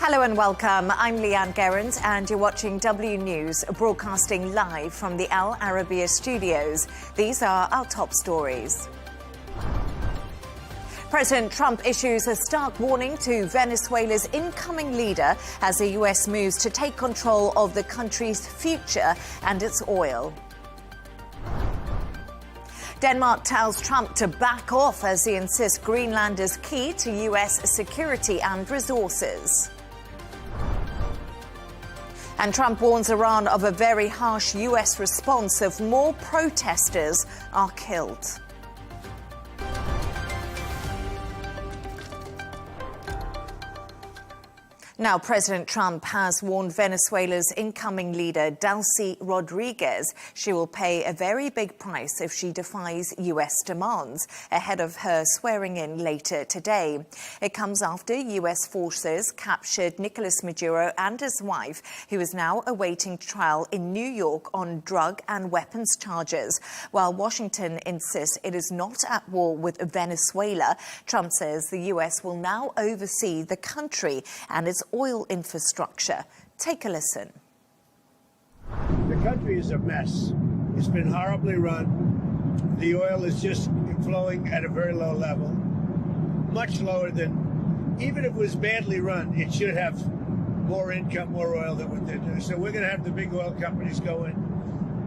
Hello and welcome. I'm Leigh Ann Gerrans and you're watching W News, broadcasting live from the Al Arabiya studios. These are our top stories. President Trump issues a stark warning to Venezuela's incoming leader as the US moves to take control of the country's future and its oil. Denmark tells Trump to back off as he insists Greenland is key to US security and resources. And Trump warns Iran of a very harsh US response if more protesters are killed. Now, President Trump has warned Venezuela's incoming leader, Rodríguez, she will pay a very big price if she defies US demands, ahead of her swearing in later today. It comes after US forces captured Nicolas Maduro and his wife, who is now awaiting trial in New York on drug and weapons charges. While Washington insists it is not at war with Venezuela, Trump says the US will now oversee the country and its oil infrastructure. Take a listen. The country is a mess. It's been horribly run. The oil is just flowing at a very low level, much lower than, even if it was badly run, it should have more income, more oil than what they're doing. So we're going to have the big oil companies go in,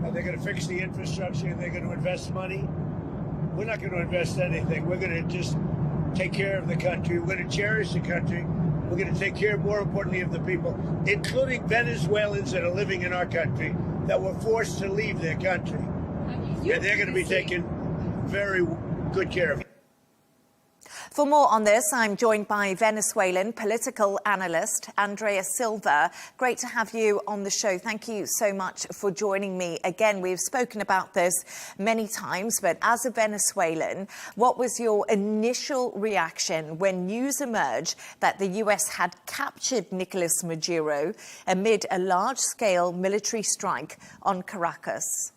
and they're going to fix the infrastructure, and they're going to invest money. We're not going to invest anything. We're going to just take care of the country. We're going to cherish the country. We're going to take care, more importantly, of the people, including Venezuelans that are living in our country that were forced to leave their country. And they're going to be taken very good care of. For more on this, I'm joined by Venezuelan political analyst Andrea Silva. Great to have you on the show. Thank you so much for joining me again. We've spoken about this many times, but as a Venezuelan, what was your initial reaction when news emerged that the US had captured Nicolas Maduro amid a large-scale military strike on Caracas?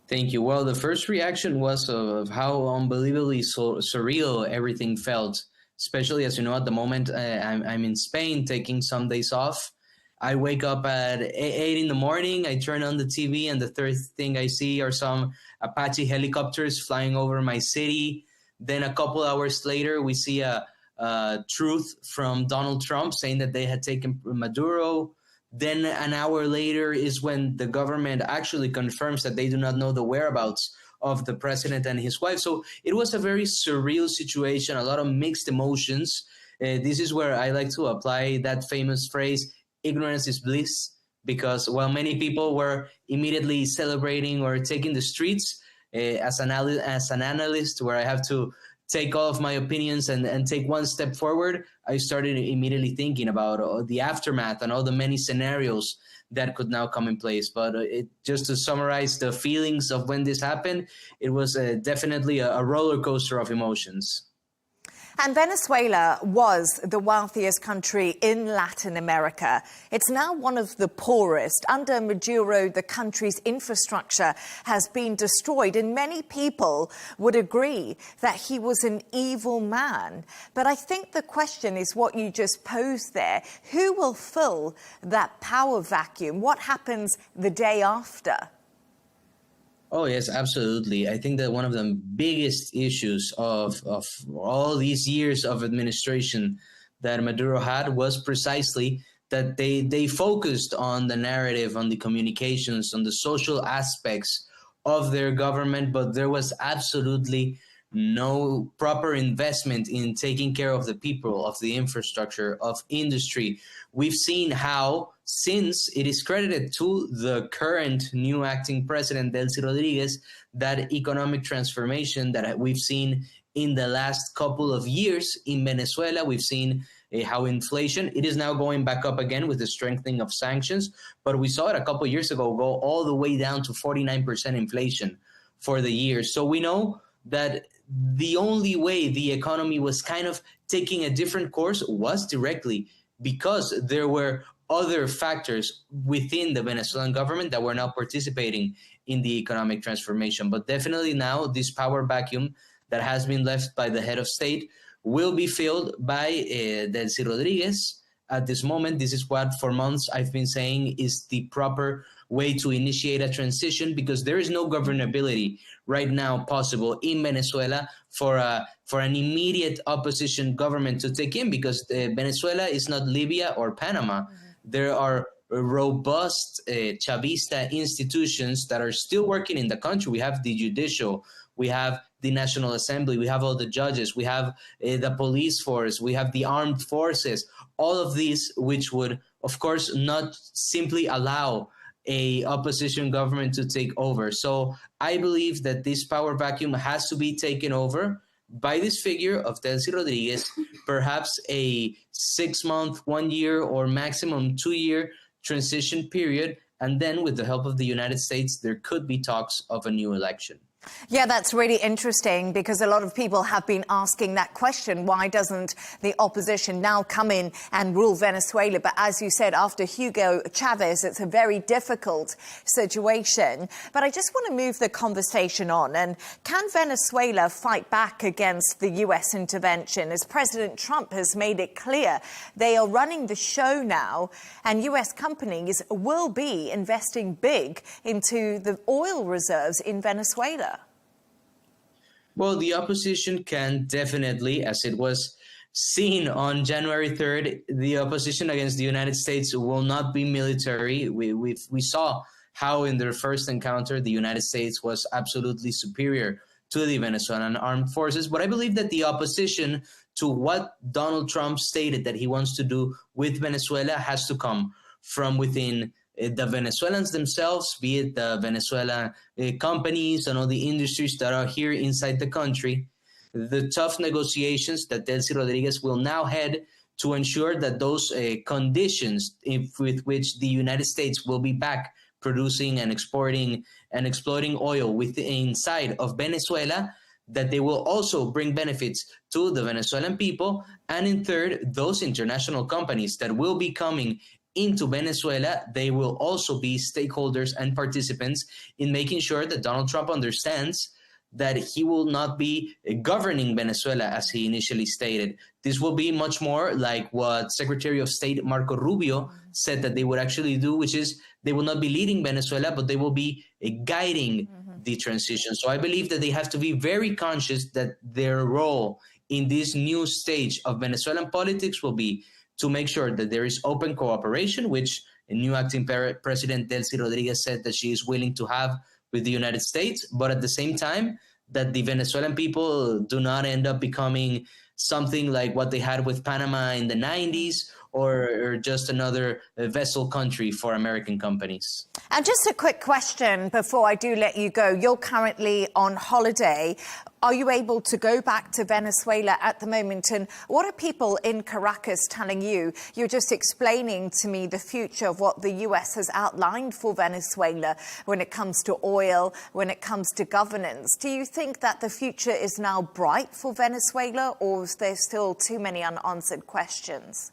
Thank you. Well, the first reaction was of how unbelievably surreal everything felt, especially as you know, at the moment, I'm in Spain taking some days off. I wake up at 8 in the morning, I turn on the TV, and the third thing I see are some Apache helicopters flying over my city. Then a couple hours later, we see a truth from Donald Trump saying that they had taken Maduro. Then an hour later is when the government actually confirms that they do not know the whereabouts of the president and his wife. So it was a very surreal situation, a lot of mixed emotions. This is where I like to apply that famous phrase, ignorance is bliss, because while many people were immediately celebrating or taking the streets, as an analyst where I have to take all of my opinions and take one step forward, I started immediately thinking about the aftermath and all the many scenarios that could now come in place. But just to summarize the feelings of when this happened, it was definitely a roller coaster of emotions. And Venezuela was the wealthiest country in Latin America. It's now one of the poorest. Under Maduro, the country's infrastructure has been destroyed, and many people would agree that he was an evil man. But I think the question is what you just posed there. Who will fill that power vacuum? What happens the day after? Oh, yes, absolutely. I think that one of the biggest issues of all these years of administration that Maduro had was precisely that they focused on the narrative, on the communications, on the social aspects of their government, but there was absolutely no proper investment in taking care of the people, of the infrastructure, of industry. We've seen how, since it is credited to the current new acting president, Ellie Rodríguez, that economic transformation that we've seen in the last couple of years in Venezuela, we've seen how inflation, it is now going back up again with the strengthening of sanctions, but we saw it a couple of years ago go all the way down to 49% inflation for the year. So we know that the only way the economy was kind of taking a different course was directly because there were other factors within the Venezuelan government that were now participating in the economic transformation. But definitely now this power vacuum that has been left by the head of state will be filled by Delcy Rodríguez at this moment. This is what for months I've been saying is the proper way to initiate a transition, because there is no governability right now possible in Venezuela for an immediate opposition government to take in, because Venezuela is not Libya or Panama. There are robust Chavista institutions that are still working in the country. We have the judicial, we have the National Assembly, we have all the judges, we have the police force, we have the armed forces, all of these which would, of course, not simply allow a opposition government to take over. So I believe that this power vacuum has to be taken over by this figure of Delcy Rodríguez, perhaps a 6-month, 1 year, or maximum 2-year transition period. And then with the help of the United States, there could be talks of a new election. Yeah, that's really interesting, because a lot of people have been asking that question. Why doesn't the opposition now come in and rule Venezuela? But as you said, after Hugo Chavez, it's a very difficult situation. But I just want to move the conversation on. And can Venezuela fight back against the U.S. intervention? As President Trump has made it clear, they are running the show now, and U.S. companies will be investing big into the oil reserves in Venezuela. Well, the opposition can definitely, as it was seen on January 3rd, the opposition against the United States will not be military. We saw how in their first encounter, the United States was absolutely superior to the Venezuelan armed forces. But I believe that the opposition to what Donald Trump stated that he wants to do with Venezuela has to come from within the Venezuelans themselves, be it the Venezuelan companies and all the industries that are here inside the country. The tough negotiations that Delcy Rodríguez will now head to ensure that those conditions with which the United States will be back producing and exporting and exploiting oil inside of Venezuela, that they will also bring benefits to the Venezuelan people. And in third, those international companies that will be coming into Venezuela, they will also be stakeholders and participants in making sure that Donald Trump understands that he will not be governing Venezuela as he initially stated. This will be much more like what Secretary of State Marco Rubio said that they would actually do, which is they will not be leading Venezuela, but they will be guiding the transition. So I believe that they have to be very conscious that their role in this new stage of Venezuelan politics will be to make sure that there is open cooperation, which a new acting President Delcy Rodríguez said that she is willing to have with the United States, but at the same time, that the Venezuelan people do not end up becoming something like what they had with Panama in the 90s, or just another vessel country for American companies. And just a quick question before I do let you go. You're currently on holiday. Are you able to go back to Venezuela at the moment? And what are people in Caracas telling you? You're just explaining to me the future of what the U.S. has outlined for Venezuela when it comes to oil, when it comes to governance. Do you think that the future is now bright for Venezuela, or is there still too many unanswered questions?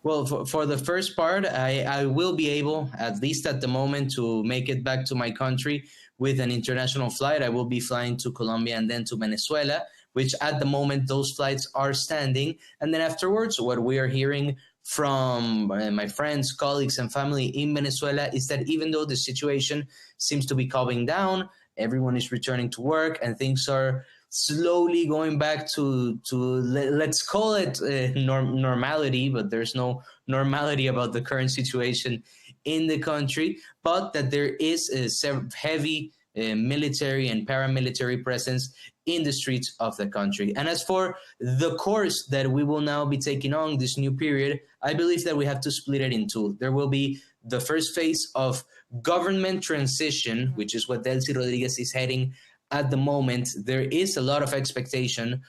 Well, for the first part, I will be able, at least at the moment, to make it back to my country with an international flight. I will be flying to Colombia and then to Venezuela, which at the moment those flights are standing. And then afterwards, what we are hearing from my friends, colleagues, and family in Venezuela is that even though the situation seems to be calming down, everyone is returning to work and things are slowly going back to let's call it normality, but there's no normality about the current situation in the country, but that there is a heavy military and paramilitary presence in the streets of the country. And as for the course that we will now be taking on this new period, I believe that we have to split it in two. There will be the first phase of government transition, which is what Delcy Rodríguez is heading at the moment. There is a lot of expectation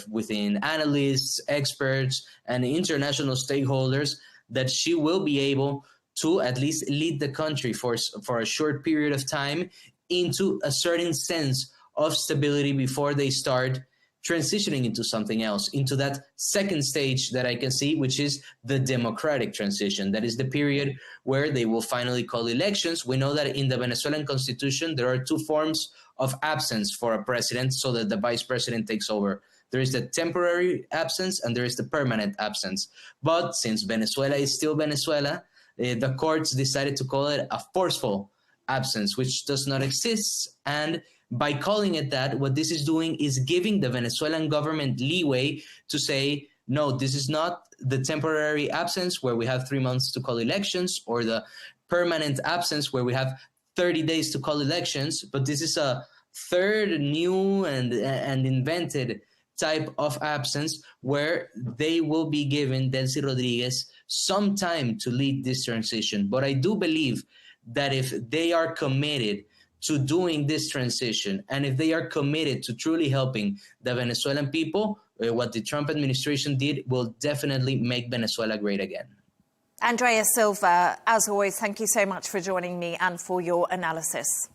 within analysts, experts, and international stakeholders that she will be able to at least lead the country for a short period of time into a certain sense of stability before they start transitioning into something else, into that second stage that I can see, which is the democratic transition. That is the period where they will finally call elections. We know that in the Venezuelan constitution, there are two forms of absence for a president so that the vice president takes over. There is the temporary absence and there is the permanent absence. But since Venezuela is still Venezuela, the courts decided to call it a forceful absence, which does not exist. And by calling it that, what this is doing is giving the Venezuelan government leeway to say, no, this is not the temporary absence where we have 3 months to call elections, or the permanent absence where we have 30 days to call elections, but this is a third new and invented type of absence where they will be giving Delcy Rodríguez some time to lead this transition. But I do believe that if they are committed to doing this transition, and if they are committed to truly helping the Venezuelan people, what the Trump administration did will definitely make Venezuela great again. Andrea Silva, as always, thank you so much for joining me and for your analysis.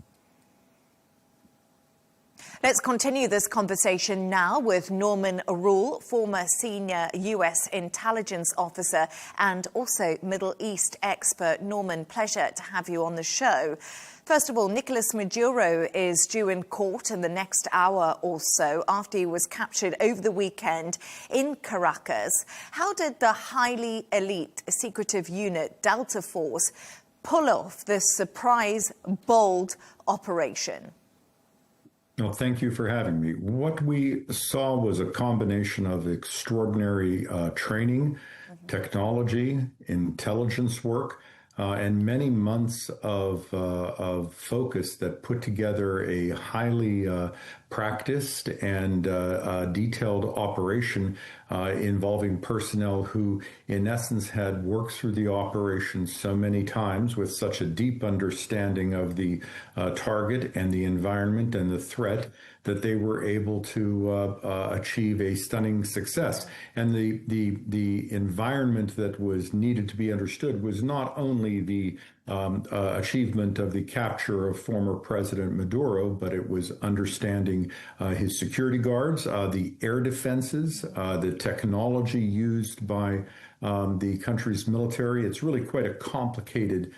Let's continue this conversation now with Norman Arul, former senior U.S. intelligence officer and also Middle East expert. Norman, pleasure to have you on the show. First of all, Nicolas Maduro is due in court in the next hour or so after he was captured over the weekend in Caracas. How did the highly elite secretive unit Delta Force pull off this surprise, bold operation? Well, thank you for having me. What we saw was a combination of extraordinary training, technology, intelligence work, and many months of focus that put together a highly practiced and detailed operation involving personnel who, in essence, had worked through the operation so many times with such a deep understanding of the target and the environment and the threat that they were able to achieve a stunning success. And the environment that was needed to be understood was not only the achievement of the capture of former President Maduro, but it was understanding his security guards, the air defenses, the technology used by the country's military. It's really quite a complicated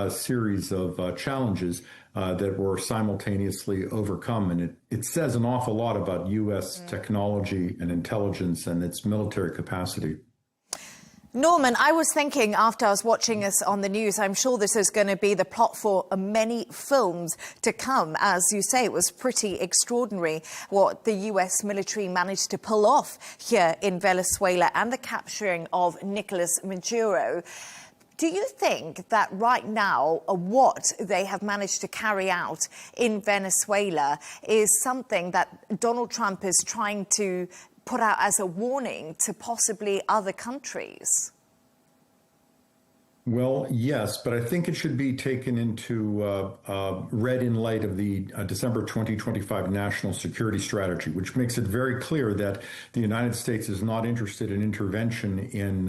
series of challenges that were simultaneously overcome. And it says an awful lot about U.S. technology and intelligence and its military capacity. Norman, I was thinking after I was watching this on the news, I'm sure this is going to be the plot for many films to come. As you say, it was pretty extraordinary what the US military managed to pull off here in Venezuela and the capturing of Nicolas Maduro. Do you think that right now what they have managed to carry out in Venezuela is something that Donald Trump is trying to put out as a warning to possibly other countries? Well, yes, but I think it should be taken into read in light of the December 2025 National Security Strategy, which makes it very clear that the United States is not interested in intervention in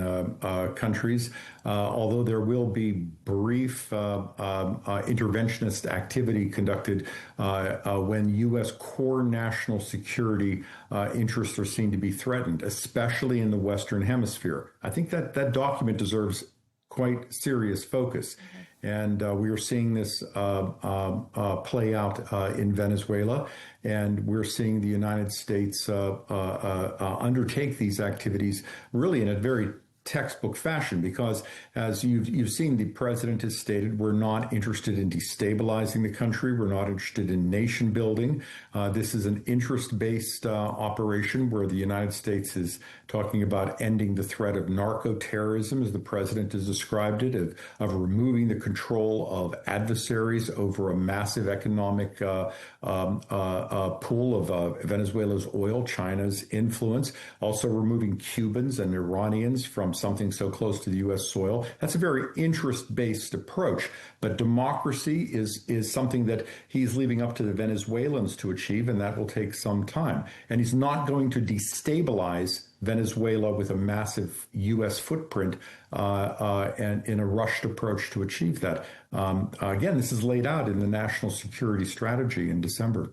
countries, although there will be brief interventionist activity conducted when U.S. core national security interests are seen to be threatened, especially in the Western Hemisphere. I think that document deserves quite serious focus. And we are seeing this play out in Venezuela, and we're seeing the United States undertake these activities really in a very textbook fashion, because as you've seen, the president has stated, we're not interested in destabilizing the country. We're not interested in nation building. This is an interest-based operation where the United States is talking about ending the threat of narco-terrorism, as the president has described it, of removing the control of adversaries over a massive economic pool of Venezuela's oil, China's influence, also removing Cubans and Iranians from something so close to the U.S. soil. That's a very interest-based approach, but democracy is something that he's leaving up to the Venezuelans to achieve, and that will take some time. And he's not going to destabilize Venezuela with a massive U.S. footprint and in a rushed approach to achieve that. Again, this is laid out in the National Security Strategy in December.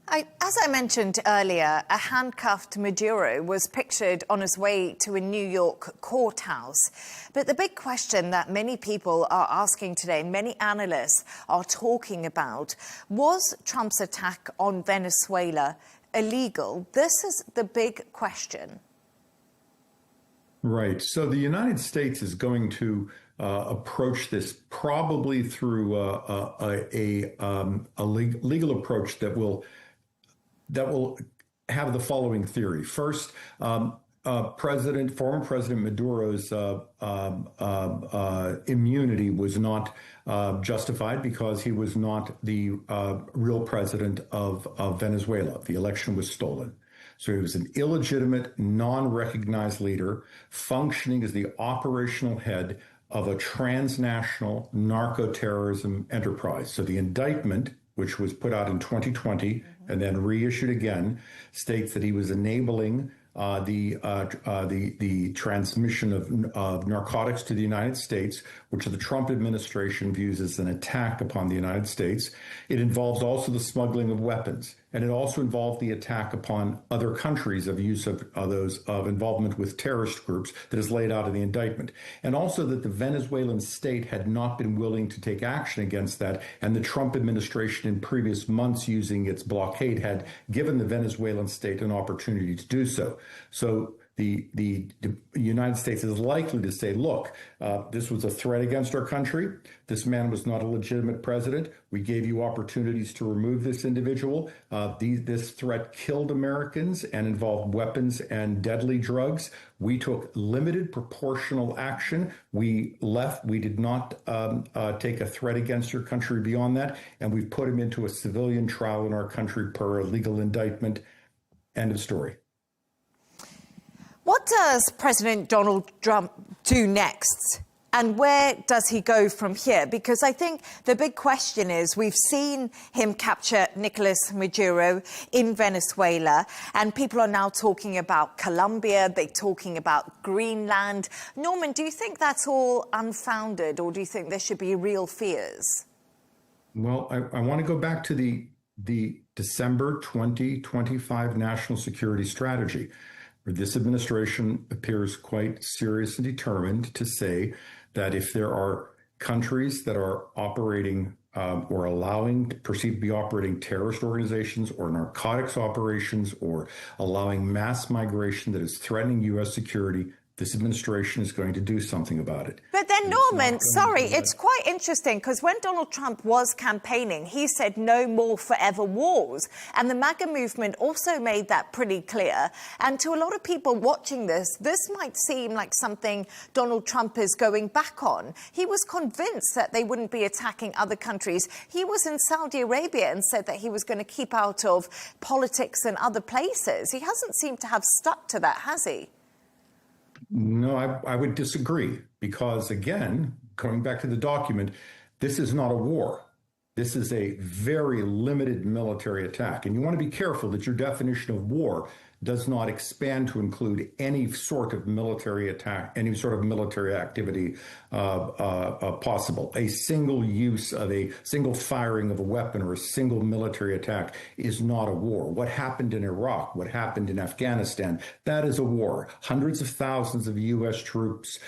As I mentioned earlier, a handcuffed Maduro was pictured on his way to a New York courthouse. But the big question that many people are asking today, many analysts are talking about, was Trump's attack on Venezuela illegal? This is the big question. Right. So the United States is going to approach this probably through a legal approach that will have the following theory. First, former President Maduro's immunity was not justified because he was not the real president of Venezuela. The election was stolen. So he was an illegitimate, non-recognized leader functioning as the operational head of a transnational narco-terrorism enterprise. So the indictment, which was put out in 2020 and then reissued again, states that he was enabling the transmission of narcotics to the United States, which the Trump administration views as an attack upon the United States. It involves also the smuggling of weapons, and it also involved the attack upon other countries of use of involvement with terrorist groups that is laid out in the indictment, and also that the Venezuelan state had not been willing to take action against that, and the Trump administration in previous months, using its blockade, had given the Venezuelan state an opportunity to do so. So the United States is likely to say, look, this was a threat against our country. This man was not a legitimate president. We gave you opportunities to remove this individual. This threat killed Americans and involved weapons and deadly drugs. We took limited proportional action. We did not take a threat against your country beyond that. And we've put him into a civilian trial in our country per a legal indictment. End of story. What does President Donald Trump do next? And where does he go from here? Because I think the big question is, we've seen him capture Nicolas Maduro in Venezuela, and people are now talking about Colombia, they're talking about Greenland. Norman, do you think that's all unfounded, or do you think there should be real fears? Well, I want to go back to the December 2025 National Security Strategy, where this administration appears quite serious and determined to say that if there are countries that are operating or perceived to be operating terrorist organizations or narcotics operations or allowing mass migration that is threatening U.S. security, this administration is going to do something about it. But then, Norman, sorry, it's quite interesting, because when Donald Trump was campaigning, he said no more forever wars. And the MAGA movement also made that pretty clear. And to a lot of people watching this might seem like something Donald Trump is going back on. He was convinced that they wouldn't be attacking other countries. He was in Saudi Arabia and said that he was going to keep out of politics and other places. He hasn't seemed to have stuck to that, has he? No, I would disagree, because, again, going back to the document, this is not a war. This is a very limited military attack. And you want to be careful that your definition of war does not expand to include any sort of military attack, any sort of military activity possible. A single use of a single firing of a weapon or a single military attack is not a war. What happened in Iraq, what happened in Afghanistan, that is a war. Hundreds of thousands of U.S. troops,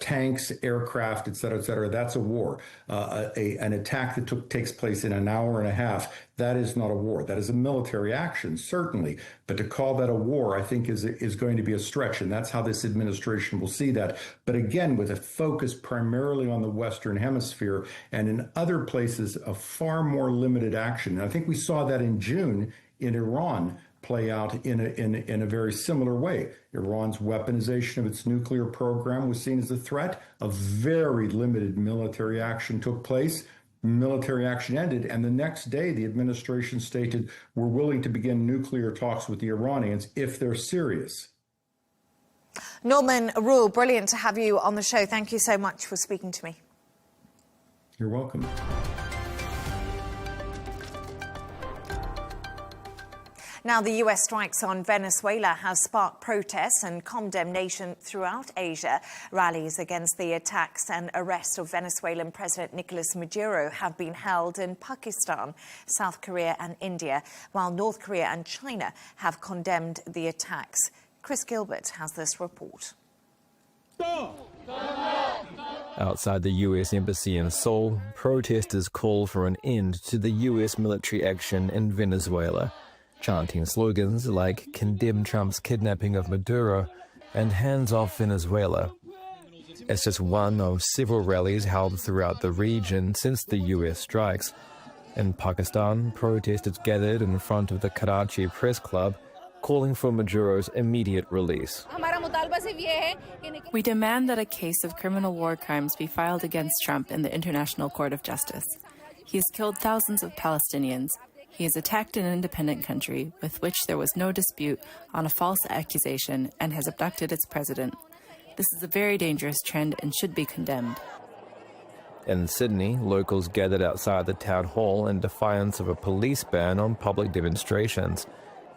tanks, aircraft, et cetera, that's a war. An attack that takes place in an hour and a half, that is not a war. That is a military action, certainly. But to call that a war, I think, is going to be a stretch. And that's how this administration will see that. But again, with a focus primarily on the Western Hemisphere and in other places of far more limited action. And I think we saw that in June in Iran play out in a very similar way. Iran's weaponization of its nuclear program was seen as a threat. A very limited military action took place. Military action ended, and the next day the administration stated, we're willing to begin nuclear talks with the Iranians if they're serious. Norman Rule, brilliant to have you on the show. Thank you so much for speaking to me. You're welcome. Now, the US strikes on Venezuela has sparked protests and condemnation throughout Asia. Rallies against the attacks and arrest of Venezuelan President Nicolas Maduro have been held in Pakistan, South Korea and India, while North Korea and China have condemned the attacks. Chris Gilbert has this report. Outside the US Embassy in Seoul, protesters call for an end to the US military action in Venezuela. chanting slogans like "Condemn Trump's kidnapping of Maduro" and "Hands off Venezuela." It's just one of several rallies held throughout the region since the US strikes. In Pakistan, protesters gathered in front of the Karachi Press Club, calling for Maduro's immediate release. We demand that a case of criminal war crimes be filed against Trump in the International Court of Justice. He has killed thousands of Palestinians. He has attacked an independent country with which there was no dispute on a false accusation and has abducted its president. This is a very dangerous trend and should be condemned. In Sydney, locals gathered outside the town hall in defiance of a police ban on public demonstrations.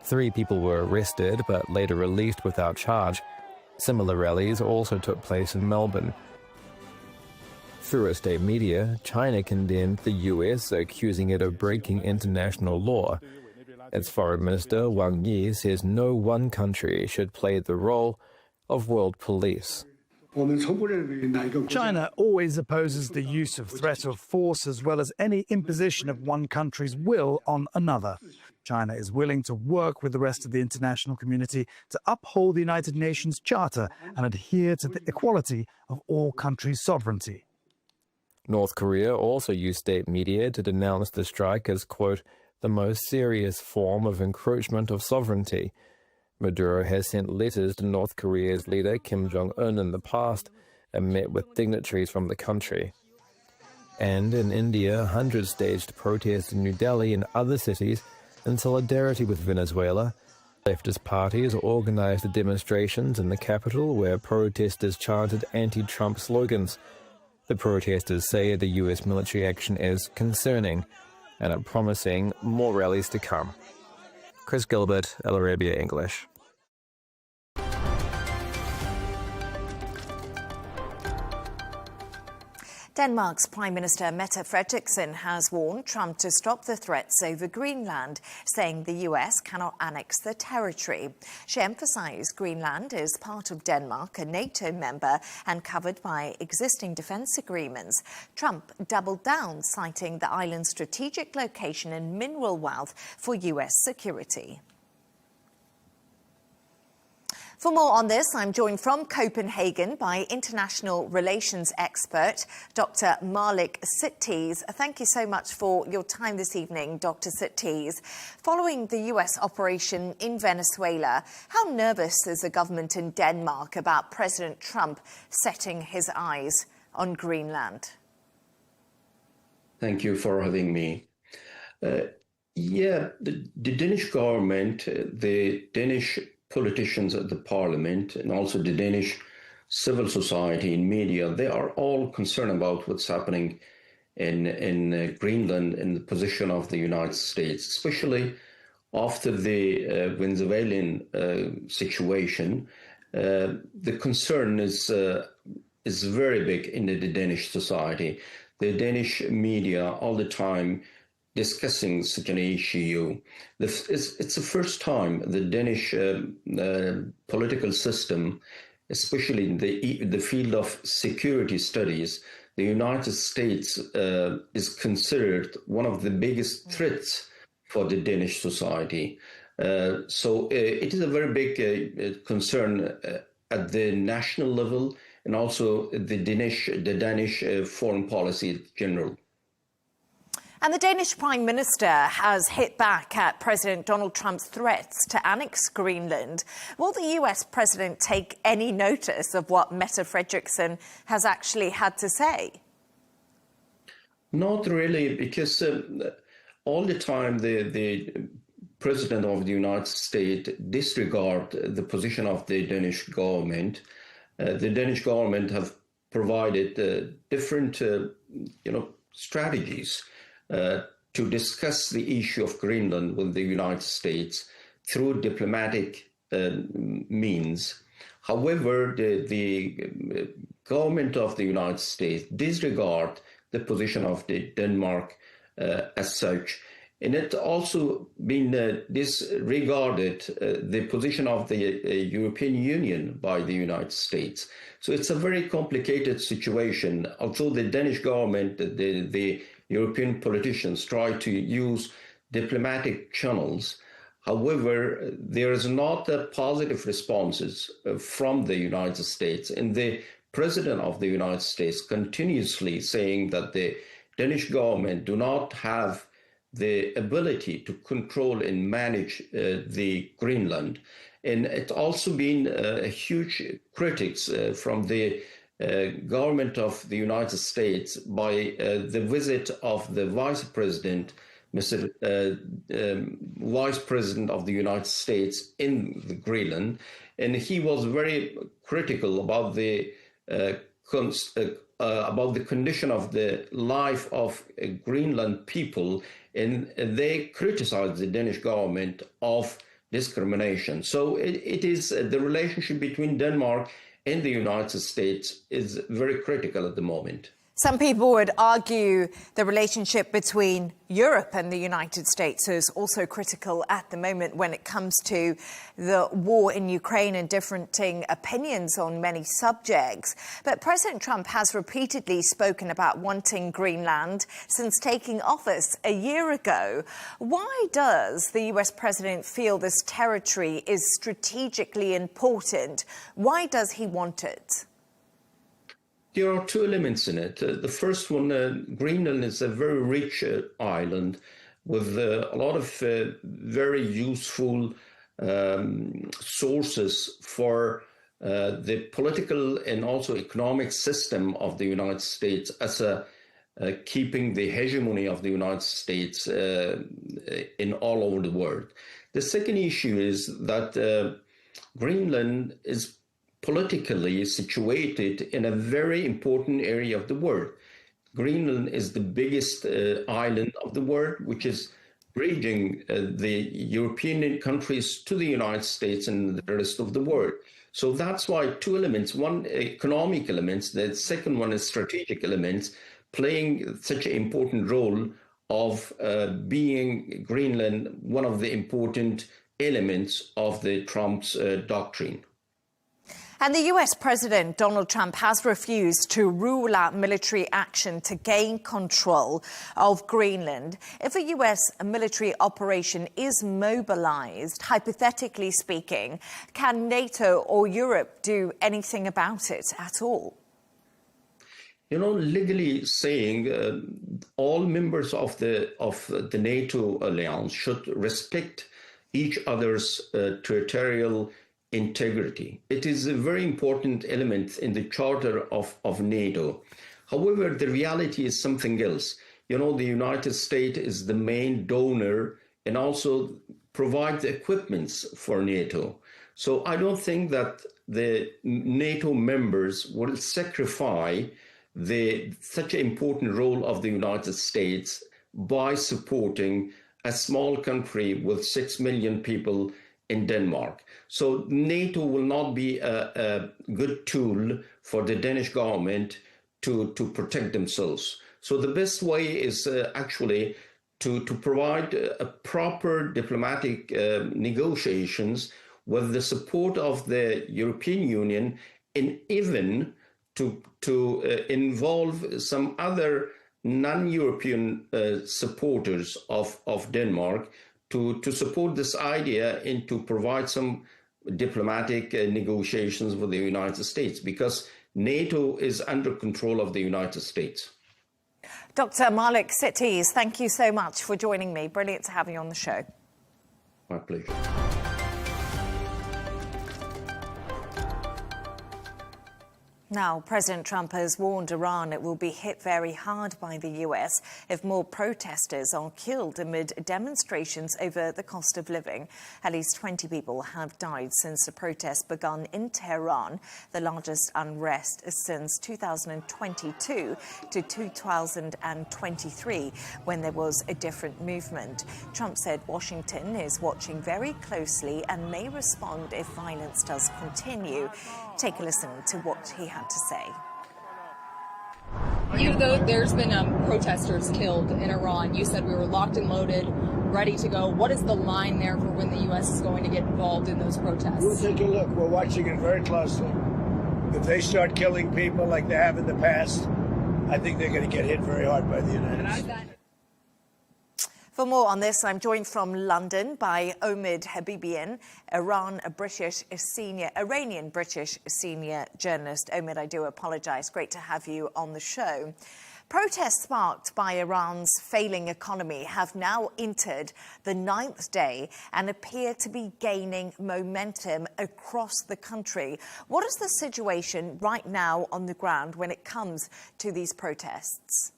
3 people were arrested but later released without charge. Similar rallies also took place in Melbourne. Through its state media, China condemned the US, accusing it of breaking international law. Its foreign minister, Wang Yi, says no one country should play the role of world police. China always opposes the use of threat of force as well as any imposition of one country's will on another. China is willing to work with the rest of the international community to uphold the United Nations Charter and adhere to the equality of all countries' sovereignty. North Korea also used state media to denounce the strike as, quote, the most serious form of encroachment of sovereignty. Maduro has sent letters to North Korea's leader Kim Jong-un in the past and met with dignitaries from the country. And in India, hundreds staged protests in New Delhi and other cities in solidarity with Venezuela. Leftist parties organized demonstrations in the capital where protesters chanted anti-Trump slogans. The protesters say the US military action is concerning and are promising more rallies to come. Chris Gilbert, Arabiya English. Denmark's Prime Minister Mette Frederiksen has warned Trump to stop the threats over Greenland, saying the US cannot annex the territory. She emphasized Greenland is part of Denmark, a NATO member, and covered by existing defense agreements. Trump doubled down, citing the island's strategic location and mineral wealth for US security. For more on this, I'm joined from Copenhagen by international relations expert, Dr. Malik Sittis. Thank you so much for your time this evening, Dr. Sittis. Following the US operation in Venezuela, how nervous is the government in Denmark about President Trump setting his eyes on Greenland? Thank you for having me. The Danish government, the Danish politicians at the parliament, and also the Danish civil society and media, they are all concerned about what's happening in Greenland and the position of the United States, especially after the Venezuelan situation. The concern is very big in the Danish society. The Danish media all the time discussing such an issue. It's the first time the Danish political system, especially in the field of security studies, the United States is considered one of the biggest threats for the Danish society. So it is a very big concern at the national level and also the Danish foreign policy in general. And the Danish Prime Minister has hit back at President Donald Trump's threats to annex Greenland. Will the US President take any notice of what Mette Frederiksen has actually had to say? Not really, because all the time the President of the United States disregard the position of the Danish government. The Danish government have provided different strategies to discuss the issue of Greenland with the United States through diplomatic means. However, the government of the United States disregard the position of the Denmark as such. And it also been disregarded the position of the European Union by the United States. So it's a very complicated situation. Although the Danish government, the European politicians try to use diplomatic channels, However, there is not a positive responses from the United States, and the President of the United States continuously saying that the Danish government do not have the ability to control and manage the Greenland. And it's also been a huge critics from the government of the United States by the visit of the Vice President, Mr. Vice President of the United States in the Greenland. And he was very critical about the condition of the life of Greenland people, and they criticized the Danish government of discrimination. So it is the relationship between Denmark and the United States is very critical at the moment. Some people would argue the relationship between Europe and the United States is also critical at the moment when it comes to the war in Ukraine and differing opinions on many subjects. But President Trump has repeatedly spoken about wanting Greenland since taking office a year ago. Why does the US president feel this territory is strategically important? Why does he want it? There are two elements in it. The first one, Greenland is a very rich island with a lot of very useful sources for the political and also economic system of the United States as keeping the hegemony of the United States in all over the world. The second issue is that Greenland is politically situated in a very important area of the world. Greenland is the biggest island of the world, which is bridging the European countries to the United States and the rest of the world. So that's why two elements, one economic elements, the second one is strategic elements, playing such an important role of being Greenland one of the important elements of the Trump's doctrine. And the US President Donald Trump has refused to rule out military action to gain control of Greenland. If a US military operation is mobilized, hypothetically speaking, can NATO or Europe do anything about it at all? You know, legally saying, all members of the NATO alliance should respect each other's territorial integrity. It is a very important element in the charter of NATO. However, the reality is something else. You know, the United States is the main donor and also provides the equipments for NATO. So I don't think that the NATO members will sacrifice such an important role of the United States by supporting a small country with 6 million people in Denmark. So NATO will not be a good tool for the Danish government to protect themselves. So the best way is actually to provide a proper diplomatic negotiations with the support of the European Union, and even to involve some other non-European supporters of Denmark to support this idea and to provide some diplomatic negotiations with the United States, because NATO is under control of the United States. Dr. Malik Sittis, thank you so much for joining me. Brilliant to have you on the show. My pleasure. Now, President Trump has warned Iran it will be hit very hard by the US if more protesters are killed amid demonstrations over the cost of living. At least 20 people have died since the protests begun in Tehran, the largest unrest since 2022 to 2023, when there was a different movement. Trump said Washington is watching very closely and may respond if violence does continue. Take a listen to what he had to say. Even though there's been protesters killed in Iran, you said we were locked and loaded, ready to go. What is the line there for when the U.S. is going to get involved in those protests? We'll take a look. We're watching it very closely. If they start killing people like they have in the past, I think they're going to get hit very hard by the United States. For more on this, I'm joined from London by Omid Habibian, Iranian British senior journalist. Omid, I do apologise. Great to have you on the show. Protests sparked by Iran's failing economy have now entered the 9th day and appear to be gaining momentum across the country. What is the situation right now on the ground when it comes to these protests?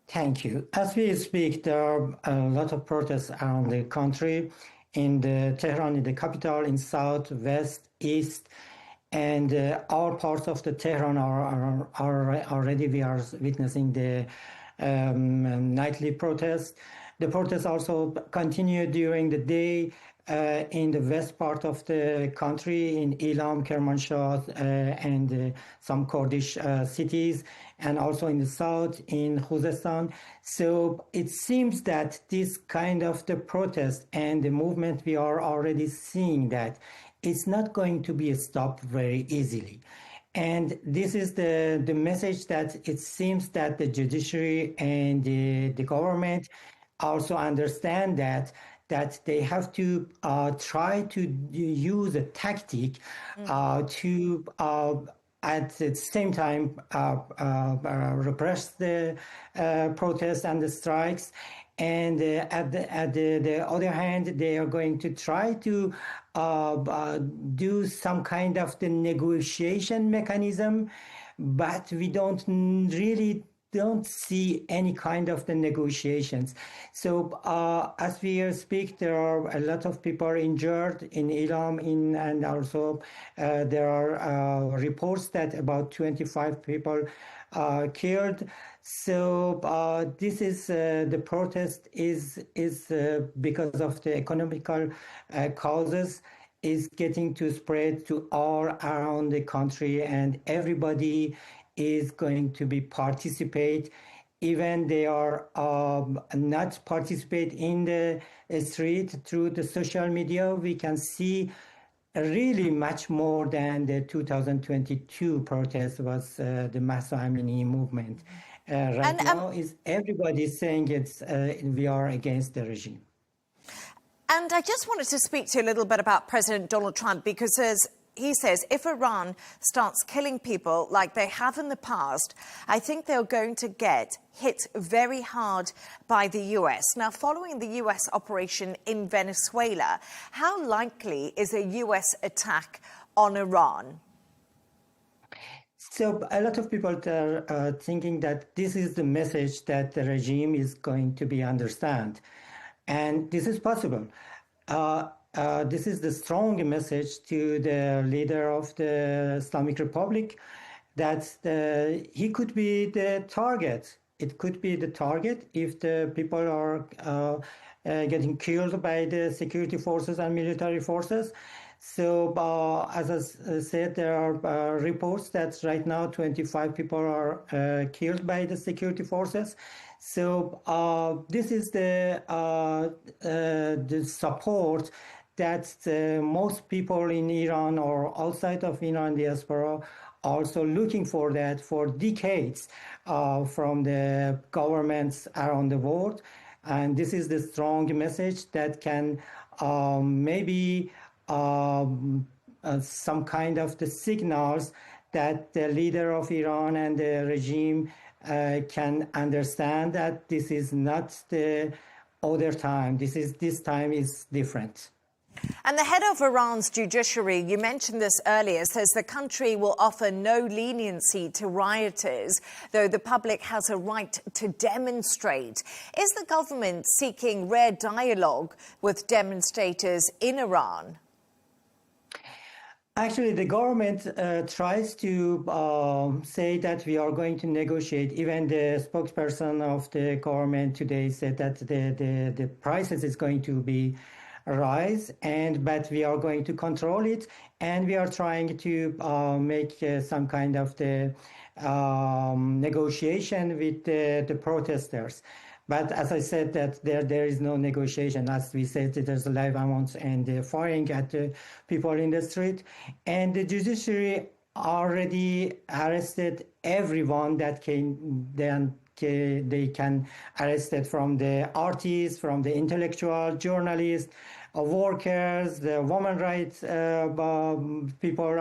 Thank you. As we speak, there are a lot of protests around the country, in Tehran, in the capital, in south, west, east, and all parts of the Tehran are already, we are witnessing the nightly protests. The protests also continue during the day in the west part of the country, in Ilam, Kermanshah, and some Kurdish cities, and also in the south, in Khuzestan. So it seems that this kind of the protest and the movement, we are already seeing that it's not going to be stopped very easily. And this is the message that it seems that the judiciary and the government also understand that they have to try to use a tactic to at the same time repress the protests and the strikes. And at the other hand, they are going to try to do some kind of the negotiation mechanism, but we don't see any kind of the negotiations. So as we speak, there are a lot of people injured in Ilam, and also there are reports that about 25 people killed. So this is the protest is because of the economical causes, is getting to spread to all around the country, and everybody is going to be participate. Even they are not participate in the street through the social media, we can see really much more than the 2022 protest was the Mahsa Amini movement. Right now, is everybody saying it's we are against the regime. And I just wanted to speak to you a little bit about President Donald Trump, because he says if Iran starts killing people like they have in the past, I think they're going to get hit very hard by the US. Now, following the US operation in Venezuela, how likely is a US attack on Iran? So a lot of people are thinking that this is the message that the regime is going to be understand. And this is possible. This is the strong message to the leader of the Islamic Republic that he could be the target. It could be the target if the people are getting killed by the security forces and military forces. So as I said, there are reports that right now 25 people are killed by the security forces. So this is the support that most people in Iran or outside of Iran diaspora also looking for that for decades from the governments around the world. And this is the strong message that can maybe some kind of the signals that the leader of Iran and the regime can understand that this is not the other time. This time is different. And the head of Iran's judiciary, you mentioned this earlier, says the country will offer no leniency to rioters, though the public has a right to demonstrate. Is the government seeking rare dialogue with demonstrators in Iran? Actually, the government tries to say that we are going to negotiate. Even the spokesperson of the government today said that the prices is going to be rise, but we are going to control it, and we are trying to make some kind of the negotiation with the protesters. But as I said, that there is no negotiation. As we said, there's live amounts and firing at the people in the street. And the judiciary already arrested everyone that they can arrest it from the artists, from the intellectual journalists, workers, the women rights people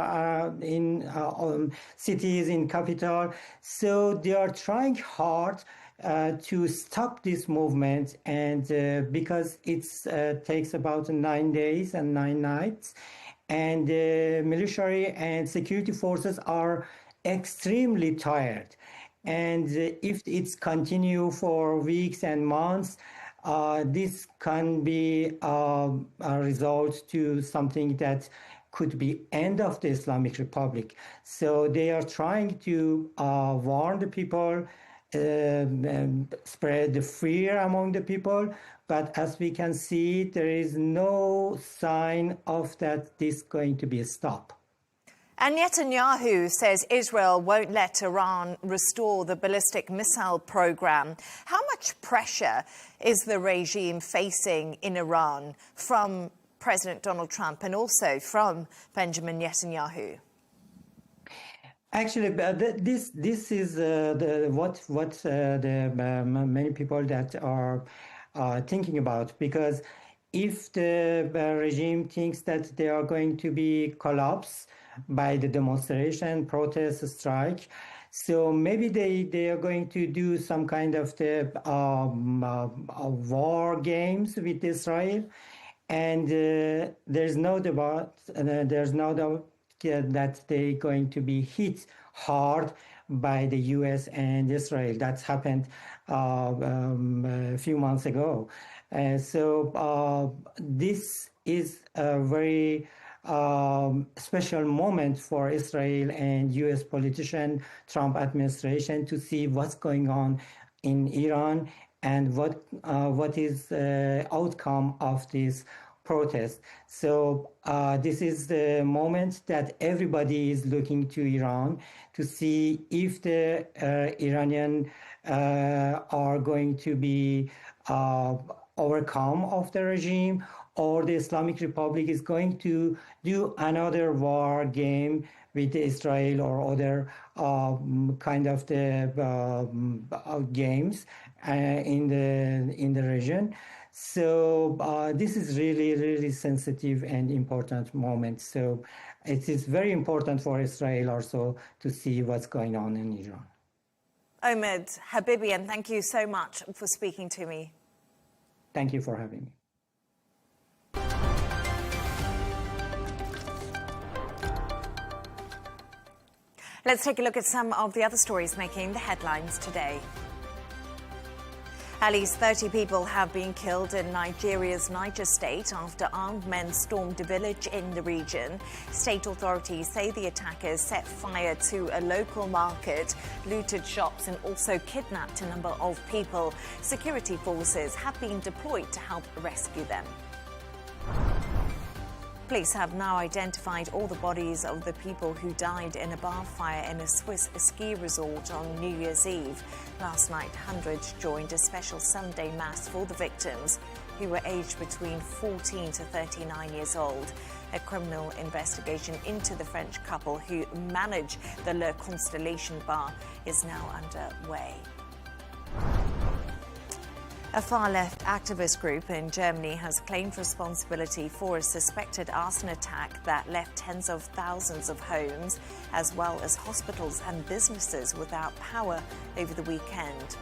in cities, in capital. So they are trying hard to stop this movement, and because it takes about 9 days and 9 nights, and the military and security forces are extremely tired. And if it's continue for weeks and months, this can be a result to something that could be end of the Islamic Republic. So they are trying to warn the people, spread the fear among the people. But as we can see, there is no sign of that this going to be a stop. And Netanyahu says Israel won't let Iran restore the ballistic missile program. How much pressure is the regime facing in Iran from President Donald Trump and also from Benjamin Netanyahu? Actually, this is what the many people that are thinking about, because if the regime thinks that they are going to be collapsed by the demonstration, protest, strike, so maybe they are going to do some kind of the war games with Israel, and there's no doubt that they're going to be hit hard by the U.S. and Israel. That's happened a few months ago. So this is a very special moment for Israel and U.S. politician, Trump administration, to see what's going on in Iran and what is the outcome of this protest. So this is the moment that everybody is looking to Iran to see if the Iranian are going to be overcome of the regime, or the Islamic Republic is going to do another war game with Israel or other kind of the games in the region. So this is really sensitive and important moment. So it is very important for Israel also to see what's going on in Iran. Omid Habibian, thank you so much for speaking to me. Thank you for having me. Let's take a look at some of the other stories making the headlines today. At least 30 people have been killed in Nigeria's Niger state after armed men stormed a village in the region. State authorities say the attackers set fire to a local market, looted shops and also kidnapped a number of people. Security forces have been deployed to help rescue them. Police have now identified all the bodies of the people who died in a bar fire in a Swiss ski resort on New Year's Eve. Last night, hundreds joined a special Sunday mass for the victims, who were aged between 14 to 39 years old. A criminal investigation into the French couple who manage the Le Constellation bar is now underway. A far-left activist group in Germany has claimed responsibility for a suspected arson attack that left tens of thousands of homes, as well as hospitals and businesses, without power over the weekend.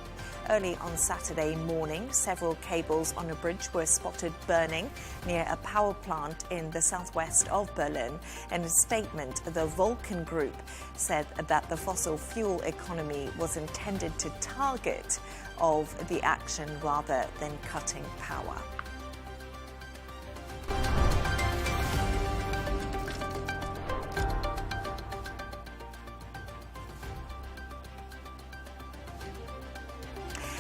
Early on Saturday morning, several cables on a bridge were spotted burning near a power plant in the southwest of Berlin. In a statement, the Vulcan Group said that the fossil fuel economy was intended to target of the action rather than cutting power.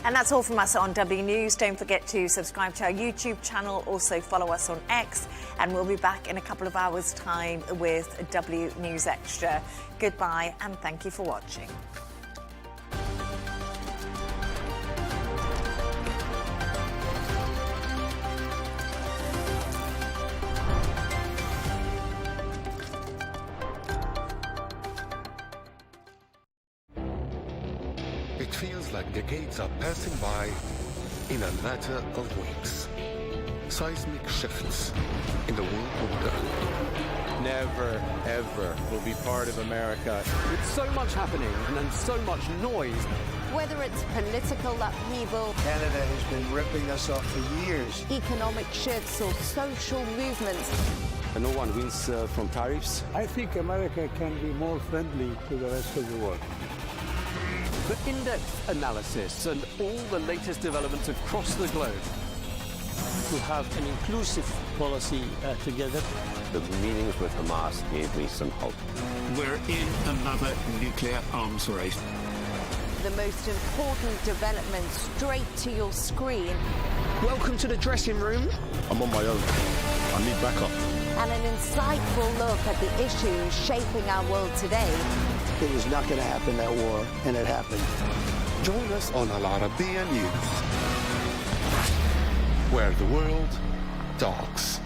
And that's all from us on W News. Don't forget to subscribe to our YouTube channel. Also follow us on X. And we'll be back in a couple of hours' time with W News Extra. Goodbye and thank you for watching. It feels like decades are passing by in a matter of weeks. Seismic shifts in the world order. Never, ever will be part of America. With so much happening and then so much noise. Whether it's political upheaval, Canada has been ripping us off for years. Economic shifts or social movements. And no one wins from tariffs. I think America can be more friendly to the rest of the world. For in-depth analysis and all the latest developments across the globe. To have an inclusive policy together. The meetings with Hamas gave me some hope. We're in another nuclear arms race. The most important development straight to your screen. Welcome to the dressing room. I'm on my own. I need backup. And an insightful look at the issues shaping our world today. It was not going to happen, that war, and it happened. Join us on Arabiya News, where the world talks.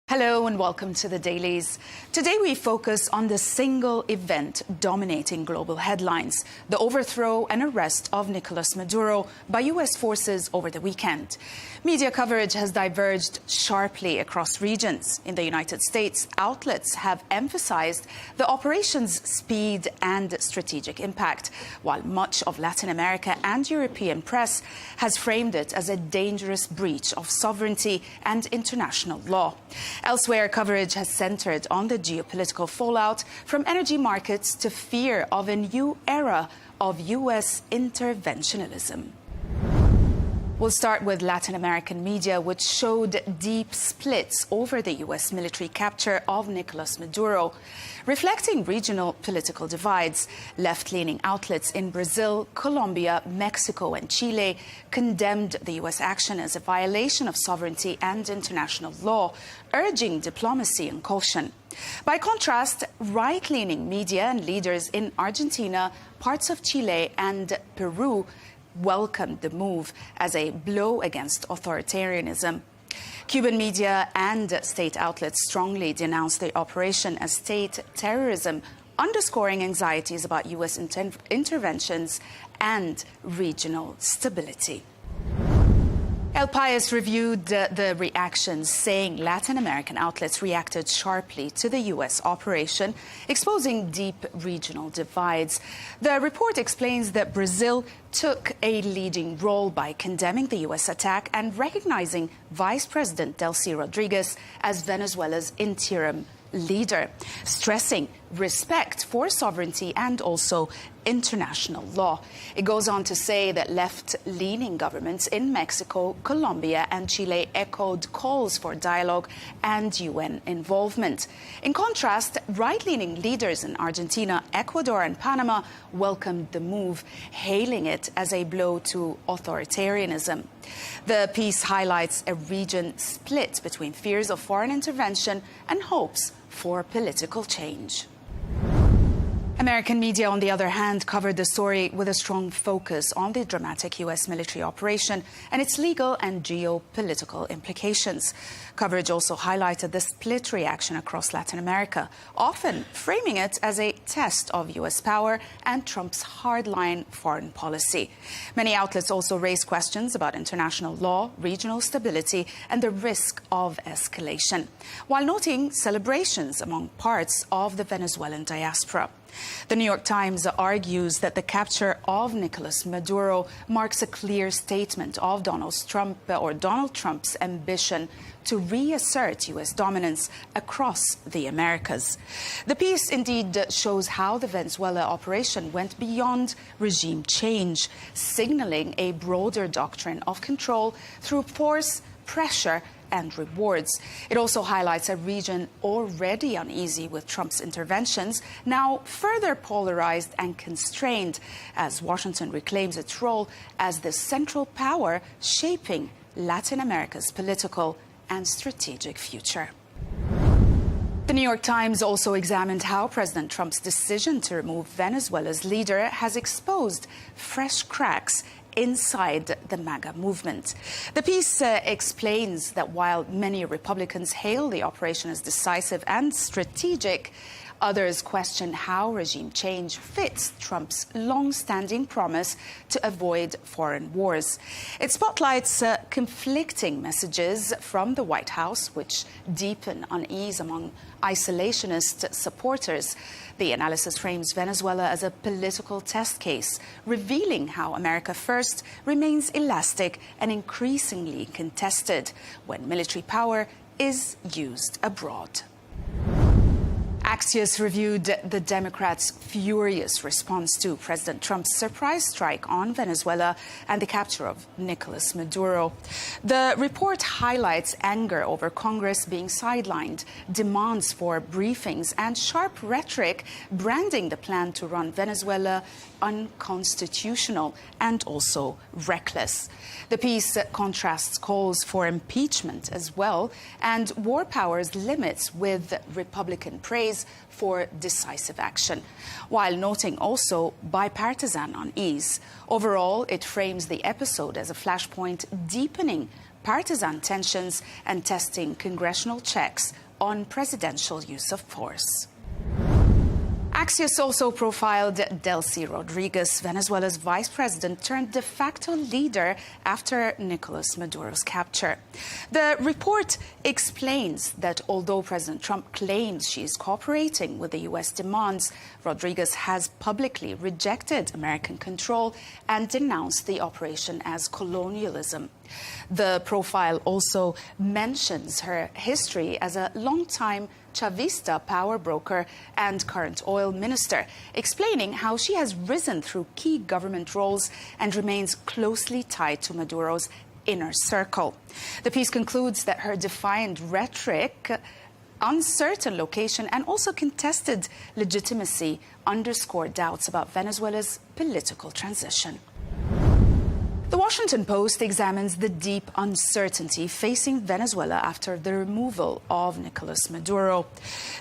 Hello and welcome to the Dailies. Today we focus on the single event dominating global headlines, the overthrow and arrest of Nicolas Maduro by U.S. forces over the weekend. Media coverage has diverged sharply across regions. In the United States, outlets have emphasized the operation's speed and strategic impact, while much of Latin America and European press has framed it as a dangerous breach of sovereignty and international law. Elsewhere, coverage has centered on the geopolitical fallout from energy markets to fear of a new era of U.S. interventionism. We'll start with Latin American media, which showed deep splits over the U.S. military capture of Nicolas Maduro. Reflecting regional political divides, left-leaning outlets in Brazil, Colombia, Mexico and Chile condemned the U.S. action as a violation of sovereignty and international law, urging diplomacy and caution. By contrast, right-leaning media and leaders in Argentina, parts of Chile and Peru welcomed the move as a blow against authoritarianism. Cuban media and state outlets strongly denounced the operation as state terrorism, underscoring anxieties about U.S. interventions and regional stability. El País reviewed the reactions, saying Latin American outlets reacted sharply to the U.S. operation, exposing deep regional divides. The report explains that Brazil took a leading role by condemning the U.S. attack and recognizing Vice President Delcy Rodríguez as Venezuela's interim leader, stressing respect for sovereignty and also international law. It goes on to say that left-leaning governments in Mexico, Colombia and Chile echoed calls for dialogue and UN involvement. In contrast, right-leaning leaders in Argentina, Ecuador and Panama welcomed the move, hailing it as a blow to authoritarianism. The piece highlights a region split between fears of foreign intervention and hopes for political change. American media, on the other hand, covered the story with a strong focus on the dramatic U.S. military operation and its legal and geopolitical implications. Coverage also highlighted the split reaction across Latin America, often framing it as a test of U.S. power and Trump's hardline foreign policy. Many outlets also raised questions about international law, regional stability, and the risk of escalation, while noting celebrations among parts of the Venezuelan diaspora. The New York Times argues that the capture of Nicolas Maduro marks a clear statement of Donald Trump's ambition to reassert U.S. dominance across the Americas. The piece indeed shows how the Venezuela operation went beyond regime change, signaling a broader doctrine of control through force, pressure, and rewards. It also highlights a region already uneasy with Trump's interventions, now further polarized and constrained as Washington reclaims its role as the central power shaping Latin America's political and strategic future. The New York Times also examined how President Trump's decision to remove Venezuela's leader has exposed fresh cracks inside the MAGA movement. The piece explains that while many Republicans hail the operation as decisive and strategic, others question how regime change fits Trump's long-standing promise to avoid foreign wars. It spotlights conflicting messages from the White House, which deepen unease among isolationist supporters. The analysis frames Venezuela as a political test case, revealing how America First remains elastic and increasingly contested when military power is used abroad. Axios reviewed the Democrats' furious response to President Trump's surprise strike on Venezuela and the capture of Nicolas Maduro. The report highlights anger over Congress being sidelined, demands for briefings, and sharp rhetoric branding the plan to run Venezuela unconstitutional and also reckless. The piece contrasts calls for impeachment as well and war powers limits with Republican praise for decisive action, while noting also bipartisan unease. Overall, it frames the episode as a flashpoint deepening partisan tensions and testing congressional checks on presidential use of force. Axios also profiled Delcy Rodríguez, Venezuela's vice president turned de facto leader after Nicolas Maduro's capture. The report explains that although President Trump claims she is cooperating with the U.S. demands, Rodríguez has publicly rejected American control and denounced the operation as colonialism. The profile also mentions her history as a longtime Chavista power broker and current oil minister, explaining how she has risen through key government roles and remains closely tied to Maduro's inner circle. The piece concludes that her defiant rhetoric, uncertain location, and also contested legitimacy underscore doubts about Venezuela's political transition. The Washington Post examines the deep uncertainty facing Venezuela after the removal of Nicolas Maduro.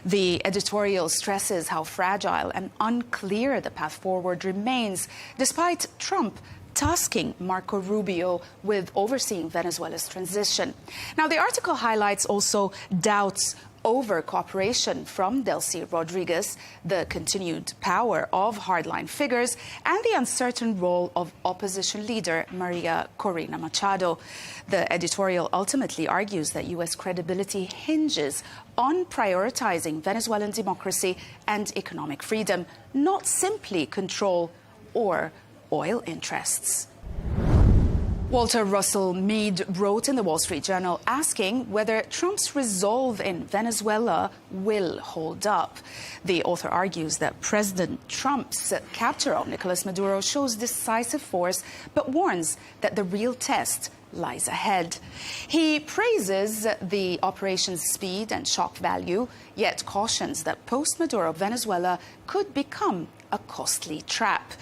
The editorial stresses how fragile and unclear the path forward remains, despite Trump tasking Marco Rubio with overseeing Venezuela's transition. Now, the article highlights also doubts over cooperation from Delcy Rodríguez, the continued power of hardline figures, and the uncertain role of opposition leader Maria Corina Machado. The editorial ultimately argues that U.S. credibility hinges on prioritizing Venezuelan democracy and economic freedom, not simply control or oil interests. Walter Russell Mead wrote in the Wall Street Journal asking whether Trump's resolve in Venezuela will hold up. The author argues that President Trump's capture of Nicolas Maduro shows decisive force, but warns that the real test lies ahead. He praises the operation's speed and shock value, yet cautions that post-Maduro Venezuela could become a costly trap.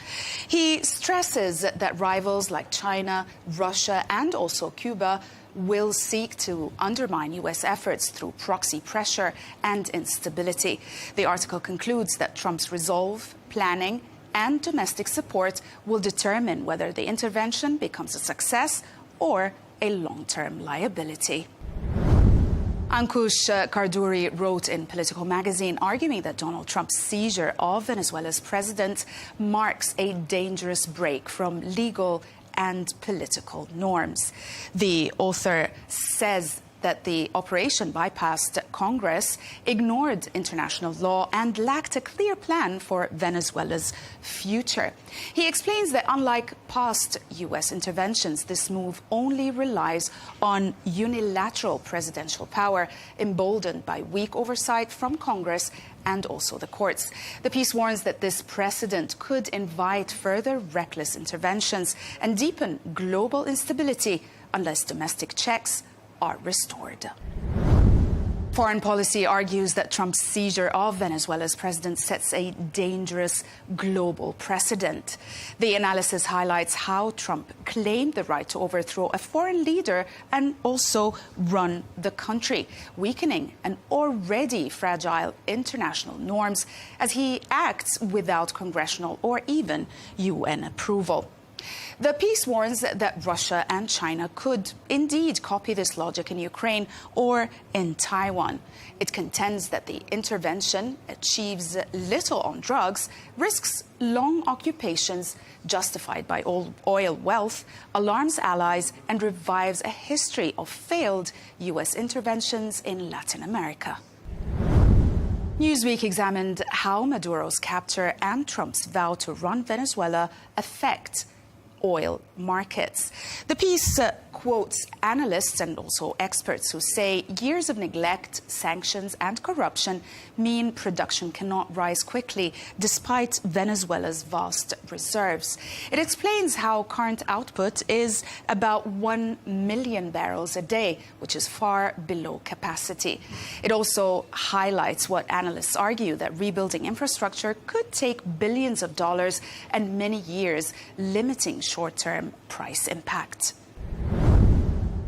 He stresses that rivals like China, Russia, and also Cuba will seek to undermine U.S. efforts through proxy pressure and instability. The article concludes that Trump's resolve, planning, and domestic support will determine whether the intervention becomes a success or a long-term liability. Ankush Karduri wrote in Political Magazine arguing that Donald Trump's seizure of Venezuela's president marks a dangerous break from legal and political norms. The author says that the operation bypassed Congress, ignored international law, and lacked a clear plan for Venezuela's future. He explains that unlike past U.S. interventions, this move only relies on unilateral presidential power, emboldened by weak oversight from Congress and also the courts. The piece warns that this precedent could invite further reckless interventions and deepen global instability unless domestic checks are restored. Foreign policy argues that Trump's seizure of Venezuela's president sets a dangerous global precedent. The analysis highlights how Trump claimed the right to overthrow a foreign leader and also run the country, weakening an already fragile international norms as he acts without congressional or even UN approval. The piece warns that Russia and China could indeed copy this logic in Ukraine or in Taiwan. It contends that the intervention achieves little on drugs, risks long occupations justified by oil wealth, alarms allies, and revives a history of failed U.S. interventions in Latin America. Newsweek examined how Maduro's capture and Trump's vow to run Venezuela affect oil markets. The piece quotes analysts and also experts who say years of neglect, sanctions and corruption mean production cannot rise quickly despite Venezuela's vast reserves. It explains how current output is about 1 million barrels a day, which is far below capacity. It also highlights what analysts argue, that rebuilding infrastructure could take billions of dollars and many years, limiting short-term price impact.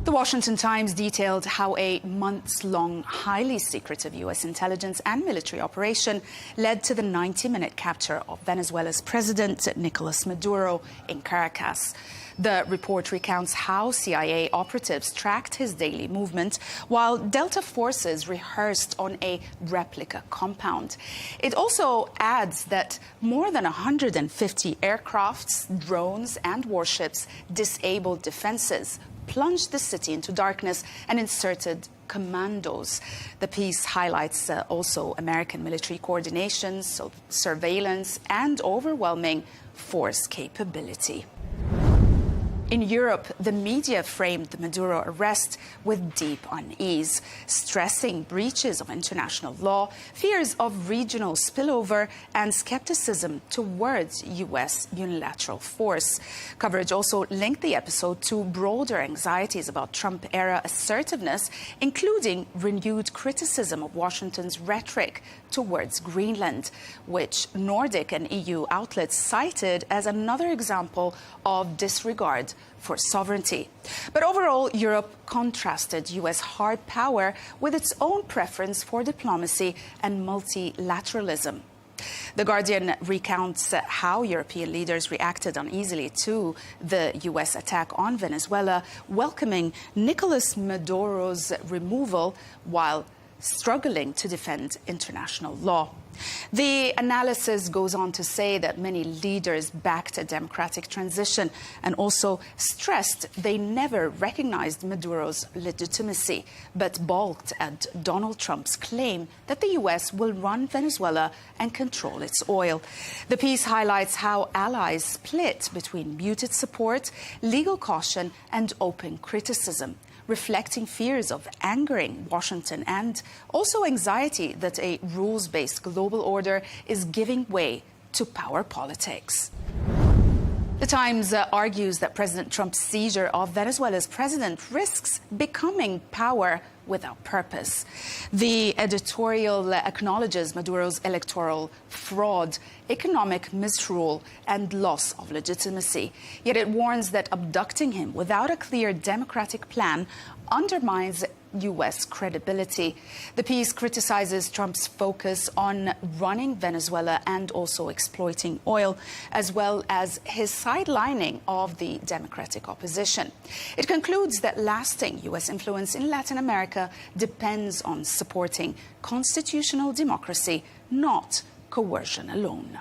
The Washington Times detailed how a months-long, highly secretive U.S. intelligence and military operation led to the 90-minute capture of Venezuela's president, Nicolas Maduro, in Caracas. The report recounts how CIA operatives tracked his daily movement while Delta forces rehearsed on a replica compound. It also adds that more than 150 aircrafts, drones and warships disabled defenses, plunged the city into darkness and inserted commandos. The piece highlights also American military coordination, surveillance and overwhelming force capability. In Europe, the media framed the Maduro arrest with deep unease, stressing breaches of international law, fears of regional spillover, and skepticism towards U.S. unilateral force. Coverage also linked the episode to broader anxieties about Trump-era assertiveness, including renewed criticism of Washington's rhetoric towards Greenland, which Nordic and EU outlets cited as another example of disregard for sovereignty. But overall, Europe contrasted U.S. hard power with its own preference for diplomacy and multilateralism. The Guardian recounts how European leaders reacted uneasily to the U.S. attack on Venezuela, welcoming Nicolas Maduro's removal while struggling to defend international law. The analysis goes on to say that many leaders backed a democratic transition and also stressed they never recognized Maduro's legitimacy, but balked at Donald Trump's claim that the U.S. will run Venezuela and control its oil. The piece highlights how allies split between muted support, legal caution, and open criticism, reflecting fears of angering Washington and also anxiety that a rules-based global order is giving way to power politics. The Times argues that President Trump's seizure of Venezuela's president risks becoming power without purpose. The editorial acknowledges Maduro's electoral fraud, economic misrule, and loss of legitimacy. Yet it warns that abducting him without a clear democratic plan undermines U.S. credibility. The piece criticizes Trump's focus on running Venezuela and also exploiting oil, as well as his sidelining of the Democratic opposition. It concludes that lasting U.S. influence in Latin America depends on supporting constitutional democracy, not coercion alone.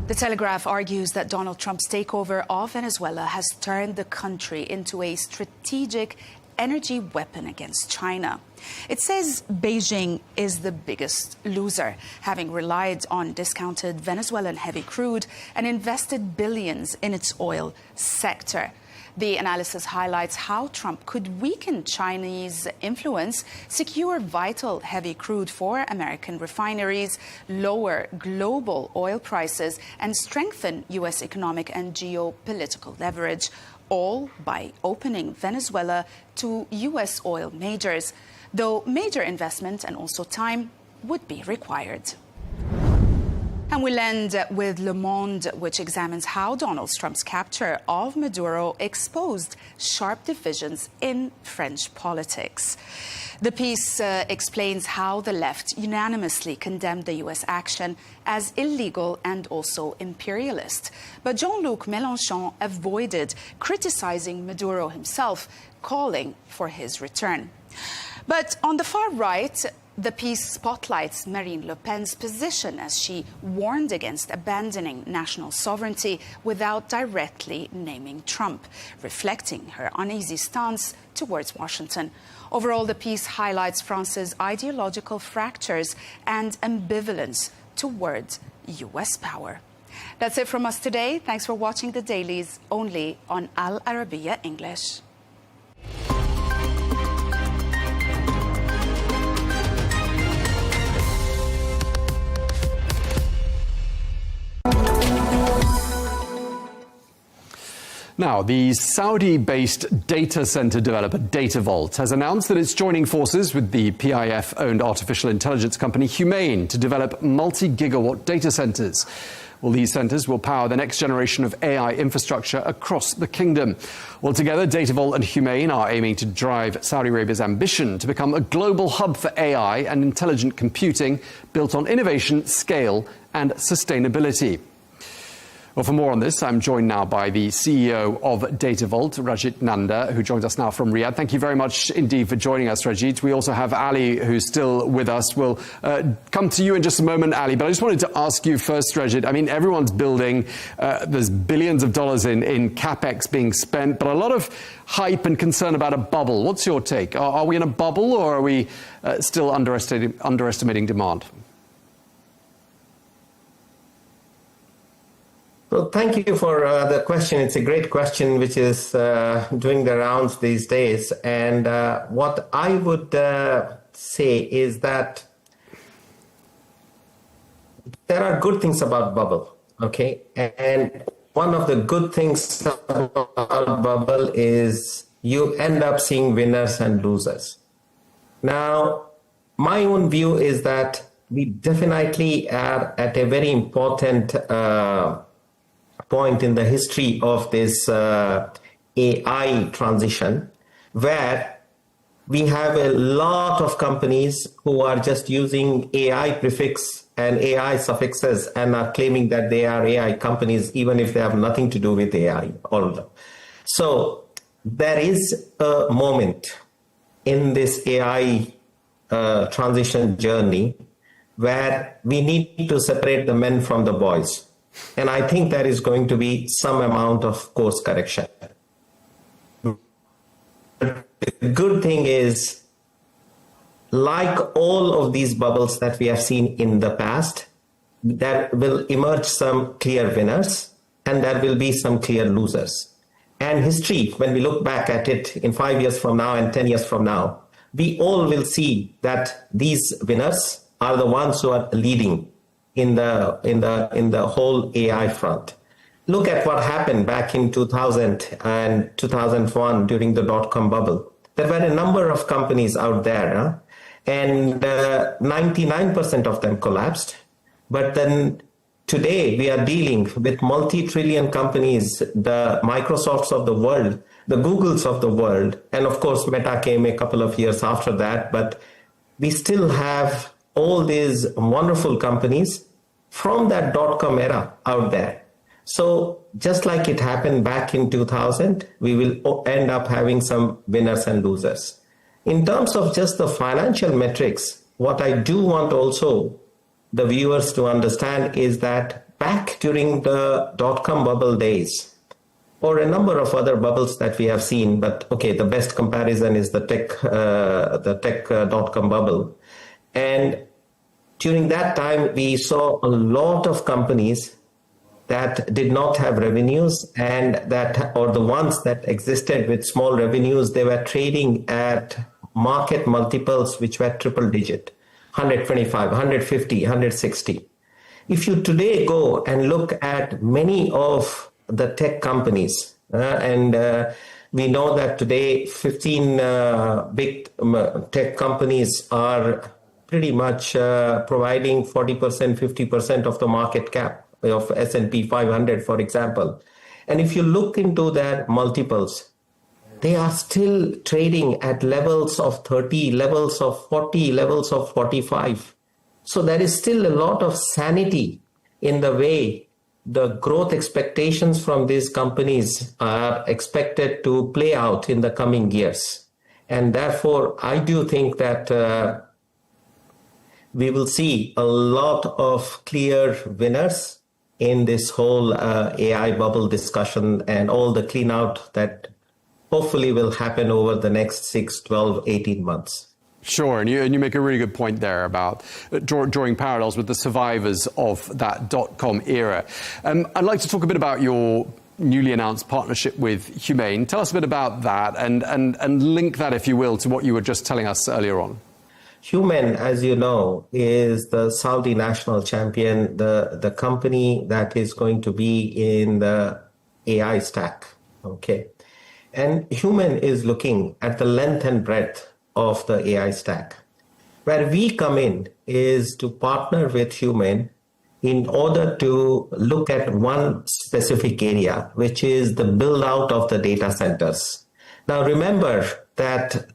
The Telegraph argues that Donald Trump's takeover of Venezuela has turned the country into a strategic energy weapon against China. It says Beijing is the biggest loser, having relied on discounted Venezuelan heavy crude and invested billions in its oil sector. The analysis highlights how Trump could weaken Chinese influence, secure vital heavy crude for American refineries, lower global oil prices, and strengthen U.S. economic and geopolitical leverage, all by opening Venezuela to U.S. oil majors, though major investment and also time would be required. And we'll end with Le Monde, which examines how Donald Trump's capture of Maduro exposed sharp divisions in French politics. The piece explains how the left unanimously condemned the U.S. action as illegal and also imperialist. But Jean-Luc Mélenchon avoided criticizing Maduro himself, calling for his return. But on the far right, the piece spotlights Marine Le Pen's position as she warned against abandoning national sovereignty without directly naming Trump, reflecting her uneasy stance towards Washington. Overall, the piece highlights France's ideological fractures and ambivalence toward U.S. power. That's it from us today. Thanks for watching the dailies only on Al Arabiya English. Now, the Saudi-based data center developer DataVault has announced that it's joining forces with the PIF-owned artificial intelligence company Humane to develop multi-gigawatt data centers. Well, these centers will power the next generation of AI infrastructure across the kingdom. Well, together, DataVault and Humane are aiming to drive Saudi Arabia's ambition to become a global hub for AI and intelligent computing built on innovation, scale, and sustainability. Well, for more on this, I'm joined now by the CEO of DataVault, Rajit Nanda, who joins us now from Riyadh. Thank you very much indeed for joining us, Rajit. We also have Ali, who's still with us. We'll come to you in just a moment, Ali, but I just wanted to ask you first, Rajit. I mean, everyone's building. There's billions of dollars in CapEx being spent, but a lot of hype and concern about a bubble. What's your take? Are we in a bubble, or are we still underestimating demand? Well, thank you for the question. It's a great question, which is doing the rounds these days. And what I would say is that there are good things about bubble, okay? And one of the good things about bubble is you end up seeing winners and losers. Now, my own view is that we definitely are at a very important point in the history of this AI transition, where we have a lot of companies who are just using AI prefix and AI suffixes and are claiming that they are AI companies, even if they have nothing to do with AI. So there is a moment in this AI transition journey where we need to separate the men from the boys. And I think there is going to be some amount of course correction. The good thing is, like all of these bubbles that we have seen in the past, there will emerge some clear winners and there will be some clear losers. And history, when we look back at it in 5 years from now and 10 years from now, we all will see that these winners are the ones who are leading in the whole AI front. Look at what happened back in 2000 and 2001 during the dot-com bubble. There were a number of companies out there, and 99% of them collapsed. But then today we are dealing with multi-trillion companies, the Microsofts of the world, the Googles of the world, and of course Meta came a couple of years after that, but we still have all these wonderful companies from that dot-com era out there. So just like it happened back in 2000, we will end up having some winners and losers. In terms of just the financial metrics, what I do want also the viewers to understand is that back during the dot-com bubble days, or a number of other bubbles that we have seen, but okay, the best comparison is the tech dot-com bubble. And during that time, we saw a lot of companies that did not have revenues, and that, or the ones that existed with small revenues, they were trading at market multiples which were triple digit, 125, 150, 160. If you today go and look at many of the tech companies, and we know that today 15 big tech companies are pretty much providing 40%, 50% of the market cap of S&P 500, for example. And if you look into their multiples, they are still trading at levels of 30, levels of 40, levels of 45. So there is still a lot of sanity in the way the growth expectations from these companies are expected to play out in the coming years. And therefore, I do think that we will see a lot of clear winners in this whole AI bubble discussion and all the clean out that hopefully will happen over the next 6, 12, 18 months. Sure, and you make a really good point there about drawing parallels with the survivors of that dot-com era. I'd like to talk a bit about your newly announced partnership with Humane. Tell us a bit about that and link that, if you will, to what you were just telling us earlier on. Humane, as you know, is the Saudi national champion, the company that is going to be in the AI stack, okay? And Humane is looking at the length and breadth of the AI stack. Where we come in is to partner with Humane in order to look at one specific area, which is the build out of the data centers. Now, remember that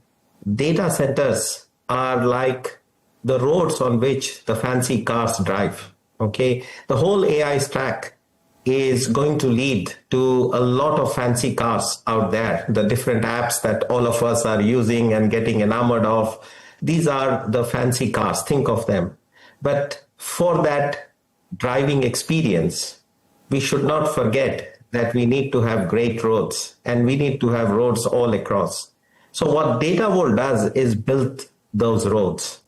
data centers are like the roads on which the fancy cars drive, okay? The whole AI stack is going to lead to a lot of fancy cars out there, the different apps that all of us are using and getting enamored of. These are the fancy cars, think of them. But for that driving experience, we should not forget that we need to have great roads, and we need to have roads all across. So what DataVolt does is build those roads,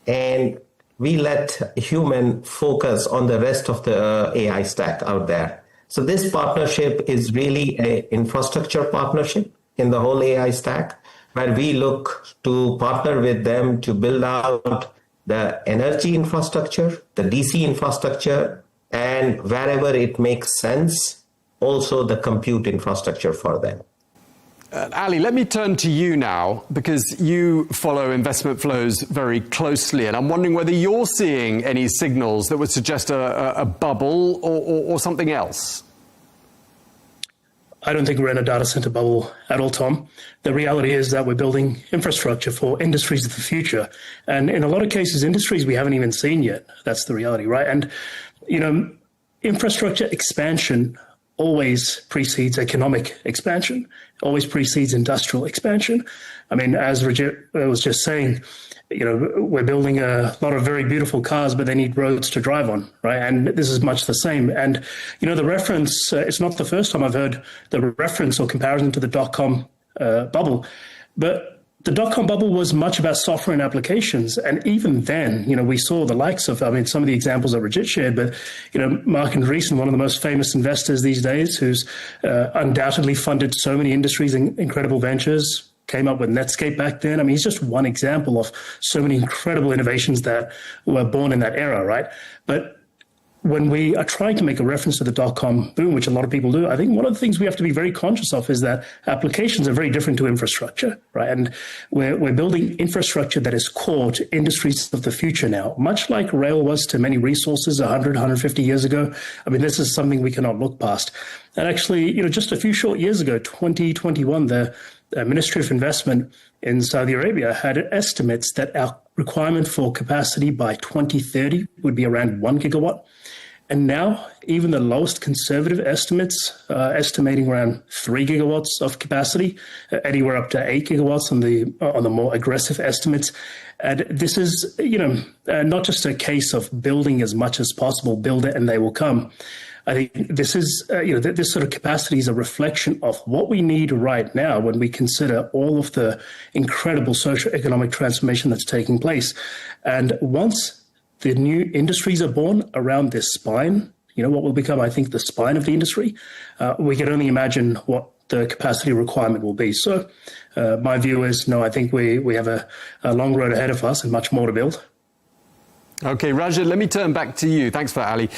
and we let Humane focus on the rest of the AI stack out there. So this partnership is really an infrastructure partnership in the whole AI stack, where we look to partner with them to build out the energy infrastructure, the DC infrastructure, and wherever it makes sense, also the compute infrastructure for them. Ali, let me turn to you now, because you follow investment flows very closely, and I'm wondering whether you're seeing any signals that would suggest a bubble or something else. I don't think we're in a data center bubble at all, Tom. The reality is that we're building infrastructure for industries of the future. And in a lot of cases, industries we haven't even seen yet. That's the reality, right? And, you know, infrastructure expansion always precedes economic expansion, always precedes industrial expansion. I mean, as Rajit was just saying, you know, we're building a lot of very beautiful cars, but they need roads to drive on, right? And this is much the same. And, you know, the reference, it's not the first time I've heard the reference or comparison to the dot-com bubble, but the dot-com bubble was much about software and applications. And even then, you know, we saw the likes of, I mean, some of the examples that Rajit shared, but, you know, Mark Andreessen, one of the most famous investors these days, who's undoubtedly funded so many industries and incredible ventures, came up with Netscape back then. I mean, he's just one example of so many incredible innovations that were born in that era, right? But when we are trying to make a reference to the dot-com boom, which a lot of people do, I think one of the things we have to be very conscious of is that applications are very different to infrastructure, right? And we're building infrastructure that is core to industries of the future now, much like rail was to many resources 100, 150 years ago. I mean, this is something we cannot look past. And actually, you know, just a few short years ago, 2021, the Ministry of Investment in Saudi Arabia had estimates that our requirement for capacity by 2030 would be around 1 gigawatt. And now, even the lowest conservative estimates, estimating around 3 gigawatts of capacity, anywhere up to 8 gigawatts on the more aggressive estimates. And this is, you know, not just a case of building as much as possible, build it and they will come. I think this is, you know, this sort of capacity is a reflection of what we need right now when we consider all of the incredible socio-economic transformation that's taking place. And once the new industries are born around this spine, you know, what will become, I think, the spine of the industry, we can only imagine what the capacity requirement will be. So my view is, no, I think we have a long road ahead of us and much more to build. Okay, Rajat, let me turn back to you. Thanks for that, Ali.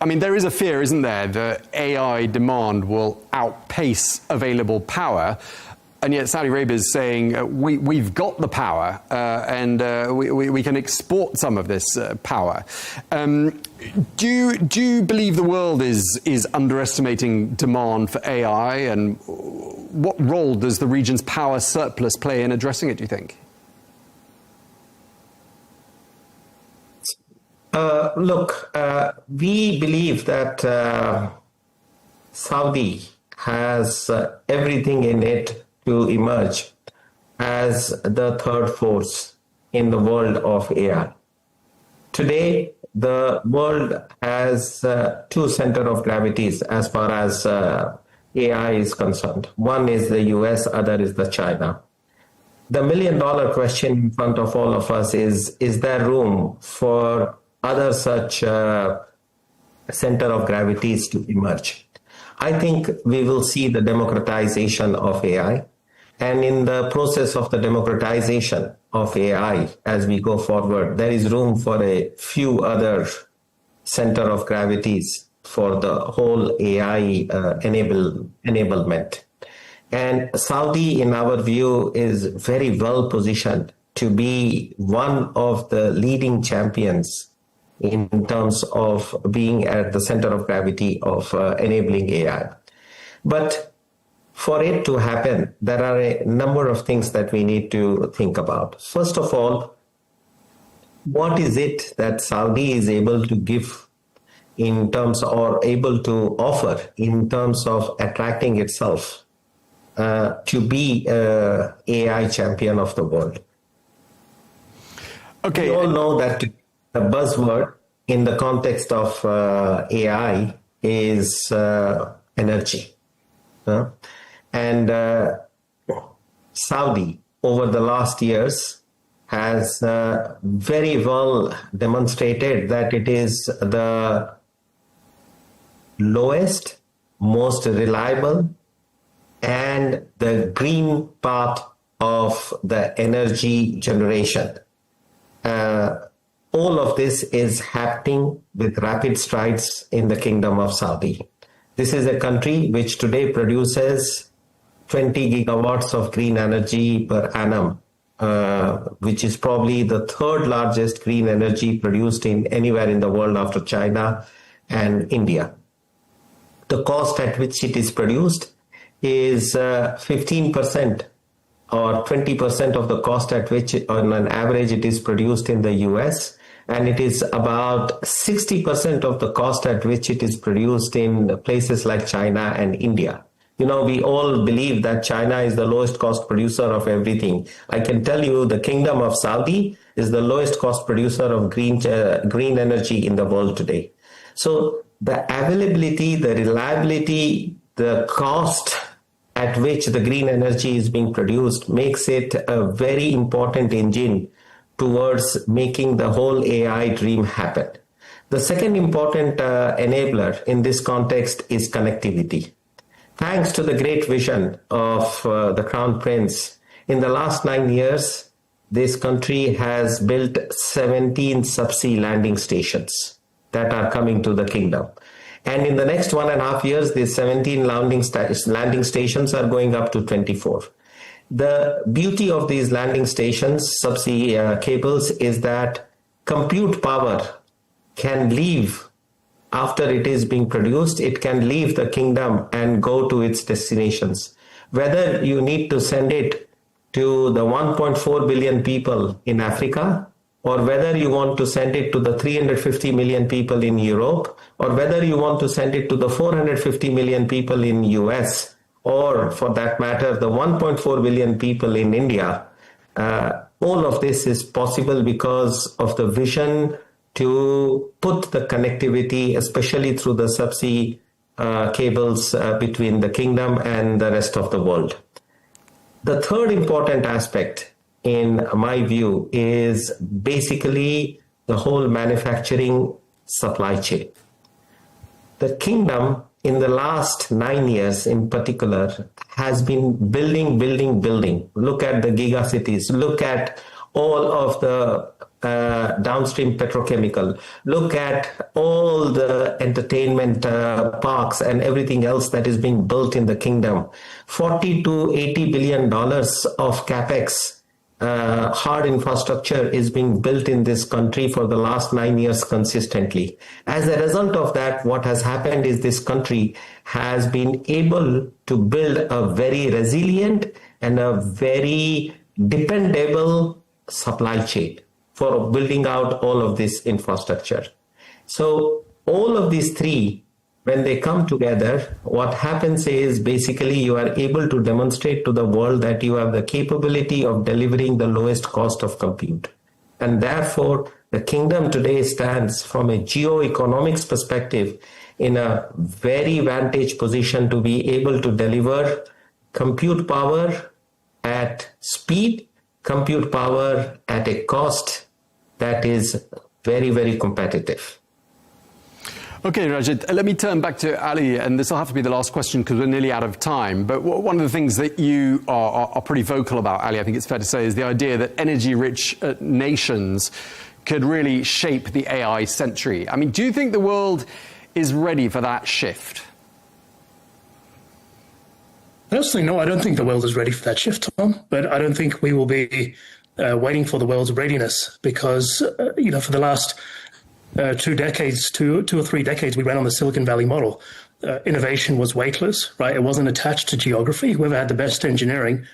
I mean, there is a fear, isn't there, that AI demand will outpace available power. And yet Saudi Arabia is saying we've got the power and we can export some of this power. Do you believe the world is underestimating demand for AI, and what role does the region's power surplus play in addressing it, do you think? Look, we believe that Saudi has everything in it to emerge as the third force in the world of AI. Today, the world has two centers of gravities as far as AI is concerned. One is the US, other is the China. The million-dollar question in front of all of us is there room for other such center of gravities to emerge? I think we will see the democratization of AI. And in the process of the democratization of AI, as we go forward, there is room for a few other center of gravities for the whole AI enablement. And Saudi, in our view, is very well positioned to be one of the leading champions in terms of being at the center of gravity of enabling AI. But for it to happen, there are a number of things that we need to think about. First of all, what is it that Saudi is able to give in terms, or able to offer in terms of attracting itself to be an AI champion of the world? Okay. We all know that the buzzword in the context of AI is energy. And Saudi, over the last years, has very well demonstrated that it is the lowest, most reliable, and the green part of the energy generation. All of this is happening with rapid strides in the Kingdom of Saudi. This is a country which today produces 20 gigawatts of green energy per annum, which is probably the third largest green energy produced in anywhere in the world after China and India. The cost at which it is produced is 15% or 20% of the cost at which on an average it is produced in the US, and it is about 60% of the cost at which it is produced in places like China and India. You know, we all believe that China is the lowest cost producer of everything. I can tell you the Kingdom of Saudi is the lowest cost producer of green energy in the world today. So the availability, the reliability, the cost at which the green energy is being produced makes it a very important engine towards making the whole AI dream happen. The second important enabler in this context is connectivity. Thanks to the great vision of the Crown Prince, in the last 9 years, this country has built 17 subsea landing stations that are coming to the kingdom. And in the next 1.5 years, these 17 landing stations are going up to 24. The beauty of these landing stations, subsea cables, is that compute power can leave after it is being produced. It can leave the kingdom and go to its destinations. Whether you need to send it to the 1.4 billion people in Africa, or whether you want to send it to the 350 million people in Europe, or whether you want to send it to the 450 million people in US, or for that matter, the 1.4 billion people in India, all of this is possible because of the vision to put the connectivity, especially through the subsea cables between the kingdom and the rest of the world. The third important aspect, in my view, is basically the whole manufacturing supply chain. The kingdom, in the last 9 years in particular, has been building. Look at the gigacities. Look at all of the downstream petrochemical. Look at all the entertainment parks and everything else that is being built in the kingdom. $40 to $80 billion of capex. Hard infrastructure is being built in this country for the last 9 years consistently. As a result of that, what has happened is this country has been able to build a very resilient and a very dependable supply chain for building out all of this infrastructure. So all of these three, when they come together, what happens is basically you are able to demonstrate to the world that you have the capability of delivering the lowest cost of compute. And therefore, the kingdom today stands from a geo-economics perspective in a very vantage position to be able to deliver compute power at speed, compute power at a cost that is very, very competitive. Okay, Rajit, let me turn back to Ali, and this will have to be the last question because we're nearly out of time. But one of the things that you are pretty vocal about, Ali, I think it's fair to say, is the idea that energy-rich nations could really shape the AI century. I mean, do you think the world is ready for that shift? Personally, no, I don't think the world is ready for that shift, Tom. But I don't think we will be waiting for the world's readiness because, for the last 2 or 3 decades, we ran on the Silicon Valley model. Innovation was weightless, right? It wasn't attached to geography. Whoever had the best engineering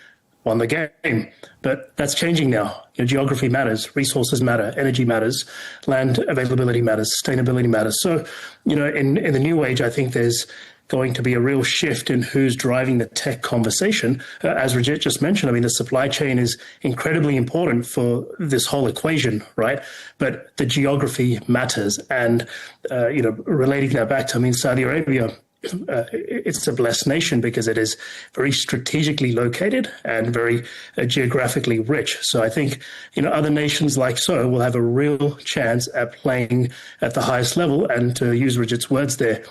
won the game. But that's changing now. Geography matters, resources matter, energy matters, land availability matters, sustainability matters. So, in the new age, I think there's going to be a real shift in who's driving the tech conversation. As Rajit just mentioned, I mean, the supply chain is incredibly important for this whole equation, right? But the geography matters. And, relating that back to, Saudi Arabia, it's a blessed nation because it is very strategically located and very geographically rich. So I think, other nations like so will have a real chance at playing at the highest level. And to use Rajit's words there,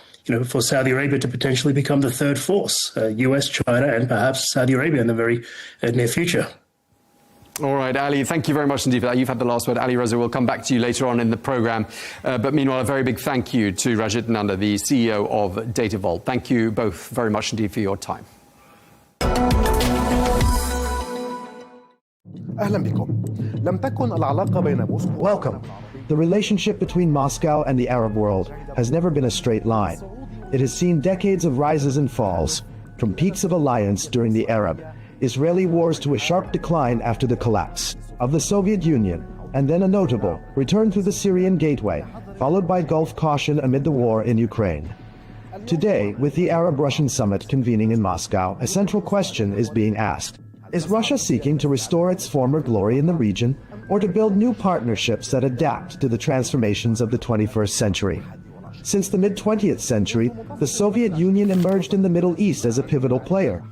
for Saudi Arabia to potentially become the third force, US, China, and perhaps Saudi Arabia in the very near future. All right, Ali, thank you very much indeed for that. You've had the last word. Ali Reza will come back to you later on in the program. But meanwhile, a very big thank you to Rajit Nanda, the CEO of Data Vault. Thank you both very much indeed for your time. Welcome. The relationship between Moscow and the Arab world has never been a straight line. It has seen decades of rises and falls, from peaks of alliance during the Arab-Israeli wars to a sharp decline after the collapse of the Soviet Union, and then a notable return through the Syrian gateway, followed by Gulf caution amid the war in Ukraine. Today, with the Arab-Russian summit convening in Moscow, a central question is being asked. Is Russia seeking to restore its former glory in the region, or to build new partnerships that adapt to the transformations of the 21st century? Since the mid-20th century, the Soviet Union emerged in the Middle East as a pivotal player.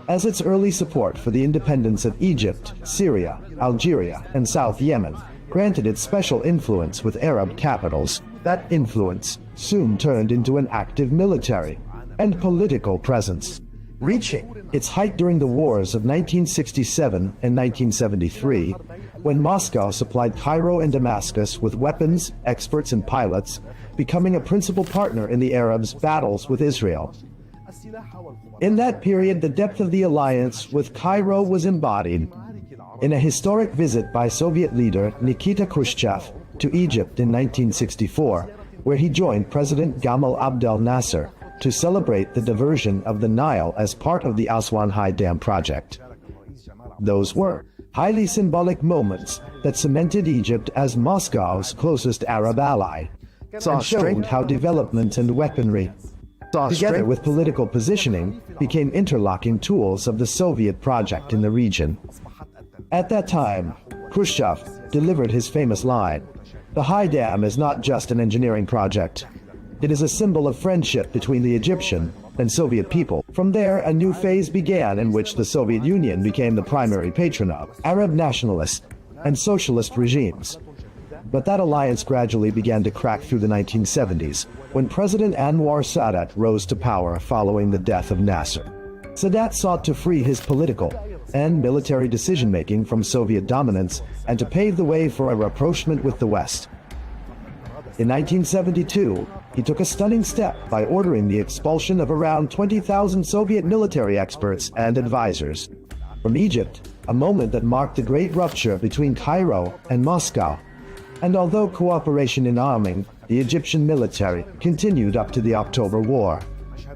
As its early support for the independence of Egypt, Syria, Algeria, and South Yemen granted it special influence with Arab capitals, that influence soon turned into an active military and political presence, reaching its height during the wars of 1967 and 1973, when Moscow supplied Cairo and Damascus with weapons, experts, and pilots, becoming a principal partner in the Arabs' battles with Israel. In that period, the depth of the alliance with Cairo was embodied in a historic visit by Soviet leader Nikita Khrushchev to Egypt in 1964, where he joined President Gamal Abdel Nasser to celebrate the diversion of the Nile as part of the Aswan High Dam project. Those were highly symbolic moments that cemented Egypt as Moscow's closest Arab ally, and showed how development and weaponry, together with political positioning, became interlocking tools of the Soviet project in the region. At that time, Khrushchev delivered his famous line, "The High Dam is not just an engineering project. It is a symbol of friendship between the Egyptian and Soviet people." From there, a new phase began in which the Soviet Union became the primary patron of Arab nationalist and socialist regimes. But that alliance gradually began to crack through the 1970s, when President Anwar Sadat rose to power following the death of Nasser. Sadat sought to free his political and military decision-making from Soviet dominance, and to pave the way for a rapprochement with the West. In 1972, he took a stunning step by ordering the expulsion of around 20,000 Soviet military experts and advisors from Egypt, a moment that marked the great rupture between Cairo and Moscow. And although cooperation in arming the Egyptian military continued up to the October War,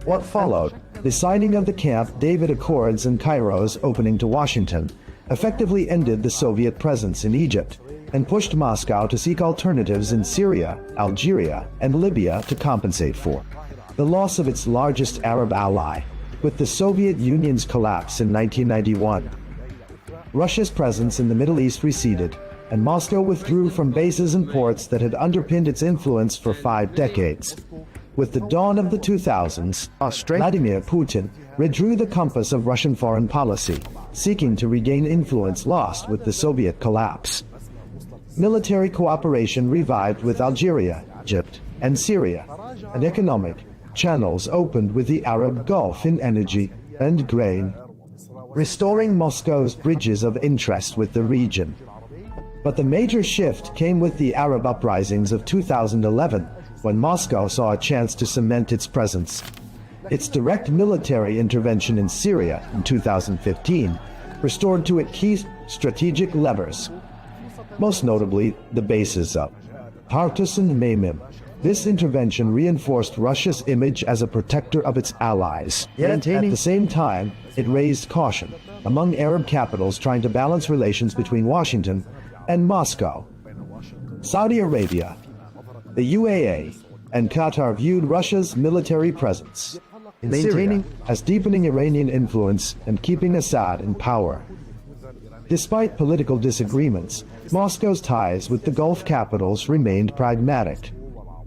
what followed, the signing of the Camp David Accords and Cairo's opening to Washington, effectively ended the Soviet presence in Egypt and pushed Moscow to seek alternatives in Syria, Algeria, and Libya to compensate for the loss of its largest Arab ally, with the Soviet Union's collapse in 1991. Russia's presence in the Middle East receded, and Moscow withdrew from bases and ports that had underpinned its influence for 5 decades. With the dawn of the 2000s, Vladimir Putin redrew the compass of Russian foreign policy, seeking to regain influence lost with the Soviet collapse. Military cooperation revived with Algeria, Egypt, and Syria, and economic channels opened with the Arab Gulf in energy and grain, restoring Moscow's bridges of interest with the region. But the major shift came with the Arab uprisings of 2011, when Moscow saw a chance to cement its presence. Its direct military intervention in Syria in 2015 restored to it key strategic levers, most notably the bases of Tartus and Memim. This intervention reinforced Russia's image as a protector of its allies. Yet at the same time, it raised caution among Arab capitals trying to balance relations between Washington and Moscow. Saudi Arabia, the UAE, and Qatar viewed Russia's military presence, maintaining as deepening Iranian influence and keeping Assad in power. Despite political disagreements, Moscow's ties with the Gulf capitals remained pragmatic,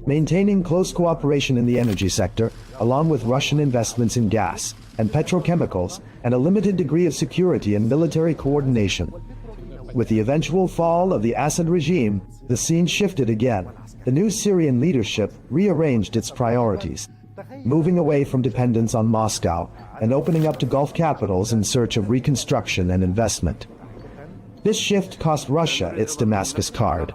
maintaining close cooperation in the energy sector, along with Russian investments in gas and petrochemicals, and a limited degree of security and military coordination. With the eventual fall of the Assad regime, the scene shifted again. The new Syrian leadership rearranged its priorities, moving away from dependence on Moscow and opening up to Gulf capitals in search of reconstruction and investment. This shift cost Russia its Damascus card,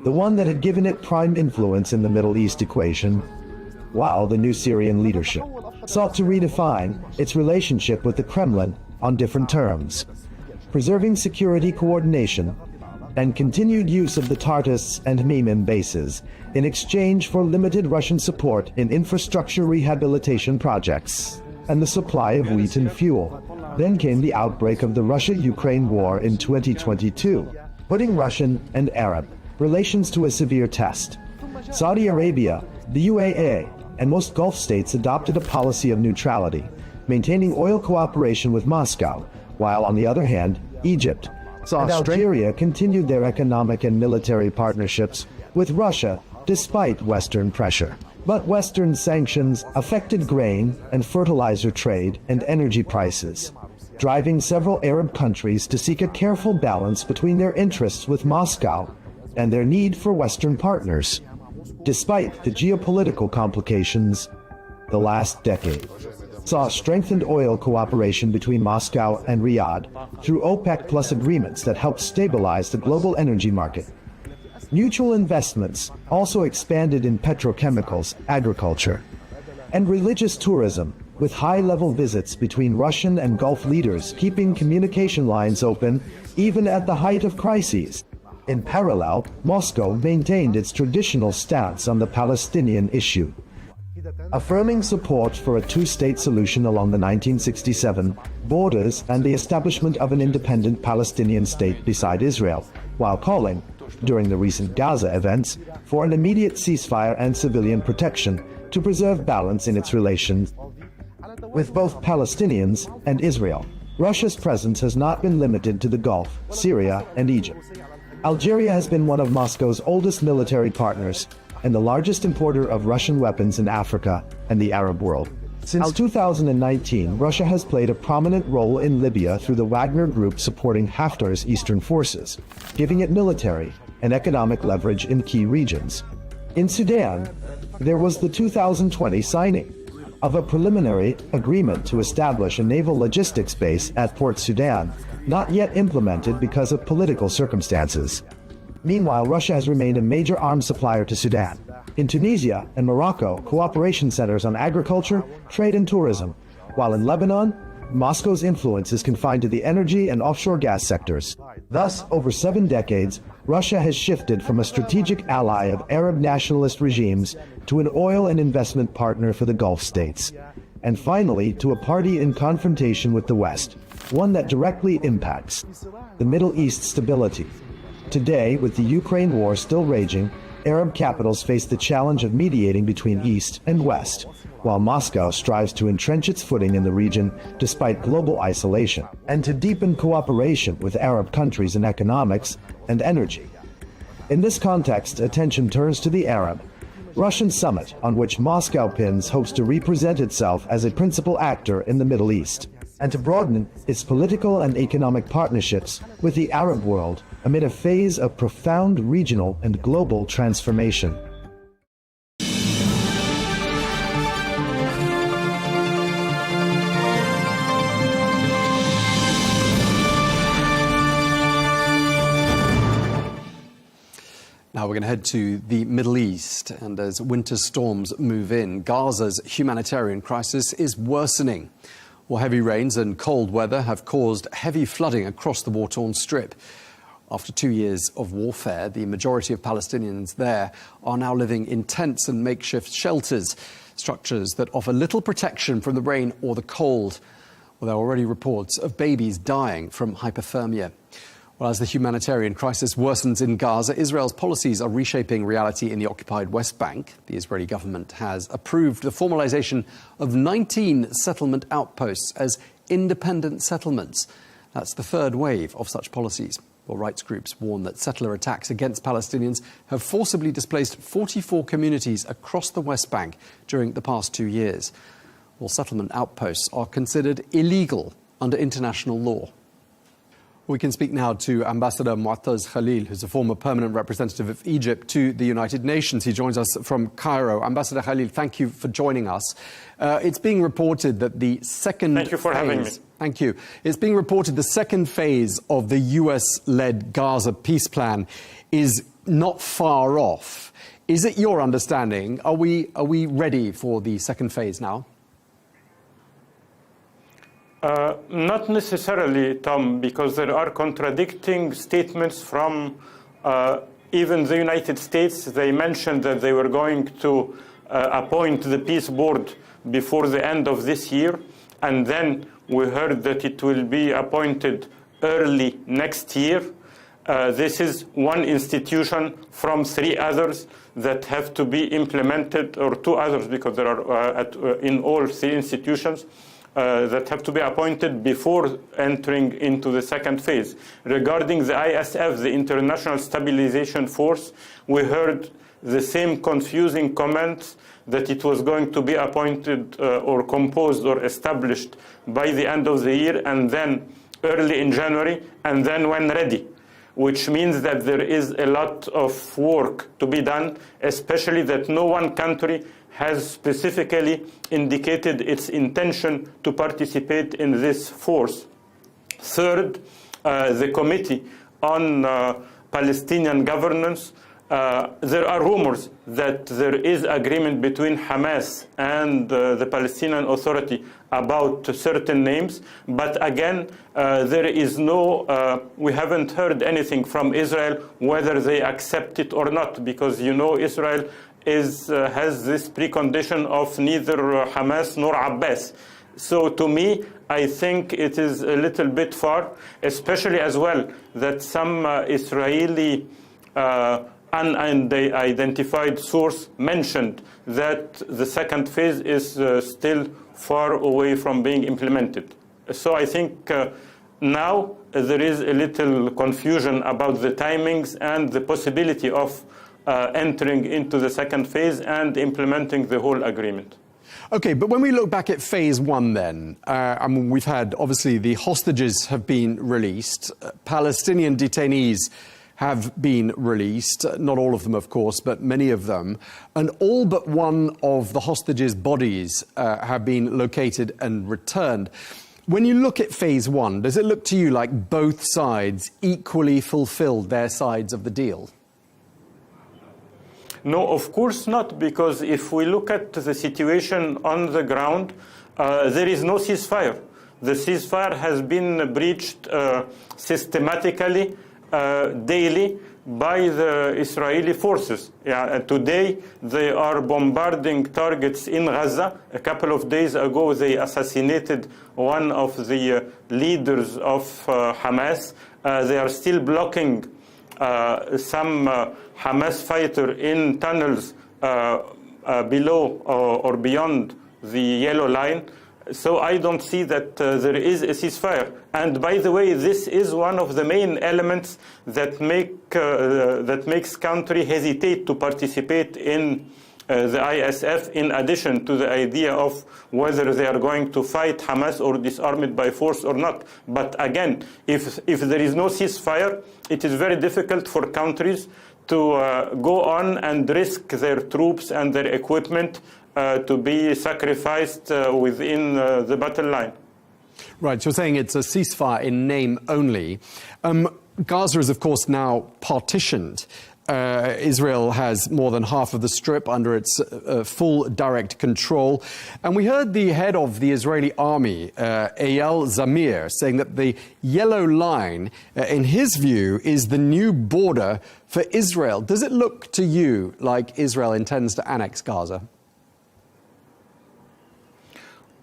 the one that had given it prime influence in the Middle East equation, while the new Syrian leadership sought to redefine its relationship with the Kremlin on different terms, preserving security coordination and continued use of the Tartus and Memim bases in exchange for limited Russian support in infrastructure rehabilitation projects and the supply of wheat and fuel. Then came the outbreak of the Russia-Ukraine war in 2022, putting Russian and Arab relations to a severe test. Saudi Arabia, the UAE, and most Gulf states adopted a policy of neutrality, maintaining oil cooperation with Moscow, while on the other hand, Egypt and Algeria continued their economic and military partnerships with Russia despite Western pressure. But Western sanctions affected grain and fertilizer trade and energy prices, driving several Arab countries to seek a careful balance between their interests with Moscow and their need for Western partners. Despite the geopolitical complications, the last decade saw strengthened oil cooperation between Moscow and Riyadh through OPEC Plus agreements that helped stabilize the global energy market. Mutual investments also expanded in petrochemicals, agriculture, and religious tourism, with high-level visits between Russian and Gulf leaders keeping communication lines open even at the height of crises. In parallel, Moscow maintained its traditional stance on the Palestinian issue, affirming support for a two-state solution along the 1967 borders and the establishment of an independent Palestinian state beside Israel, while calling, during the recent Gaza events, for an immediate ceasefire and civilian protection to preserve balance in its relations with both Palestinians and Israel. Russia's presence has not been limited to the Gulf, Syria, and Egypt. Algeria has been one of Moscow's oldest military partners and the largest importer of Russian weapons in Africa and the Arab world. Since 2019, Russia has played a prominent role in Libya through the Wagner Group supporting Haftar's eastern forces, giving it military and economic leverage in key regions. In Sudan, there was the 2020 signing of a preliminary agreement to establish a naval logistics base at Port Sudan, not yet implemented because of political circumstances. Meanwhile, Russia has remained a major arms supplier to Sudan. In Tunisia and Morocco, cooperation centers on agriculture, trade, and tourism, while in Lebanon, Moscow's influence is confined to the energy and offshore gas sectors. Thus, over 7 decades, Russia has shifted from a strategic ally of Arab nationalist regimes to an oil and investment partner for the Gulf states, and finally to a party in confrontation with the West, one that directly impacts the Middle East stability. Today, with the Ukraine war still raging, Arab capitals face the challenge of mediating between East and West, while Moscow strives to entrench its footing in the region despite global isolation, and to deepen cooperation with Arab countries in economics and energy. In this context, attention turns to the Arab-Russian summit, on which Moscow hopes to represent itself as a principal actor in the Middle East, and to broaden its political and economic partnerships with the Arab world amid a phase of profound regional and global transformation. Now we're going to head to the Middle East, and as winter storms move in, Gaza's humanitarian crisis is worsening. Well, heavy rains and cold weather have caused heavy flooding across the war-torn strip. After 2 years of warfare, the majority of Palestinians there are now living in tents and makeshift shelters, structures that offer little protection from the rain or the cold. Well, there are already reports of babies dying from hypothermia. Well, as the humanitarian crisis worsens in Gaza, Israel's policies are reshaping reality in the occupied West Bank. The Israeli government has approved the formalization of 19 settlement outposts as independent settlements. That's the third wave of such policies. Well, rights groups warn that settler attacks against Palestinians have forcibly displaced 44 communities across the West Bank during the past 2 years. Well, settlement outposts are considered illegal under international law. We can speak now to Ambassador Mu'taz Khalil, who's a former permanent representative of Egypt to the United Nations. He joins us from Cairo. Ambassador Khalil, thank you for joining us. It's being reported that the second Thank you for having me. Thank you. It's being reported the second phase of the US-led Gaza peace plan is not far off. Is it your understanding? Are we ready for the second phase now? Not necessarily, Tom, because there are contradicting statements from even the United States. They mentioned that they were going to appoint the peace board before the end of this year, and then we heard that it will be appointed early next year. This is one institution from 3 others that have to be implemented, or 2 others, because there are in all 3 institutions that have to be appointed before entering into the second phase. Regarding the ISF, the International Stabilization Force, we heard the same confusing comments that it was going to be appointed or composed or established by the end of the year, and then early in January, and then when ready, which means that there is a lot of work to be done, especially that no one country has specifically indicated its intention to participate in this force. Third, the Committee on Palestinian Governance, there are rumors that there is agreement between Hamas and the Palestinian Authority about certain names, but again, there is no, we haven't heard anything from Israel whether they accept it or not, because you know Israel has this precondition of neither Hamas nor Abbas. So to me, I think it is a little bit far, especially as well that some Israeli unidentified source mentioned that the second phase is still far away from being implemented. So I think now there is a little confusion about the timings and the possibility of entering into the second phase and implementing the whole agreement. Okay, but when we look back at phase 1 then, I mean, we've had, obviously, the hostages have been released. Palestinian detainees have been released. Not all of them, of course, but many of them. And all but one of the hostages' bodies have been located and returned. When you look at phase one, does it look to you like both sides equally fulfilled their sides of the deal? No, of course not, because if we look at the situation on the ground, there is no ceasefire. The ceasefire has been breached systematically, daily, by the Israeli forces. Today, they are bombarding targets in Gaza. A couple of days ago, they assassinated one of the leaders of Hamas. They are still blocking some Hamas fighter in tunnels below or beyond the yellow line. So I don't see that there is a ceasefire. And by the way, this is one of the main elements that makes country hesitate to participate in the ISF, in addition to the idea of whether they are going to fight Hamas or disarm it by force or not. But again, if there is no ceasefire, it is very difficult for countries to go on and risk their troops and their equipment to be sacrificed within the battle line. Right, so you're saying it's a ceasefire in name only. Gaza is, of course, now partitioned. Israel has more than half of the Strip under its full direct control. And we heard the head of the Israeli army, Eyal Zamir, saying that the yellow line, in his view, is the new border for Israel. Does it look to you like Israel intends to annex Gaza?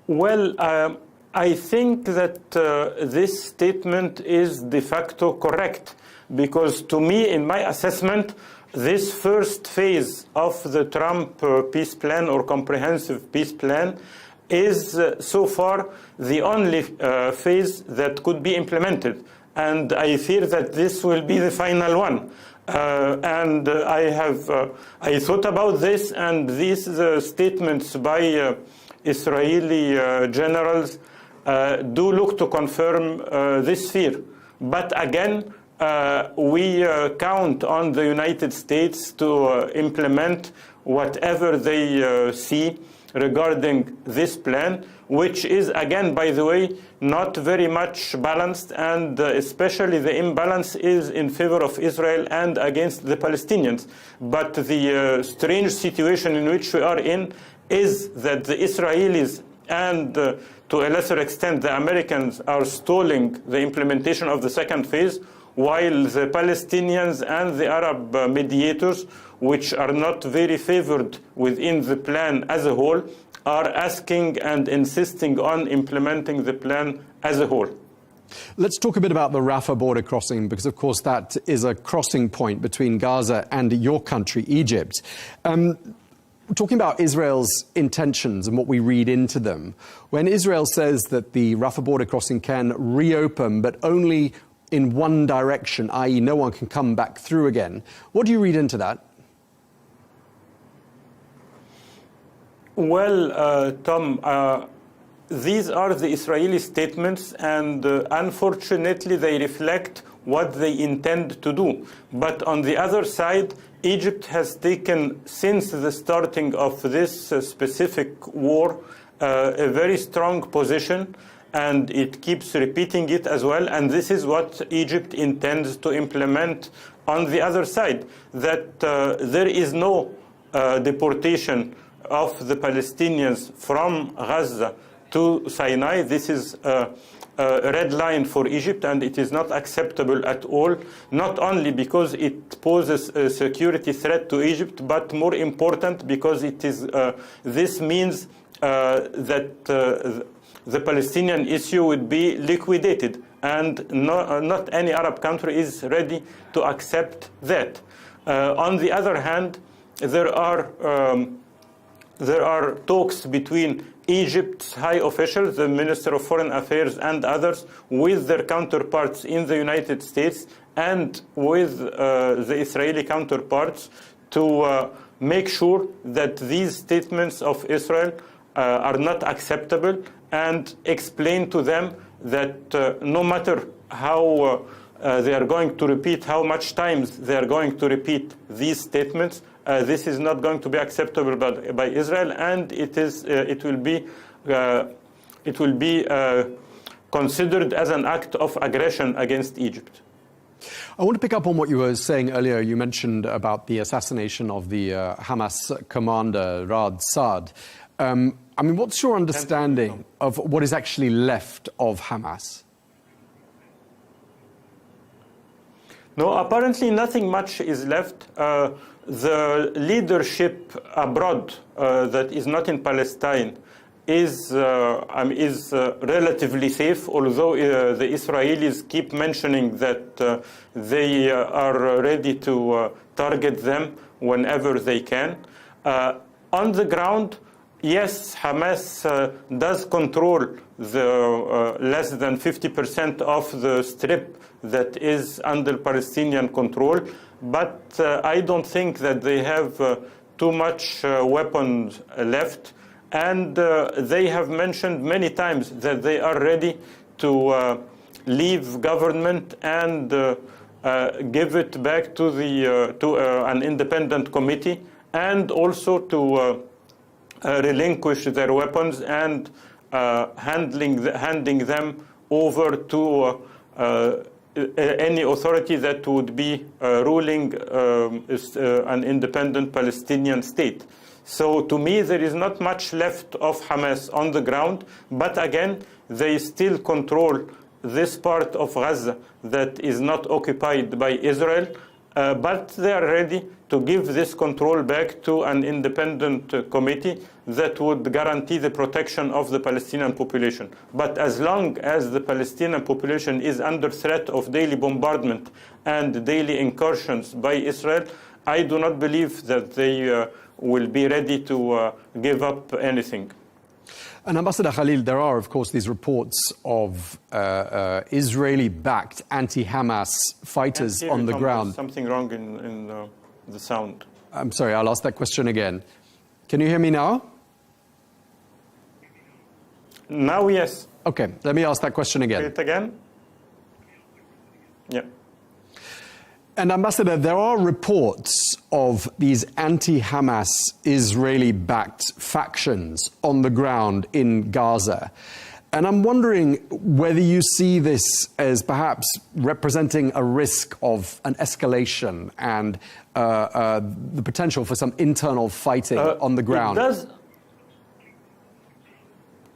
Well, I think that this statement is de facto correct, because to me, in my assessment, this first phase of the Trump peace plan or comprehensive peace plan is so far the only phase that could be implemented. And I fear that this will be the final one. And I thought about this, and these statements by Israeli generals do look to confirm this fear. But again, we count on the United States to implement whatever they see regarding this plan, which is, again, by the way, not very much balanced, and especially the imbalance is in favor of Israel and against the Palestinians. But the strange situation in which we are in is that the Israelis and to a lesser extent the Americans are stalling the implementation of the second phase, while the Palestinians and the Arab mediators, which are not very favored within the plan as a whole, are asking and insisting on implementing the plan as a whole. Let's talk a bit about the Rafah border crossing, because, of course, that is a crossing point between Gaza and your country, Egypt. Talking about Israel's intentions and what we read into them, when Israel says that the Rafah border crossing can reopen, but only in one direction, i.e. no one can come back through again, what do you read into that? Well, Tom, these are the Israeli statements, and unfortunately they reflect what they intend to do. But on the other side, Egypt has taken, since the starting of this specific war, a very strong position, and it keeps repeating it as well. And this is what Egypt intends to implement on the other side, that there is no deportation of the Palestinians from Gaza to Sinai. This is a red line for Egypt, and it is not acceptable at all, not only because it poses a security threat to Egypt, but more important because it is this means that the Palestinian issue would be liquidated, and not any Arab country is ready to accept that. On the other hand, there are talks between Egypt's high officials, the Minister of Foreign Affairs and others, with their counterparts in the United States and with the Israeli counterparts to make sure that these statements of Israel are not acceptable, and explain to them that no matter how they are going to repeat, how much times they are going to repeat these statements. This is not going to be acceptable by Israel, and it will be considered as an act of aggression against Egypt. I want to pick up on what you were saying earlier. You mentioned about the assassination of the Hamas commander, Raad Saad. I mean, what's your understanding of what is actually left of Hamas? No, apparently nothing much is left. The leadership abroad that is not in Palestine is relatively safe, although the Israelis keep mentioning that they are ready to target them whenever they can. On the ground, yes, Hamas does control the less than 50% of the strip that is under Palestinian control, but I don't think that they have too much weapons left. And they have mentioned many times that they are ready to leave government and give it back to an independent committee, and also to relinquish their weapons and handing them over to any authority that would be ruling an independent Palestinian state. So to me, there is not much left of Hamas on the ground, but again, they still control this part of Gaza that is not occupied by Israel, but they are ready to give this control back to an independent committee that would guarantee the protection of the Palestinian population. But as long as the Palestinian population is under threat of daily bombardment and daily incursions by Israel, I do not believe that they will be ready to give up anything. And Ambassador Khalil, there are, of course, these reports of Israeli-backed anti-Hamas fighters on the ground. Something wrong in the sound. I'm sorry, I'll ask that question again. Can you hear me now? Now, yes. Okay, let me ask that question again. Say it again? Yeah. And Ambassador, there are reports of these anti-Hamas Israeli-backed factions on the ground in Gaza. And I'm wondering whether you see this as perhaps representing a risk of an escalation and the potential for some internal fighting on the ground.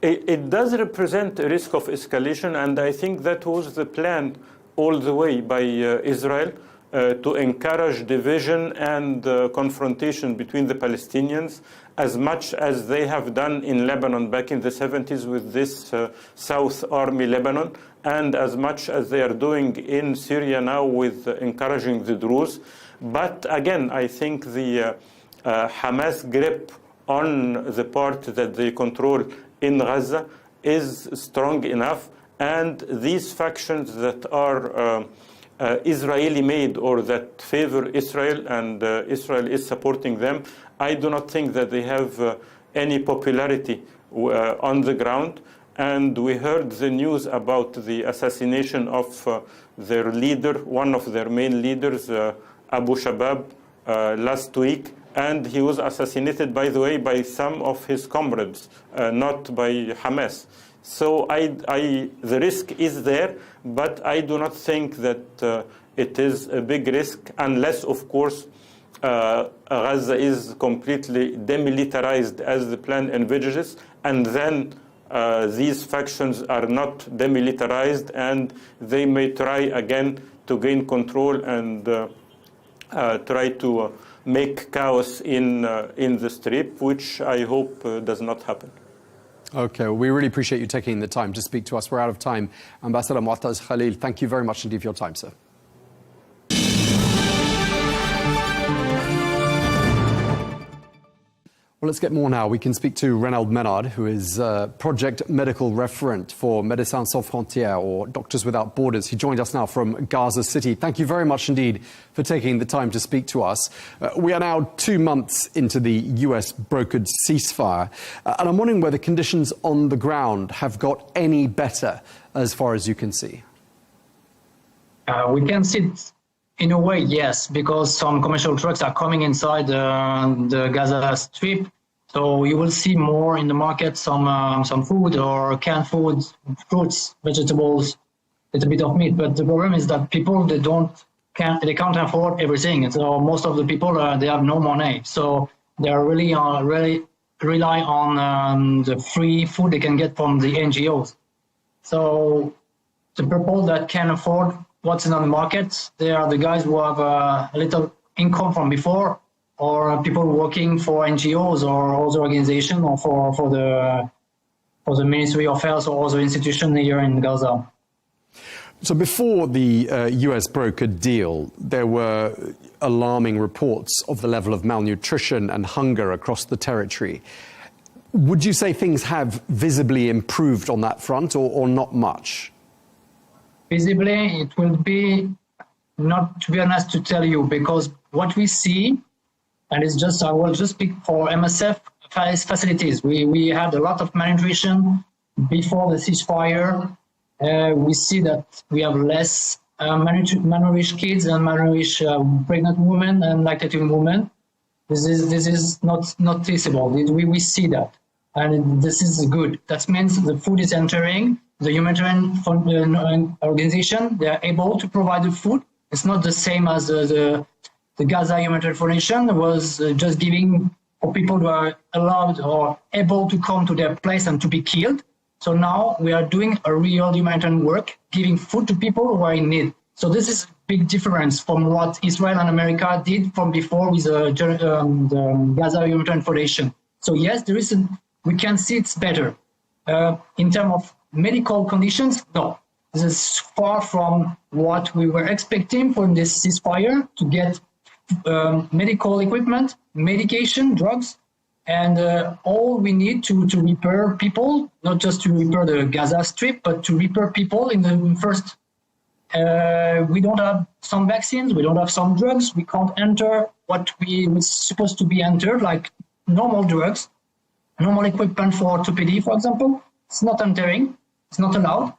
It does represent a risk of escalation, and I think that was the plan all the way by Israel. To encourage division and confrontation between the Palestinians, as much as they have done in Lebanon back in the 70s with this South Army Lebanon, and as much as they are doing in Syria now with encouraging the Druze. But again, I think the Hamas grip on the part that they control in Gaza is strong enough, and these factions that are Israeli-made or that favor Israel and Israel is supporting them, I do not think that they have any popularity on the ground. And we heard the news about the assassination of their leader, one of their main leaders, Abu Shabab, last week. And he was assassinated, by the way, by some of his comrades, not by Hamas. So the risk is there, but I do not think that it is a big risk unless, of course, Gaza is completely demilitarized as the plan envisages, and then these factions are not demilitarized and they may try again to gain control and try to make chaos in the Strip, which I hope does not happen. Okay, well, we really appreciate you taking the time to speak to us. We're out of time. Ambassador Mu'taz Khalil, thank you very much indeed for your time, sir. Well, let's get more now. We can speak to Renaud Menard, who is Project Medical Referent for Médecins Sans Frontières, or Doctors Without Borders. He joined us now from Gaza City. Thank you very much indeed for taking the time to speak to us. We are now 2 months into the US brokered ceasefire, and I'm wondering whether conditions on the ground have got any better as far as you can see. We can see it in a way, yes, because some commercial trucks are coming inside the Gaza Strip. So you will see more in the market some food or canned food, fruits, vegetables, a little bit of meat. But the problem is that people they can't afford everything. So most of the people they have no money. So they are really rely on the free food they can get from the NGOs. So the people that can afford what's in the market, they are the guys who have a little income from before, or people working for NGOs or other organizations, or for the Ministry of Health or other institution here in Gaza. So before the US broke a deal, there were alarming reports of the level of malnutrition and hunger across the territory. Would you say things have visibly improved on that front, or not much? Visibly, it will be not, to be honest, to tell you, because what we see, and it's just, I will just speak for MSF facilities. We had a lot of malnutrition before the ceasefire. We see that we have less malnourished kids and malnourished pregnant women and lactating women. This is not noticeable. We see that, and this is good. That means the food is entering. The humanitarian organization, they are able to provide the food. It's not the same as the Gaza Humanitarian Foundation was just giving for people who are allowed or able to come to their place and to be killed. So now we are doing a real humanitarian work, giving food to people who are in need. So this is a big difference from what Israel and America did from before with the Gaza Humanitarian Foundation. So yes, we can see it's better. In terms of medical conditions, no. This is far from what we were expecting from this ceasefire, to get medical equipment, medication, drugs, and all we need to repair people, not just to repair the Gaza Strip, but to repair people in the first. We don't have some vaccines, we don't have some drugs, we can't enter what we were supposed to be entered, like normal drugs, normal equipment for orthopedy, for example. It's not entering. It's not allowed.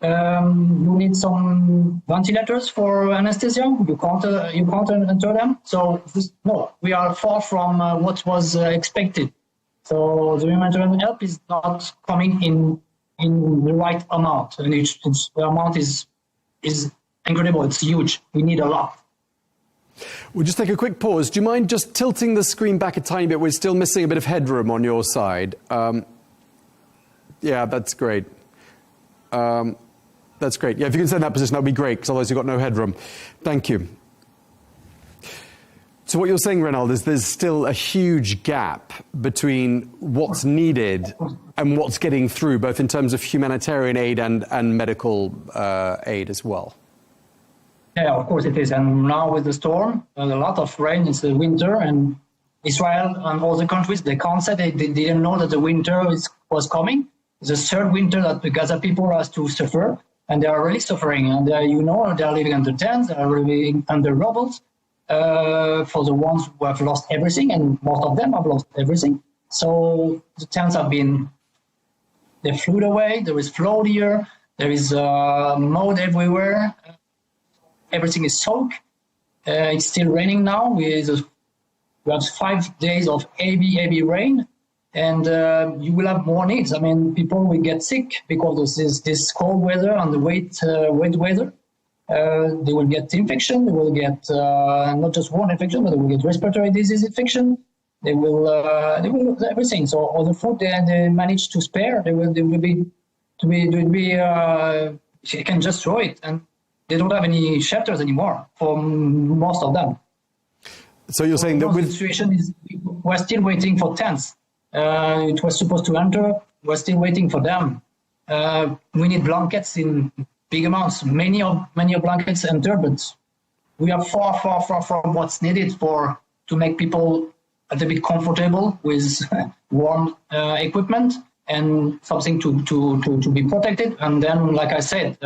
You need some ventilators for anesthesia. You can't enter them. So no, we are far from what was expected. So the humanitarian help is not coming in the right amount, and the amount is incredible. It's huge. We need a lot. We'll just take a quick pause. Do you mind just tilting the screen back a tiny bit? We're still missing a bit of headroom on your side. Yeah, that's great. That's great. Yeah, if you can stay in that position, that would be great, because otherwise you've got no headroom. Thank you. So what you're saying, Renald, is there's still a huge gap between what's needed and what's getting through, both in terms of humanitarian aid and medical aid as well. Yeah, of course it is. And now with the storm, a lot of rain, it's the winter, and Israel and all the countries, they can't say they didn't know that the winter was coming. It's the third winter that the Gaza people have to suffer, and they are really suffering. And they are living under tents, they are living under rubble. For the ones who have lost everything, and most of them have lost everything. So the tents they flew away. There is flood here. There is mud everywhere. Everything is soaked. It's still raining now. We have 5 days of heavy rain. And you will have more needs. I mean, people will get sick because of this cold weather and the wet weather. They will get infection. They will get not just one infection, but they will get respiratory disease infection. They will everything. So all the food they manage to spare, they will be you can just throw it, and they don't have any shelters anymore for most of them. So you're saying that the situation is we're still waiting for tents. It was supposed to enter. We're still waiting for them. We need blankets in big amounts. Many of blankets entered, but we are far from what's needed to make people a little bit comfortable with warm equipment and something to be protected. And then, like I said,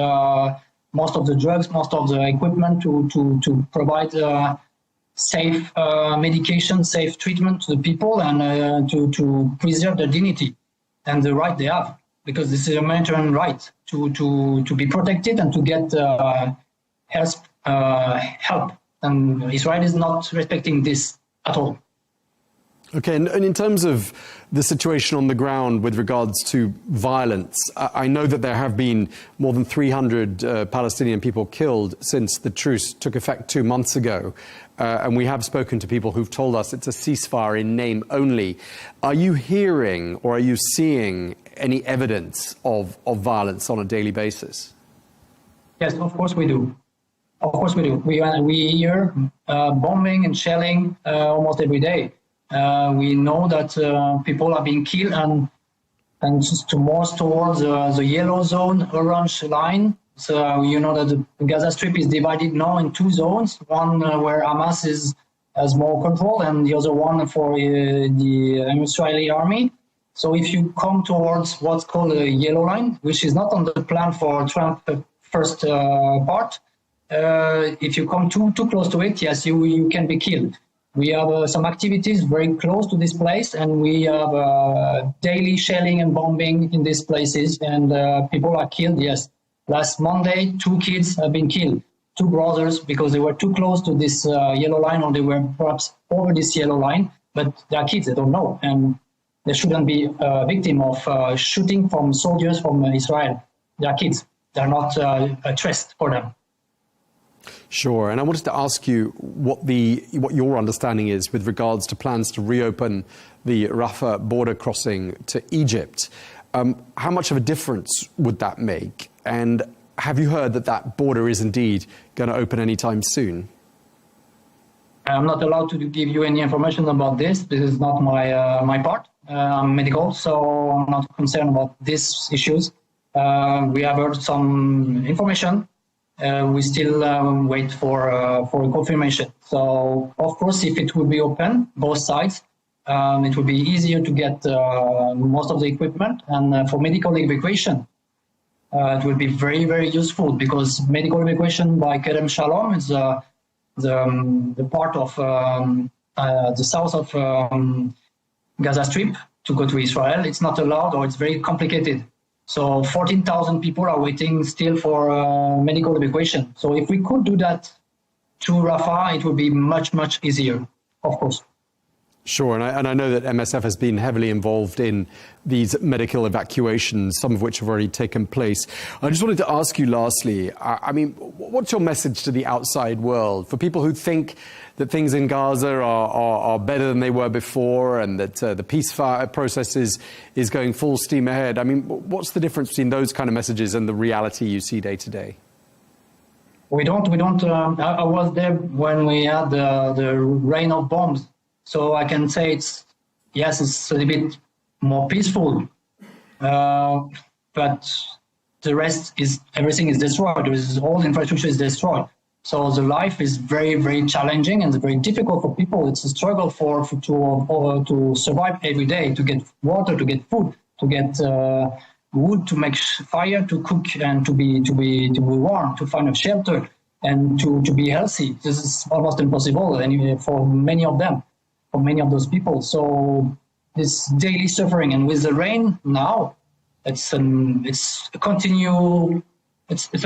most of the drugs, most of the equipment to provide safe medication, safe treatment to the people, and to preserve their dignity and the right they have, because this is a humanitarian right to be protected and to get help. And Israel is not respecting this at all. Okay, and in terms of the situation on the ground with regards to violence, I know that there have been more than 300 Palestinian people killed since the truce took effect 2 months ago. And we have spoken to people who've told us it's a ceasefire in name only. Are you hearing or are you seeing any evidence of violence on a daily basis? Yes, of course we do. Of course we do. We hear bombing and shelling almost every day. We know that people are being killed and just more towards the yellow zone, orange line. So you know that the Gaza Strip is divided now in 2 zones, one where Hamas has more control and the other one for the Israeli army. So if you come towards what's called a yellow line, which is not on the plan for Trump first part, if you come too close to it, yes, you can be killed. We have some activities very close to this place, and we have daily shelling and bombing in these places, and people are killed, yes. Last Monday, 2 kids have been killed, 2 brothers, because they were too close to this yellow line, or they were perhaps over this yellow line, but they are kids, they don't know, and they shouldn't be a victim of shooting from soldiers from Israel. They are kids. They're not a threat for them. Sure, and I wanted to ask you what your understanding is with regards to plans to reopen the Rafah border crossing to Egypt. How much of a difference would that make? And have you heard that border is indeed going to open anytime soon? I'm not allowed to give you any information about this. This is not my part. I'm medical, so I'm not concerned about these issues. We have heard some information. We still wait for confirmation. So, of course, if it will be open, both sides, it will be easier to get most of the equipment. And for medical evacuation, it will be very, very useful, because medical evacuation by Kerem Shalom is the part of the south of Gaza Strip to go to Israel. It's not allowed, or it's very complicated. So 14,000 people are waiting still for medical evacuation. So if we could do that through Rafah, it would be much, much easier, of course. Sure, and I know that MSF has been heavily involved in these medical evacuations, some of which have already taken place. I just wanted to ask you lastly, I mean, what's your message to the outside world for people who think that things in Gaza are better than they were before, and that the peace process is going full steam ahead? I mean, what's the difference between those kind of messages and the reality you see day to day? I was there when we had the rain of bombs. So I can say it's a little bit more peaceful, but the rest everything is destroyed. All the infrastructure is destroyed. So the life is very, very challenging and very difficult for people. It's a struggle to survive every day, to get water, to get food, to get wood, to make fire, to cook, and to be warm, to find a shelter, and to be healthy. This is almost impossible anyway for many of them. For many of those people. So this daily suffering, and with the rain now, it's a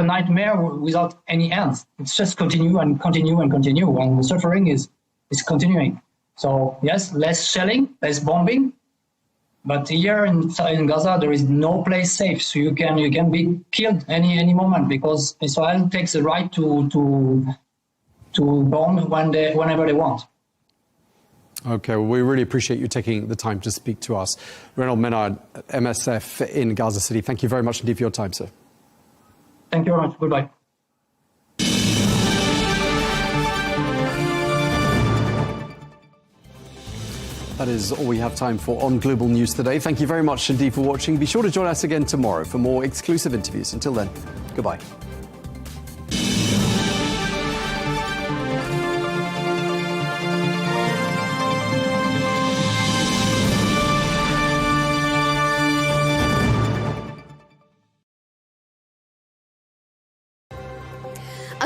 nightmare without any end. It's just continue and continue and continue, and the suffering is continuing. So yes, less shelling, less bombing, but here in Gaza there is no place safe. So you can be killed any moment, because Israel takes the right to bomb whenever they want. Okay, well, we really appreciate you taking the time to speak to us. Renaud Menard, MSF in Gaza City, thank you very much indeed for your time, sir. Thank you very much. Goodbye. That is all we have time for on Global News today. Thank you very much indeed for watching. Be sure to join us again tomorrow for more exclusive interviews. Until then, goodbye.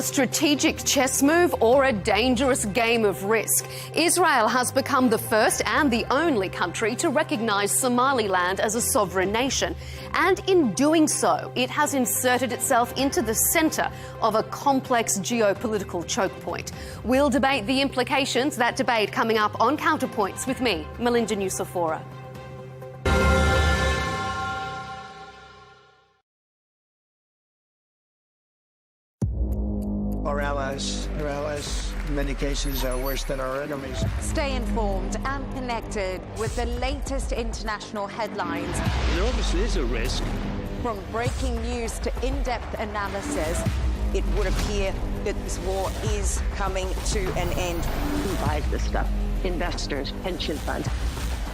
strategic chess move or a dangerous game of risk? Israel has become the first and the only country to recognise Somaliland as a sovereign nation. And in doing so, it has inserted itself into the centre of a complex geopolitical choke point. We'll debate the implications. That debate coming up on Counterpoints with me, Melinda Nucifora. Our allies, in many cases, are worse than our enemies. Stay informed and connected with the latest international headlines. There obviously is a risk. From breaking news to in-depth analysis, it would appear that this war is coming to an end. Who buys this stuff? Investors, pension funds.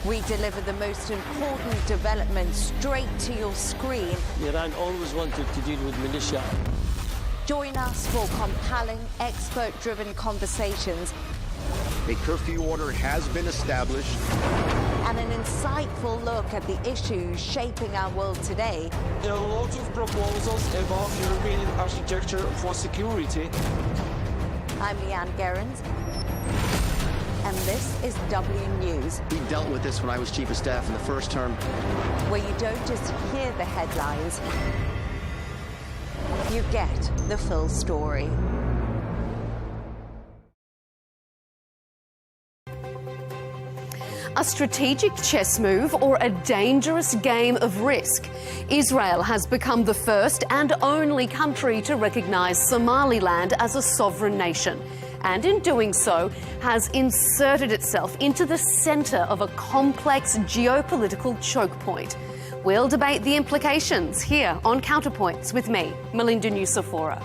we deliver the most important developments straight to your screen. Iran always wanted to deal with militia. Join us for compelling, expert-driven conversations. A curfew order has been established. And an insightful look at the issues shaping our world today. There are lots of proposals about European architecture for security. I'm Leigh Ann Gerrans, and this is W News. We dealt with this when I was Chief of Staff in the first term. Where you don't just hear the headlines, you get the full story. A strategic chess move or a dangerous game of risk? Israel has become the first and only country to recognise Somaliland as a sovereign nation, and in doing so has inserted itself into the centre of a complex geopolitical choke point. We'll debate the implications here on Counterpoints with me, Melinda Nucifora.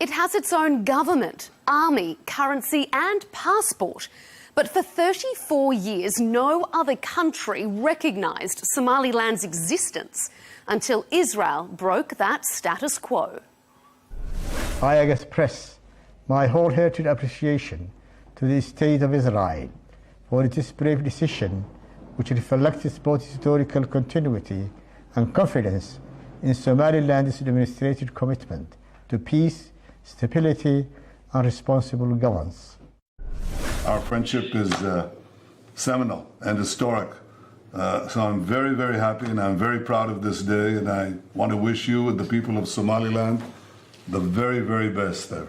It has its own government, army, currency and passport. But for 34 years, no other country recognised Somaliland's existence until Israel broke that status quo. I express my wholehearted appreciation to the State of Israel for its brave decision, which reflects both historical continuity and confidence in Somaliland's demonstrated commitment to peace, stability and responsible governance. Our friendship is seminal and historic. So I'm very, very happy and I'm very proud of this day, and I want to wish you and the people of Somaliland the very, very best there.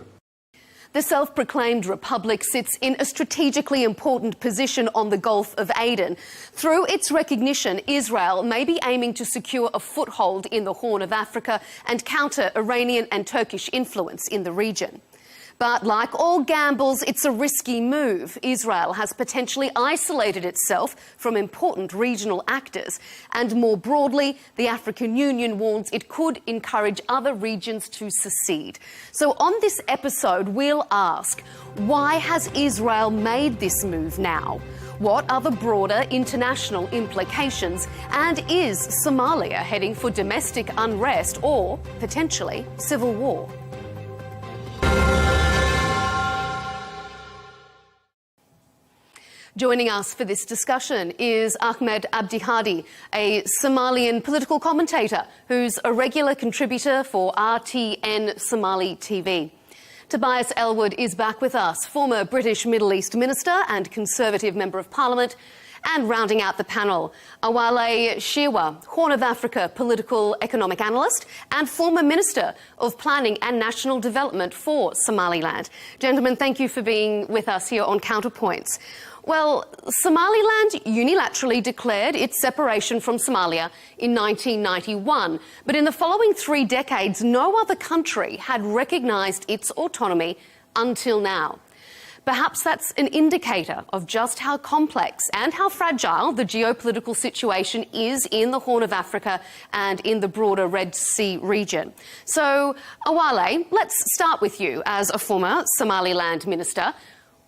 The self-proclaimed republic sits in a strategically important position on the Gulf of Aden. Through its recognition, Israel may be aiming to secure a foothold in the Horn of Africa and counter Iranian and Turkish influence in the region. But like all gambles, it's a risky move. Israel has potentially isolated itself from important regional actors. And more broadly, the African Union warns it could encourage other regions to secede. So on this episode, we'll ask, why has Israel made this move now? What are the broader international implications? And is Somalia heading for domestic unrest or, potentially, civil war? Joining us for this discussion is Ahmed Abdihadi, a Somalian political commentator who's a regular contributor for RTN Somali TV. Tobias Ellwood is back with us, former British Middle East Minister and Conservative Member of Parliament. And rounding out the panel, Awale Shirwa, Horn of Africa political economic analyst and former Minister of Planning and National Development for Somaliland. Gentlemen, thank you for being with us here on Counterpoints. Well, Somaliland unilaterally declared its separation from Somalia in 1991, but in the following 3 decades, no other country had recognised its autonomy until now. Perhaps that's an indicator of just how complex and how fragile the geopolitical situation is in the Horn of Africa and in the broader Red Sea region. So, Awale, let's start with you as a former Somaliland minister.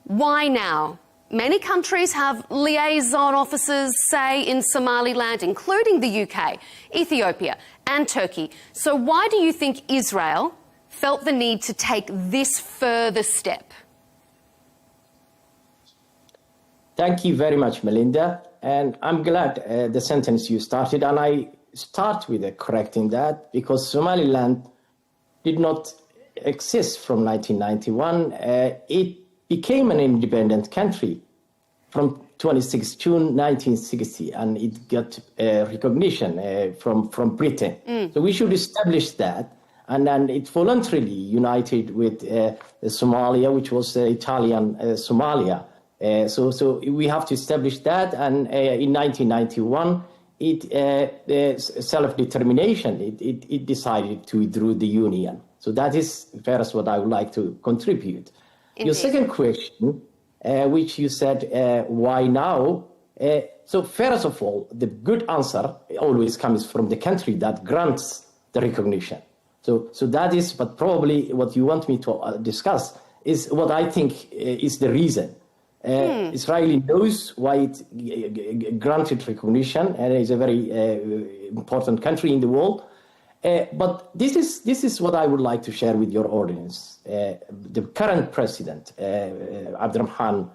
Why now? Many countries have liaison officers, say, in Somaliland, including the UK, Ethiopia and Turkey. So why do you think Israel felt the need to take this further step? Thank you very much, Melinda. And I'm glad the sentence you started, and I start with correcting that, because Somaliland did not exist from 1991. It became an independent country from 26 June 1960, and it got recognition from Britain. So we should establish that. And then it voluntarily united with Somalia, which was Italian Somalia. So we have to establish that. And in 1991, self-determination, it decided to withdraw the union. So that is first what I would like to contribute. Indeed. Your second question, which you said, why now? So first of all, the good answer always comes from the country that grants the recognition. So that is, but probably what you want me to discuss is what I think is the reason. Israel knows why it granted recognition, and it's a very important country in the world. But this is what I would like to share with your audience. The current president, Mohammed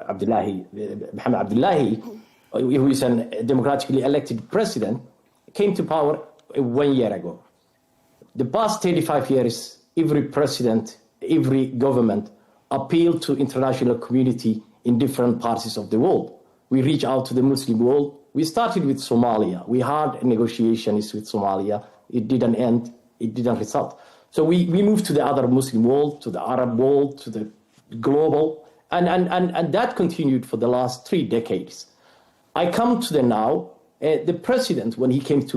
Abdullahi, who is a democratically elected president, came to power 1 year ago. The past 35 years, every president, every government appealed to international community in different parts of the world. We reach out to the Muslim world. We started with Somalia. We had negotiations with Somalia. It didn't end. It didn't result. So we moved to the other Muslim world, to the Arab world, to the global, and that continued for the last 3 decades. I come to the now. The president, when he get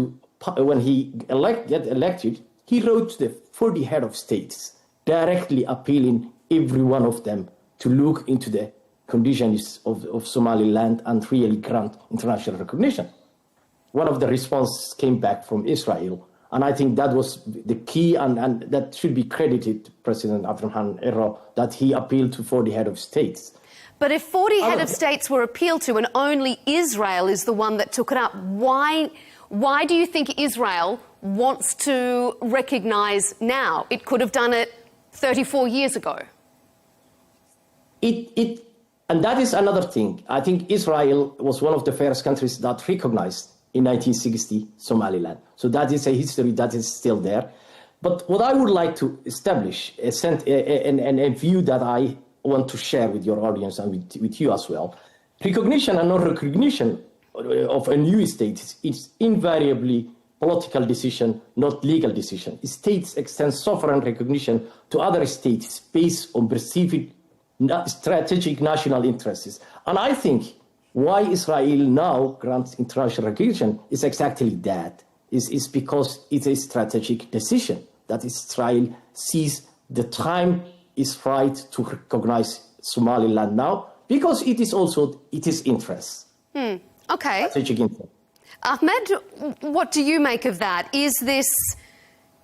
elected, he wrote to the 40 head of states, directly appealing every one of them to look into the conditions of Somaliland and really grant international recognition. One of the responses came back from Israel, and I think that was the key, and that should be credited to President Abraham Erro, that he appealed to 40 head of states. But if 40 head of states were appealed to and only Israel is the one that took it up, why do you think Israel wants to recognise now? It could have done it 34 years ago. And that is another thing. I think Israel was one of the first countries that recognized in 1960 Somaliland. So that is a history that is still there. But what I would like to establish, a view that I want to share with your audience and with you as well, recognition and non-recognition of a new state is invariably political decision, not legal decision. States extend sovereign recognition to other states based on perceived strategic national interests. And I think why Israel now grants international recognition is exactly that. Is because it's a strategic decision that Israel sees the time is right to recognize Somaliland now, because it is also its interest. Okay. Strategic interest. Ahmed, what do you make of that? Is this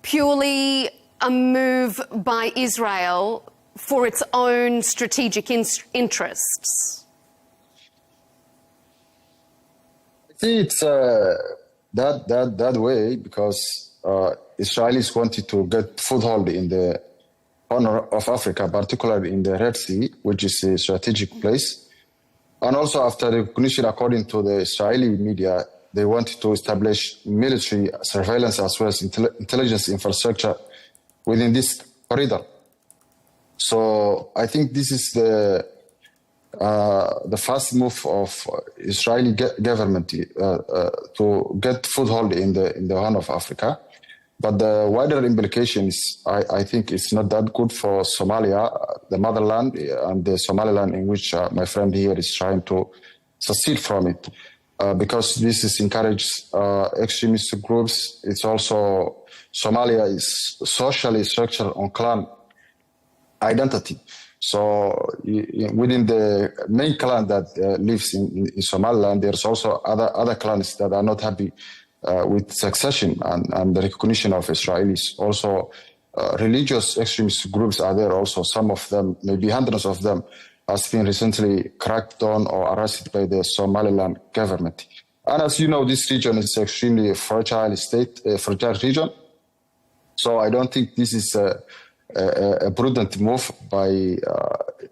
purely a move by Israel for its own strategic interests? I think it's that way because Israelis wanted to get foothold in the Horn of Africa, particularly in the Red Sea, which is a strategic place. And also after recognition, according to the Israeli media, they wanted to establish military surveillance as well as intelligence infrastructure within this corridor. So I think this is the fast move of Israeli government to get foothold in the Horn of Africa. But the wider implications, I think it's not that good for Somalia, the motherland, and the Somaliland in which my friend here is trying to secede from it. Because this is encourages extremist groups. It's also, Somalia is socially structured on clan identity. So within the main clan that lives in Somaliland, there's also other clans that are not happy with succession and the recognition of Israelis. Also, religious extremist groups are there also, some of them, maybe hundreds of them, has been recently cracked down or arrested by the Somaliland government. And as you know, this region is extremely fragile region. So I don't think this is a prudent move by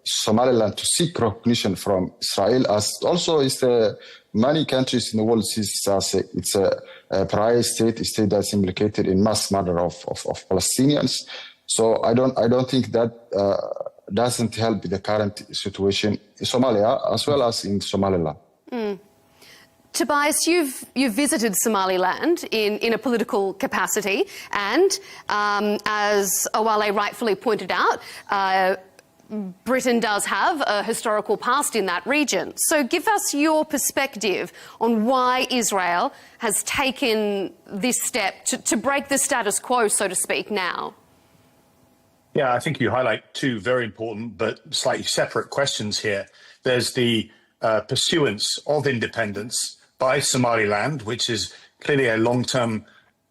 Somaliland to seek recognition from Israel, as also is many countries in the world see this as it's a pariah state, a state that's implicated in mass murder of Palestinians. So I don't think that doesn't help the current situation in Somalia as well as in Somaliland. Tobias, you've visited Somaliland in a political capacity, and as Awale rightfully pointed out, Britain does have a historical past in that region. So give us your perspective on why Israel has taken this step to break the status quo, so to speak, now. Yeah, I think you highlight two very important but slightly separate questions here. There's the pursuance of independence by Somaliland, which is clearly a long-term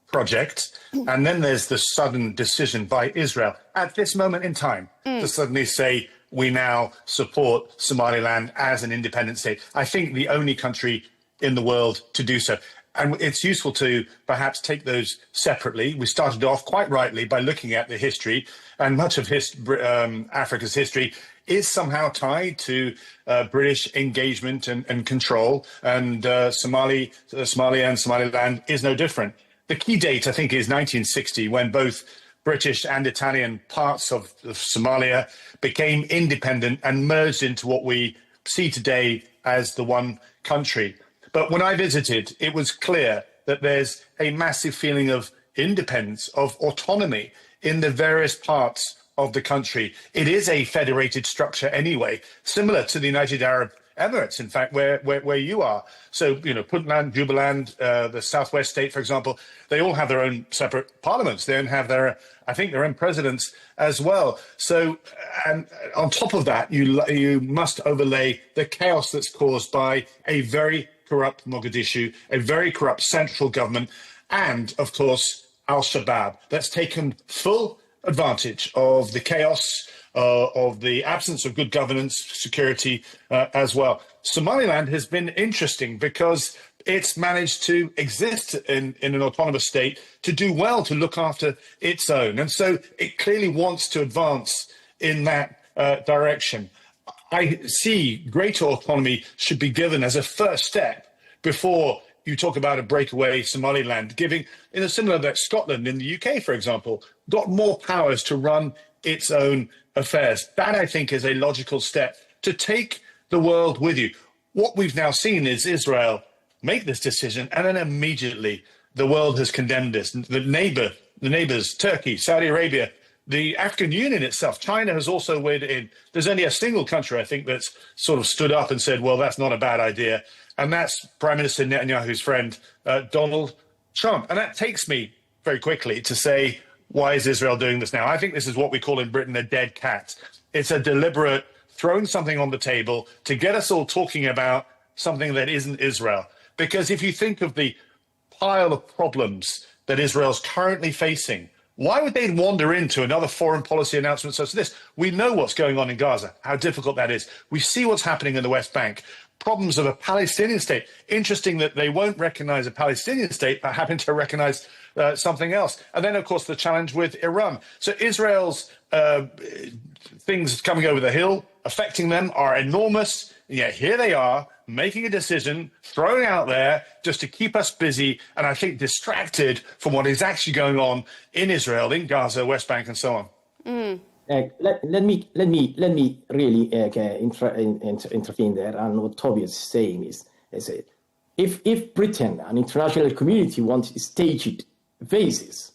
project. And then there's the sudden decision by Israel at this moment in time to suddenly say, we now support Somaliland as an independent state. I think the only country in the world to do so. And it's useful to perhaps take those separately. We started off quite rightly by looking at the history, and much of Africa's history is somehow tied to British engagement and control, and Somalia and Somaliland is no different. The key date, I think, is 1960, when both British and Italian parts of Somalia became independent and merged into what we see today as the one country. But when I visited, it was clear that there's a massive feeling of independence, of autonomy in the various parts of the country. It is a federated structure anyway, similar to the United Arab Emirates, in fact, where you are. So, you know, Puntland, Jubaland, the Southwest state, for example, they all have their own separate parliaments. They don't have their, I think, their own presidents as well. So, and on top of that, you must overlay the chaos that's caused by a very corrupt Mogadishu, a very corrupt central government, and, of course, Al-Shabaab. That's taken full advantage of the chaos, of the absence of good governance, security as well. Somaliland has been interesting because it's managed to exist in an autonomous state, to do well, to look after its own. And so it clearly wants to advance in that direction. I see greater autonomy should be given as a first step before you talk about a breakaway Somaliland, giving, in a similar way, Scotland in the UK, for example, got more powers to run its own affairs. That, I think, is a logical step to take the world with you. What we've now seen is Israel make this decision, and then immediately the world has condemned this. The neighbors, Turkey, Saudi Arabia, the African Union itself, China has also weighed in. There's only a single country, I think, that's sort of stood up and said, well, that's not a bad idea. And that's Prime Minister Netanyahu's friend, Donald Trump. And that takes me very quickly to say, why is Israel doing this now? I think this is what we call in Britain a dead cat. It's a deliberate throwing something on the table to get us all talking about something that isn't Israel. Because if you think of the pile of problems that Israel's currently facing, why would they wander into another foreign policy announcement such as this? We know what's going on in Gaza, how difficult that is. We see what's happening in the West Bank. Problems of a Palestinian state. Interesting that they won't recognize a Palestinian state, but happen to recognize something else. And then, of course, the challenge with Iran. So Israel's things coming over the hill, affecting them, are enormous. And yet here they are, making a decision, throwing out there just to keep us busy, and I think distracted from what is actually going on in Israel, in Gaza, West Bank, and so on. Let me really intervene there. And what Tobias is saying is if Britain and international community want a staged basis,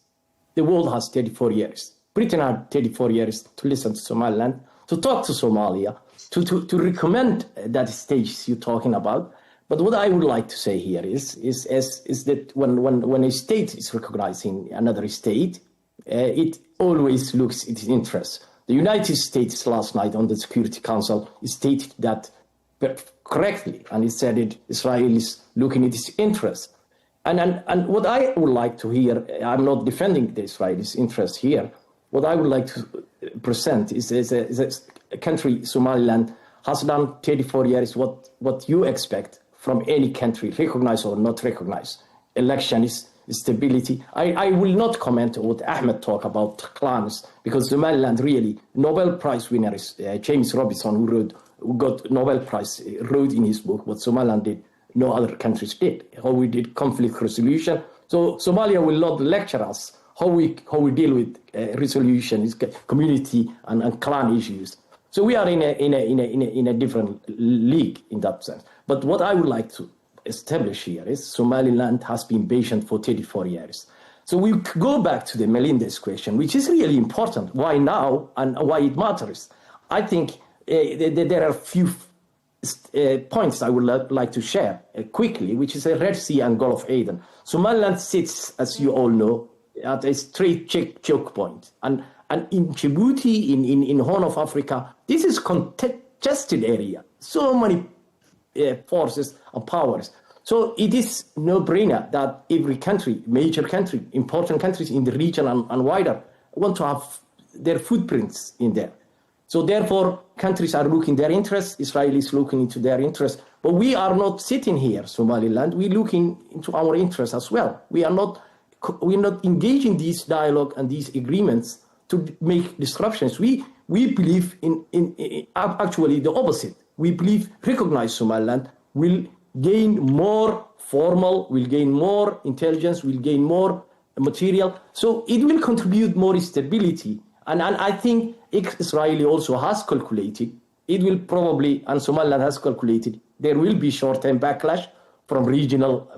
the world has 34 years. Britain had 34 years to listen to Somaliland, to talk to Somalia, to recommend that stage you're talking about. But what I would like to say here is that when a state is recognizing another state, it always looks at its interests. The United States last night on the Security Council stated that correctly, and it said that Israel is looking at its interests. And what I would like to hear, I'm not defending the Israelis' interests here. What I would like to present is a country, Somaliland, has done 34 years what you expect from any country, recognized or not recognized. Elections, stability. I will not comment on what Ahmed talked about clans, because Somaliland really, Nobel Prize winner is James Robinson, who got Nobel Prize, wrote in his book what Somaliland did, no other countries did, how we did conflict resolution. So Somalia will not lecture us how we deal with resolution, community and clan issues. So we are in a different league in that sense. But what I would like to establish here is Somaliland has been patient for 34 years. So we go back to the Melinda's question, which is really important. Why now and why it matters? I think there are a few points I would like to share quickly, which is the Red Sea and Gulf of Aden. Somaliland sits, as you all know, at a straight choke point. And in Djibouti, in Horn of Africa, this is contested area. So many forces and powers. So it is no-brainer that every country, major country, important countries in the region and wider, want to have their footprints in there. So therefore, countries are looking their interests, Israelis looking into their interests. But we are not sitting here, Somaliland, we're looking into our interests as well. We're not engaging these dialogue and these agreements to make disruptions. We believe in actually the opposite. We believe recognized Somaliland will gain more formal, will gain more intelligence, will gain more material. So it will contribute more stability. And I think Israel also has calculated, it will probably, and Somaliland has calculated, there will be short-term backlash from regional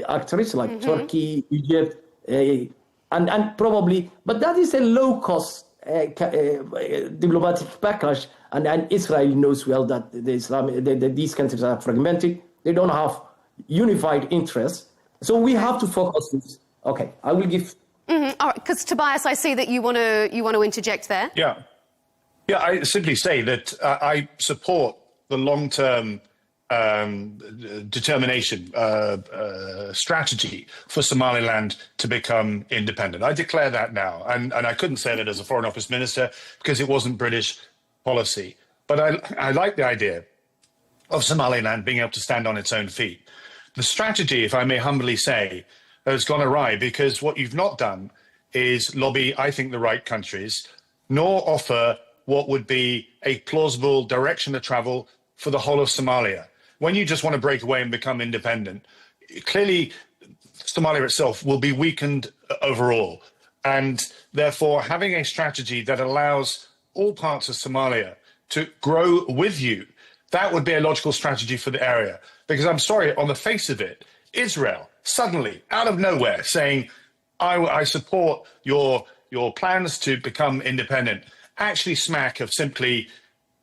actors like Turkey, Egypt, and probably, but that is a low-cost diplomatic backlash, and Israel knows well that these countries are fragmented. They don't have unified interests. So we have to focus this. Okay, I will give... All right, because Tobias, I see that you want to interject there. Yeah, I simply say that I support the long-term determination, strategy for Somaliland to become independent. I declare that now, and I couldn't say that as a Foreign Office Minister because it wasn't British policy. But I like the idea of Somaliland being able to stand on its own feet. The strategy, if I may humbly say, has gone awry because what you've not done is lobby, I think, the right countries, nor offer what would be a plausible direction of travel for the whole of Somalia. When you just want to break away and become independent, clearly Somalia itself will be weakened overall. And therefore, having a strategy that allows all parts of Somalia to grow with you, that would be a logical strategy for the area. Because I'm sorry, on the face of it, Israel suddenly, out of nowhere, saying, I support your plans to become independent, actually smack of simply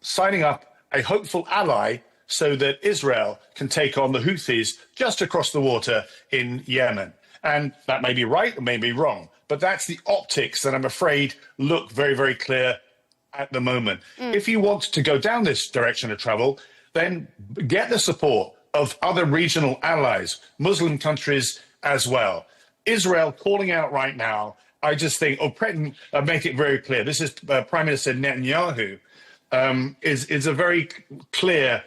signing up a hopeful ally so that Israel can take on the Houthis just across the water in Yemen. And that may be right or may be wrong, but that's the optics that I'm afraid look very, very clear at the moment. If you want to go down this direction of travel, then get the support of other regional allies, Muslim countries as well. Israel calling out right now, I just think, make it very clear, this is Prime Minister Netanyahu, is a very clear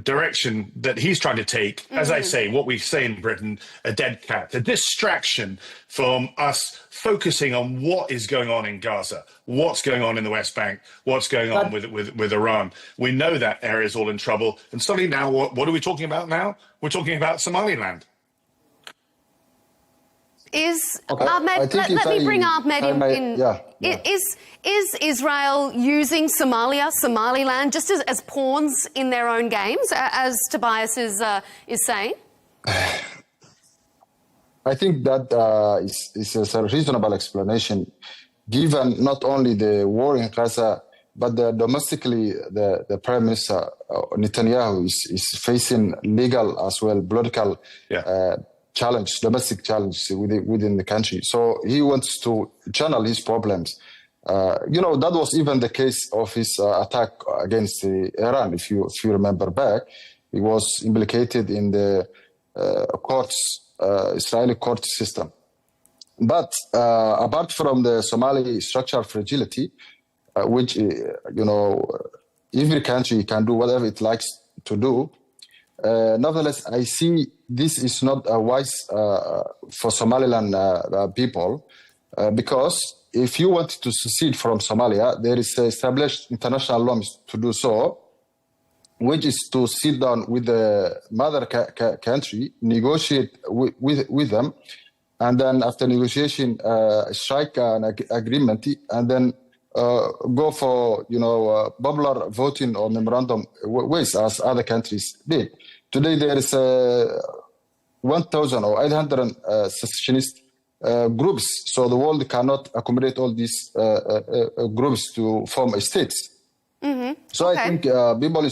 direction that he's trying to take. As I say, what we say in Britain, a dead cat, a distraction from us focusing on what is going on in Gaza, what's going on in the West Bank, what's going on with Iran. We know that area is all in trouble. And suddenly now, what are we talking about now? We're talking about Somaliland. Ahmed, let me bring Ahmed in. Is Israel using Somaliland, just as pawns in their own games, as Tobias is saying? I think that is a reasonable explanation, given not only the war in Gaza, but domestically, the Prime Minister Netanyahu is facing legal as well, political domestic challenge within the country. So he wants to channel his problems. That was even the case of his attack against Iran. If you remember back, he was implicated in the Israeli court system. But apart from the Somali structural fragility, which, every country can do whatever it likes to do. Nevertheless, I see this is not wise for Somaliland people because if you want to secede from Somalia, there is established international norms to do so, which is to sit down with the mother country, negotiate with them, and then after negotiation, strike an agreement, and then go for popular voting or memorandum ways as other countries did. Today there is 1,000 or 800 secessionist groups, so the world cannot accommodate all these groups to form a state. So I think people in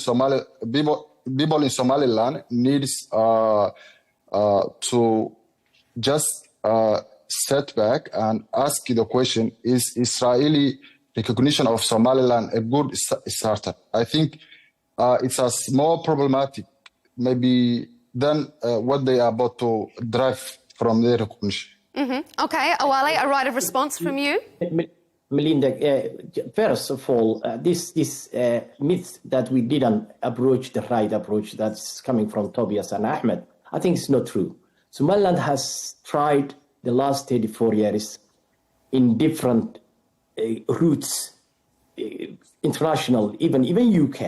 Somaliland needs to just step back and ask the question: is Israeli recognition of Somaliland a good starter? I think it's as more problematic maybe than what they are about to drive from their recognition. Okay, Awale, a right of response from you? Melinda, first of all, this myth that we didn't approach the right approach that's coming from Tobias and Ahmed, I think it's not true. Somaliland has tried the last 34 years in different routes, international, even UK,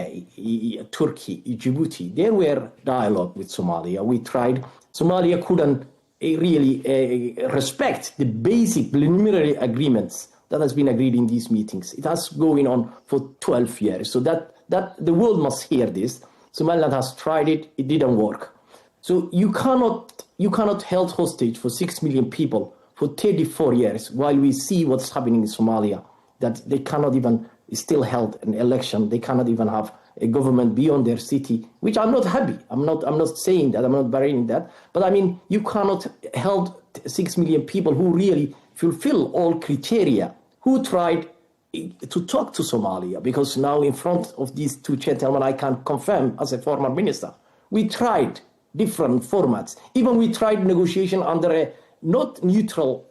Turkey, Djibouti. There were dialogue with Somalia. We tried. Somalia couldn't really respect the basic preliminary agreements that has been agreed in these meetings. It has going on for 12 years. So that the world must hear this. Somaliland has tried it. It didn't work. So you cannot hold hostage for 6 million people for 34 years while we see what's happening in Somalia, that they cannot even still held an election. They cannot even have a government beyond their city, which I'm not happy. I'm not saying that. I'm not burying that. But I mean, you cannot hold 6 million people who really fulfill all criteria, who tried to talk to Somalia, because now in front of these two gentlemen, I can confirm as a former minister, we tried different formats. Even we tried negotiation under a not neutral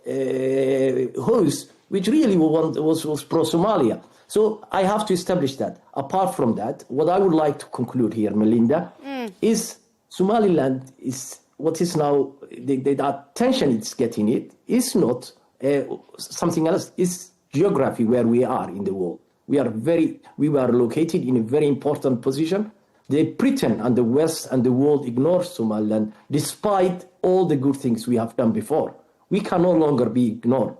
host, which really was pro-Somalia. So I have to establish that. Apart from that, what I would like to conclude here, Melinda, is Somaliland is what is now, the attention it's getting, it is not something else. It's geography where we are in the world. We are located in a very important position. The Britain and the West and the world ignore Somaliland despite all the good things we have done before. We can no longer be ignored.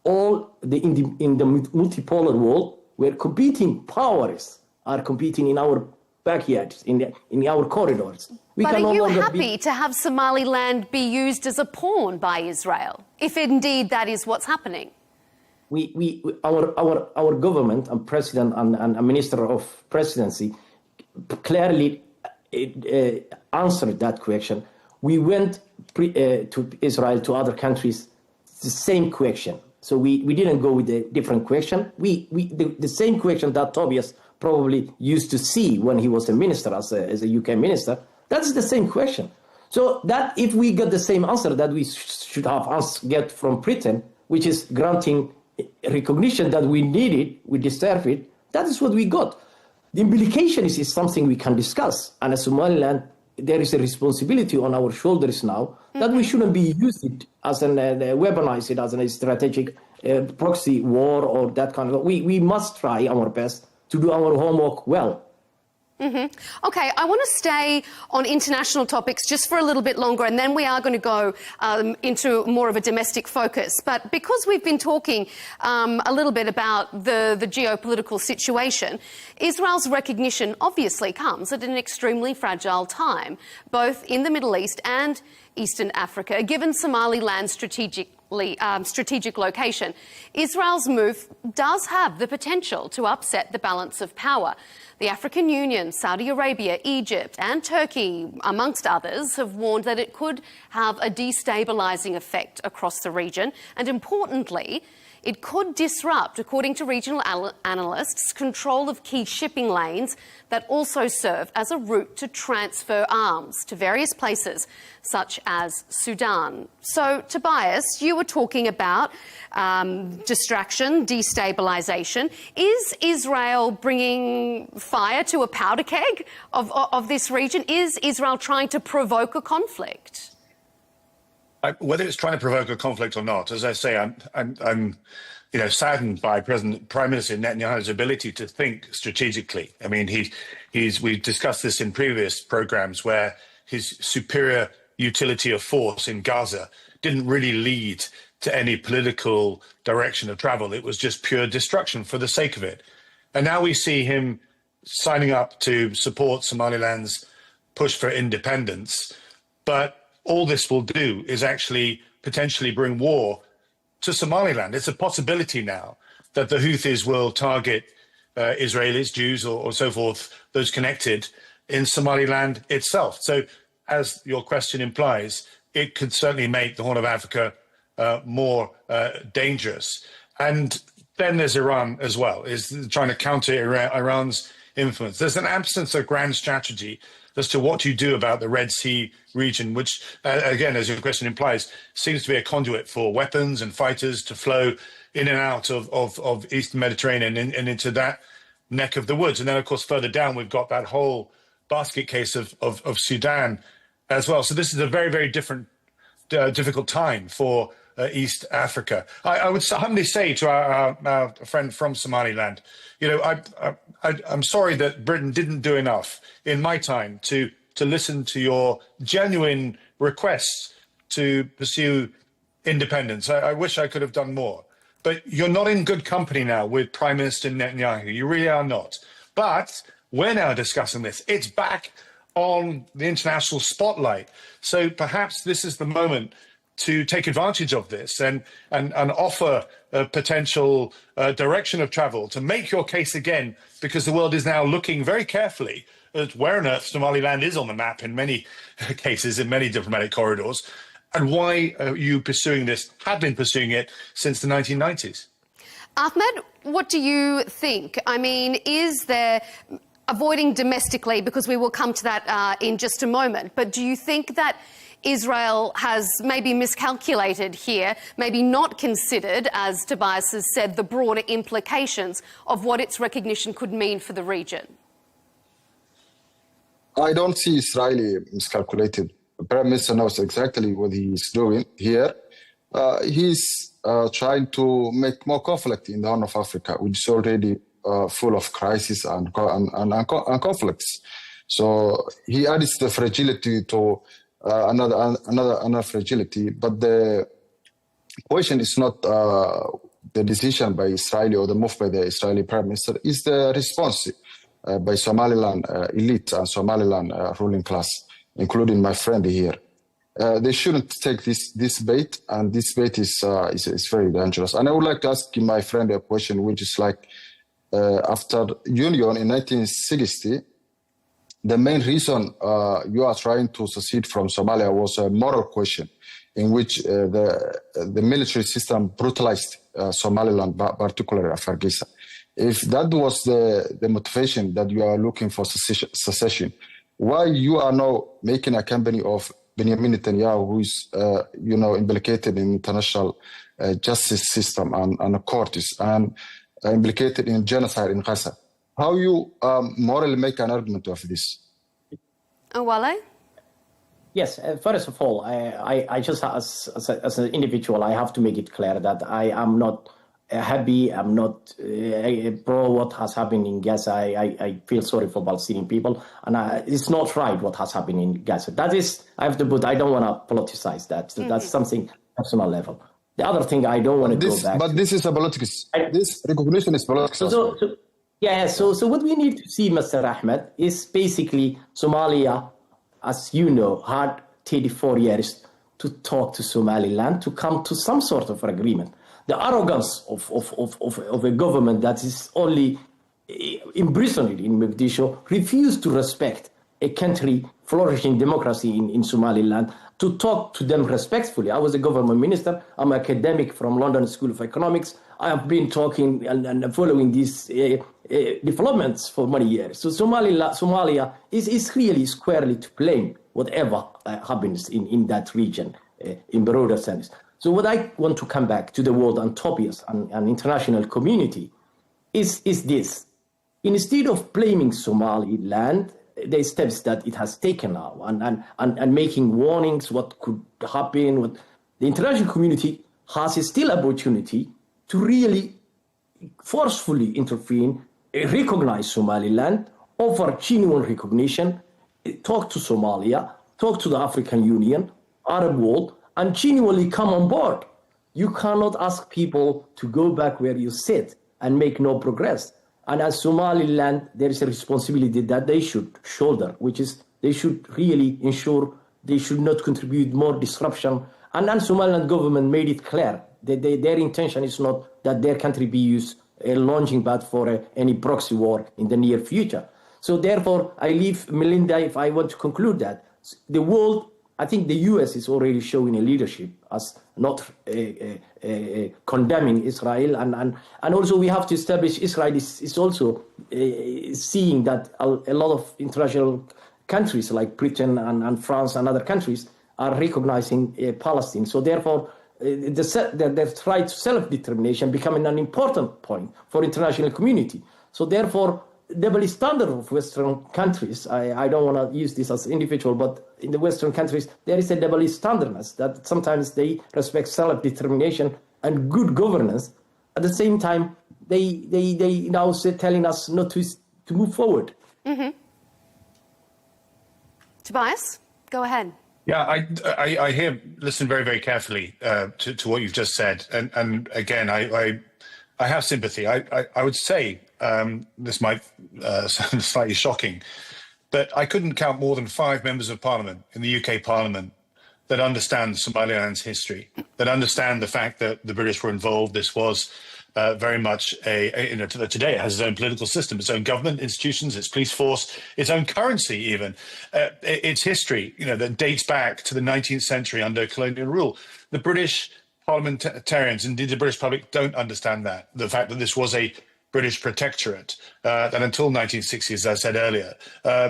In the multipolar world, where competing powers are competing in our backyards, in our corridors. But are you happy to have Somaliland be used as a pawn by Israel, if indeed that is what's happening? Our government and president and Minister of Presidency clearly answered that question. We went to Israel, to other countries, the same question. So we didn't go with a different question. The same question that Tobias probably used to see when he was a minister, as a UK minister, that's the same question. So that if we got the same answer that we should have get from Britain, which is granting recognition that we need it, we deserve it, that is what we got. The implication is something we can discuss. And as Somaliland, there is a responsibility on our shoulders now that we shouldn't be used as weaponize it as a strategic proxy war or that kind of. We must try our best to do our homework well. Okay, I want to stay on international topics just for a little bit longer, and then we are going to go into more of a domestic focus. But because we've been talking a little bit about the geopolitical situation, Israel's recognition obviously comes at an extremely fragile time, both in the Middle East and Eastern Africa, given Somaliland's strategic location. Israel's move does have the potential to upset the balance of power. The African Union, Saudi Arabia, Egypt and Turkey, amongst others, have warned that it could have a destabilising effect across the region. And importantly, it could disrupt, according to regional analysts, control of key shipping lanes that also serve as a route to transfer arms to various places, such as Sudan. So, Tobias, you were talking about distraction, destabilisation. Is Israel bringing fire to a powder keg of this region? Is Israel trying to provoke a conflict? Whether it's trying to provoke a conflict or not, as I say, I'm saddened by Prime Minister Netanyahu's ability to think strategically. I mean, we've discussed this in previous programs where his superior utility of force in Gaza didn't really lead to any political direction of travel. It was just pure destruction for the sake of it. And now we see him signing up to support Somaliland's push for independence. But all this will do is actually potentially bring war to Somaliland. It's a possibility now that the Houthis will target Israelis, Jews, or so forth, those connected in Somaliland itself. So, as your question implies, it could certainly make the Horn of Africa more dangerous. And then there's Iran as well, is trying to counter Iran's influence. There's an absence of grand strategy as to what you do about the Red Sea region, which, again, as your question implies, seems to be a conduit for weapons and fighters to flow in and out of Eastern Mediterranean and into that neck of the woods. And then, of course, further down, we've got that whole basket case of Sudan as well. So this is a very, very difficult time for East Africa. I would humbly say to our friend from Somaliland, I'm sorry that Britain didn't do enough in my time to listen to your genuine requests to pursue independence. I wish I could have done more. But you're not in good company now with Prime Minister Netanyahu. You really are not. But we're now discussing this. It's back on the international spotlight. So perhaps this is the moment to take advantage of this and offer a potential direction of travel to make your case again, because the world is now looking very carefully at where on earth Somaliland is on the map in many cases, in many diplomatic corridors, and why are you pursuing this, have been pursuing it since the 1990s. Ahmed, what do you think? I mean, is there avoiding domestically, because we will come to that in just a moment, but do you think that Israel has maybe miscalculated here, maybe not considered, as Tobias has said, the broader implications of what its recognition could mean for the region? I don't see Israeli miscalculated. The Prime Minister knows exactly what he's doing here. He's trying to make more conflict in the Horn of Africa, which is already full of crisis and conflicts. So he adds the fragility to another fragility. But the question is not the decision by Israel or the move by the Israeli Prime Minister, is the response by Somaliland elite and Somaliland ruling class, including my friend here. They shouldn't take this bait, and this bait is very dangerous. And I would like to ask my friend a question, which is like, after union in 1960, the main reason you are trying to secede from Somalia was a moral question, in which the military system brutalized Somaliland, particularly Hargeisa. If that was the motivation that you are looking for secession, why you are now making a company of Benjamin Netanyahu, who is implicated in international justice system and courts and implicated in genocide in Gaza? How you morally make an argument of this? Wale? Yes, first of all, I just, as an individual, I have to make it clear that I am not happy, I'm not pro what has happened in Gaza. I feel sorry for Palestinian people, and it's not right what has happened in Gaza. That is, I have to put, I don't want to politicize that. So that's something personal level. The other thing, I don't want to go back. But this is a politics. This recognition is politics. So what we need to see, Mr. Ahmed, is basically Somalia, as you know, had 34 years to talk to Somaliland to come to some sort of agreement. The arrogance of a government that is only imprisoned in Mogadishu refused to respect a country flourishing democracy in Somaliland, to talk to them respectfully. I was a government minister. I'm an academic from London School of Economics. I have been talking and following these developments for many years. So Somalia is really squarely to blame whatever happens in that region in broader sense. So what I want to come back to the world and Tobias and international community is this. Instead of blaming Somaliland, the steps that it has taken now and making warnings what could happen, what the international community has still opportunity to really forcefully intervene, recognize Somaliland, offer genuine recognition, talk to Somalia, talk to the African Union, Arab world, and genuinely come on board. You cannot ask people to go back where you sit and make no progress. And as Somaliland, there is a responsibility that they should shoulder, which is they should really ensure they should not contribute more disruption. And then Somaliland government made it clear that their intention is not that their country be used a launching pad for any proxy war in the near future. So therefore, I leave Melinda, if I want to conclude that, the world, I think the US is already showing a leadership as not condemning Israel. And also we have to establish Israel is also seeing that a lot of international countries like Britain and France and other countries are recognizing Palestine. So therefore, the right to self-determination becoming an important point for international community. So therefore, double standard of Western countries, I don't want to use this as individual, but in the Western countries, there is a double standardness that sometimes they respect self-determination and good governance. At the same time, they now telling us not to move forward. Mm-hmm. Tobias, go ahead. Yeah, I listen very, very carefully to what you've just said. And again, I have sympathy. I would say, this might sound slightly shocking, but I couldn't count more than 5 members of parliament in the UK Parliament that understand Somaliland's history, that understand the fact that the British were involved. This was very much today it has its own political system, its own government institutions, its police force, its own currency even, its history, that dates back to the 19th century under colonial rule. The British parliamentarians, indeed the British public, don't understand that, the fact that this was a British protectorate that until 1960, as I said earlier,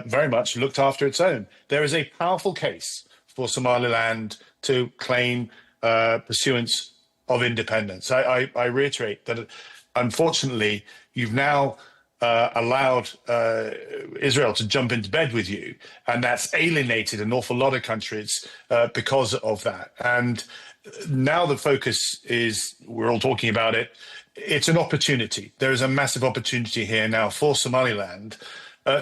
very much looked after its own. There is a powerful case for Somaliland to claim pursuance of independence. I reiterate that, unfortunately, you've now allowed Israel to jump into bed with you, and that's alienated an awful lot of countries because of that. And now the focus is, we're all talking about it, it's an opportunity. There is a massive opportunity here now for Somaliland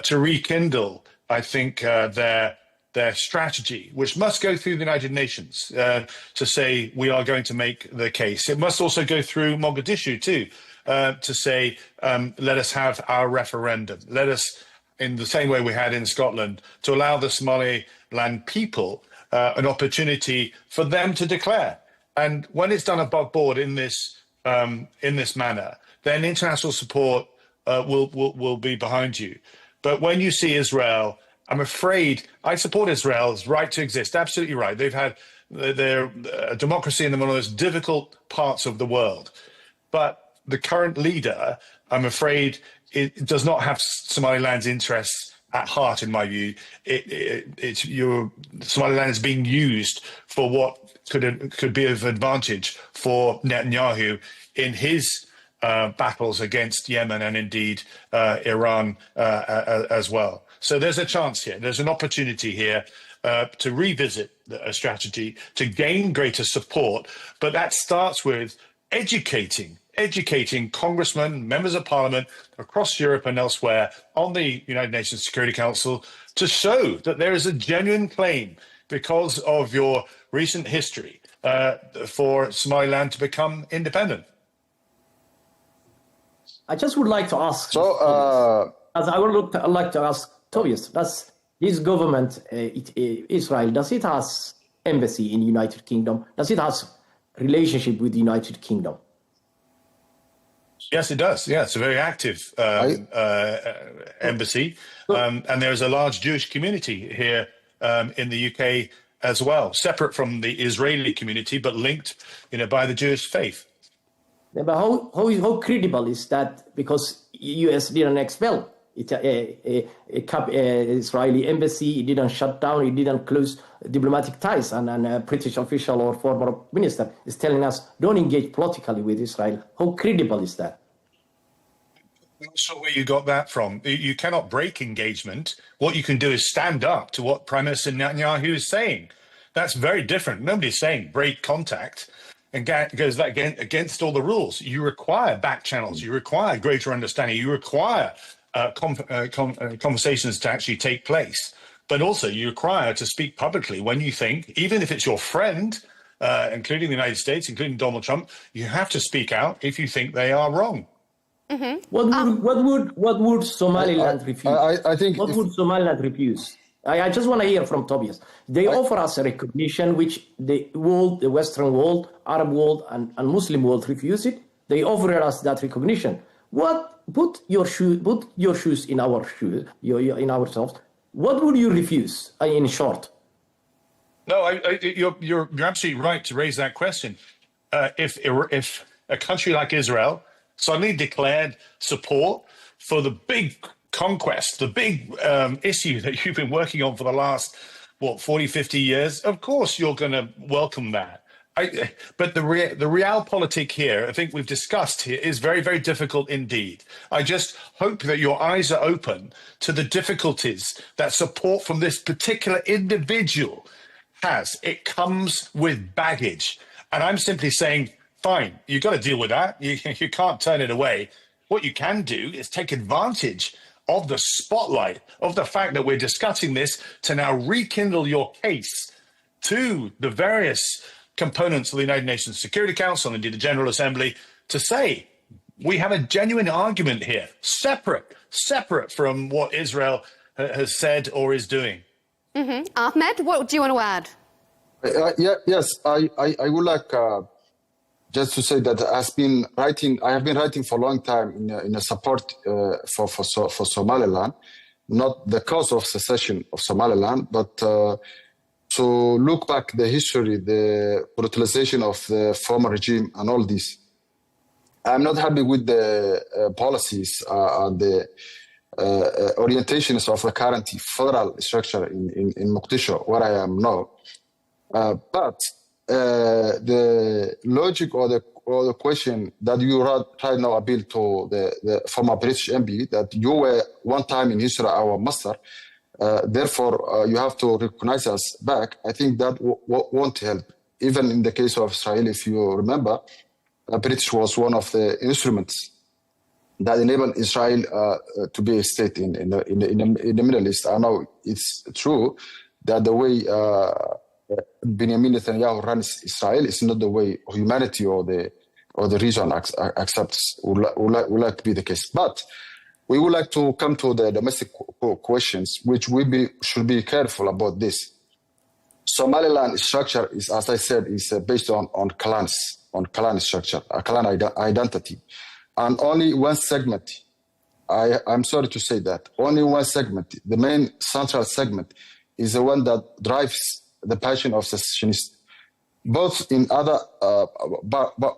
to rekindle, I think, their strategy, which must go through the United Nations to say we are going to make the case. It must also go through Mogadishu too, to say let us have our referendum. Let us, in the same way we had in Scotland, to allow the Somaliland people an opportunity for them to declare. And when it's done above board in this manner, then international support will be behind you. But when you see Israel, I'm afraid, I support Israel's right to exist. Absolutely right. They've had their democracy in one of the most difficult parts of the world. But the current leader, I'm afraid, it does not have Somaliland's interests at heart, in my view. Somaliland is being used for what could be of advantage for Netanyahu in his battles against Yemen and indeed Iran as well. So there's a chance here. There's an opportunity here to revisit a strategy, to gain greater support. But that starts with educating congressmen, members of parliament across Europe and elsewhere on the United Nations Security Council to show that there is a genuine claim, because of your recent history, for Somaliland to become independent. I just would like to ask. I would like to ask Tobias. Does his government, Israel, does it has embassy in the United Kingdom? Does it has relationship with the United Kingdom? Yes, it does. Yeah, it's a very active embassy, and there's a large Jewish community here in the UK as well, separate from the Israeli community, but linked, by the Jewish faith. But how credible is that? Because U.S. didn't expel Israeli embassy, it didn't shut down, it didn't close diplomatic ties, and a British official or former minister is telling us don't engage politically with Israel. How credible is that? I'm not sure where you got that from. You cannot break engagement. What you can do is stand up to what Prime Minister Netanyahu is saying. That's very different. Nobody's saying break contact and goes that against all the rules. You require back channels. You require greater understanding. You require conversations to actually take place. But also you require to speak publicly when you think, even if it's your friend, including the United States, including Donald Trump, you have to speak out if you think they are wrong. Mm-hmm. What would Somaliland refuse? I think what would Somaliland refuse? I just want to hear from Tobias. They offer us a recognition which the world, the Western world, Arab world, and Muslim world refuse it. They offer us that recognition. Put your shoes in our shoes, in ourselves. What would you refuse? In short. No, you're absolutely right to raise that question. If a country like Israel suddenly declared support for the big conquest, the big issue that you've been working on for the last, 40, 50 years, of course you're going to welcome that. But the realpolitik here, I think we've discussed here, is very, very difficult indeed. I just hope that your eyes are open to the difficulties that support from this particular individual has. It comes with baggage. And I'm simply saying, fine, you've got to deal with that. You can't turn it away. What you can do is take advantage of the spotlight, of the fact that we're discussing this, to now rekindle your case to the various components of the United Nations Security Council and indeed the General Assembly, to say we have a genuine argument here, separate from what Israel has said or is doing. Mm-hmm. Ahmed, what do you want to add? Yes, I would like just to say that I have been writing for a long time in a support for Somaliland, not the cause of secession of Somaliland, but to look back the history, the brutalization of the former regime and all this. I'm not happy with the policies and the orientations of the current federal structure in Mogadishu, where I am now. But the logic or the question that you right now appeal to the former British MP, that you were one time in history our master, therefore you have to recognize us back. I think that won't help. Even in the case of Israel, if you remember, British was one of the instruments that enabled Israel to be a state in the Middle East. I know it's true that the way Benjamin Netanyahu runs Israel is not the way humanity or the region accepts. Would like to be the case, but we would like to come to the domestic questions, which should be careful about this. Somaliland structure is, as I said, is based on clans, on clan structure, a clan identity, and only one segment. I'm sorry to say that only one segment, the main central segment, is the one that drives the passion of secessionists. Both in other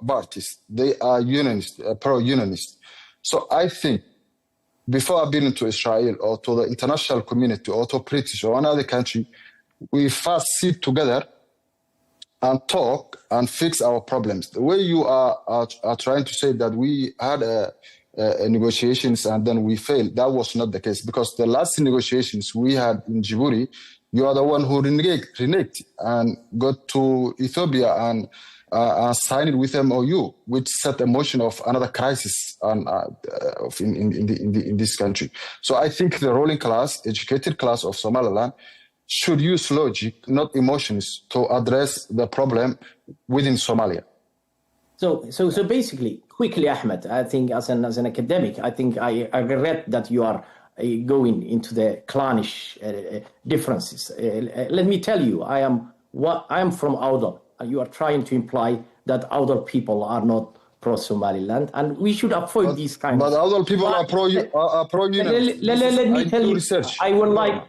parties, they are unionist, pro-unionist. So I think before appealing to Israel or to the international community or to British or another country, we first sit together and talk and fix our problems. The way you are trying to say that we had negotiations and then we failed, that was not the case, because the last negotiations we had in Djibouti, you are the one who reneged and got to Ethiopia and signed with MOU, which set the motion of another crisis in this country. So I think the ruling class, educated class of Somaliland, should use logic, not emotions, to address the problem within Somalia. So basically, quickly, Ahmed, I think as an academic, I think I regret that you are going into the clannish differences. Let me tell you, I am from Awdal. You are trying to imply that Awdal people are not pro-Somaliland, and we should avoid these kinds. But Awdal people are pro-union. Let me tell you. Research. I would like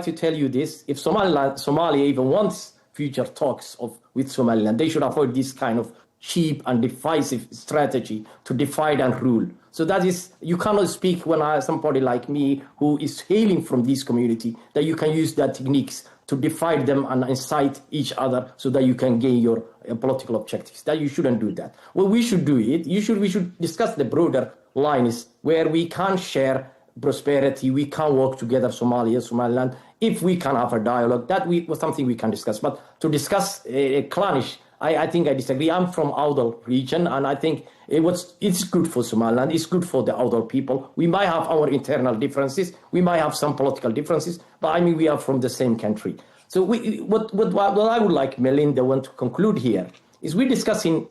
to tell you this: if Somalia even wants future talks with Somaliland. They should avoid this kind of cheap and divisive strategy to divide and rule. So that is, you cannot speak when somebody like me who is hailing from this community, that you can use that techniques to divide them and incite each other so that you can gain your political objectives. That you shouldn't do that. Well, we should do it. We should discuss the broader lines where we can share prosperity, we can work together, Somaliland, if we can have a dialogue. That was something we can discuss. But to discuss clannish, I think I disagree. I'm from Awdal region, and I think it's good for Somaliland. It's good for the Awdal people. We might have our internal differences. We might have some political differences, but I mean, we are from the same country. So what I would like Melinda want to conclude here is we're discussing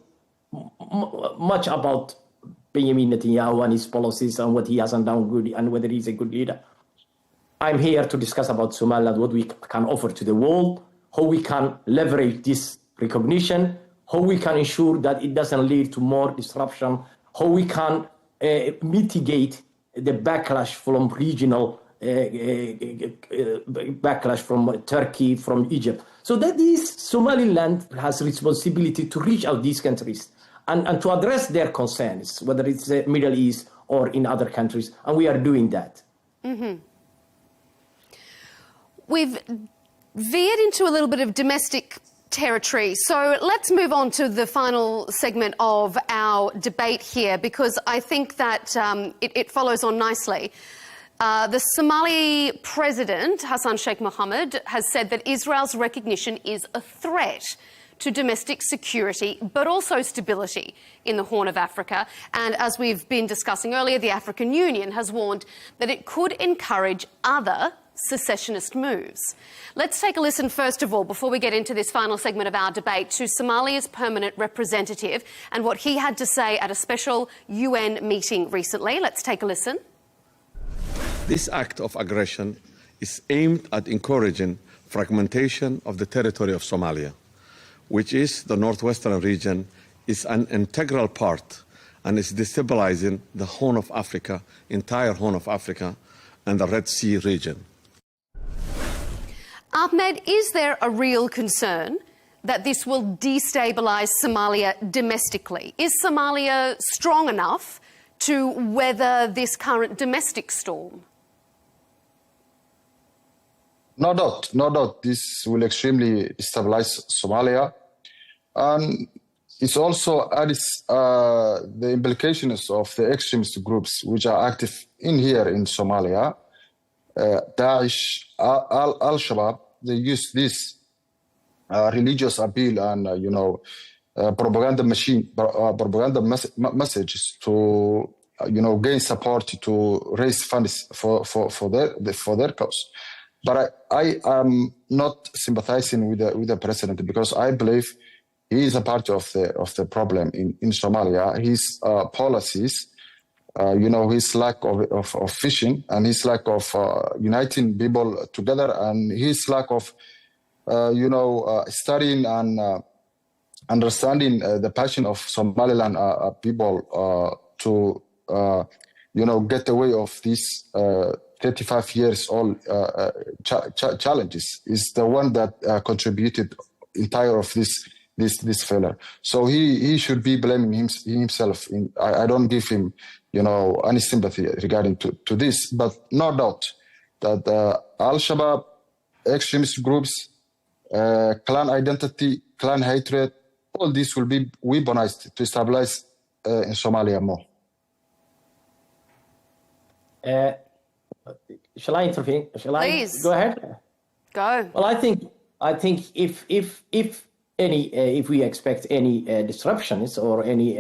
much about Benjamin Netanyahu and his policies and what he hasn't done good and whether he's a good leader. I'm here to discuss about Somaliland, what we can offer to the world, how we can leverage this recognition, how we can ensure that it doesn't lead to more disruption, how we can mitigate the backlash from regional backlash from Turkey, from Egypt. So that is Somaliland has responsibility to reach out these countries and to address their concerns, whether it's the Middle East or in other countries, and we are doing that. Mm-hmm. We've veered into a little bit of domestic territory. So let's move on to the final segment of our debate here, because I think that it follows on nicely. The Somali president, Hassan Sheikh Mohammed, has said that Israel's recognition is a threat to domestic security, but also stability in the Horn of Africa. And as we've been discussing earlier, the African Union has warned that it could encourage other secessionist moves. Let's take a listen, first of all, before we get into this final segment of our debate, to Somalia's permanent representative and what he had to say at a special UN meeting recently. Let's take a listen. This act of aggression is aimed at encouraging fragmentation of the territory of Somalia, which is the northwestern region, is an integral part and is destabilizing the Horn of Africa, entire Horn of Africa, and the Red Sea region. Ahmed, is there a real concern that this will destabilise Somalia domestically? Is Somalia strong enough to weather this current domestic storm? No doubt. This will extremely destabilize Somalia. And it's also adds the implications of the extremist groups which are active in Somalia. Daesh, Al-Shabaab, they use this religious appeal and propaganda messages to gain support, to raise funds for their cause. But I am not sympathizing with the president, because I believe he is a part of the problem in Somalia. His policies, his lack of vision, and his lack of uniting people together, and his lack of studying and understanding the passion of Somaliland people to get away of these 35 years old challenges is the one that contributed entire of this failure. So he should be blaming himself. I don't give him any sympathy regarding to this, but no doubt that Al-Shabaab, extremist groups, clan identity, clan hatred, all this will be weaponized to stabilize in Somalia more. Shall I intervene? Please. Go ahead? Go. Well, I think if we expect any disruptions or any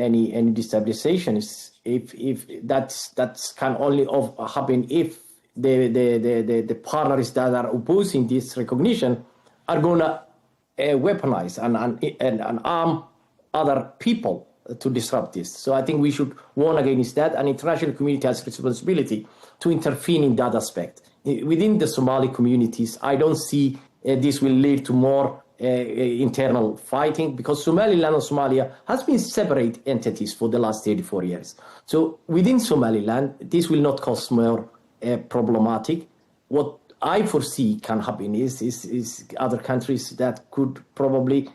destabilizations, if that can only happen if the partners that are opposing this recognition are gonna weaponize and arm other people to disrupt this. So I think we should warn against that, and international community has responsibility to intervene in that aspect. Within the Somali communities, I don't see this will lead to more internal fighting, because Somaliland and Somalia has been separate entities for the last 34 years. So within Somaliland, this will not cause more problematic. What I foresee can happen is other countries that could probably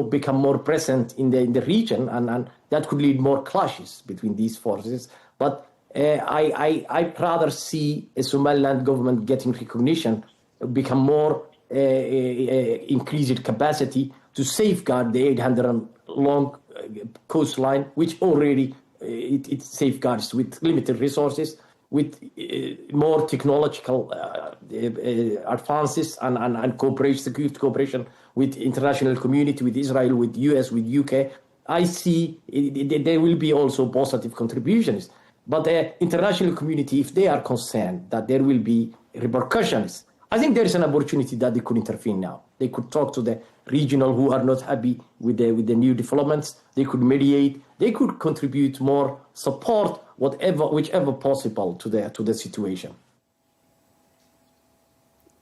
become more present in the region, and that could lead more clashes between these forces. But I rather see a Somaliland government getting recognition, become more increased capacity to safeguard the 800 long coastline, which already it safeguards with limited resources, with more technological advances and cooperation, security cooperation with international community, with Israel, with US, with UK. I see there will be also positive contributions. But the international community, if they are concerned that there will be repercussions, I think there is an opportunity that they could intervene now. They could talk to the regional who are not happy with the new developments. They could mediate. They could contribute more support, whichever possible to the situation.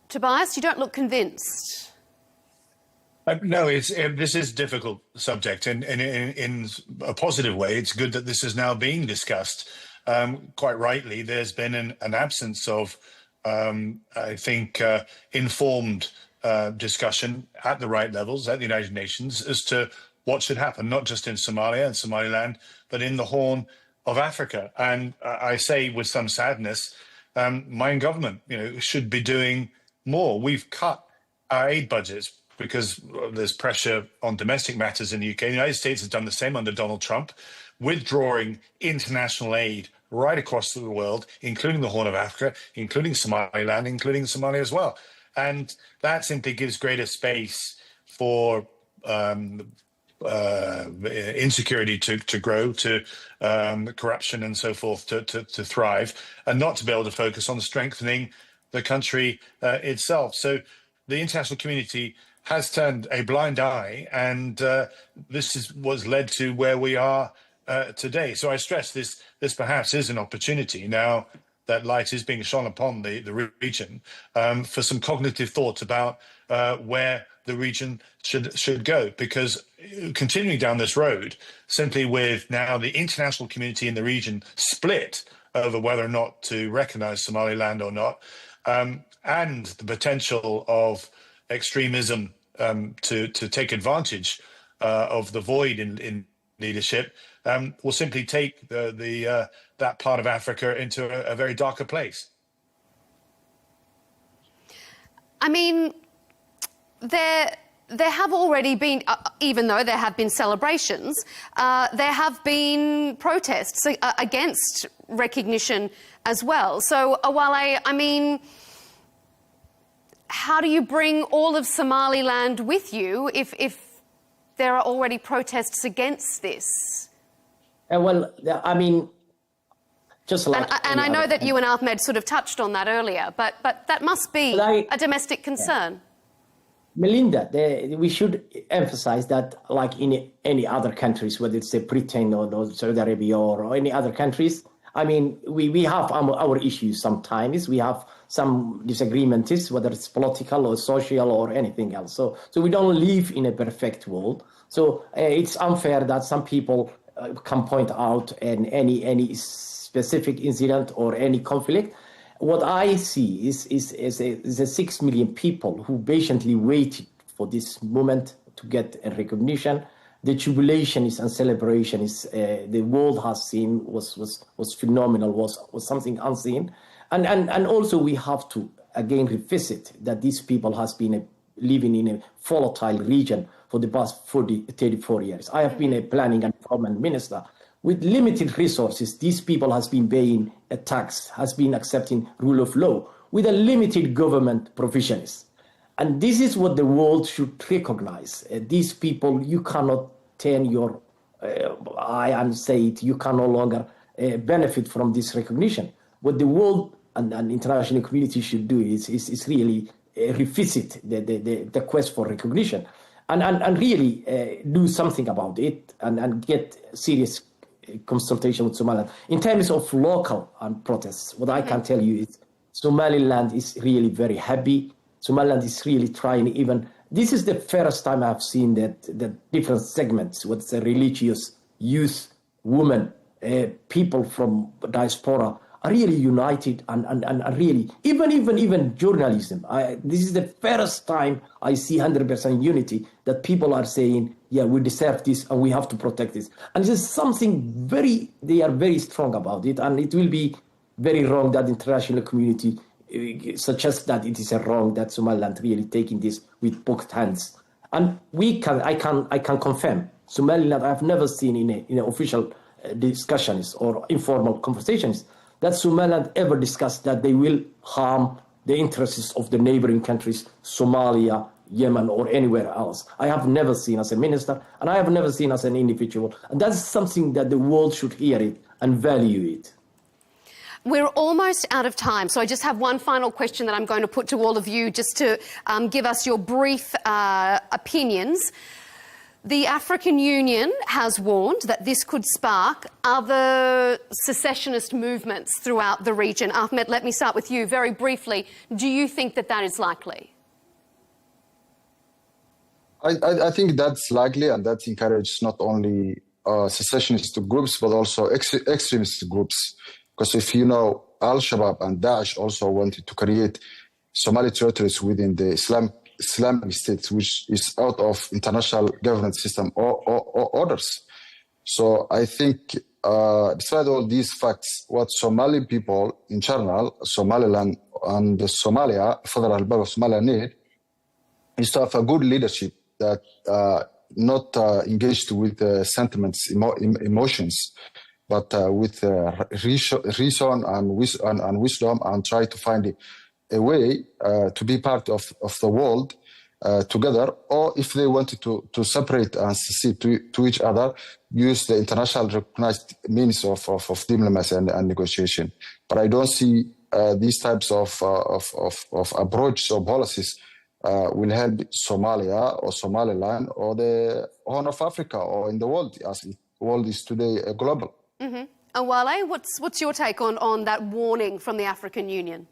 Tobias, you don't look convinced. No, this is a difficult subject, and in a positive way, it's good that this is now being discussed. Quite rightly, there's been an absence of, I think, informed discussion at the right levels at the United Nations as to what should happen, not just in Somalia and Somaliland, but in the Horn of Africa. And I say with some sadness, my government, should be doing more. We've cut our aid budgets because there's pressure on domestic matters in the UK. The United States has done the same under Donald Trump, withdrawing international aid right across the world, including the Horn of Africa, including Somaliland, including Somalia as well. And that simply gives greater space for insecurity to grow, to corruption and so forth to thrive, and not to be able to focus on strengthening the country itself. So the international community has turned a blind eye, and this was led to where we are today. So I stress this perhaps is an opportunity now that light is being shone upon the region for some cognitive thoughts about where the region should go, because continuing down this road, simply with now the international community in the region split over whether or not to recognize Somaliland or not, and the potential of extremism to take advantage of the void in leadership, will simply take that part of Africa into a very darker place. I mean, there have already been, even though there have been celebrations, there have been protests against recognition as well. So, Awale, I mean, how do you bring all of Somaliland with you if there are already protests against this? Well, I mean, just like... And I know that you and Ahmed sort of touched on that earlier, but that must be a domestic concern. Yeah. Melinda, we should emphasize that, like in any other countries, whether it's Britain or Saudi Arabia or any other countries, I mean, we have our issues sometimes. We have some disagreements, whether it's political or social or anything else. So we don't live in a perfect world. So it's unfair that some people can point out any specific incident or any conflict. What I see is a 6 million people who patiently waited for this moment to get a recognition. The jubilation and celebration the world has seen was phenomenal, was something unseen, and also we have to again revisit that these people has been living in a volatile region for the past 34 years. I have been a planning and development minister. With limited resources, these people has been paying a tax, has been accepting rule of law with a limited government provisions. And this is what the world should recognize. These people, you cannot turn your eye and say it, you can no longer benefit from this recognition. What the world and international community should do is really revisit the quest for recognition and really do something about it and get serious consultation with Somaliland. In terms of local protests, what I can tell you is Somaliland is really very happy. Somaliland is really trying even. This is the first time I've seen that the different segments, what's the religious, youth, women, people from diaspora are really united and really, even journalism. This is the first time I see 100% unity that people are saying, yeah, we deserve this and we have to protect this. And this is something they are very strong about it. And it will be very wrong that the international community suggests that it is a wrong that Somaliland really taking this with both hands. And I can confirm, Somaliland, I've never seen in official discussions or informal conversations that Somaliland ever discussed that they will harm the interests of the neighboring countries, Somalia, Yemen, or anywhere else. I have never seen as a minister, and I have never seen as an individual. And that's something that the world should hear it and value it. We're almost out of time, so I just have one final question that I'm going to put to all of you just to give us your brief opinions. The African Union has warned that this could spark other secessionist movements throughout the region. Ahmed, let me start with you very briefly. Do you think that is likely? I think that's likely, and that encourages not only secessionist groups, but also extremist groups. Because if you know, Al-Shabaab and Daesh also wanted to create Somali territories within the Islamic State, which is out of international governance system or orders. So I think, despite all these facts, what Somali people in general, Somaliland and Somalia, Federal Republic of Somalia need is to have a good leadership that not engaged with sentiments, emotions, but with reason and wisdom, and try to find a way to be part of the world together, or if they wanted to separate and secede to each other, use the international recognized means of diplomacy and negotiation. But I don't see these types of approaches or policies will help Somalia or Somaliland or the Horn of Africa or in the world, as the world is today global. Mm-hmm. Awale, what's your take on that warning from the African Union?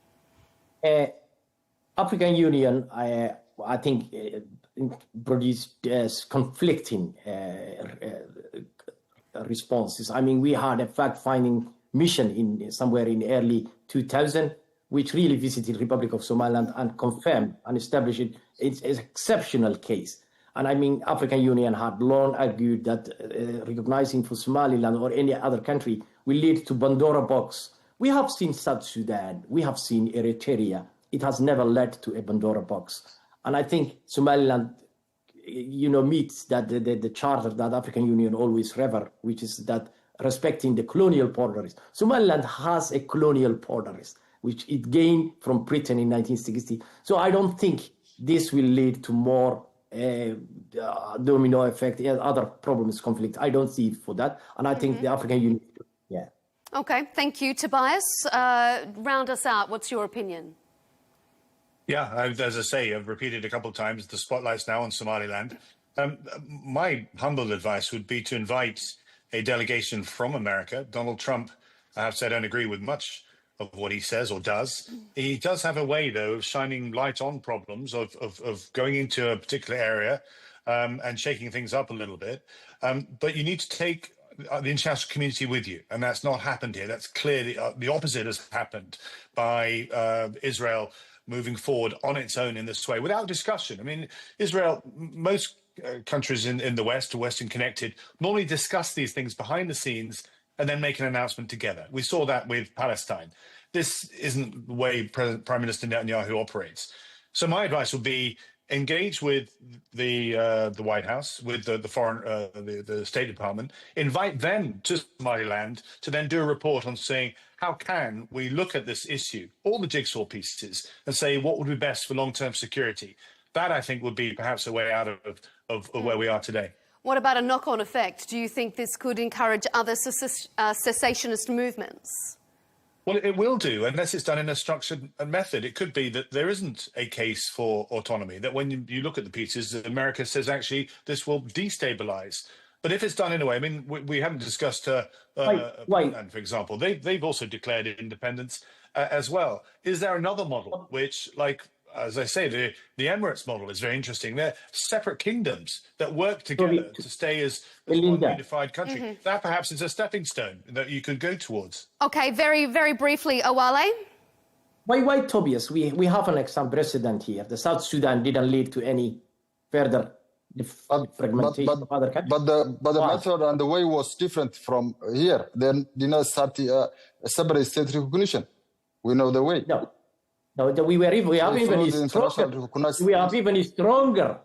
African Union, I think, produced conflicting responses. I mean, we had a fact-finding mission somewhere in early 2000, which really visited Republic of Somaliland and confirmed and established it's an exceptional case. And I mean, African Union had long argued that recognizing for Somaliland or any other country will lead to Pandora box. We have seen South Sudan, we have seen Eritrea. It has never led to a Pandora box. And I think Somaliland, meets that the charter that African Union always revere, which is that respecting the colonial borders. Somaliland has a colonial borders, which it gained from Britain in 1960. So I don't think this will lead to more domino effect, other problems, conflict. I don't see it for that. And I think the African Union, yeah. Okay, thank you. Tobias, round us out. What's your opinion? Yeah, as I say, I've repeated a couple of times, the spotlight's now on Somaliland. My humble advice would be to invite a delegation from America. Donald Trump, I have to say, I don't agree with much of what he says or does. He does have a way, though, of shining light on problems, of going into a particular area and shaking things up a little bit. But you need to take the international community with you, and that's not happened here. That's clearly the opposite has happened by Israel moving forward on its own in this way without discussion. I mean, Israel, most countries in the West, or Western connected, normally discuss these things behind the scenes and then make an announcement together. We saw that with Palestine. This isn't the way Prime Minister Netanyahu operates. So my advice would be engage with the White House, with the State Department, invite them to Somaliland to then do a report on saying, how can we look at this issue, all the jigsaw pieces, and say what would be best for long-term security? That, I think, would be perhaps a way out of where we are today. What about a knock-on effect? Do you think this could encourage other cessationist movements? Well, it will do, unless it's done in a structured method. It could be that there isn't a case for autonomy, that when you look at the pieces, America says, actually, this will destabilize. But if it's done in a way, I mean, we haven't discussed Poland, for example. They've also declared independence as well. Is there another model which, like as I say, the Emirates model is very interesting. They're separate kingdoms that work together to stay as one unified country. That perhaps is a stepping stone that you could go towards. Okay, very, very briefly, Awale. Why, Tobias? We have an example precedent here. The South Sudan didn't lead to any further fragmentation of other countries. But the method and the way was different from here. Then start a separate state recognition. We know the way. No, we have even a stronger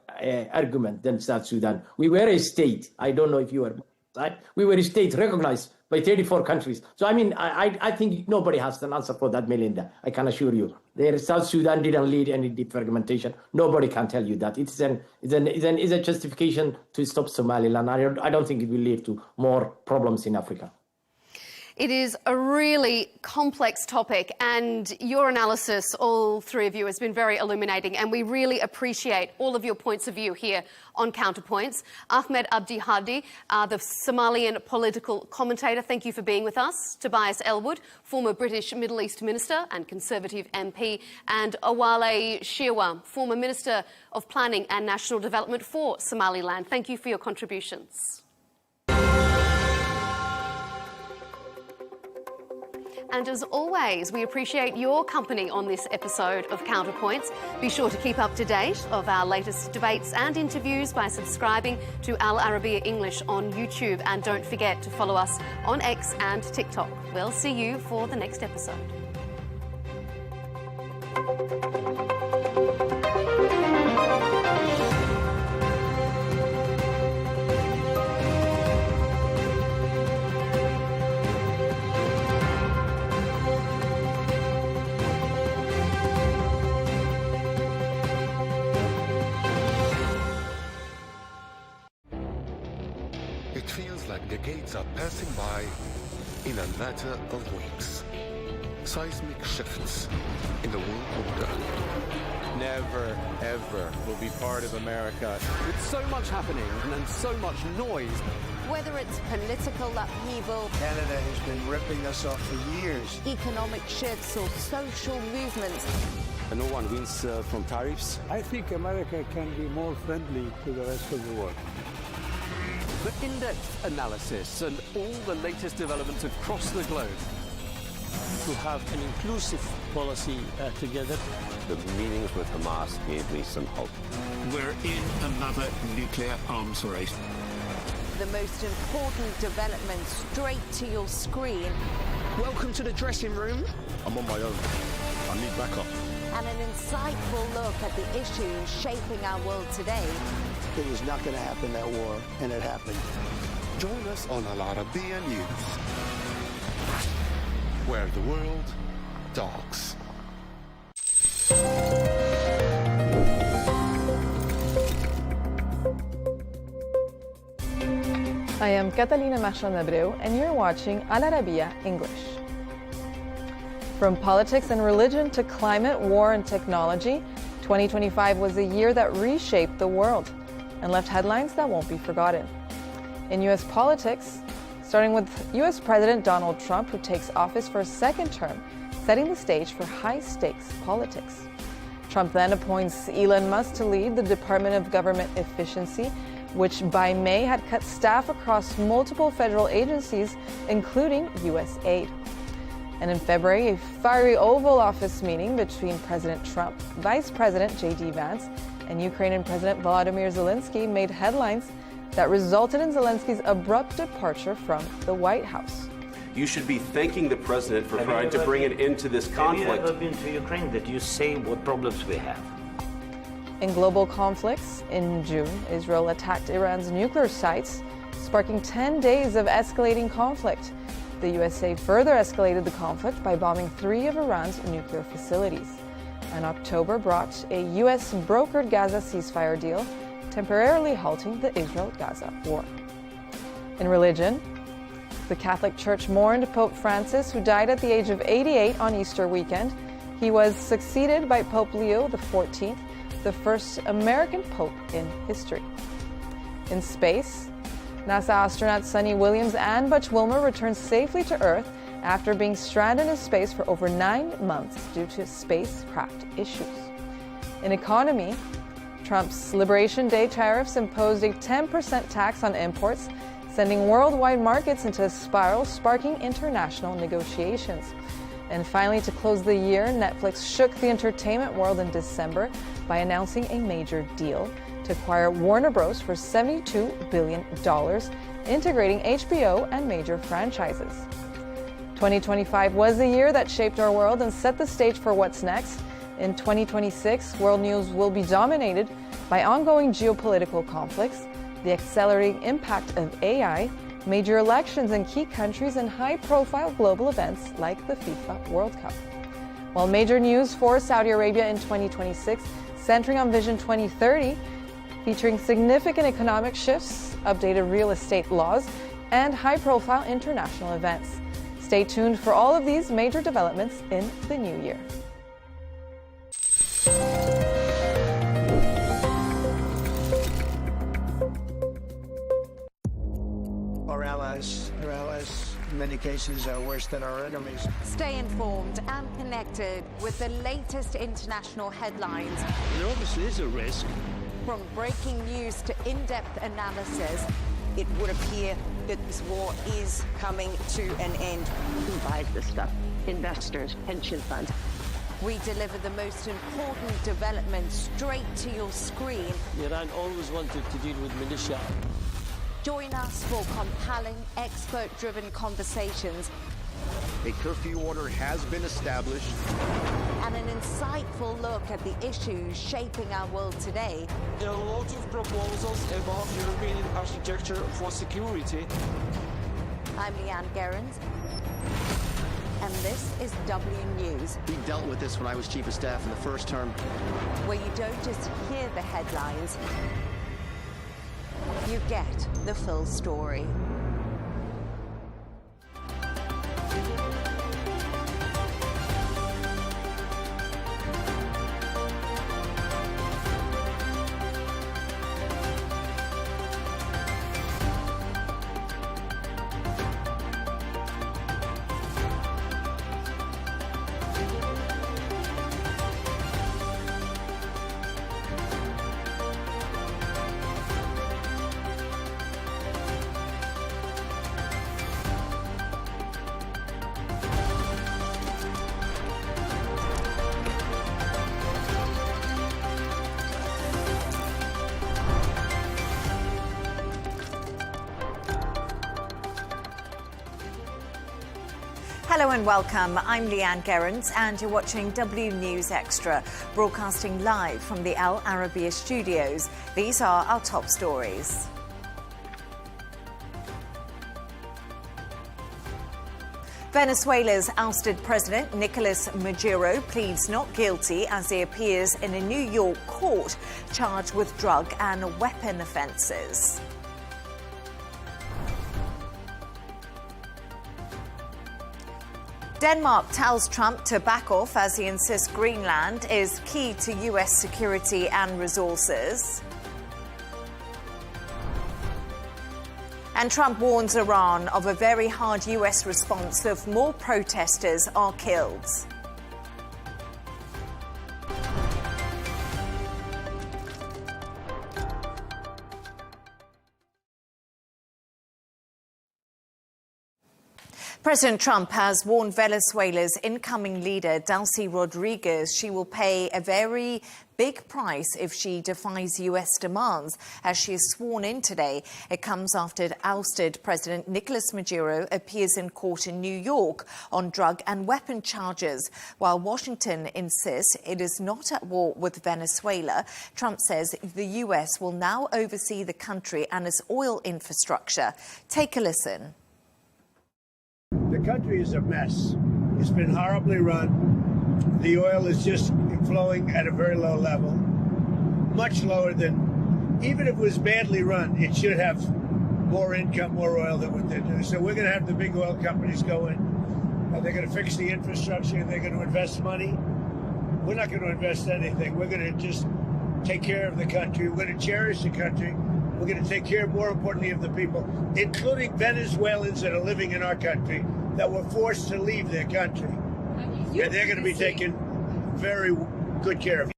argument than South Sudan. We were a state. I don't know if you were, right? We were a state recognized by 34 countries. So, I mean, I think nobody has an answer for that, Melinda. I can assure you. South Sudan didn't lead any defragmentation. Nobody can tell you that. It's a justification to stop Somaliland. I don't think it will lead to more problems in Africa. It is a really complex topic, and your analysis, all three of you, has been very illuminating, and we really appreciate all of your points of view here on Counterpoints. Ahmed Abdi Hadi, the Somalian political commentator, thank you for being with us. Tobias Ellwood, former British Middle East Minister and Conservative MP, and Awale Shirwa, former Minister of Planning and National Development for Somaliland. Thank you for your contributions. And as always, we appreciate your company on this episode of Counterpoints. Be sure to keep up to date of our latest debates and interviews by subscribing to Al Arabiya English on YouTube. And don't forget to follow us on X and TikTok. We'll see you for the next episode. Decades are passing by in a matter of weeks. Seismic shifts in the world order. Never, ever will be part of America. With so much happening and so much noise. Whether it's political upheaval, Canada has been ripping us off for years. Economic shifts or social movements. And no one wins from tariffs. I think America can be more friendly to the rest of the world. The in-depth analysis and all the latest developments across the globe. To have an inclusive policy together. The meetings with Hamas gave me some hope. We're in another nuclear arms race. The most important development straight to your screen. Welcome to the dressing room. I'm on my own. I need backup. And an insightful look at the issues shaping our world today. It was not going to happen, that war, and it happened. Join us on Al Arabiya News, where the world talks. I am Catalina Marchand Abreu, and you're watching Al Arabiya English. From politics and religion to climate, war, and technology, 2025 was a year that reshaped the world and left headlines that won't be forgotten. In U.S. politics, starting with U.S. President Donald Trump, who takes office for a second term, setting the stage for high-stakes politics. Trump then appoints Elon Musk to lead the Department of Government Efficiency, which by May had cut staff across multiple federal agencies, including USAID. And in February, a fiery Oval Office meeting between President Trump, Vice President J.D. Vance, and Ukrainian President Volodymyr Zelensky made headlines that resulted in Zelensky's abrupt departure from the White House. You should be thanking the president for trying to bring an end to this conflict. Have you ever been to Ukraine that you say what problems we have? In global conflicts, in June, Israel attacked Iran's nuclear sites, sparking 10 days of escalating conflict. The USA further escalated the conflict by bombing 3 of Iran's nuclear facilities. And October brought a U.S.-brokered Gaza ceasefire deal, temporarily halting the Israel-Gaza war. In religion, the Catholic Church mourned Pope Francis, who died at the age of 88 on Easter weekend. He was succeeded by Pope Leo XIV, the first American pope in history. In space, NASA astronauts Sunny Williams and Butch Wilmore returned safely to Earth after being stranded in space for over 9 months due to spacecraft issues. In economy, Trump's Liberation Day tariffs imposed a 10% tax on imports, sending worldwide markets into a spiral, sparking international negotiations. And finally, to close the year, Netflix shook the entertainment world in December by announcing a major deal to acquire Warner Bros. For $72 billion, integrating HBO and major franchises. 2025 was the year that shaped our world and set the stage for what's next. In 2026, world news will be dominated by ongoing geopolitical conflicts, the accelerating impact of AI, major elections in key countries, and high-profile global events like the FIFA World Cup. While major news for Saudi Arabia in 2026, centering on Vision 2030, featuring significant economic shifts, updated real estate laws, and high-profile international events. Stay tuned for all of these major developments in the new year. Our allies, in many cases, are worse than our enemies. Stay informed and connected with the latest international headlines. There obviously is a risk. From breaking news to in-depth analysis, it would appear that this war is coming to an end. Who buys this stuff? Investors, pension funds. we deliver the most important developments straight to your screen. Iran always wanted to deal with militia. Join us for compelling, expert-driven conversations. A curfew order has been established. And an insightful look at the issues shaping our world today. There are a lot of proposals about European architecture for security. I'm Leigh Ann Gerrans, and this is W News. We dealt with this when I was Chief of Staff in the first term. Where you don't just hear the headlines, you get the full story. Hello and welcome. I'm Leigh Ann Gerrans and you're watching W News Extra, broadcasting live from the Al Arabiya studios. These are our top stories. Venezuela's ousted president, Nicolas Maduro, pleads not guilty as he appears in a New York court charged with drug and weapon offences. Denmark tells Trump to back off as he insists Greenland is key to US security and resources. And Trump warns Iran of a very hard US response if more protesters are killed. President Trump has warned Venezuela's incoming leader, Delcy Rodríguez, she will pay a very big price if she defies U.S. demands, as she is sworn in today. It comes after ousted President Nicolas Maduro appears in court in New York on drug and weapon charges. While Washington insists it is not at war with Venezuela, Trump says the U.S. will now oversee the country and its oil infrastructure. Take a listen. The country is a mess. It's been horribly run. The oil is just flowing at a very low level, much lower than, even if it was badly run, it should have more income, more oil than what they do. So we're going to have the big oil companies go in. They're going to fix the infrastructure. They're going to invest money. We're not going to invest anything. We're going to just take care of the country. We're going to cherish the country. We're going to take care, more importantly, of the people, including Venezuelans that are living in our country that were forced to leave their country. And they're going to be taken very good care of.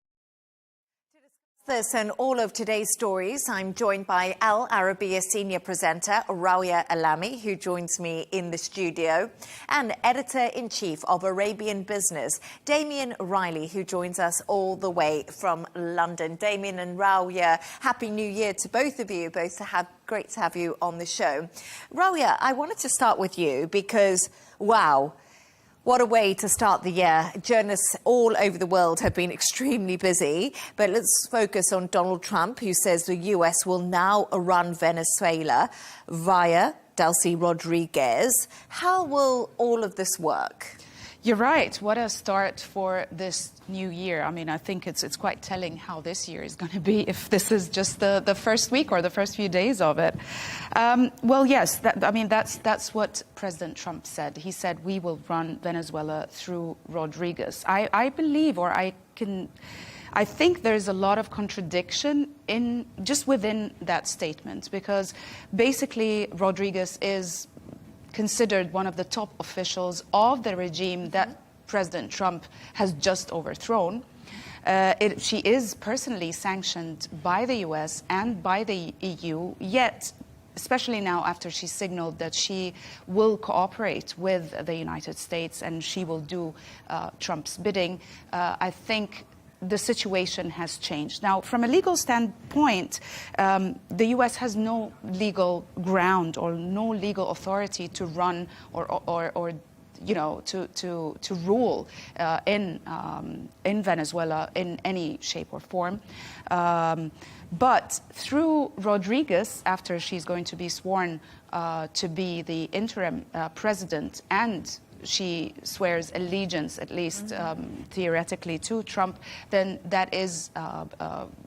This and all of today's stories, I'm joined by Al Arabiya senior presenter Rawia Alami, who joins me in the studio, and editor-in-chief of Arabian Business, Damien Riley, who joins us all the way from London. Damien and Rawia, Happy New Year to both of you. Great to have you on the show. Rawia, I wanted to start with you because, wow, what a way to start the year. Journalists all over the world have been extremely busy. But let's focus on Donald Trump, who says the US will now run Venezuela via Delcy Rodríguez. How will all of this work? You're right. What a start for this new year. I mean, I think it's quite telling how this year is going to be if this is just the first week or the first few days of it. Well, yes, that's what President Trump said. He said, we will run Venezuela through Rodríguez. I believe, or I think there's a lot of contradiction just within that statement, because basically Rodríguez is considered one of the top officials of the regime that President Trump has just overthrown. She is personally sanctioned by the US and by the EU, yet, especially now after she signaled that she will cooperate with the United States and she will do Trump's bidding, I think the situation has changed. Now, from a legal standpoint, the U.S. has no legal ground or no legal authority to run or you know, to rule in Venezuela in any shape or form. But through Rodríguez, after she's going to be sworn to be the interim president, and she swears allegiance, at least theoretically, to Trump, then that is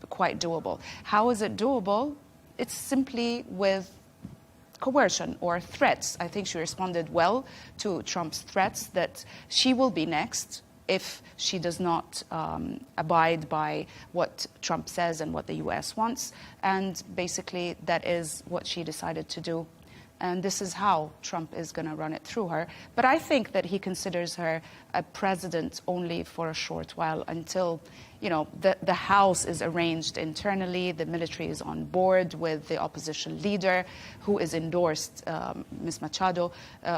quite doable. How is it doable? It's simply with coercion or threats. I think she responded well to Trump's threats that she will be next if she does not abide by what Trump says and what the U.S. wants. And basically, that is what she decided to do. And this is how Trump is going to run it through her. But I think that he considers her a president only for a short while until, you know, the House is arranged internally, the military is on board with the opposition leader who is endorsed, Ms. Machado,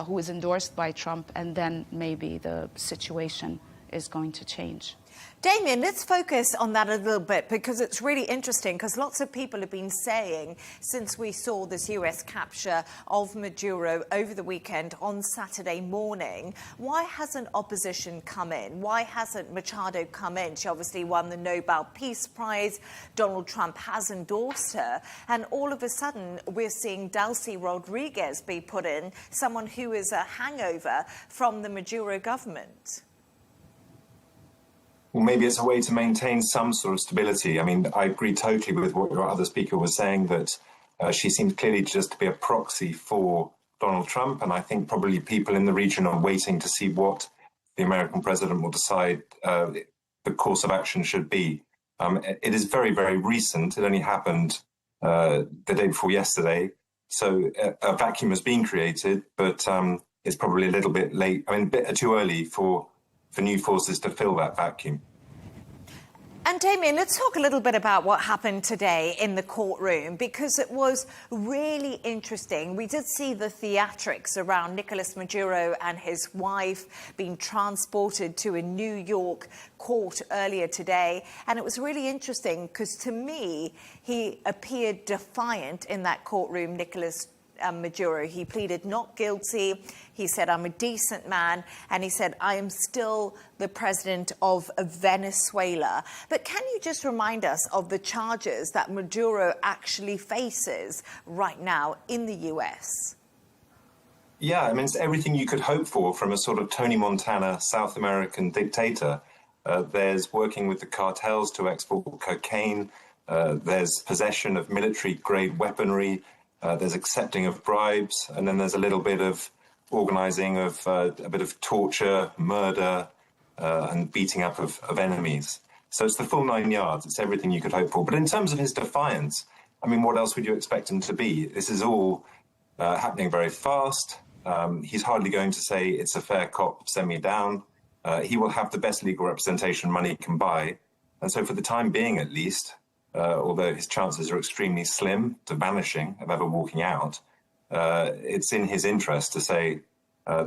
who is endorsed by Trump, and then maybe the situation is going to change. Damien, let's focus on that a little bit, because it's really interesting, because lots of people have been saying, since we saw this US capture of Maduro over the weekend on Saturday morning, why hasn't opposition come in? Why hasn't Machado come in? She obviously won the Nobel Peace Prize. Donald Trump has endorsed her. And all of a sudden, we're seeing Delcy Rodríguez be put in, someone who is a hangover from the Maduro government. Well, maybe it's a way to maintain some sort of stability. I mean, I agree totally with what your other speaker was saying, that she seems clearly just to be a proxy for Donald Trump. And I think probably people in the region are waiting to see what the American president will decide the course of action should be. It is very, very recent. It only happened the day before yesterday. So a vacuum has been created, but it's probably a little bit late. I mean, a bit too early for new forces to fill that vacuum. And Damien, let's talk a little bit about what happened today in the courtroom, because it was really interesting. We did see the theatrics around Nicolas Maduro and his wife being transported to a New York court earlier today. And it was really interesting because, to me, he appeared defiant in that courtroom, Nicolas Maduro. He pleaded not guilty. He said, I'm a decent man. And he said, I am still the president of Venezuela. But can you just remind us of the charges that Maduro actually faces right now in the US? Yeah, I mean, it's everything you could hope for from a sort of Tony Montana South American dictator. There's working with the cartels to export cocaine. There's possession of military-grade weaponry. There's accepting of bribes, and then there's a little bit of organizing of a bit of torture, murder, and beating up of enemies. So it's the full 9 yards. It's everything you could hope for. But in terms of his defiance, I mean, what else would you expect him to be? This is all happening very fast. He's hardly going to say it's a fair cop, send me down. He will have the best legal representation money can buy. And so for the time being, at least, although his chances are extremely slim to vanishing, of ever walking out, it's in his interest to say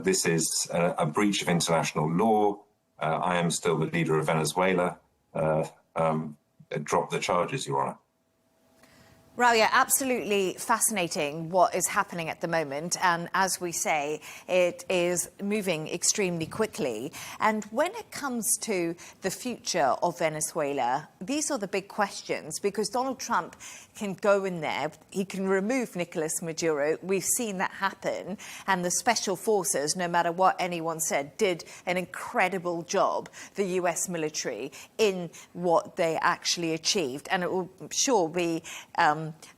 this is a breach of international law. I am still the leader of Venezuela. Drop the charges, Your Honour. Ralia, absolutely fascinating what is happening at the moment. And as we say, it is moving extremely quickly. And when it comes to the future of Venezuela, these are the big questions, because Donald Trump can go in there, he can remove Nicolas Maduro. We've seen that happen. And the special forces, no matter what anyone said, did an incredible job, the US military, in what they actually achieved. And it will, I'm sure, be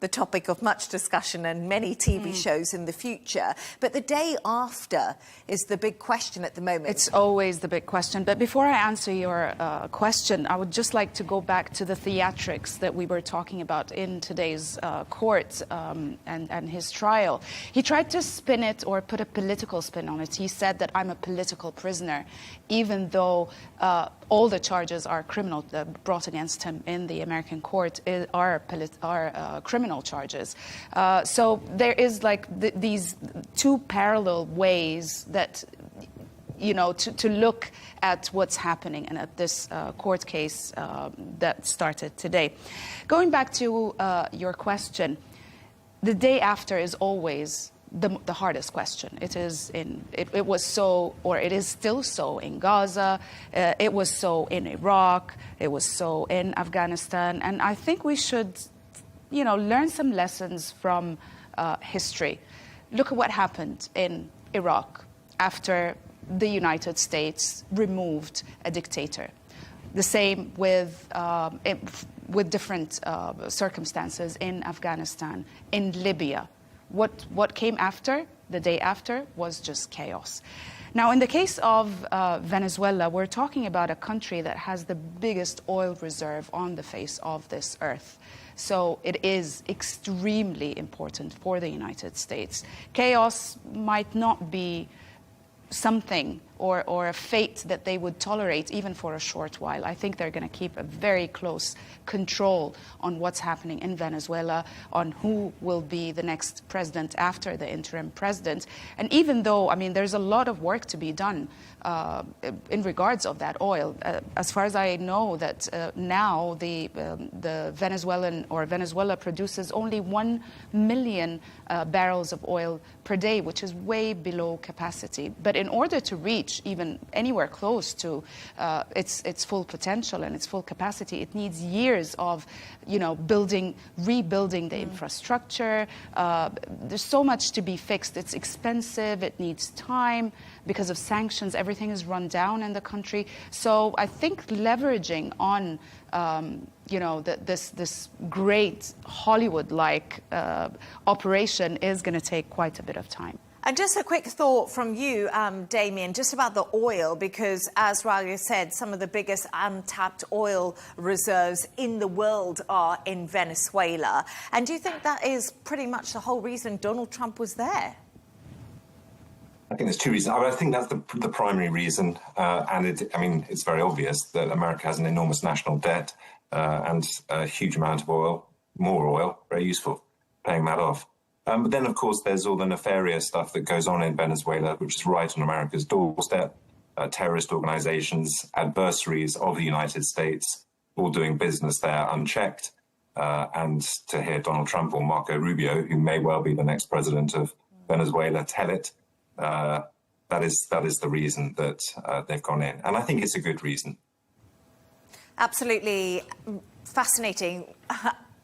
the topic of much discussion and many TV shows in the future. But the day after is the big question at the moment. It's always the big question. But before I answer your question, I would just like to go back to the theatrics that we were talking about in today's court and his trial. He tried to spin it or put a political spin on it. He said that I'm a political prisoner, even though all the charges are criminal brought against him in the American court are criminal charges. So there is like these two parallel ways that, you know, to look at what's happening and at this court case that started today. Going back to your question, the day after is always the hardest question. It is it was so, or it is still so, in Gaza. It was so in Iraq. It was so in Afghanistan. And I think we should, you know, learn some lessons from history. Look at what happened in Iraq after the United States removed a dictator. The same with different circumstances in Afghanistan, in Libya. What came after, the day after, was just chaos. Now, in the case of Venezuela, we're talking about a country that has the biggest oil reserve on the face of this earth. So it is extremely important for the United States. Chaos might not be something or a fate that they would tolerate even for a short while. I think they're going to keep a very close control on what's happening in Venezuela, on who will be the next president after the interim president. And even though, I mean, there's a lot of work to be done in regards of that oil. As far as I know, that now the Venezuelan, or Venezuela, produces only 1 million barrels of oil per day, which is way below capacity. But in order to reach even anywhere close to its full potential and its full capacity, it needs years of, you know, rebuilding the infrastructure. There's so much to be fixed. It's expensive. It needs time. Because of sanctions, everything is run down in the country. So I think leveraging on, you know, this great Hollywood-like operation is going to take quite a bit of time. And just a quick thought from you, Damien, just about the oil, because as Ralia said, some of the biggest untapped oil reserves in the world are in Venezuela. And do you think that is pretty much the whole reason Donald Trump was there? I think there's two reasons. I think that's the primary reason. And I mean, it's very obvious that America has an enormous national debt and a huge amount of oil, more oil, very useful, paying that off. But then, of course, there's all the nefarious stuff that goes on in Venezuela, which is right on America's doorstep. Terrorist organizations, adversaries of the United States, all doing business there unchecked. And to hear Donald Trump or Marco Rubio, who may well be the next president of Venezuela, tell it, that is the reason that they've gone in. And I think it's a good reason. Absolutely fascinating.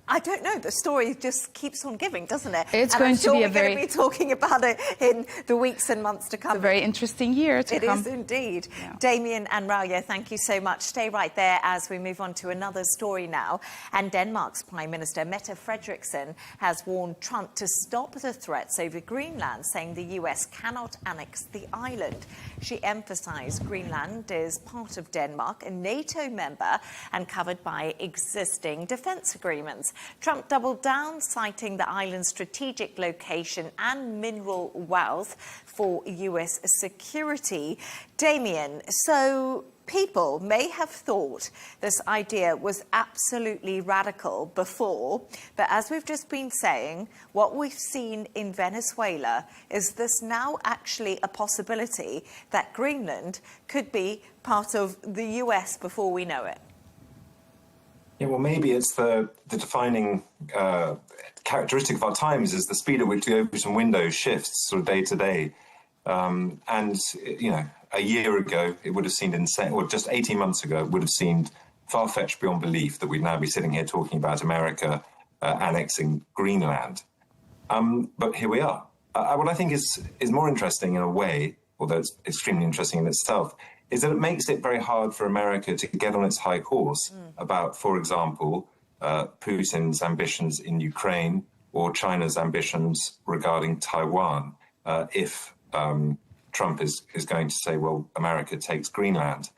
I don't know. The story just keeps on giving, doesn't it? It's going to be a very... We're going to be talking about it in the weeks and months to come. It's a very interesting year to come. It is indeed. Yeah. Damien and Ralia, thank you so much. Stay right there as we move on to another story now. And Denmark's Prime Minister, Mette Frederiksen, has warned Trump to stop the threats over Greenland, saying the US cannot annex the island. She emphasised Greenland is part of Denmark, a NATO member, and covered by existing defence agreements. Trump doubled down, citing the island's strategic location and mineral wealth for US security. Damien, so people may have thought this idea was absolutely radical before, but as we've just been saying, what we've seen in Venezuela is this now actually a possibility that Greenland could be part of the US before we know it. Yeah, well, maybe it's the defining characteristic of our times is the speed at which the ocean window shifts sort of day to day. And, you know, a year ago, it would have seemed insane, or just 18 months ago, it would have seemed far-fetched beyond belief that we'd now be sitting here talking about America annexing Greenland. But here we are. What I think is more interesting in a way, although it's extremely interesting in itself, is that it makes it very hard for America to get on its high horse about, for example, Putin's ambitions in Ukraine or China's ambitions regarding Taiwan, if Trump is going to say, well, America takes Greenland.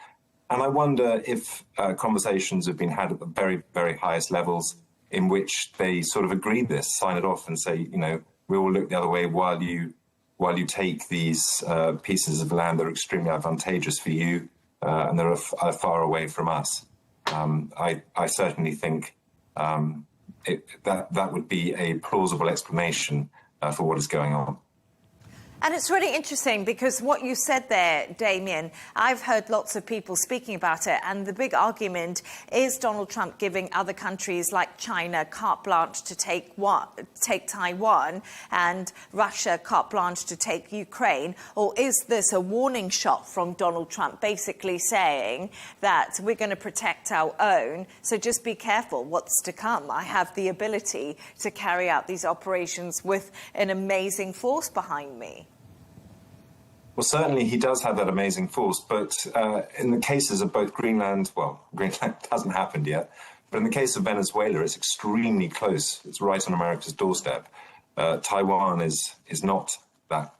And I wonder if conversations have been had at the very, very highest levels in which they sort of agree this, sign it off and say, you know, we will look the other way while you take these pieces of land that are extremely advantageous for you and that are far away from us. I certainly think that would be a plausible explanation for what is going on. And it's really interesting because what you said there, Damien, I've heard lots of people speaking about it, and the big argument is Donald Trump giving other countries like China carte blanche to take Taiwan and Russia carte blanche to take Ukraine, or is this a warning shot from Donald Trump basically saying that we're going to protect our own, so just be careful what's to come. I have the ability to carry out these operations with an amazing force behind me. Well, certainly he does have that amazing force, but in the cases of both Greenland, well, Greenland hasn't happened yet, but in the case of Venezuela, it's extremely close. It's right on America's doorstep. Taiwan is not that,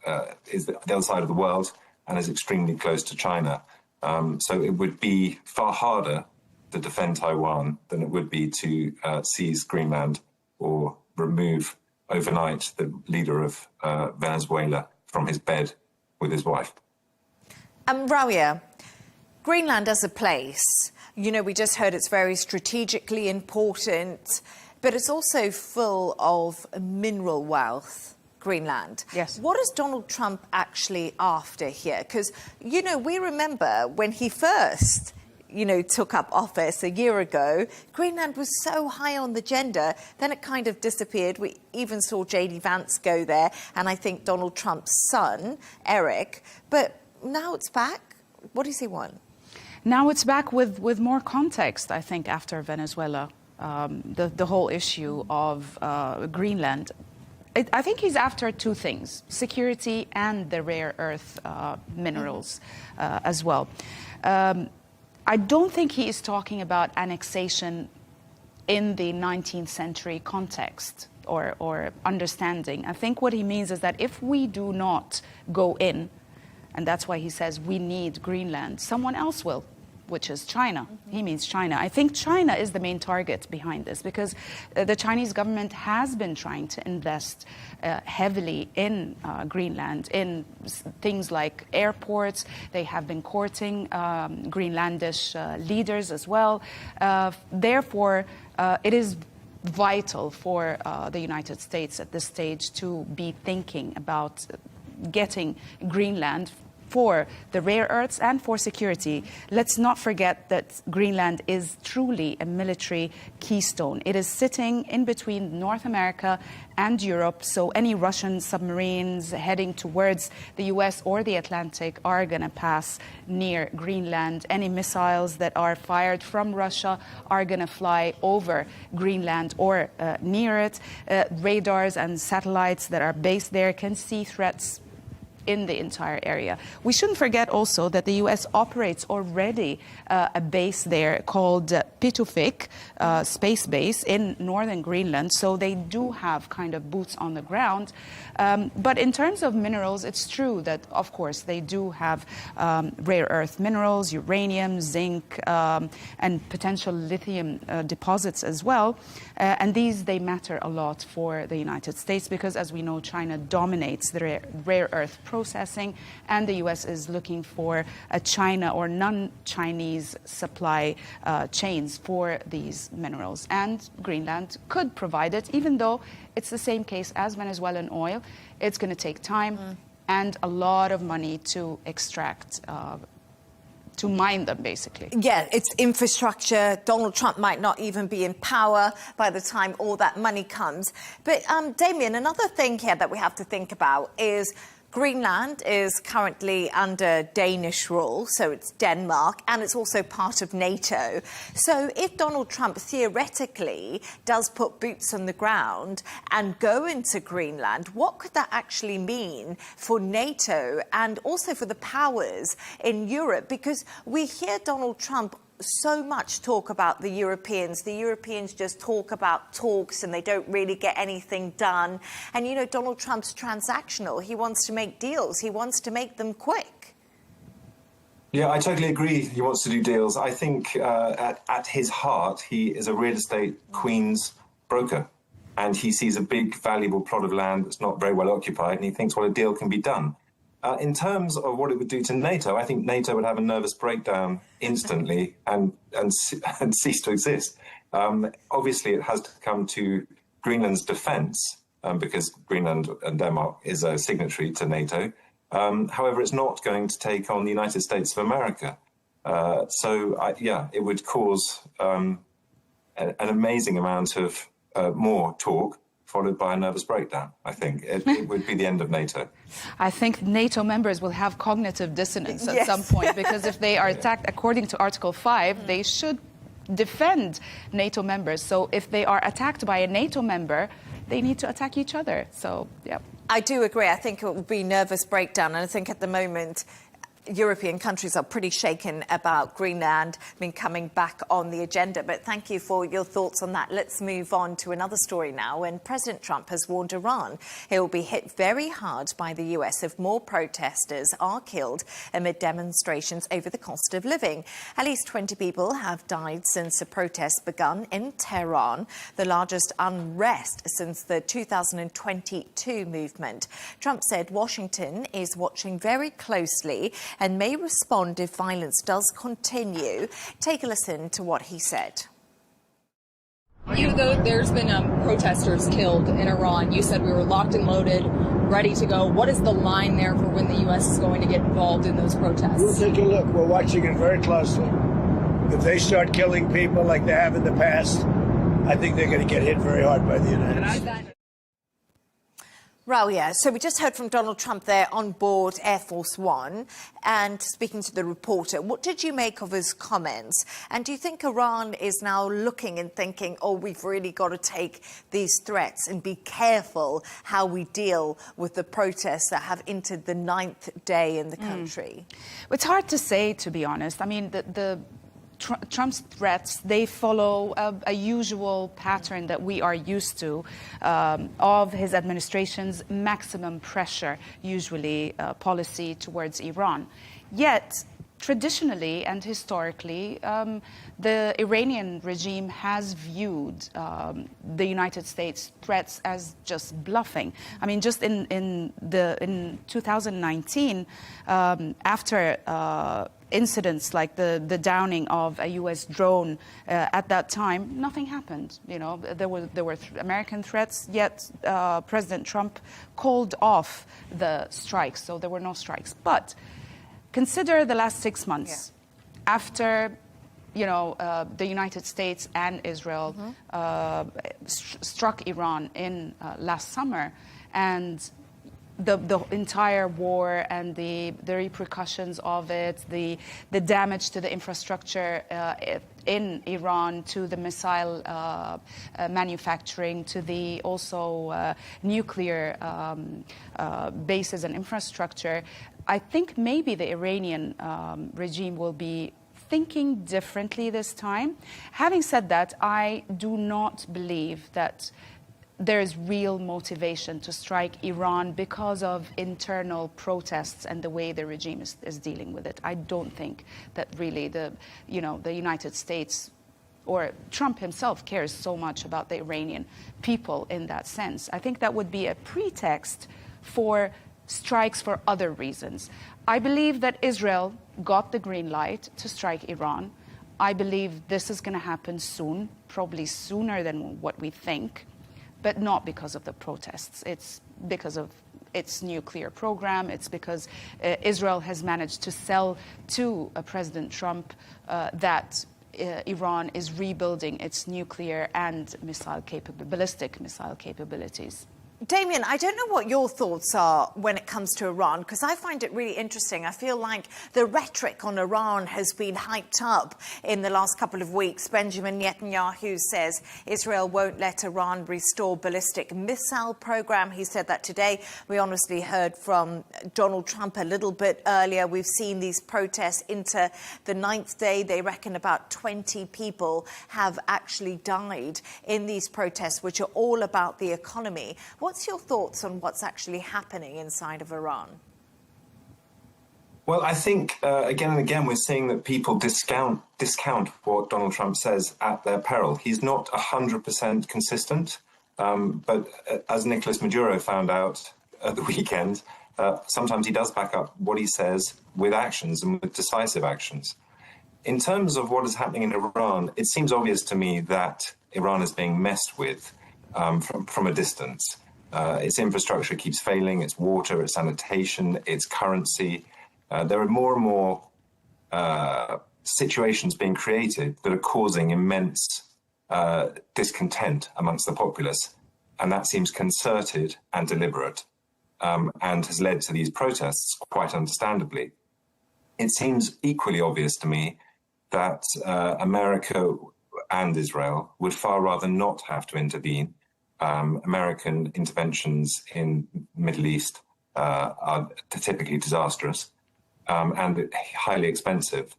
is the other side of the world and is extremely close to China. So it would be far harder to defend Taiwan than it would be to seize Greenland or remove overnight the leader of Venezuela from his bed with his wife. Rabia, Greenland as a place, you know, we just heard it's very strategically important, but it's also full of mineral wealth, Greenland. Yes. What is Donald Trump actually after here? Because, you know, we remember when he first, you know, took up office a year ago, Greenland was so high on the agenda, then it kind of disappeared. We even saw J.D. Vance go there, and I think Donald Trump's son, Eric. But now it's back. What does he want? Now it's back with more context, I think, after Venezuela, the whole issue of Greenland. I think he's after two things, security and the rare earth minerals as well. I don't think he is talking about annexation in the 19th century context or understanding. I think what he means is that if we do not go in, and that's why he says we need Greenland, someone else will, which is China. He means China. I think China is the main target behind this because the Chinese government has been trying to invest heavily in Greenland, in things like airports. They have been courting Greenlandish leaders as well. Therefore, it is vital for the United States at this stage to be thinking about getting Greenland for the rare earths and for security. Let's not forget that Greenland is truly a military keystone. It is sitting in between North America and Europe, so any Russian submarines heading towards the US or the Atlantic are going to pass near Greenland. Any missiles that are fired from Russia are going to fly over Greenland or near it. Radars and satellites that are based there can see threats in the entire area. We shouldn't forget also that the U.S. operates already a base there called Pitufik Space Base in northern Greenland, so they do have kind of boots on the ground. But in terms of minerals, it's true that, of course, they do have rare earth minerals, uranium, zinc, and potential lithium deposits as well. And these, they matter a lot for the United States because, as we know, China dominates the rare earth program processing, and the U.S. is looking for a China or non-Chinese supply chains for these minerals. And Greenland could provide it, even though it's the same case as Venezuelan oil. It's going to take time and a lot of money to extract, to mine them, basically. Yeah, it's infrastructure. Donald Trump might not even be in power by the time all that money comes. But, Damien, another thing here that we have to think about is Greenland is currently under Danish rule, so it's Denmark, and it's also part of NATO. So if Donald Trump theoretically does put boots on the ground and go into Greenland, what could that actually mean for NATO and also for the powers in Europe? Because we hear Donald Trump so much talk about the Europeans. The Europeans just talk about talks and they don't really get anything done. And, you know, Donald Trump's transactional. He wants to make deals. He wants to make them quick. Yeah, I totally agree. He wants to do deals. I think at his heart, he is a real estate Queens broker. And he sees a big, valuable plot of land that's not very well occupied. And he thinks, well, a deal can be done. In terms of what it would do to NATO, I think NATO would have a nervous breakdown instantly and cease to exist. Obviously, it has to come to Greenland's defence because Greenland and Denmark is a signatory to NATO. However, it's not going to take on the United States of America. It would cause an amazing amount of more talk, followed by a nervous breakdown. I think it would be the end of NATO. I think NATO members will have cognitive dissonance at some point, because if they are attacked according to Article 5, they should defend NATO members. So if they are attacked by a NATO member, they need to attack each other. So, yeah. I do agree. I think it will be nervous breakdown. And I think at the moment, European countries are pretty shaken about Greenland coming back on the agenda. But thank you for your thoughts on that. Let's move on to another story now. And President Trump has warned Iran it will be hit very hard by the US if more protesters are killed amid demonstrations over the cost of living. At least 20 people have died since the protests begun in Tehran, the largest unrest since the 2022 movement. Trump said Washington is watching very closely and may respond if violence does continue. Take a listen to what he said. Even though there's been protesters killed in Iran, you said we were locked and loaded, ready to go. What is the line there for when the U.S. is going to get involved in those protests? We'll take a look. We're watching it very closely. If they start killing people like they have in the past, I think they're going to get hit very hard by the United States. Well, yeah, so we just heard from Donald Trump there on board Air Force One and speaking to the reporter. What did you make of his comments? And do you think Iran is now looking and thinking, oh, we've really got to take these threats and be careful how we deal with the protests that have entered the 9th day in the country? It's hard to say, to be honest. I mean, Trump's threats, they follow a usual pattern that we are used to of his administration's maximum pressure, usually policy towards Iran. Yet, traditionally and historically, the Iranian regime has viewed the United States threats as just bluffing. I mean, just in 2019, after incidents like the downing of a U.S. drone at that time, nothing happened. You know, there were American threats, yet President Trump called off the strikes, so there were no strikes. But consider the last 6 months after, the United States and Israel struck Iran in last summer, and the entire war and the repercussions of it, the damage to the infrastructure in Iran, to the missile manufacturing, to the also nuclear bases and infrastructure. I think maybe the Iranian regime will be thinking differently this time. Having said that, I do not believe that there is real motivation to strike Iran because of internal protests and the way the regime is dealing with it. I don't think that really the United States or Trump himself cares so much about the Iranian people in that sense. I think that would be a pretext for strikes for other reasons. I believe that Israel got the green light to strike Iran. I believe this is going to happen soon, probably sooner than what we think, but not because of the protests. It's because of its nuclear program. It's because Israel has managed to sell to President Trump that Iran is rebuilding its nuclear and ballistic missile capabilities. Damien, I don't know what your thoughts are when it comes to Iran, because I find it really interesting. I feel like the rhetoric on Iran has been hyped up in the last couple of weeks. Benjamin Netanyahu says Israel won't let Iran restore ballistic missile program. He said that today. We honestly heard from Donald Trump a little bit earlier. We've seen these protests into the 9th day. They reckon about 20 people have actually died in these protests, which are all about the economy. What's your thoughts on what's actually happening inside of Iran? Well, I think again and again we're seeing that people discount what Donald Trump says at their peril. He's not 100% consistent, but as Nicolas Maduro found out at the weekend, sometimes he does back up what he says with actions and with decisive actions. In terms of what is happening in Iran, it seems obvious to me that Iran is being messed with from a distance. Its infrastructure keeps failing, its water, its sanitation, its currency. There are more and more situations being created that are causing immense discontent amongst the populace. And that seems concerted and deliberate and has led to these protests, quite understandably. It seems equally obvious to me that America and Israel would far rather not have to intervene. American interventions in the Middle East are typically disastrous and highly expensive.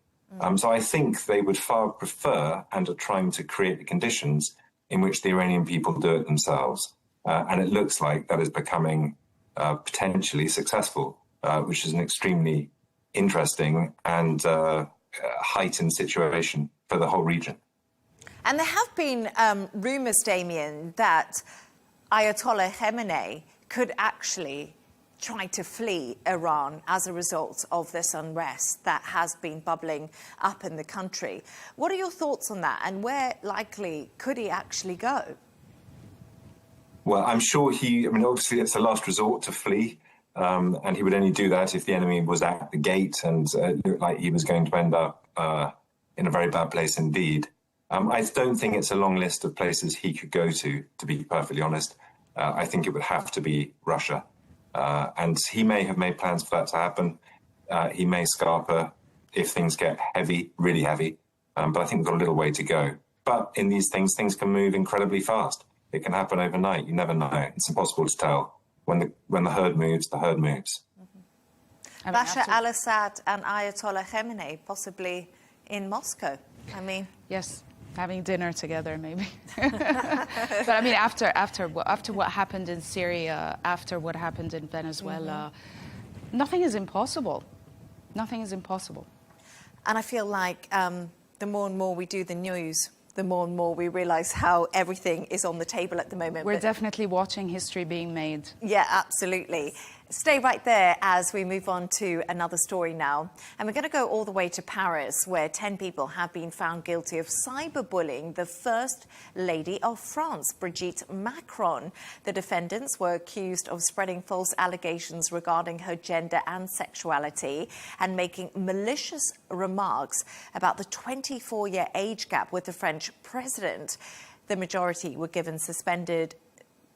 So I think they would far prefer and are trying to create the conditions in which the Iranian people do it themselves. And it looks like that is becoming potentially successful, which is an extremely interesting and heightened situation for the whole region. And there have been rumours, Damien, that Ayatollah Khamenei could actually try to flee Iran as a result of this unrest that has been bubbling up in the country. What are your thoughts on that, and where likely could he actually go? Well, I'm sure obviously it's a last resort to flee, and he would only do that if the enemy was at the gate and it looked like he was going to end up in a very bad place indeed. I don't think it's a long list of places he could go to be perfectly honest. I think it would have to be Russia. And he may have made plans for that to happen. He may scarper if things get heavy, really heavy. But I think we've got a little way to go. But in these things can move incredibly fast. It can happen overnight. You never know. It's impossible to tell. When the herd moves, the herd moves. Mm-hmm. Bashar al-Assad and Ayatollah Khamenei possibly in Moscow. Yes. Having dinner together, maybe. But I mean, after what happened in Syria, after what happened in Venezuela, nothing is impossible. Nothing is impossible. And I feel like the more and more we do the news, the more and more we realise how everything is on the table at the moment. We're definitely watching history being made. Yeah, absolutely. Stay right there as we move on to another story now. And we're going to go all the way to Paris, where 10 people have been found guilty of cyberbullying the First Lady of France, Brigitte Macron. The defendants were accused of spreading false allegations regarding her gender and sexuality and making malicious remarks about the 24-year age gap with the French president. The majority were given suspended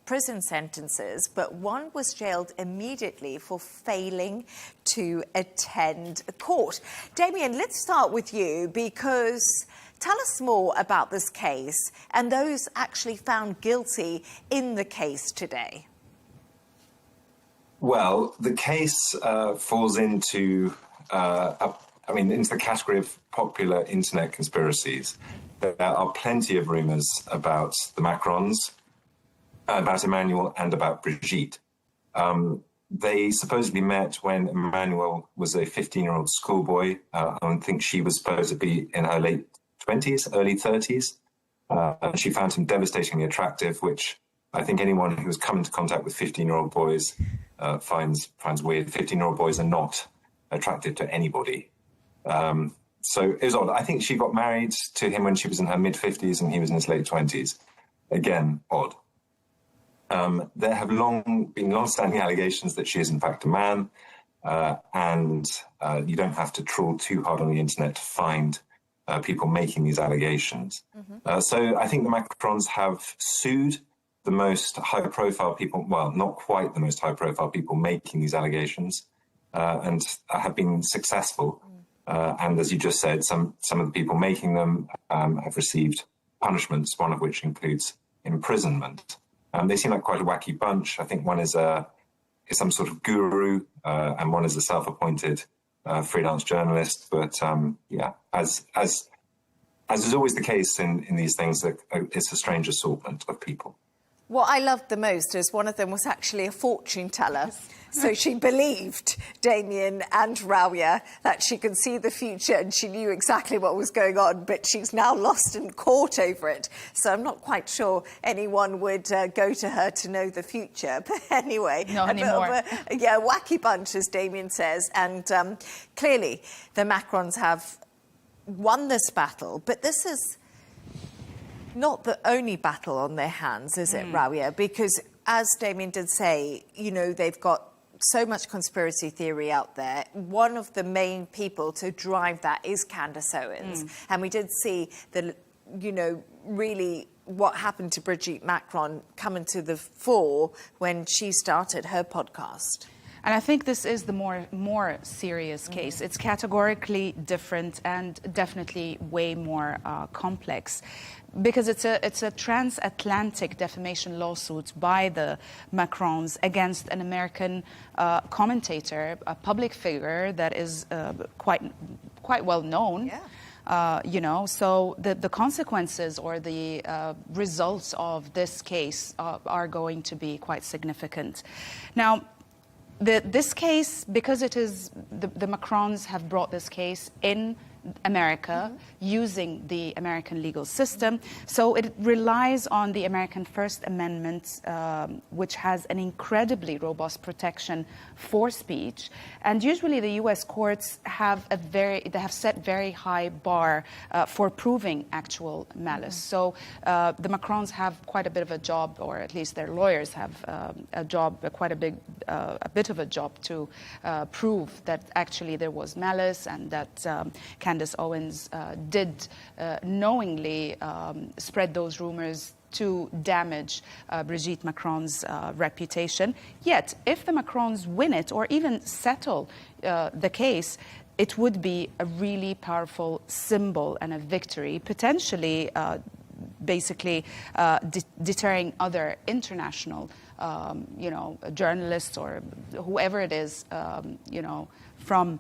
prison sentences, but one was jailed immediately for failing to attend court. Damien, let's start with you, because tell us more about this case and those actually found guilty in the case today. Well, the case falls into into the category of popular internet conspiracies. There are plenty of rumours about the Macrons, about Emmanuel and about Brigitte. They supposedly met when Emmanuel was a 15-year-old schoolboy. I think she was supposed to be in her late 20s, early 30s. And she found him devastatingly attractive, which I think anyone who has come into contact with 15-year-old boys finds weird. 15-year-old boys are not attractive to anybody. So it was odd. I think she got married to him when she was in her mid-50s and he was in his late 20s. Again, odd. There have been long-standing allegations that she is in fact a man, and you don't have to trawl too hard on the internet to find people making these allegations. So I think the Macrons have sued the most high-profile people, well, not quite the most high-profile people making these allegations, and have been successful. And as you just said, some of the people making them have received punishments, one of which includes imprisonment. They seem like quite a wacky bunch. I think one is some sort of guru, and one is a self-appointed freelance journalist. But yeah, as is always the case in these things, that it's a strange assortment of people. What I loved the most is one of them was actually a fortune teller. So she believed Damien and Rawiya that she could see the future and she knew exactly what was going on, but she's now lost in court over it. So I'm not quite sure anyone would go to her to know the future. But anyway, not anymore. Wacky bunch, as Damien says. And clearly the Macrons have won this battle, but this is not the only battle on their hands, is it, Rawiya? Because as Damien did say, you know, they've got so much conspiracy theory out there. One of the main people to drive that is Candace Owens. And we did see the, you know, really what happened to Brigitte Macron coming to the fore when she started her podcast. And I think this is the more serious case. It's categorically different and definitely way more complex, because it's a transatlantic defamation lawsuit by the Macrons against an American commentator, a public figure that is quite well known. Yeah. You know, so the consequences or the results of this case are going to be quite significant. Now, this case, because it is the Macrons have brought this case in America using the American legal system, so it relies on the American First Amendment, which has an incredibly robust protection for speech. And usually the U.S. courts have set very high bar for proving actual malice. So the Macrons have quite a bit of a job, or at least their lawyers have a bit of a job to prove that actually there was malice and that Candace Owens did knowingly spread those rumors to damage Brigitte Macron's reputation. Yet, if the Macrons win it or even settle the case, it would be a really powerful symbol and a victory, potentially basically deterring other international journalists or whoever it is, from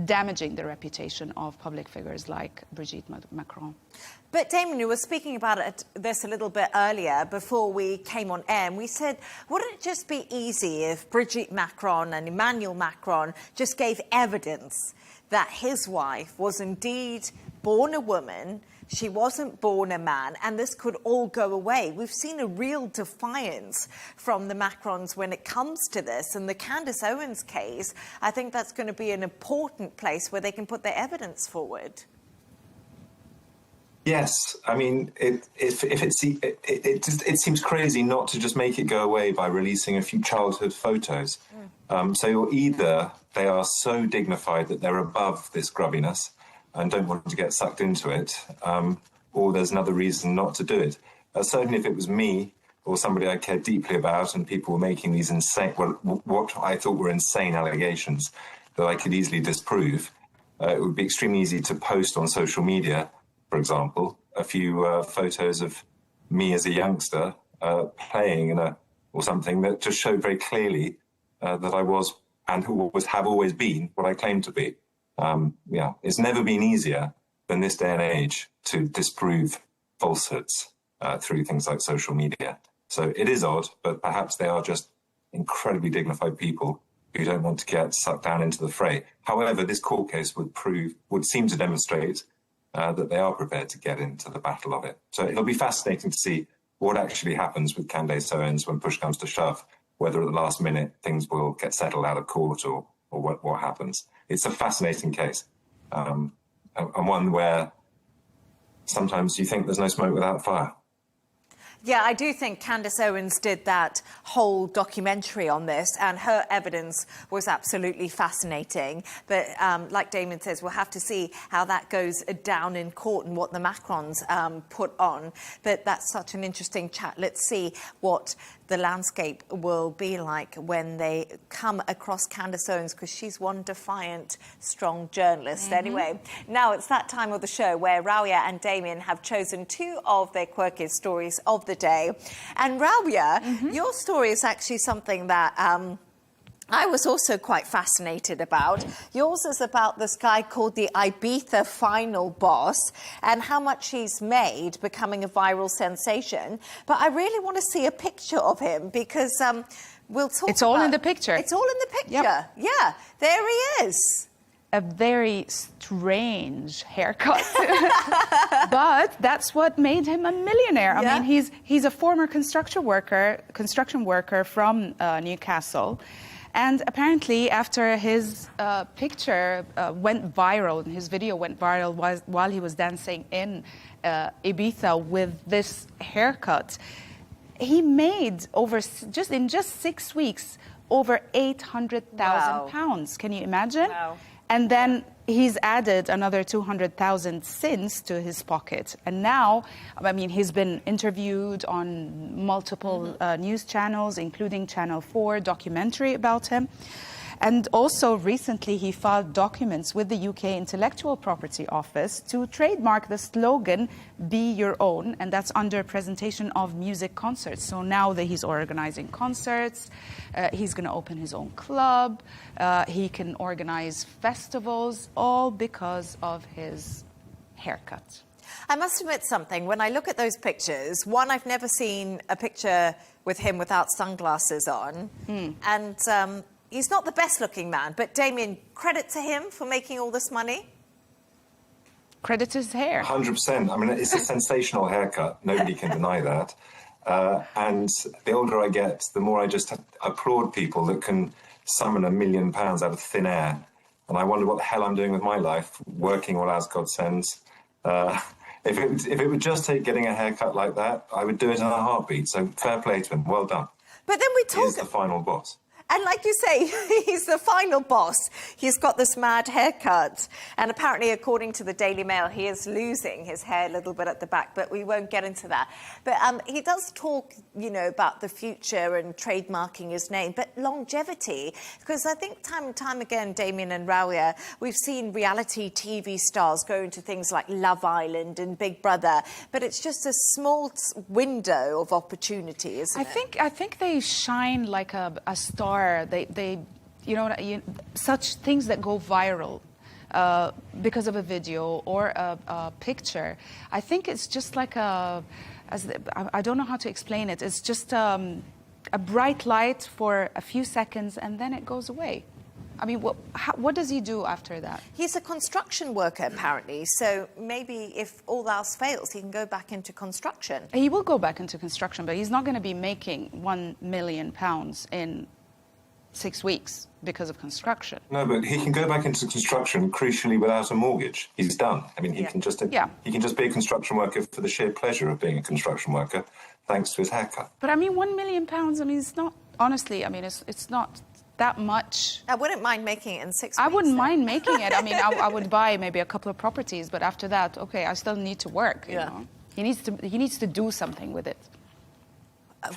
damaging the reputation of public figures like Brigitte Macron. But Damien, you were speaking about this a little bit earlier before we came on air, and we said, wouldn't it just be easy if Brigitte Macron and Emmanuel Macron just gave evidence that his wife was indeed born a woman, she wasn't born a man, and this could all go away? We've seen a real defiance from the Macrons when it comes to this. And the Candace Owens case, I think that's going to be an important place where they can put their evidence forward. Yes, I mean, it seems crazy not to just make it go away by releasing a few childhood photos. So either they are so dignified that they're above this grubbiness and don't want to get sucked into it, or there's another reason not to do it. Certainly if it was me or somebody I cared deeply about and people were making these insane, what I thought were insane allegations that I could easily disprove, it would be extremely easy to post on social media, for example, a few photos of me as a youngster playing or something that just showed very clearly that I was and have always been what I claim to be. It's never been easier than this day and age to disprove falsehoods through things like social media. So it is odd, but perhaps they are just incredibly dignified people who don't want to get sucked down into the fray. However, this court case would seem to demonstrate that they are prepared to get into the battle of it. So it'll be fascinating to see what actually happens with Candace Owens when push comes to shove, whether at the last minute things will get settled out of court or what happens. It's a fascinating case, and one where sometimes you think there's no smoke without fire. Yeah, I do think Candace Owens did that whole documentary on this, and her evidence was absolutely fascinating. But like Damien says, we'll have to see how that goes down in court and what the Macrons put on. But that's such an interesting chat. Let's see what the landscape will be like when they come across Candace Owens, because she's one defiant, strong journalist. Anyway, now it's that time of the show where Rawiya and Damien have chosen two of their quirkiest stories of the day. And Rawiya, your story is actually something that I was also quite fascinated about. Yours is about this guy called the Ibiza final boss and how much he's made becoming a viral sensation. But I really want to see a picture of him because we'll talk It's all in the picture. It's all in the picture. Yep. Yeah, there he is. A very strange haircut. But that's what made him a millionaire. I mean, he's a former construction worker from Newcastle. And apparently, after his picture went viral, and his video went viral while he was dancing in Ibiza with this haircut, he made in just 6 weeks over £800,000. Can you imagine? Wow. And then he's added another 200,000 since to his pocket. And now, I mean, he's been interviewed on multiple news channels, including Channel 4, documentary about him. And also recently he filed documents with the UK Intellectual Property Office to trademark the slogan, "Be Your Own," and that's under presentation of music concerts. So now that he's organizing concerts, he's going to open his own club, he can organize festivals, all because of his haircut. I must admit something. When I look at those pictures, one, I've never seen a picture with him without sunglasses on. And he's not the best-looking man. But, Damien, credit to him for making all this money? Credit to his hair. 100%. I mean, it's a sensational haircut. Nobody can deny that. And the older I get, the more I just applaud people that can summon £1 million out of thin air. And I wonder what the hell I'm doing with my life, working all as God sends. If it would just take getting a haircut like that, I would do it in a heartbeat. So fair play to him. Well done. But then we talk... He's the final boss. And like you say, he's the final boss. He's got this mad haircut. And apparently, according to the Daily Mail, he is losing his hair a little bit at the back, but we won't get into that. But he does talk, you know, about the future and trademarking his name, but longevity. Because I think time and time again, Damien and Rawiya, we've seen reality TV stars go into things like Love Island and Big Brother, but it's just a small window of opportunity, isn't it? I think they shine like a star. They such things that go viral because of a video or a picture. I think it's just like I don't know how to explain it. It's just a bright light for a few seconds and then it goes away. I mean, what does he do after that? He's a construction worker, apparently, so maybe if all else fails, he can go back into construction. He will go back into construction, but he's not going to be making £1 million in 6 weeks because of construction. No, but he can go back into construction, crucially, without a mortgage. He's done. I mean, he can just be a construction worker for the sheer pleasure of being a construction worker, thanks to his haircut. But I mean, £1 million, I mean, it's not, honestly, I mean, it's not that much. I wouldn't mind making it in 6 weeks. I wouldn't mind making it. I mean, I would buy maybe a couple of properties, but after that, okay, I still need to work, you know. He needs to do something with it.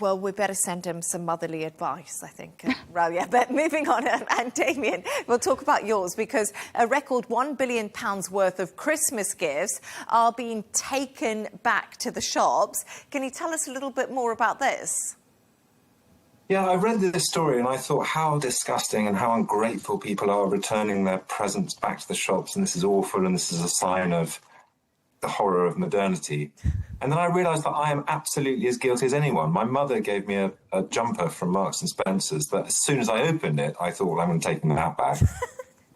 Well, we better send him some motherly advice, I think, Rawiya. But moving on, and Damien, we'll talk about yours, because a record £1 billion worth of Christmas gifts are being taken back to the shops. Can you tell us a little bit more about this? Yeah, I read this story and I thought how disgusting and how ungrateful people are returning their presents back to the shops, and this is awful and this is a sign of the horror of modernity. And then I realised that I am absolutely as guilty as anyone. My mother gave me a jumper from Marks and Spencer's that as soon as I opened it, I thought, well, I'm going to take that back.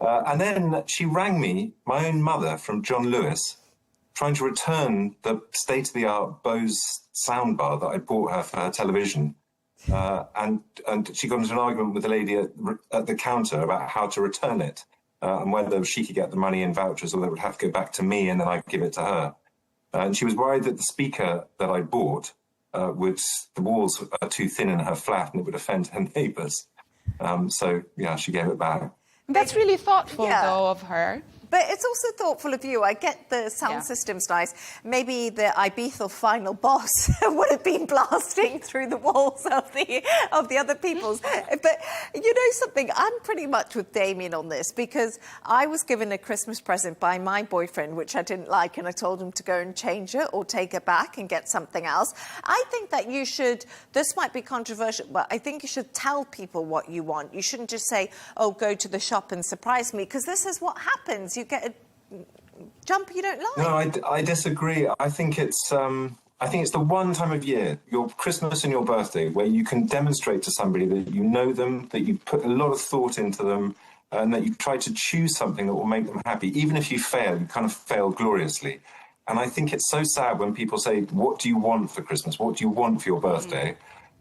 And then she rang me, my own mother, from John Lewis, trying to return the state-of-the-art Bose soundbar that I bought her for her television. And she got into an argument with the lady at the counter about how to return it and whether she could get the money in vouchers or whether it would have to go back to me and then I'd give it to her. And she was worried that the speaker that I bought, the walls are too thin in her flat and it would offend her neighbours. So, yeah, she gave it back. That's really thoughtful, though, of her. But it's also thoughtful of you. I get the sound system's nice. Maybe the Ibiza final boss would have been blasting through the walls of the other people's. But you know something? I'm pretty much with Damien on this because I was given a Christmas present by my boyfriend, which I didn't like, and I told him to go and change it or take it back and get something else. I think that you should, this might be controversial, but I think you should tell people what you want. You shouldn't just say, oh, go to the shop and surprise me, because this is what happens. You get a jumper you don't like. No, I disagree. I think it's the one time of year, your Christmas and your birthday, where you can demonstrate to somebody that you know them, that you put a lot of thought into them, and that you try to choose something that will make them happy. Even if you fail, you kind of fail gloriously. And I think it's so sad when people say, what do you want for Christmas? What do you want for your birthday?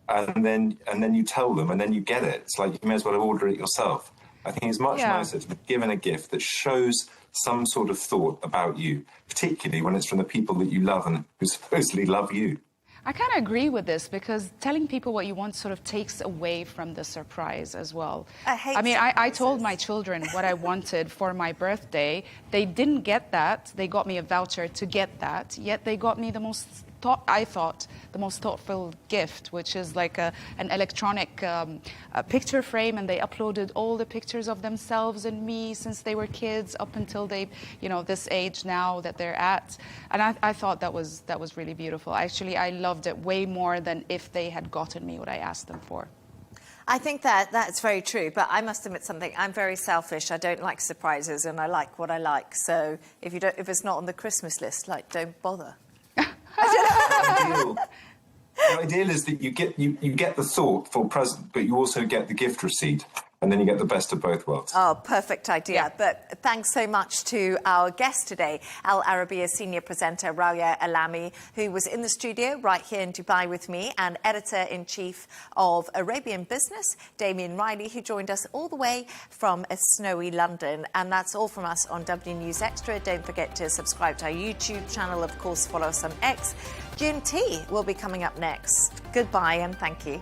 And then you tell them and then you get it. It's like you may as well order it yourself. I think it's much nicer to be given a gift that shows some sort of thought about you, particularly when it's from the people that you love and who supposedly love you. I kind of agree with this because telling people what you want sort of takes away from the surprise as well. I told my children what I wanted for my birthday. They didn't get that. They got me a voucher to get that, yet they got me the most thoughtful gift, which is like an electronic picture frame, and they uploaded all the pictures of themselves and me since they were kids up until they, this age now that they're at. And I thought that was really beautiful. Actually, I loved it way more than if they had gotten me what I asked them for. I think that's very true, but I must admit something. I'm very selfish. I don't like surprises, and I like what I like. So if it's not on the Christmas list, don't bother. The ideal is that you get the thoughtful present, but you also get the gift receipt, and then you get the best of both worlds. Oh, perfect idea. Yeah. But thanks so much to our guest today, Al Arabiya senior presenter Rauya Alami, who was in the studio right here in Dubai with me, and editor-in-chief of Arabian Business, Damien Riley, who joined us all the way from a snowy London. And that's all from us on W News Extra. Don't forget to subscribe to our YouTube channel. Of course, follow us on X. GMT will be coming up next. Goodbye and thank you.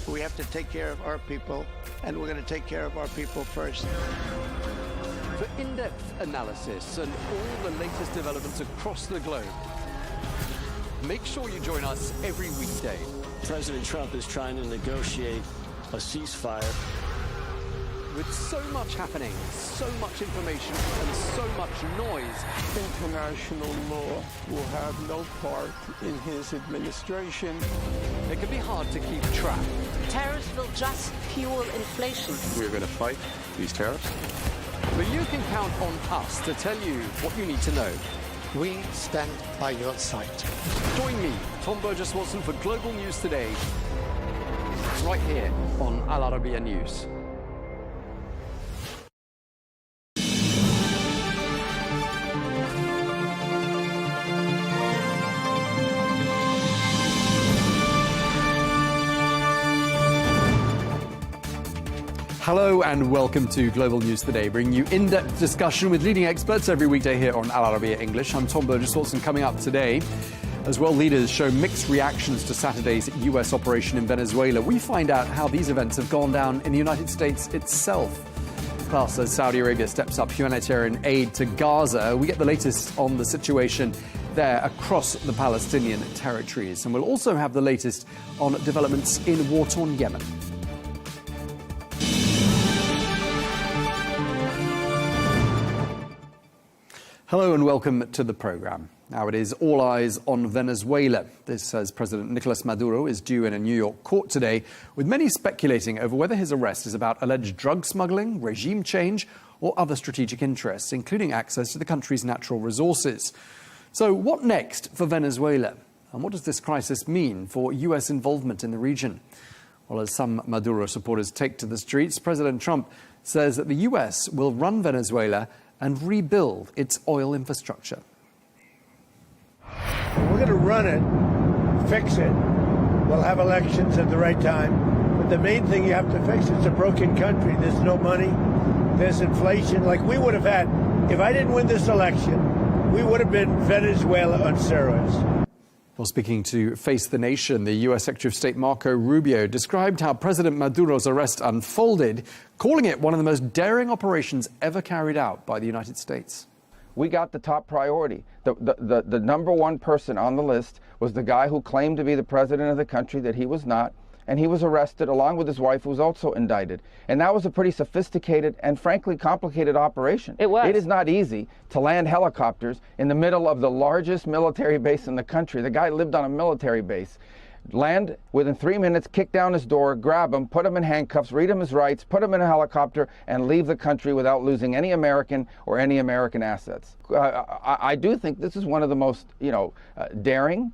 We have to take care of our people, and we're going to take care of our people first. For in-depth analysis and all the latest developments across the globe, make sure you join us every weekday. President Trump is trying to negotiate a ceasefire. With so much happening, so much information, and so much noise, international law will have no part in his administration. It can be hard to keep track. Tariffs will just fuel inflation. We're going to fight these tariffs. But you can count on us to tell you what you need to know. We stand by your side. Join me, Tom Burges Watson, for Global News Today, right here on Al Arabiya News. Hello and welcome to Global News Today, bringing you in-depth discussion with leading experts every weekday here on Al Arabiya English. I'm Tom Burges Watson. Coming up today, as world leaders show mixed reactions to Saturday's US operation in Venezuela, we find out how these events have gone down in the United States itself. Plus, as Saudi Arabia steps up humanitarian aid to Gaza, we get the latest on the situation there across the Palestinian territories. And we'll also have the latest on developments in war-torn Yemen. Hello and welcome to the programme. Now it is all eyes on Venezuela. This as President Nicolas Maduro is due in a New York court today, with many speculating over whether his arrest is about alleged drug smuggling, regime change or other strategic interests, including access to the country's natural resources. So what next for Venezuela? And what does this crisis mean for US involvement in the region? Well, as some Maduro supporters take to the streets, President Trump says that the US will run Venezuela and rebuild its oil infrastructure. We're going to run it, fix it. We'll have elections at the right time. But the main thing you have to fix, it's a broken country. There's no money. There's inflation. Like we would have had, if I didn't win this election, we would have been Venezuela on steroids. Well, speaking to Face the Nation, the U.S. Secretary of State Marco Rubio described how President Maduro's arrest unfolded, calling it one of the most daring operations ever carried out by the United States. We got the top priority. The number one person on the list was the guy who claimed to be the president of the country that he was not, and he was arrested along with his wife, who was also indicted. And that was a pretty sophisticated and frankly complicated operation. It was. It is not easy to land helicopters in the middle of the largest military base in the country. The guy lived on a military base. Land within 3 minutes, kick down his door, grab him, put him in handcuffs, read him his rights, put him in a helicopter, and leave the country without losing any American or any American assets. I do think this is one of the most, daring,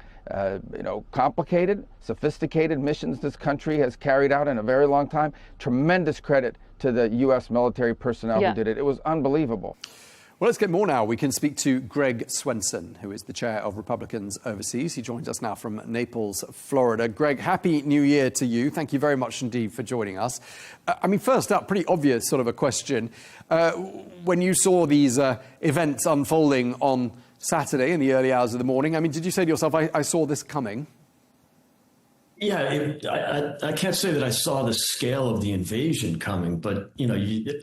complicated, sophisticated missions this country has carried out in a very long time. Tremendous credit to the U.S. military personnel who did it. It was unbelievable. Well, let's get more now. We can speak to Greg Swenson, who is the chair of Republicans Overseas. He joins us now from Naples, Florida. Greg, Happy New Year to you. Thank you very much indeed for joining us. First up, pretty obvious sort of a question. When you saw these events unfolding on Saturday in the early hours of the morning, did you say to yourself, I saw this coming? Yeah, I can't say that I saw the scale of the invasion coming, but,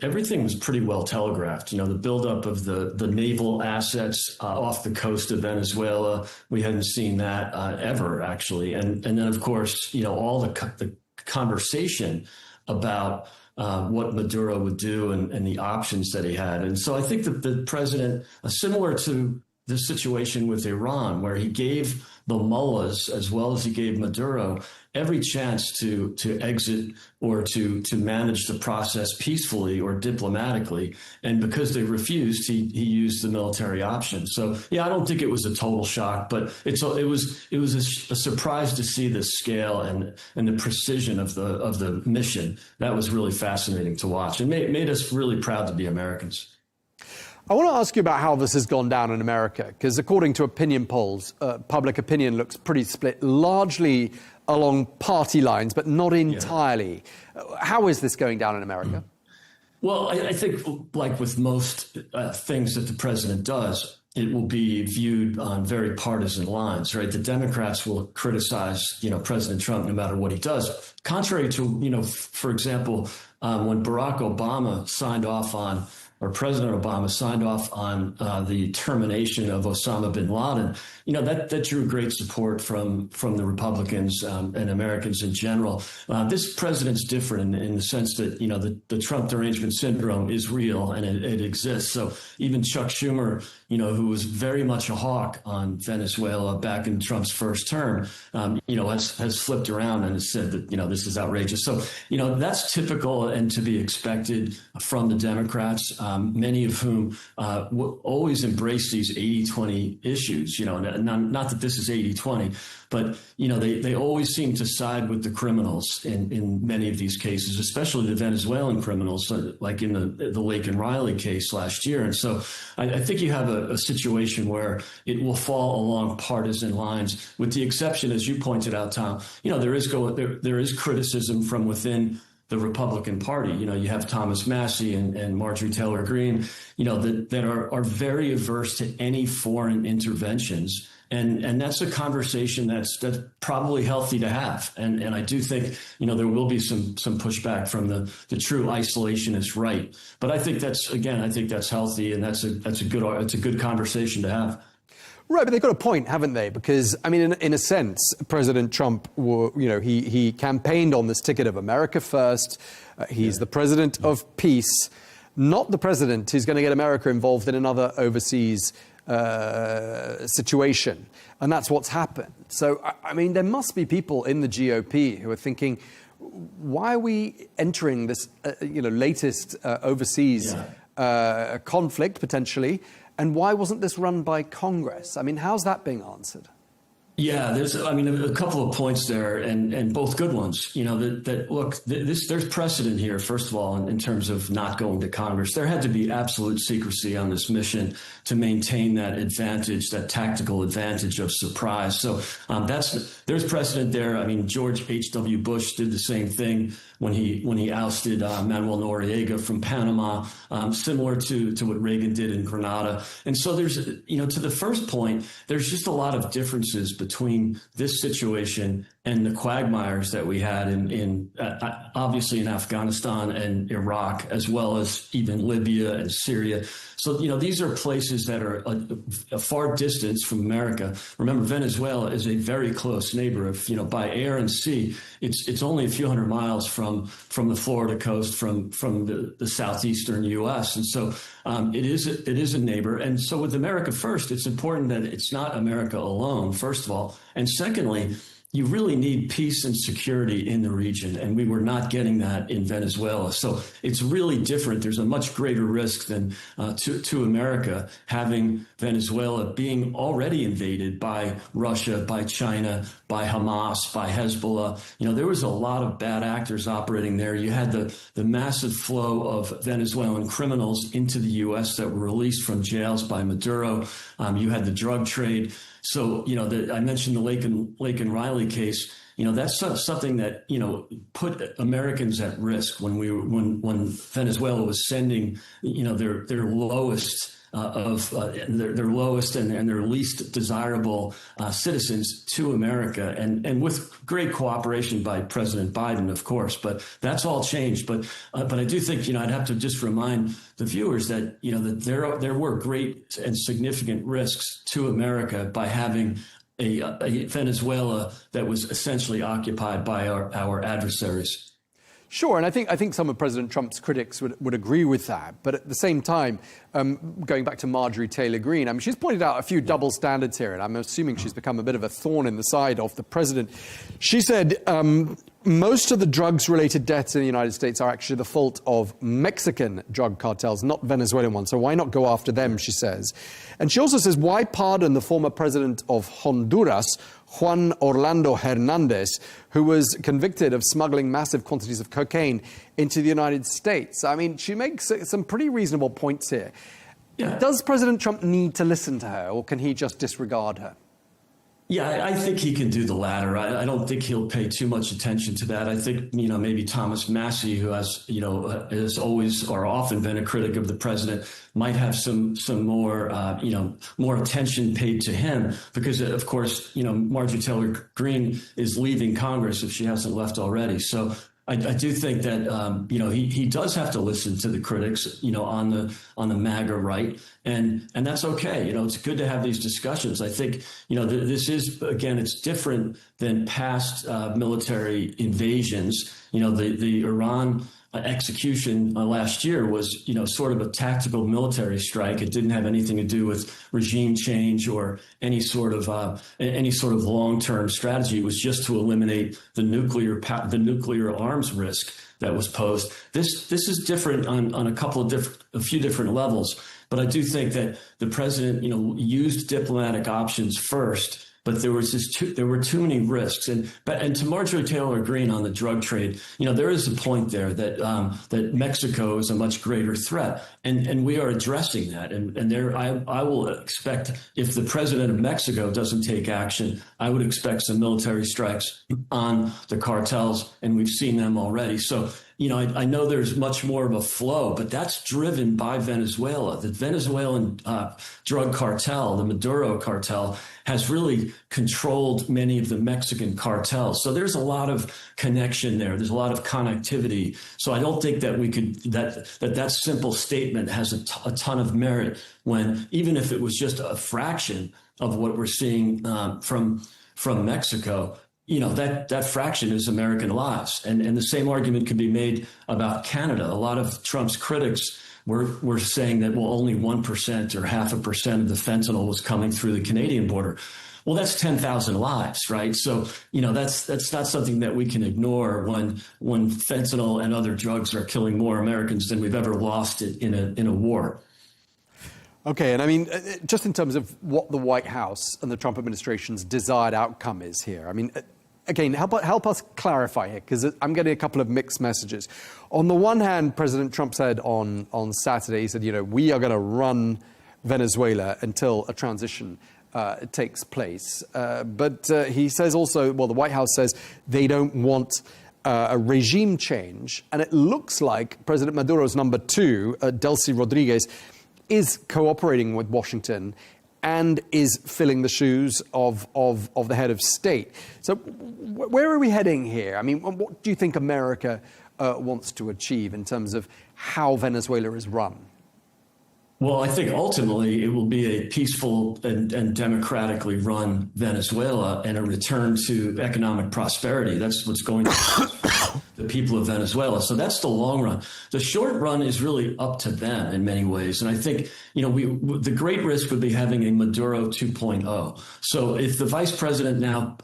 everything was pretty well telegraphed. The buildup of the naval assets off the coast of Venezuela, we hadn't seen that ever, actually. And then, of course, all the conversation about what Maduro would do and the options that he had. And so I think that the president, similar to the situation with Iran, where he gave the mullahs, as well as he gave Maduro, every chance to exit or to manage the process peacefully or diplomatically. And because they refused, he used the military option. So, yeah, I don't think it was a total shock, but it was a surprise to see the scale and the precision of the mission. That was really fascinating to watch and made us really proud to be Americans. I want to ask you about how this has gone down in America, because according to opinion polls, public opinion looks pretty split, largely along party lines, but not entirely. Yeah. How is this going down in America? Well, I think, like with most things that the president does, it will be viewed on very partisan lines, right? The Democrats will criticize, President Trump no matter what he does. Contrary to, for example, when Barack Obama signed off on, or President Obama signed off on the termination of Osama bin Laden, that drew great support from the Republicans and Americans in general. This president's different in the sense that, the Trump derangement syndrome is real and it exists. So even Chuck Schumer, who was very much a hawk on Venezuela back in Trump's first term, has flipped around and has said that, this is outrageous. So, that's typical and to be expected from the Democrats, many of whom always embrace these 80-20 issues, not that this is 80-20, but, they always seem to side with the criminals in many of these cases, especially the Venezuelan criminals, like in the Lake and Riley case last year. And so I think you have a situation where it will fall along partisan lines, with the exception, as you pointed out, Tom, there is criticism from within the Republican Party. You have Thomas Massey and Marjorie Taylor Greene, that are very averse to any foreign interventions. And that's a conversation that's probably healthy to have. And I do think, there will be some pushback from the true isolationist right. But I think that's healthy, and it's a good conversation to have. Right, but they've got a point, haven't they? Because, in a sense, President Trump, he campaigned on this ticket of America first. He's the president of peace, not the president who's going to get America involved in another overseas situation. And that's what's happened. So, there must be people in the GOP who are thinking, why are we entering this, latest overseas conflict, potentially? And why wasn't this run by Congress? I mean, how's that being answered? Yeah, there's, I mean, a couple of points there, and both good ones. You know, there's precedent here, first of all, in terms of not going to Congress. There had to be absolute secrecy on this mission to maintain that advantage, that tactical advantage of surprise. So there's precedent there. I mean, George H.W. Bush did the same thing when he ousted Manuel Noriega from Panama, similar to what Reagan did in Grenada. And so there's, you know, to the first point, there's just a lot of differences between this situation and the quagmires that we had in obviously in Afghanistan and Iraq, as well as even Libya and Syria. So, you know, these are places that are a far distance from America. Remember, Venezuela is a very close neighbor. If, you know, by air and sea, it's only a few hundred miles from the Florida coast, from the southeastern U.S. And so it is a neighbor. And so with America First, it's important that it's not America alone, first of all. And secondly, you really need peace and security in the region, and we were not getting that in Venezuela. So it's really different. There's a much greater risk than to America having Venezuela being already invaded by Russia, by China, by Hamas, by Hezbollah. You know, there was a lot of bad actors operating there. You had the massive flow of Venezuelan criminals into the U.S. that were released from jails by Maduro. You had the drug trade. So, you know, I mentioned the Lake and Riley case. You know, that's something that, you know, put Americans at risk when Venezuela was sending, you know, their lowest their lowest and their least desirable citizens to America, and with great cooperation by President Biden, of course. But that's all changed. But I do think, you know, I'd have to just remind the viewers that, you know, that there were great and significant risks to America by having a Venezuela that was essentially occupied by our adversaries. Sure, and I think some of President Trump's critics would agree with that. But at the same time, going back to Marjorie Taylor Greene, I mean, she's pointed out a few double standards here, and I'm assuming she's become a bit of a thorn in the side of the president. She said most of the drugs-related deaths in the United States are actually the fault of Mexican drug cartels, not Venezuelan ones. So why not go after them, she says. And she also says, why pardon the former president of Honduras, Juan Orlando Hernandez, who was convicted of smuggling massive quantities of cocaine into the United States? I mean, she makes some pretty reasonable points here. Yeah. Does President Trump need to listen to her, or can he just disregard her? Yeah, I think he can do the latter. I don't think he'll pay too much attention to that. I think, you know, maybe Thomas Massie, who has, you know, has always or often been a critic of the president, might have some more, you know, more attention paid to him because, of course, you know, Marjorie Taylor Greene is leaving Congress if she hasn't left already. So I do think that, you know, he does have to listen to the critics, you know, on the MAGA right. And that's OK. You know, it's good to have these discussions. I think, you know, this is, again, it's different than past military invasions. You know, the Iran execution last year was, you know, sort of a tactical military strike. It didn't have anything to do with regime change or any sort of long-term strategy. It was just to eliminate the nuclear arms risk that was posed. This is different on a few different levels. But I do think that the president, you know, used diplomatic options first. But there were too many risks, and to Marjorie Taylor Greene on the drug trade, you know, there is a point there that Mexico is a much greater threat, and we are addressing that. And there, I will expect, if the president of Mexico doesn't take action, I would expect some military strikes on the cartels, and we've seen them already. So, you know, I know there's much more of a flow, but that's driven by Venezuela. The Venezuelan drug cartel, the Maduro cartel, has really controlled many of the Mexican cartels. So there's a lot of connection there. There's a lot of connectivity. So I don't think that we could that simple statement has a ton of merit when, even if it was just a fraction of what we're seeing from Mexico. You know, that fraction is American lives. And the same argument could be made about Canada. A lot of Trump's critics were saying that, well, only 1% or 0.5% of the fentanyl was coming through the Canadian border. Well, that's 10,000 lives, right? So, that's not something that we can ignore when fentanyl and other drugs are killing more Americans than we've ever lost in a war. Okay, and I mean, just in terms of what the White House and the Trump administration's desired outcome is here, I mean, again, help us clarify here, because I'm getting a couple of mixed messages. On the one hand, President Trump said on Saturday, he said, we are going to run Venezuela until a transition takes place. But he says also, well, the White House says they don't want a regime change. And it looks like President Maduro's number two, Delcy Rodríguez, is cooperating with Washington and is filling the shoes of the head of state. So where are we heading here? I mean, what do you think America wants to achieve in terms of how Venezuela is run? Well, I think ultimately it will be a peaceful and democratically run Venezuela and a return to economic prosperity. That's what's going to the people of Venezuela. So that's the long run. The short run is really up to them in many ways. And I think, the great risk would be having a Maduro 2.0. So if the vice president now,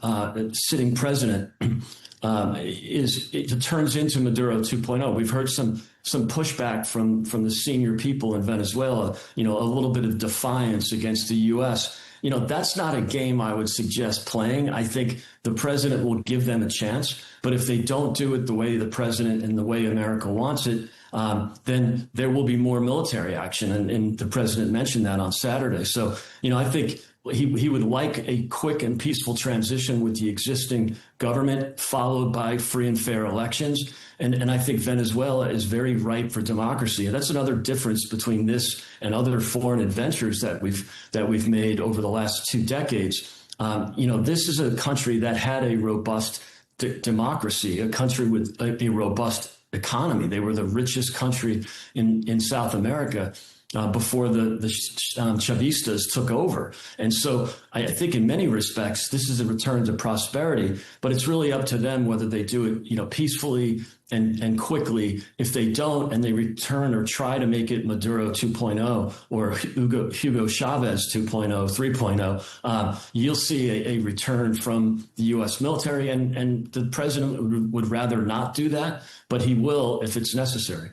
sitting president, it turns into Maduro 2.0. We've heard some pushback from the senior people in Venezuela, a little bit of defiance against the U.S. That's not a game I would suggest playing. I think the president will give them a chance. But if they don't do it the way the president and the way America wants it, then there will be more military action. And the president mentioned that on Saturday. So, I think he would like a quick and peaceful transition with the existing government, followed by free and fair elections. And I think Venezuela is very ripe for democracy. And that's another difference between this and other foreign adventures that we've made over the last 2 decades. This is a country that had a robust democracy, a country with a robust economy. They were the richest country in South America before the Chavistas took over. And so I think in many respects, this is a return to prosperity, but it's really up to them whether they do it, peacefully and quickly. If they don't, and they return or try to make it Maduro 2.0 or Hugo Chavez 2.0, 3.0, you'll see a return from the U.S. military. And the president would rather not do that, but he will if it's necessary.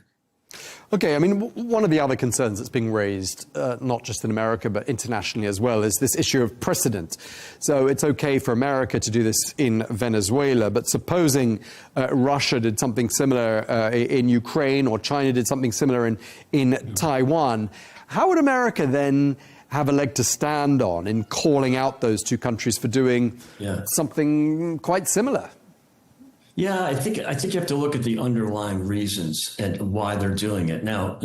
Okay, I mean, one of the other concerns that's being raised, not just in America, but internationally as well, is this issue of precedent. So it's okay for America to do this in Venezuela, but supposing Russia did something similar in Ukraine, or China did something similar in Taiwan, how would America then have a leg to stand on in calling out those two countries for doing something quite similar? Yeah, I think you have to look at the underlying reasons and why they're doing it. Now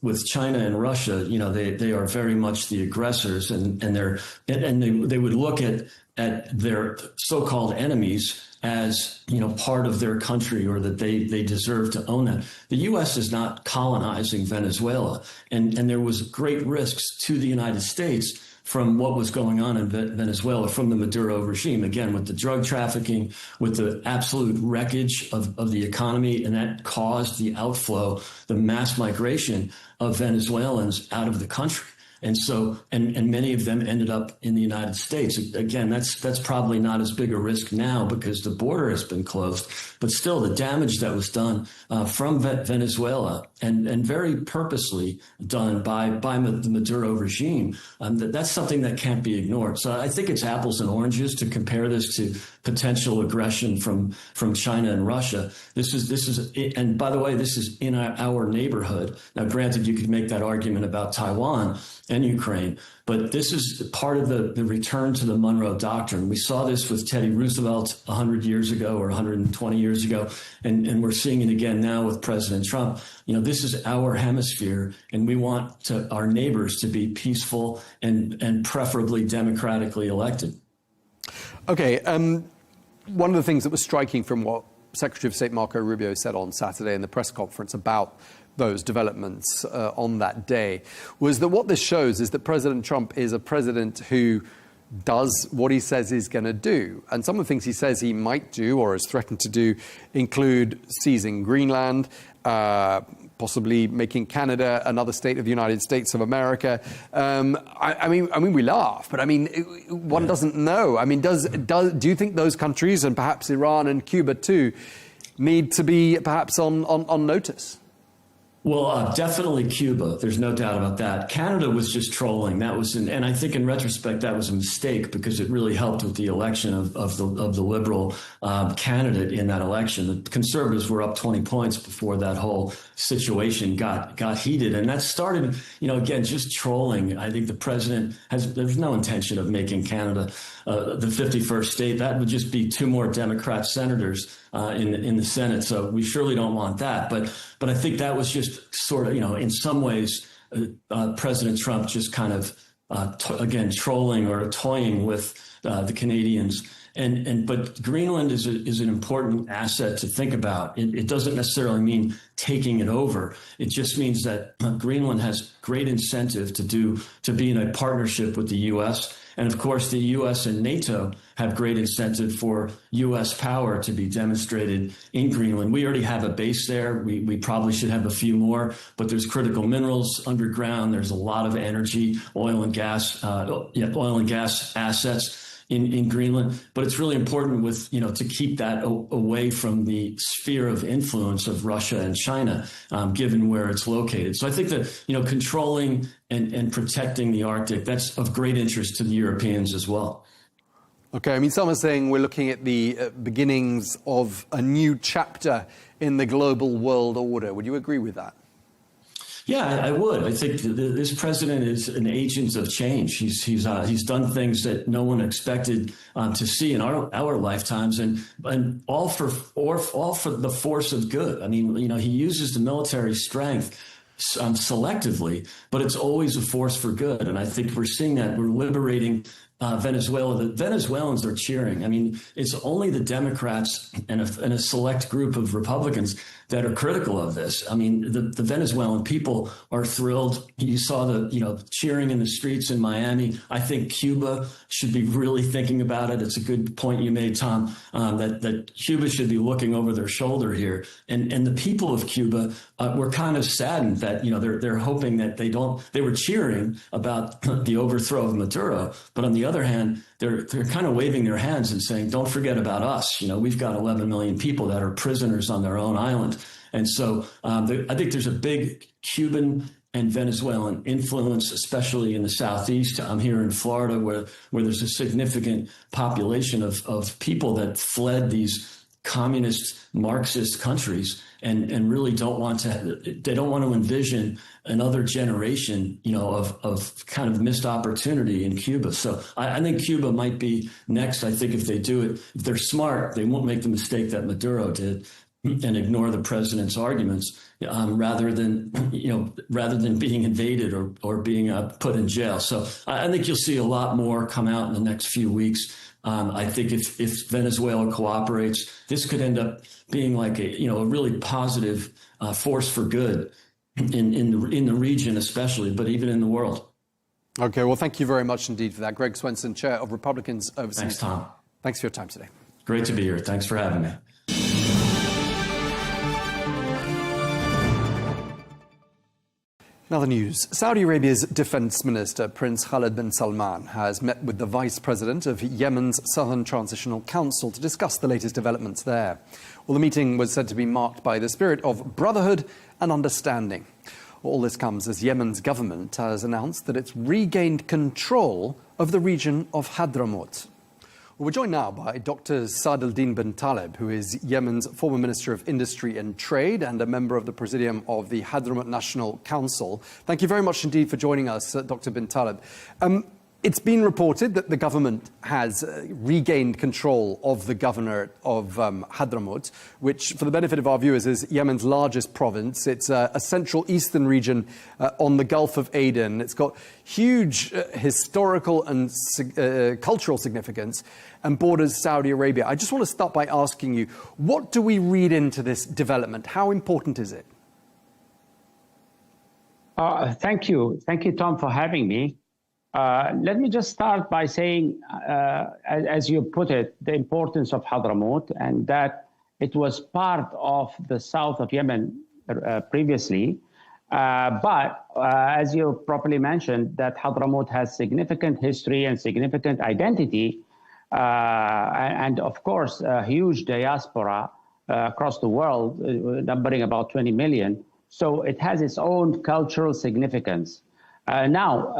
with China and Russia, they are very much the aggressors, and they would look at their so-called enemies as part of their country, or that they deserve to own that. The U.S. is not colonizing Venezuela, and there was great risks to the United States from what was going on in Venezuela, from the Maduro regime, again, with the drug trafficking, with the absolute wreckage of the economy, and that caused the outflow, the mass migration of Venezuelans out of the country. And so, and many of them ended up in the United States. Again, that's probably not as big a risk now because the border has been closed, but still the damage that was done from Venezuela and very purposely done by the Maduro regime, that's something that can't be ignored. So I think it's apples and oranges to compare this to potential aggression from China and Russia. This is, and by the way, this is in our neighborhood. Now, granted, you could make that argument about Taiwan and Ukraine, but this is part of the return to the Monroe Doctrine. We saw this with Teddy Roosevelt 100 years ago or 120 years ago, and we're seeing it again now with President Trump. This is our hemisphere, and we want our neighbors to be peaceful and preferably democratically elected. Okay, one of the things that was striking from what Secretary of State Marco Rubio said on Saturday in the press conference about those developments on that day was that what this shows is that President Trump is a president who does what he says he's going to do. And some of the things he says he might do or has threatened to do include seizing Greenland, possibly making Canada another state of the United States of America. I mean, we laugh, but I mean, one doesn't know. I mean, do you think those countries, and perhaps Iran and Cuba too, need to be perhaps on notice? Well, definitely Cuba. There's no doubt about that. Canada was just trolling. That was, and I think in retrospect that was a mistake because it really helped with the election of the Liberal candidate in that election. The Conservatives were up 20 points before that whole situation got heated, and that started, again, just trolling. I think the president there's no intention of making Canada the 51st state. That would just be 2 more Democrat senators in the Senate. So we surely don't want that. But I think that was just sort of, in some ways, President Trump just kind of, again, trolling or toying with the Canadians. But Greenland is an important asset to think about. It doesn't necessarily mean taking it over. It just means that Greenland has great incentive to be in a partnership with the U.S. And of course, the U.S. and NATO have great incentive for U.S. power to be demonstrated in Greenland. We already have a base there. We probably should have a few more, but there's critical minerals underground. There's a lot of energy, oil and gas assets in Greenland. But it's really important to keep that away from the sphere of influence of Russia and China, given where it's located. So I think that, controlling and protecting the Arctic, that's of great interest to the Europeans as well. Okay, I mean, some are saying we're looking at the beginnings of a new chapter in the global world order. Would you agree with that? Yeah, I would. I think this president is an agent of change. He's done things that no one expected to see in our lifetimes, and all for the force of good. I mean, he uses the military strength selectively, but it's always a force for good. And I think we're seeing that. We're liberating Venezuela. The Venezuelans are cheering. I mean, it's only the Democrats and a select group of Republicans that are critical of this. I mean, the Venezuelan people are thrilled. You saw the cheering in the streets in Miami. I think Cuba should be really thinking about it. It's a good point you made, Tom, that Cuba should be looking over their shoulder here. And the people of Cuba were kind of saddened that they're hoping that they were cheering about the overthrow of Maduro, but on the other hand, they're kind of waving their hands and saying, don't forget about us. We've got 11 million people that are prisoners on their own island. And so I think there's a big Cuban and Venezuelan influence, especially in the Southeast. I'm here in Florida where there's a significant population of people that fled these communist Marxist countries and really don't want to envision another generation, of kind of missed opportunity in Cuba. So I think Cuba might be next. I think if they do it, if they're smart, they won't make the mistake that Maduro did and ignore the president's arguments, rather than being invaded or being put in jail. So I think you'll see a lot more come out in the next few weeks. I think if Venezuela cooperates, this could end up being like a really positive force for good in the region, especially, but even in the world. Okay, well, thank you very much indeed for that. Greg Swenson, Chair of Republicans Overseas. Thanks, Tom. Thanks for your time today. Great to be here. Thanks for having me. In other news, Saudi Arabia's Defense Minister, Prince Khalid bin Salman, has met with the Vice President of Yemen's Southern Transitional Council to discuss the latest developments there. Well, the meeting was said to be marked by the spirit of brotherhood and understanding. All this comes as Yemen's government has announced that it's regained control of the region of Hadramaut. Well, we're joined now by Dr. Saad al-Din bin Taleb, who is Yemen's former Minister of Industry and Trade and a member of the Presidium of the Hadramaut National Council. Thank you very much indeed for joining us, Dr. bin Taleb. It's been reported that the government has regained control of the governorate of Hadramaut, which, for the benefit of our viewers, is Yemen's largest province. It's a central eastern region on the Gulf of Aden. It's got huge historical and cultural significance and borders Saudi Arabia. I just want to start by asking you, what do we read into this development? How important is it? Thank you. Thank you, Tom, for having me. Let me just start by saying, as you put it, the importance of Hadramaut and that it was part of the south of Yemen previously. But as you properly mentioned, that Hadramaut has significant history and significant identity, and of course, a huge diaspora across the world, numbering about 20 million. So it has its own cultural significance. Now,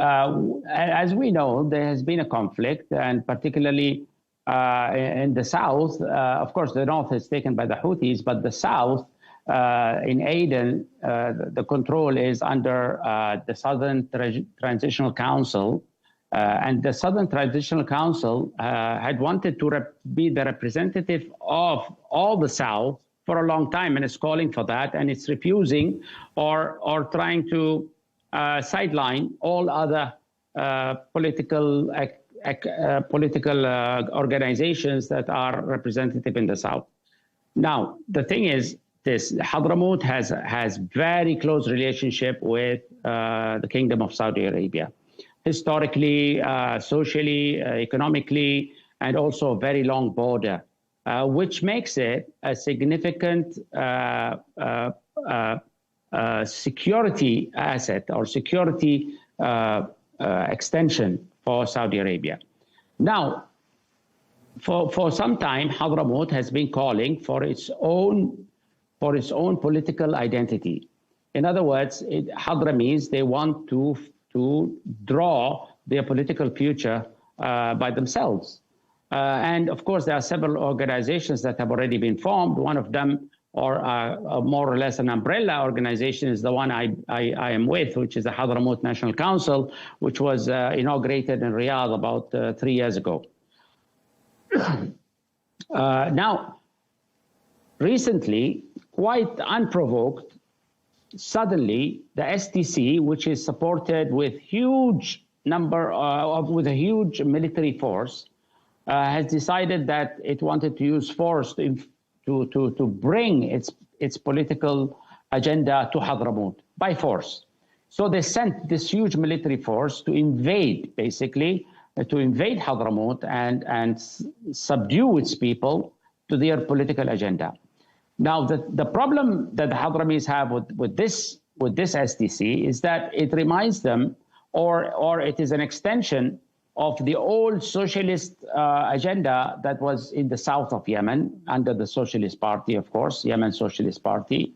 as we know, there has been a conflict, and particularly in the south. Of course, the north is taken by the Houthis, but the south, in Aden, the control is under the Southern Transitional Council. And the Southern Transitional Council had wanted to be the representative of all the South for a long time, and it's calling for that, and it's refusing or trying to sideline all other political organizations that are representative in the South. Now, the thing is, this Hadramaut has very close relationship with the Kingdom of Saudi Arabia, historically, socially, economically, and also a very long border, which makes it a significant security asset or security extension for Saudi Arabia. Now, for some time, Hadramaut has been calling for its own political identity. In other words, Hadramis, they want to draw their political future by themselves. And of course, there are several organizations that have already been formed. One of them, or more or less an umbrella organization, is the one I am with, which is the Hadramaut National Council, which was inaugurated in Riyadh about 3 years ago. Now, recently, quite unprovoked, suddenly the STC, which is supported with with a huge military force, has decided that it wanted to use force to bring its political agenda to Hadramaut by force. So they sent this huge military force to invade, basically, to invade Hadramaut and subdue its people to their political agenda. Now, the problem that the Hadramis have with this STC is that it reminds them, or it is an extension of the old socialist agenda that was in the south of Yemen under the Socialist Party, of course, Yemen Socialist Party,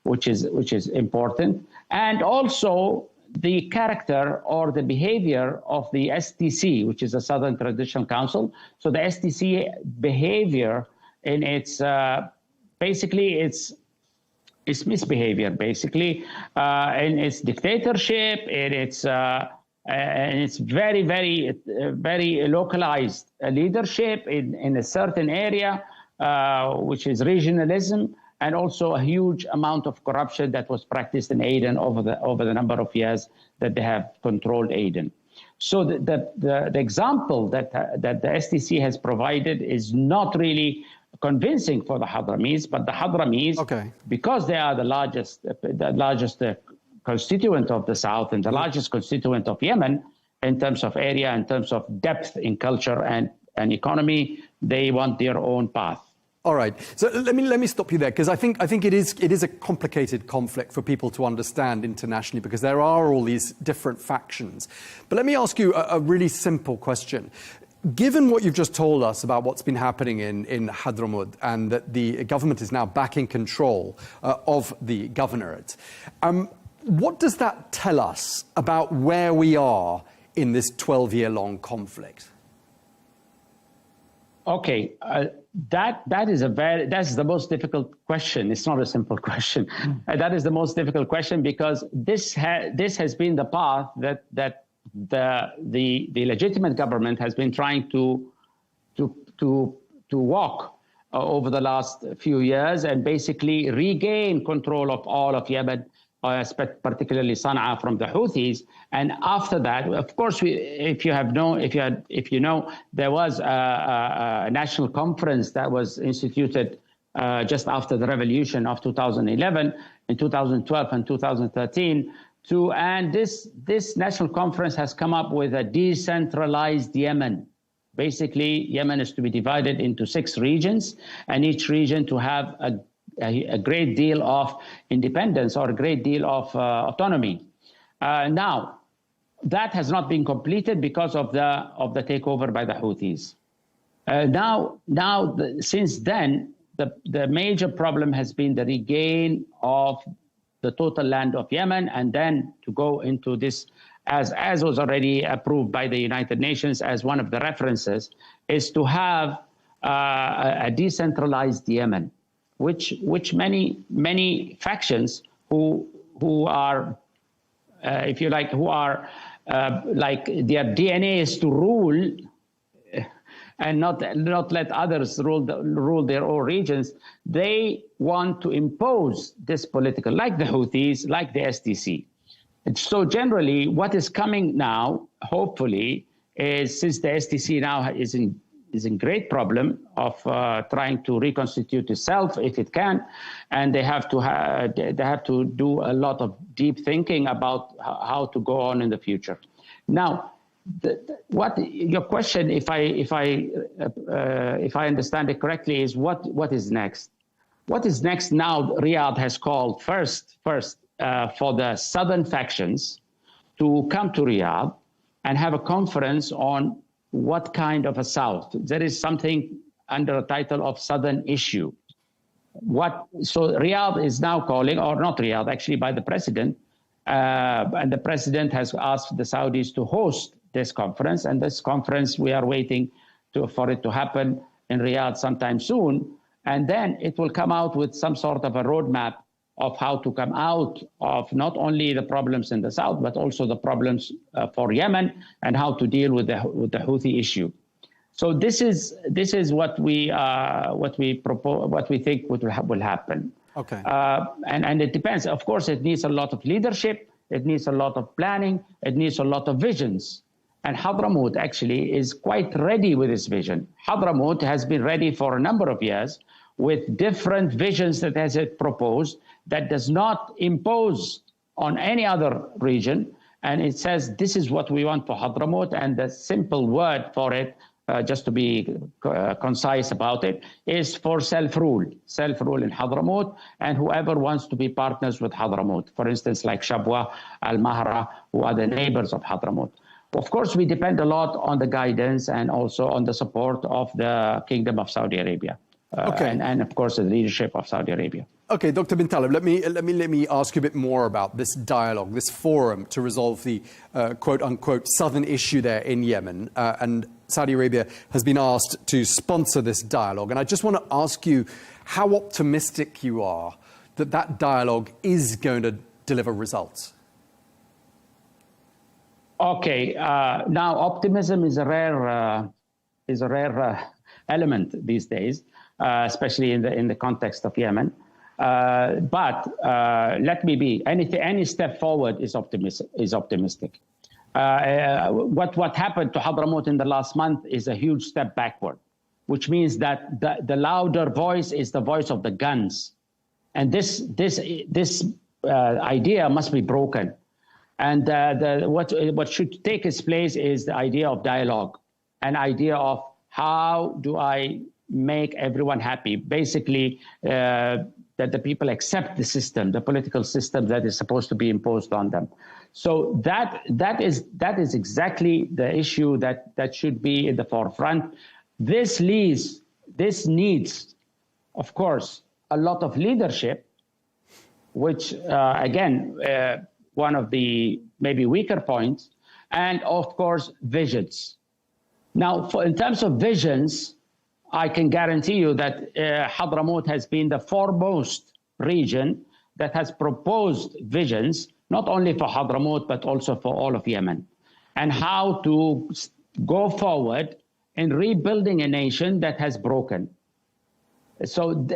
which is important, and also the character or the behavior of the STC, which is the Southern Transitional Council. So the STC behavior in its basically it's misbehavior, basically in its dictatorship, in its and it's very, very, very localized leadership in a certain area, which is regionalism, and also a huge amount of corruption that was practiced in Aden over the number of years that they have controlled Aden. So the example that the STC has provided is not really convincing for the Hadramis, but the Hadramis, because they are the largest constituent of the South and the largest constituent of Yemen in terms of area, in terms of depth in culture and economy, they want their own path. All right. So let me stop you there, because I think it is a complicated conflict for people to understand internationally, because there are all these different factions. But let me ask you a really simple question. Given what you've just told us about what's been happening in Hadramaut, and that the government is now back in control of the governorate, what does that tell us about where we are in this 12-year-long conflict? Okay, that's the most difficult question. It's not a simple question. That is the most difficult question, because this has been the path that the legitimate government has been trying to walk over the last few years, and basically regain control of all of Yemen, particularly Sana'a, from the Houthis. And after that, of course, if you know, there was a national conference that was instituted just after the revolution of 2011, in 2012 and 2013. And this national conference has come up with a decentralized Yemen. Basically, Yemen is to be divided into 6 regions, and each region to have a great deal of independence or a great deal of autonomy. Now, that has not been completed because of the takeover by the Houthis. Since then, the major problem has been the regain of the total land of Yemen, and then to go into this, as was already approved by the United Nations as one of the references, is to have a decentralized Yemen, which many factions who are, if you like, who are like their DNA is to rule and not let others rule their own regions. They want to impose this political, like the Houthis, like the SDC. And so generally, what is coming now, hopefully, is since the SDC now is in great problem of trying to reconstitute itself if it can, and they have to do a lot of deep thinking about how to go on in the future. Now, what your question, if I understand it correctly, is what is next? What is next now? Riyadh has called first for the southern factions to come to Riyadh and have a conference on what kind of a South. There is something under a title of Southern Issue. So Riyadh is now calling, or not Riyadh, actually by the president, and the president has asked the Saudis to host this conference, and this conference we are waiting for it to happen in Riyadh sometime soon, and then it will come out with some sort of a roadmap of how to come out of not only the problems in the south, but also the problems for Yemen and how to deal with the Houthi issue. So this is what we propose, what we think will happen. Okay. And it depends. Of course, it needs a lot of leadership. It needs a lot of planning. It needs a lot of visions. And Hadramaut actually is quite ready with his vision. Hadramaut has been ready for a number of years with different visions that has it proposed that does not impose on any other region. And it says, this is what we want for Hadramaut. And the simple word for it, just to be concise about it, is for self-rule in Hadramaut, and whoever wants to be partners with Hadramaut. For instance, like Shabwa, Al-Mahra, who are the neighbors of Hadramaut. Of course, we depend a lot on the guidance and also on the support of the Kingdom of Saudi Arabia. And of course, the leadership of Saudi Arabia. Okay, Dr. bin Taleb, let me ask you a bit more about this dialogue, this forum to resolve the quote-unquote southern issue there in Yemen. And Saudi Arabia has been asked to sponsor this dialogue. And I just want to ask you how optimistic you are that that dialogue is going to deliver results. Okay, now optimism is a rare element these days, especially in the context of Yemen. But let me be, any step forward is optimistic. What happened to Hadramaut in the last month is a huge step backward, which means that the louder voice is the voice of the guns. And this idea must be broken. And what should take its place is the idea of dialogue, an idea of how do I make everyone happy? Basically, that the people accept the system, the political system that is supposed to be imposed on them. So that is exactly the issue that should be in the forefront. This needs, of course, a lot of leadership, which again, one of the maybe weaker points, and of course, visions. Now, in terms of visions, I can guarantee you that Hadramaut has been the foremost region that has proposed visions, not only for Hadramaut, but also for all of Yemen, and how to go forward in rebuilding a nation that has broken. So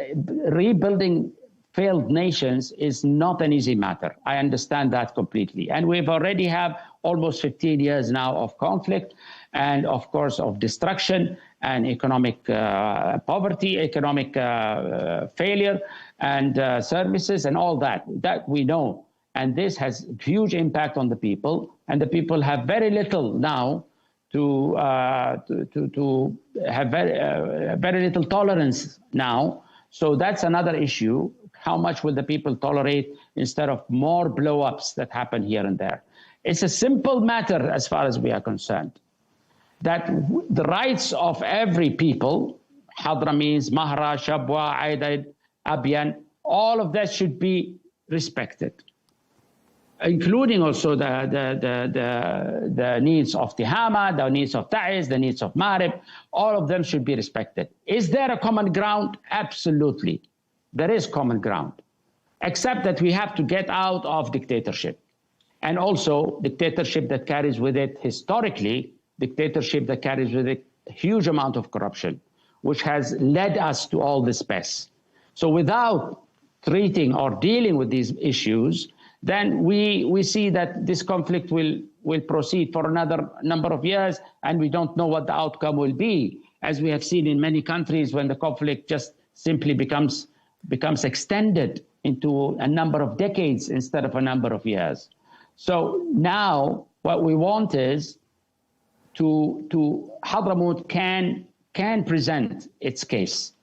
rebuilding failed nations is not an easy matter. I understand that completely. And we've already have almost 15 years now of conflict and, of course, of destruction and economic poverty, economic failure, and services and all that we know. And this has huge impact on the people, and the people have very little now to have very little tolerance now So that's another issue. How much will the people tolerate instead of more blow-ups that happen here and there? It's a simple matter as far as we are concerned, that the rights of every people, Hadramis, Mahra, Shabwa, Aidid, Abyan, all of that should be respected, including also the needs of Tihama, the needs of Ta'iz, the needs of Marib. All of them should be respected. Is there a common ground? Absolutely. There is common ground, except that we have to get out of dictatorship. And also dictatorship that carries with it, historically, dictatorship that carries with it a huge amount of corruption, which has led us to all this mess. So without treating or dealing with these issues, then we see that this conflict will proceed for another number of years, and we don't know what the outcome will be, as we have seen in many countries when the conflict just simply becomes extended into a number of decades instead of a number of years. So now what we want is to Hadramaut can present its case.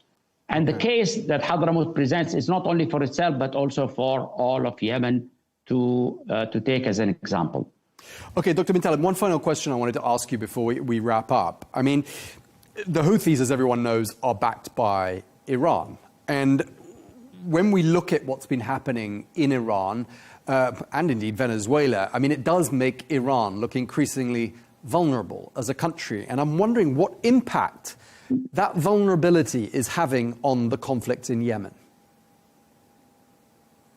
And the case that Hadramaut presents is not only for itself, but also for all of Yemen to take as an example. Okay, Dr. bin Taleb, one final question I wanted to ask you before we wrap up. I mean, the Houthis, as everyone knows, are backed by Iran. And when we look at what's been happening in Iran, and indeed Venezuela, I mean, it does make Iran look increasingly vulnerable as a country. And I'm wondering what impact that vulnerability is having on the conflict in Yemen.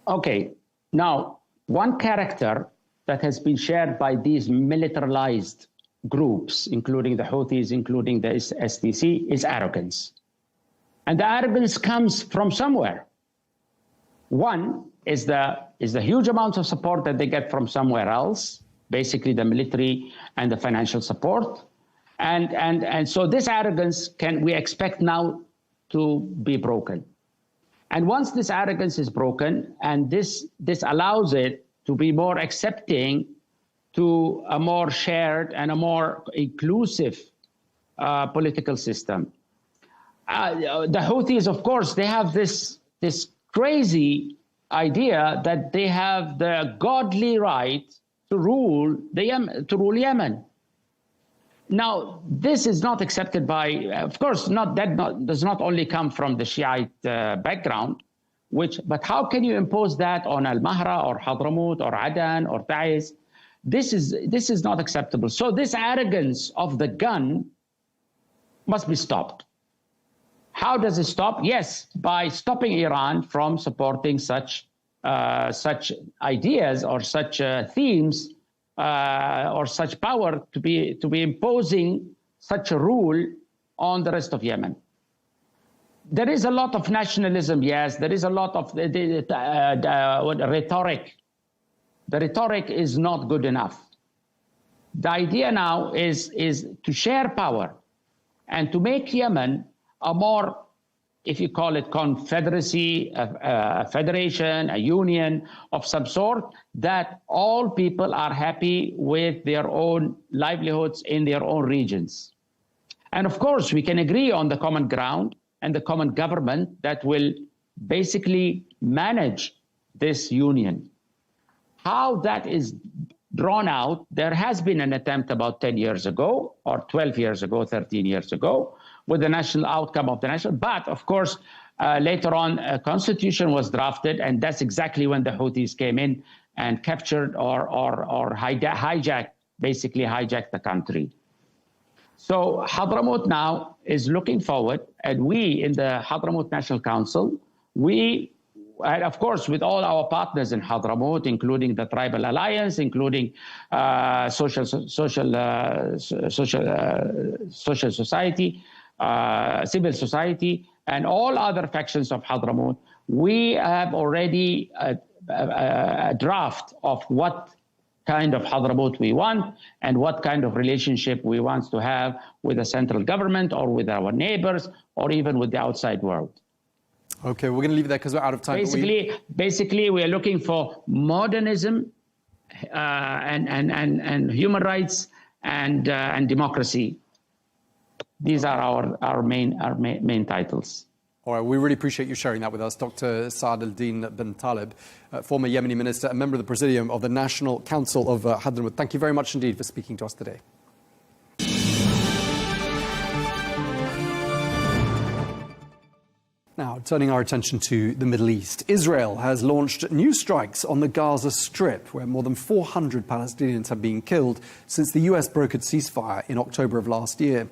Okay, now, one character that has been shared by these militarized groups, including the Houthis, including the STC, is arrogance. And the arrogance comes from somewhere. One is the huge amounts of support that they get from somewhere else, basically the military and the financial support. And so this arrogance we expect now to be broken. And once this arrogance is broken, and this allows it to be more accepting to a more shared and a more inclusive political system. The Houthis, of course, they have this crazy idea that they have the godly right to rule Yemen. Now, this is not accepted by, of course, does not only come from the Shiite background, but how can you impose that on Al-Mahra or Hadramaut or Adan or Ta'iz? This is not acceptable. So this arrogance of the gun must be stopped. How does it stop? Yes, by stopping Iran from supporting such ideas or such themes or such power to be imposing such a rule on the rest of Yemen. There is a lot of nationalism, yes. There is a lot of rhetoric. The rhetoric is not good enough. The idea now is to share power and to make Yemen a more, if you call it confederacy, a federation, a union of some sort, that all people are happy with their own livelihoods in their own regions. And of course, we can agree on the common ground and the common government that will basically manage this union. How that is drawn out, there has been an attempt about 10 years ago, or 12 years ago, 13 years ago, with the national outcome of the national. But of course, later on, a constitution was drafted, and that's exactly when the Houthis came in and captured or hijacked the country. So Hadramaut now is looking forward, and we in the Hadramaut National Council, and of course, with all our partners in Hadramaut, including the Tribal Alliance, including social society, civil society, and all other factions of Hadramaut, we have already a draft of what kind of Hadramaut we want and what kind of relationship we want to have with the central government or with our neighbors or even with the outside world. Okay, we're going to leave it there because we're out of time. Basically, we are looking for modernism and human rights and democracy. These are our main titles. All right, we really appreciate you sharing that with us. Dr. Saad al-Din bin Talib, former Yemeni minister and member of the Presidium of the National Council of Hadramaut. Thank you very much indeed for speaking to us today. Now, turning our attention to the Middle East, Israel has launched new strikes on the Gaza Strip, where more than 400 Palestinians have been killed since the US brokered ceasefire in October of last year.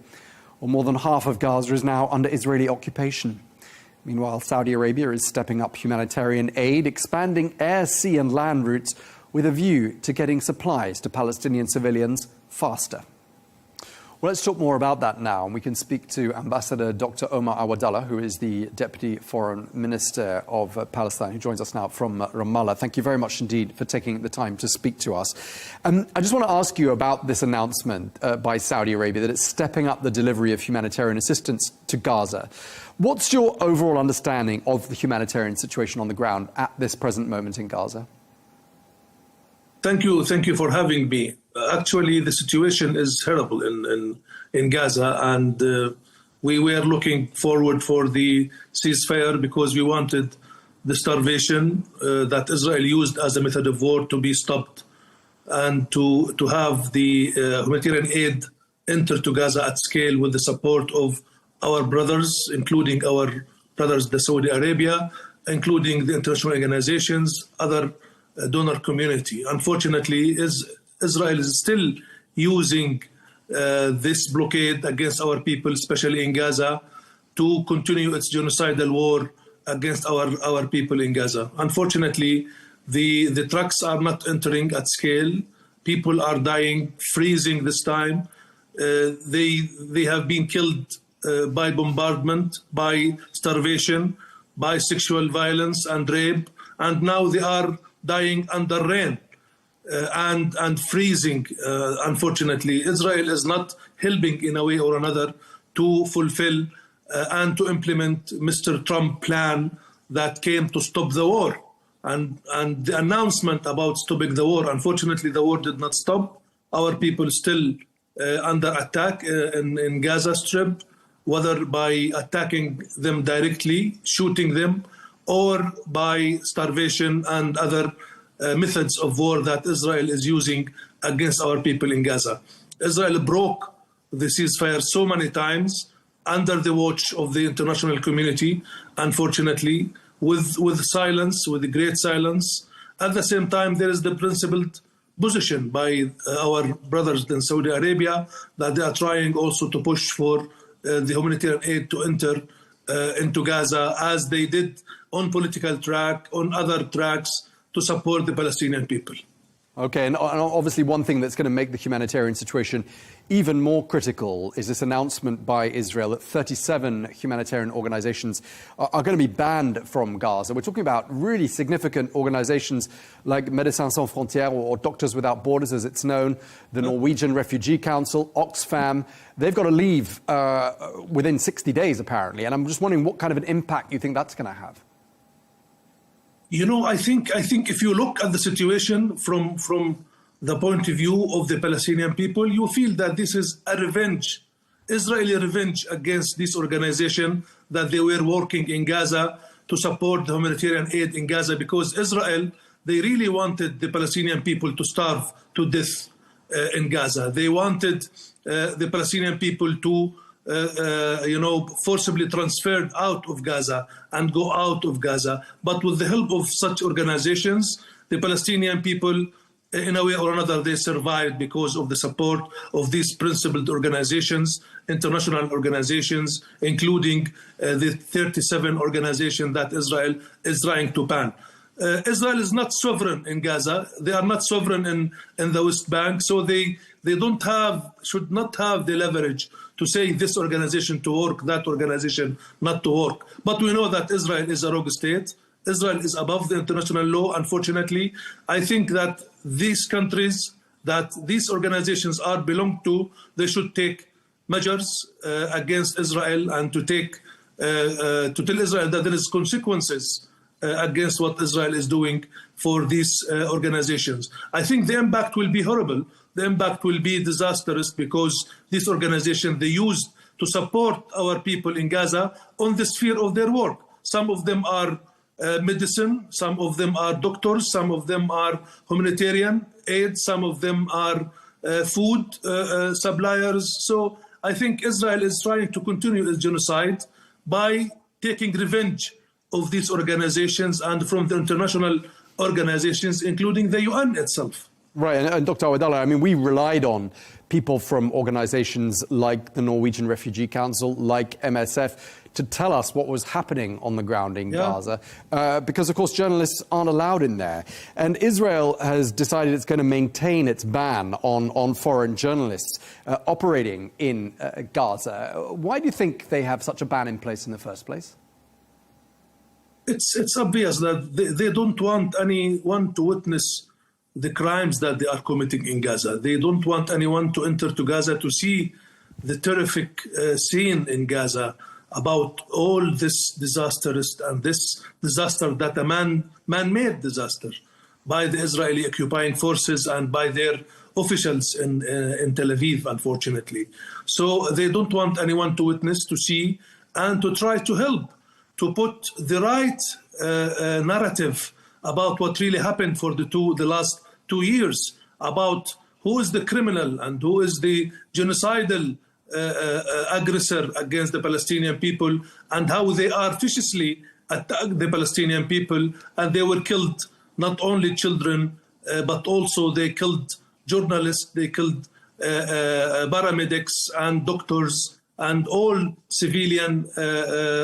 Well, more than half of Gaza is now under Israeli occupation. Meanwhile, Saudi Arabia is stepping up humanitarian aid, expanding air, sea and land routes with a view to getting supplies to Palestinian civilians faster. Well, let's talk more about that now. And we can speak to Ambassador Dr. Omar Awadallah, who is the Deputy Foreign Minister of Palestine, who joins us now from Ramallah. Thank you very much indeed for taking the time to speak to us. I just want to ask you about this announcement by Saudi Arabia that it's stepping up the delivery of humanitarian assistance to Gaza. What's your overall understanding of the humanitarian situation on the ground at this present moment in Gaza? Thank you for having me. Actually, the situation is terrible in Gaza, and we were looking forward for the ceasefire because we wanted the starvation that Israel used as a method of war to be stopped, and to have the humanitarian aid enter to Gaza at scale with the support of our brothers, including our brothers, the Saudi Arabia, including the international organizations, other donor community. Unfortunately, Israel is still using this blockade against our people, especially in Gaza, to continue its genocidal war against our people in Gaza. Unfortunately, the trucks are not entering at scale. People are dying, freezing this time. They have been killed by bombardment, by starvation, by sexual violence and rape, and now they are dying under rain and freezing. Unfortunately, Israel is not helping in a way or another to fulfill and to implement Mr. Trump's plan that came to stop the war. And the announcement about stopping the war, unfortunately, the war did not stop. Our people still under attack in Gaza Strip, whether by attacking them directly, shooting them, or by starvation and other methods of war that Israel is using against our people in Gaza. Israel broke the ceasefire so many times under the watch of the international community, unfortunately, with silence, with great silence. At the same time, there is the principled position by our brothers in Saudi Arabia that they are trying also to push for the humanitarian aid to enter into Gaza, as they did on political track, on other tracks, to support the Palestinian people. Okay, and obviously one thing that's going to make the humanitarian situation even more critical is this announcement by Israel that 37 humanitarian organizations are going to be banned from Gaza. We're talking about really significant organizations like Médecins Sans Frontières, or Doctors Without Borders as it's known, the Norwegian Refugee Council, Oxfam. They've got to leave within 60 days, apparently. And I'm just wondering what kind of an impact you think that's going to have. You know, I think if you look at the situation from the point of view of the Palestinian people, you feel that this is a revenge, Israeli revenge against this organization, that they were working in Gaza to support the humanitarian aid in Gaza, because Israel, they really wanted the Palestinian people to starve to death in Gaza. They wanted the Palestinian people to forcibly transferred out of Gaza and go out of Gaza. But with the help of such organizations, the Palestinian people, in a way or another, they survived because of the support of these principled organizations, international organizations, including the 37 organizations that Israel is trying to ban. Israel is not sovereign in Gaza. They are not sovereign in the West Bank, so they should not have the leverage to say this organization to work, that organization not to work. But we know that Israel is a rogue state. Israel is above the international law, unfortunately. I think that these countries that these organizations belong to, they should take measures against Israel, and to tell Israel that there is consequences against what Israel is doing for these organizations. I think the impact will be horrible. The impact will be disastrous, because this organization, they used to support our people in Gaza on the sphere of their work. Some of them are medicine, some of them are doctors, some of them are humanitarian aid, some of them are food suppliers. So I think Israel is trying to continue its genocide by taking revenge of these organizations and from the international organizations, including the UN itself. Right, and Dr. Awadallah, I mean, we relied on people from organizations like the Norwegian Refugee Council, like MSF, to tell us what was happening on the ground in Gaza, because, of course, journalists aren't allowed in there. And Israel has decided it's going to maintain its ban on foreign journalists operating in Gaza. Why do you think they have such a ban in place in the first place? It's obvious that they don't want anyone to witness the crimes that they are committing in Gaza. They don't want anyone to enter to Gaza to see the terrific scene in Gaza about all this disasters and this disaster that a man-made disaster by the Israeli occupying forces and by their officials in Tel Aviv, unfortunately. So they don't want anyone to witness, to see, and to try to help to put the right narrative about what really happened for the last 2 years, about who is the criminal and who is the genocidal aggressor against the Palestinian people, and how they artificiously attacked the Palestinian people, and they were killed, not only children, but also they killed journalists, they killed paramedics and doctors and all civilian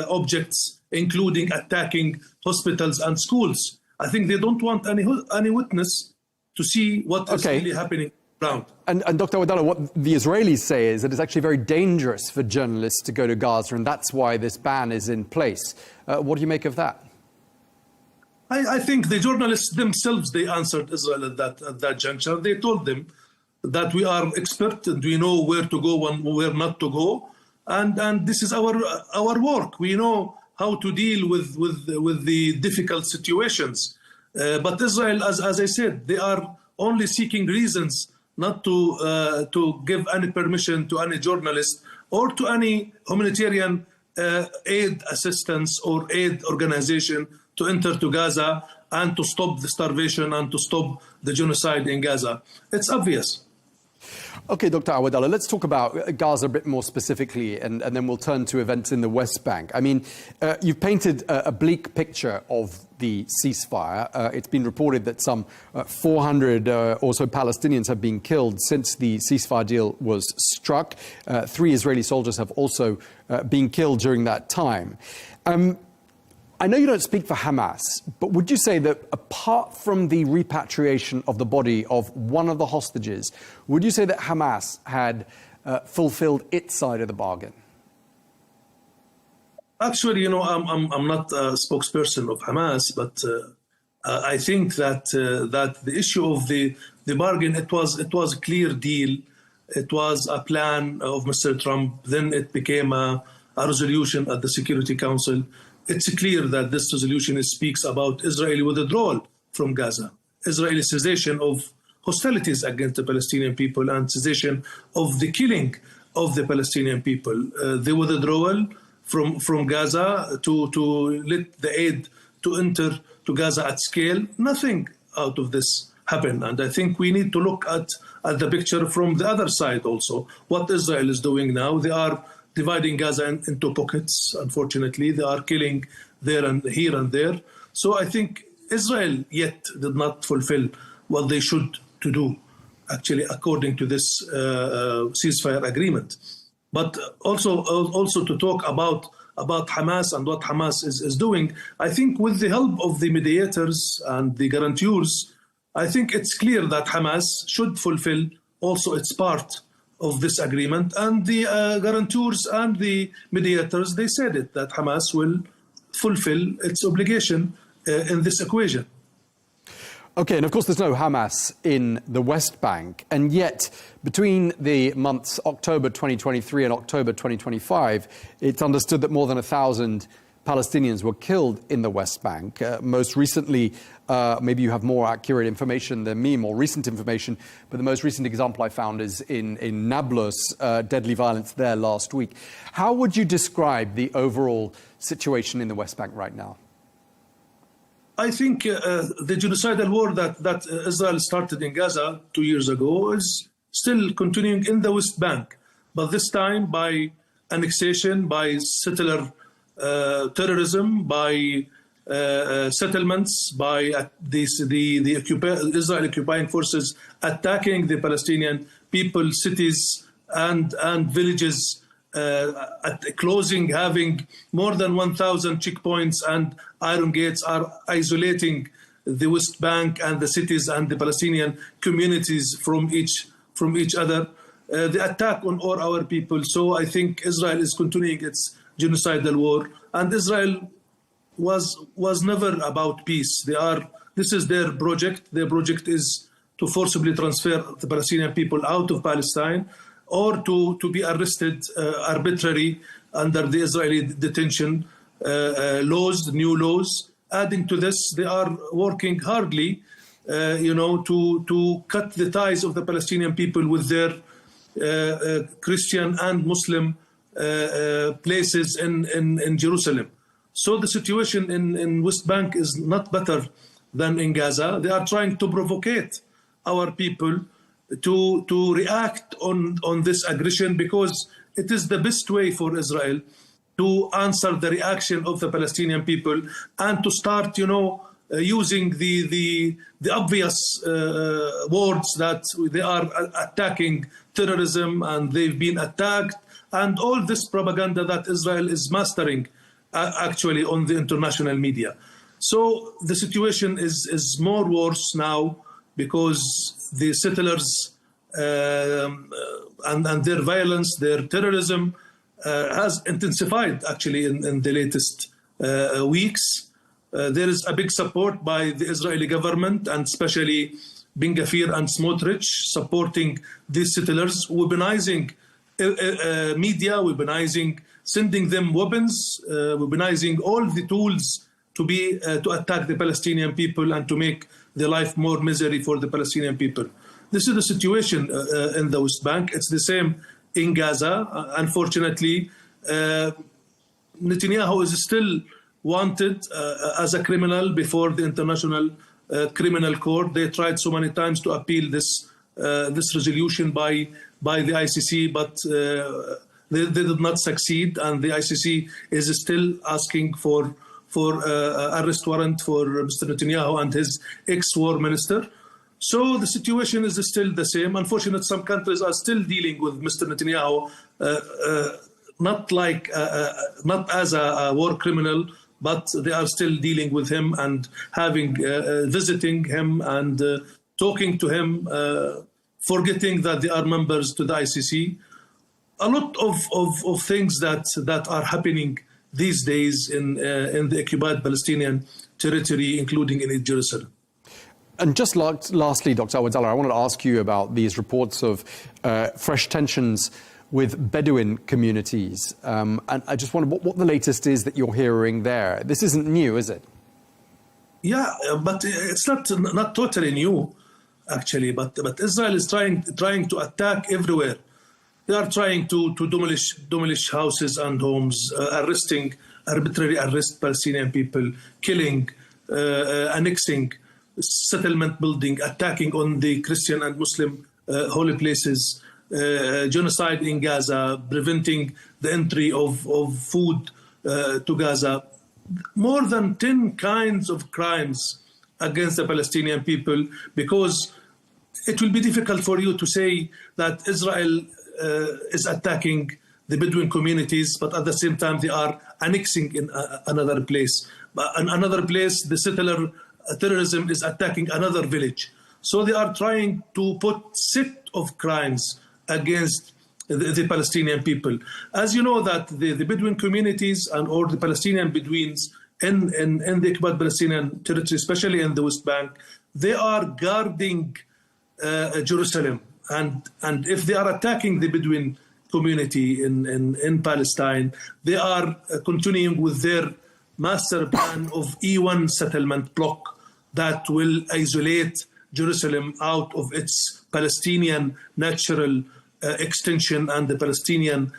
objects, including attacking hospitals and schools. I think they don't want any witness to see what is really happening around. And Dr. Awadallah, what the Israelis say is that it's actually very dangerous for journalists to go to Gaza, and that's why this ban is in place. What do you make of that? I think the journalists themselves, they answered Israel at that juncture. They told them that we are expert and we know where to go and where not to go. And this is our work. We know how to deal with the difficult situations. But Israel, as I said, they are only seeking reasons not to give any permission to any journalist or to any humanitarian aid assistance or aid organization to enter to Gaza and to stop the starvation and to stop the genocide in Gaza. It's obvious. Okay, Dr. Awadallah, let's talk about Gaza a bit more specifically, and then we'll turn to events in the West Bank. I mean, you've painted a bleak picture of the ceasefire. It's been reported that some 400 or so Palestinians have been killed since the ceasefire deal was struck. 3 Israeli soldiers have also been killed during that time. I know you don't speak for Hamas, but would you say that apart from the repatriation of the body of one of the hostages, would you say that Hamas had fulfilled its side of the bargain? Actually, I'm not a spokesperson of Hamas, but I think that the issue of the bargain, it was a clear deal. It was a plan of Mr. Trump. Then it became a resolution at the Security Council. It's clear that this resolution speaks about Israeli withdrawal from Gaza, Israeli cessation of hostilities against the Palestinian people and cessation of the killing of the Palestinian people. The withdrawal from Gaza to let the aid to enter to Gaza at scale, nothing out of this happened. And I think we need to look at the picture from the other side also. What Israel is doing now, they are dividing Gaza into pockets, unfortunately. They are killing there and here and there. So I think Israel yet did not fulfill what they should to do, actually, according to this ceasefire agreement. But also to talk about Hamas and what Hamas is doing, I think with the help of the mediators and the guarantors, I think it's clear that Hamas should fulfill also its part of this agreement, and the guarantors and the mediators, they said it, that Hamas will fulfill its obligation in this equation. Okay, and of course there's no Hamas in the West Bank, and yet between the months October 2023 and October 2025, it's understood that more than 1,000 Palestinians were killed in the West Bank. Most recently, maybe you have more accurate information than me, more recent information, but the most recent example I found is in Nablus, deadly violence there last week. How would you describe the overall situation in the West Bank right now? I think the genocidal war that Israel started in Gaza 2 years ago is still continuing in the West Bank, but this time by annexation, by settler terrorism, by settlements, by the Israel occupying forces attacking the Palestinian people, cities and villages, closing, having more than 1,000 checkpoints and iron gates, are isolating the West Bank and the cities and the Palestinian communities from each other. The attack on all our people. So I think Israel is continuing its genocidal war, and Israel was never about peace. This is their project. Their project is to forcibly transfer the Palestinian people out of Palestine, or to be arrested arbitrarily under the Israeli detention laws, new laws. Adding to this, they are working hardly, to cut the ties of the Palestinian people with their Christian and Muslim places in Jerusalem. So the situation in West Bank is not better than in Gaza. They are trying to provocate our people to react on this aggression, because it is the best way for Israel to answer the reaction of the Palestinian people and to start, using the obvious words that they are attacking terrorism and they've been attacked, and all this propaganda that Israel is mastering actually on the international media. So the situation is more worse now, because the settlers and their violence, their terrorism has intensified actually in the latest weeks. There is a big support by the Israeli government, and especially Ben Gvir and Smotrich, supporting these settlers, weaponizing media, sending them weapons, weaponizing all the tools to attack the Palestinian people and to make the life more misery for the Palestinian people. This is the situation in the West Bank. It's the same in Gaza. Unfortunately, Netanyahu is still wanted as a criminal before the International Criminal Court. They tried so many times to appeal this resolution by the ICC, but they did not succeed, and the ICC is still asking for arrest warrant for Mr. Netanyahu and his ex-war minister. So the situation is still the same. Unfortunately, some countries are still dealing with Mr. Netanyahu, not as a war criminal, but they are still dealing with him and visiting him and talking to him, forgetting that they are members to the ICC. A lot of things that are happening these days in the occupied Palestinian territory, including in East Jerusalem. And just lastly, Dr. Awadallah, I wanted to ask you about these reports of fresh tensions with Bedouin communities. And I just wondered what the latest is that you're hearing there. This isn't new, is it? Yeah, but it's not totally new, actually. But Israel is trying to attack everywhere. They are trying to demolish houses and homes, arbitrarily arrest Palestinian people, killing, annexing, settlement building, attacking on the Christian and Muslim holy places, genocide in Gaza, preventing the entry of food to Gaza. More than 10 kinds of crimes against the Palestinian people, because it will be difficult for you to say that Israel is attacking the Bedouin communities, but at the same time they are annexing in another place. In another place, the settler terrorism is attacking another village. So they are trying to put set of crimes against the Palestinian people. As you know, that the Bedouin communities or the Palestinian Bedouins in the occupied Palestinian territory, especially in the West Bank, they are guarding Jerusalem. And if they are attacking the Bedouin community in Palestine, they are continuing with their master plan of E1 settlement block that will isolate Jerusalem out of its Palestinian natural extension and the Palestinian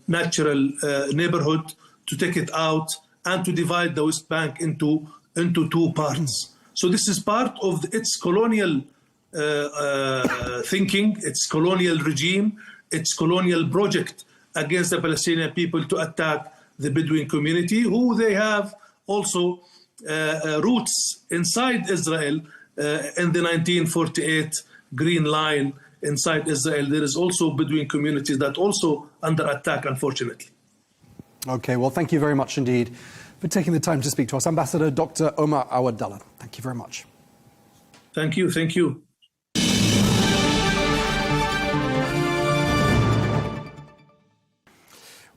natural neighborhood, to take it out and to divide the West Bank into two parts. So this is part of its colonial thinking, its colonial regime, its colonial project against the Palestinian people to attack the Bedouin community, who they have also roots inside Israel. In the 1948 Green Line inside Israel, there is also Bedouin communities that also under attack, unfortunately. Okay, well, thank you very much indeed for taking the time to speak to us. Ambassador Dr. Omar Awadallah, thank you very much. Thank you, thank you.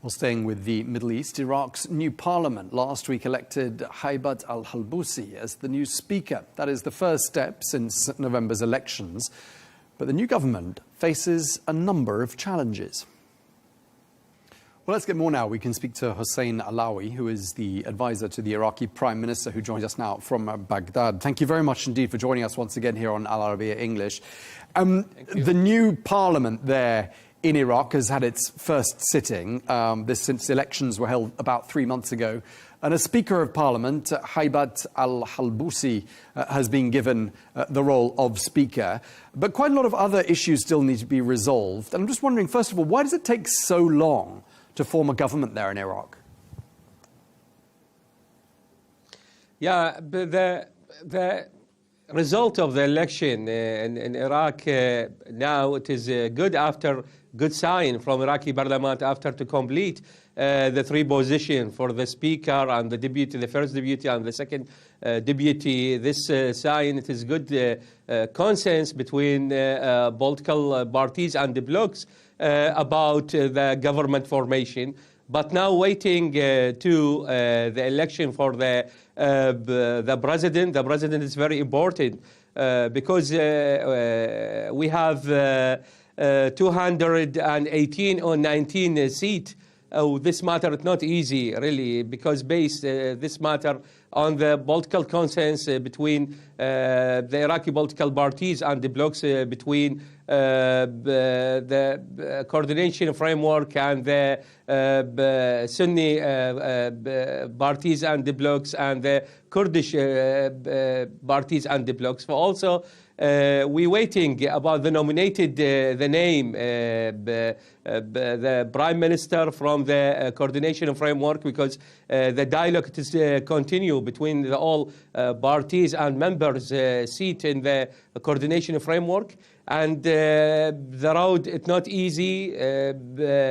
Well, staying with the Middle East, Iraq's new parliament last week elected Haibat al-Halbousi as the new speaker. That is the first step since November's elections. But the new government faces a number of challenges. Well, let's get more now. We can speak to Hossein Alawi, who is the advisor to the Iraqi Prime Minister, who joins us now from Baghdad. Thank you very much indeed for joining us once again here on Al Arabiya English. The new parliament there in Iraq has had its first sitting since elections were held about 3 months ago. And as Speaker of Parliament, Haibat al-Halbousi has been given the role of Speaker. But quite a lot of other issues still need to be resolved. And I'm just wondering, first of all, why does it take so long to form a government there in Iraq? Yeah, the result of the election in Iraq now, it is good sign from Iraqi Parliament after to complete the three positions for the Speaker and the Deputy, the first Deputy and the second Deputy. This sign, it is good consensus between political parties and the blocs about the government formation. But now waiting to the election for the president. The president is very important because we have 218 or 19 seats. This matter is not easy, really, because based this matter on the political consensus between the Iraqi political parties and the blocs between the coordination framework and the Sunni parties and the blocs and the Kurdish parties and the blocs. For also, we're waiting about the nominated, the name, the Prime Minister from the coordination framework, because the dialogue is continue between all parties and members seat in the coordination framework. And the road is not easy,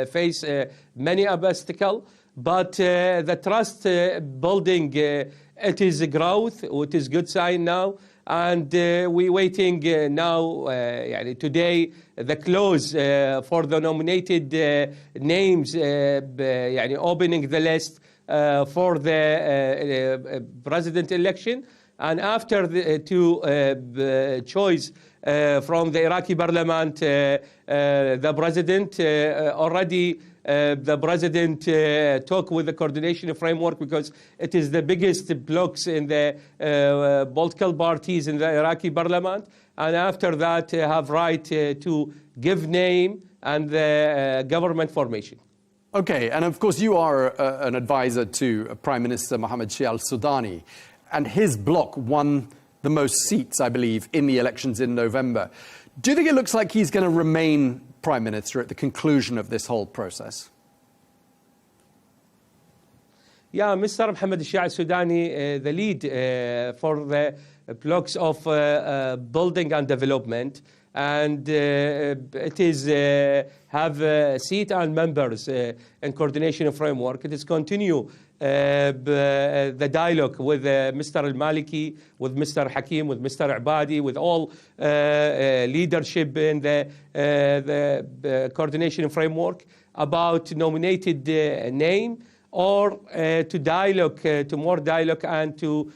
face many obstacles, but the trust building, it is growth, it is good sign now. And we're waiting now, today, the close for the nominated names, opening the list for the president election. And after the choice from the Iraqi parliament, the president already the president talked with the coordination framework, because it is the biggest blocks in the political parties in the Iraqi parliament. And after that, have right to give name and the government formation. Okay, and of course you are an advisor to Prime Minister Mohammed Shia al-Sudani, and his bloc won the most seats, I believe, in the elections in November. Do you think it looks like he's going to remain Prime Minister at the conclusion of this whole process? Yeah, Mr. Mohammed Shia al-Sudani, the lead for the blocks of building and development, and it is have seat and members in coordination framework. It is continue the dialogue with Mr. al-Maliki, with Mr. Hakim, with Mr. Abadi, with all leadership in the coordination framework about nominated name, or to dialogue, to more dialogue, and to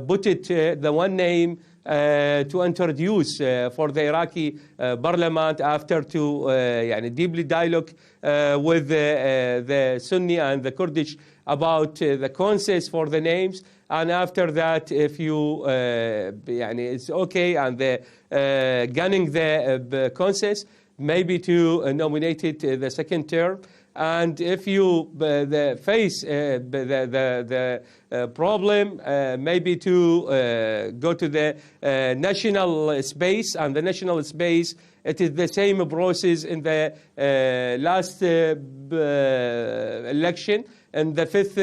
put it the one name introduce for the Iraqi parliament after to deeply dialogue with the Sunni and the Kurdish about the consensus for the names. And after that, if you, it's okay, and gunning the consensus, maybe to nominate it the second term. And if you face the problem, maybe to go to the national space, and the national space, it is the same process in the last election, and the fifth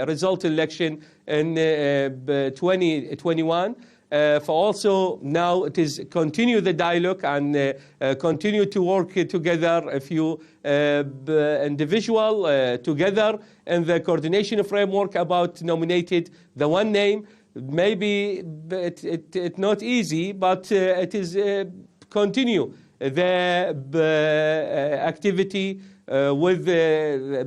result election in 2021. For also now it is continue the dialogue and continue to work together, a few individual together in the coordination framework about nominated the one name. Maybe it's not easy, but it is continue the activity with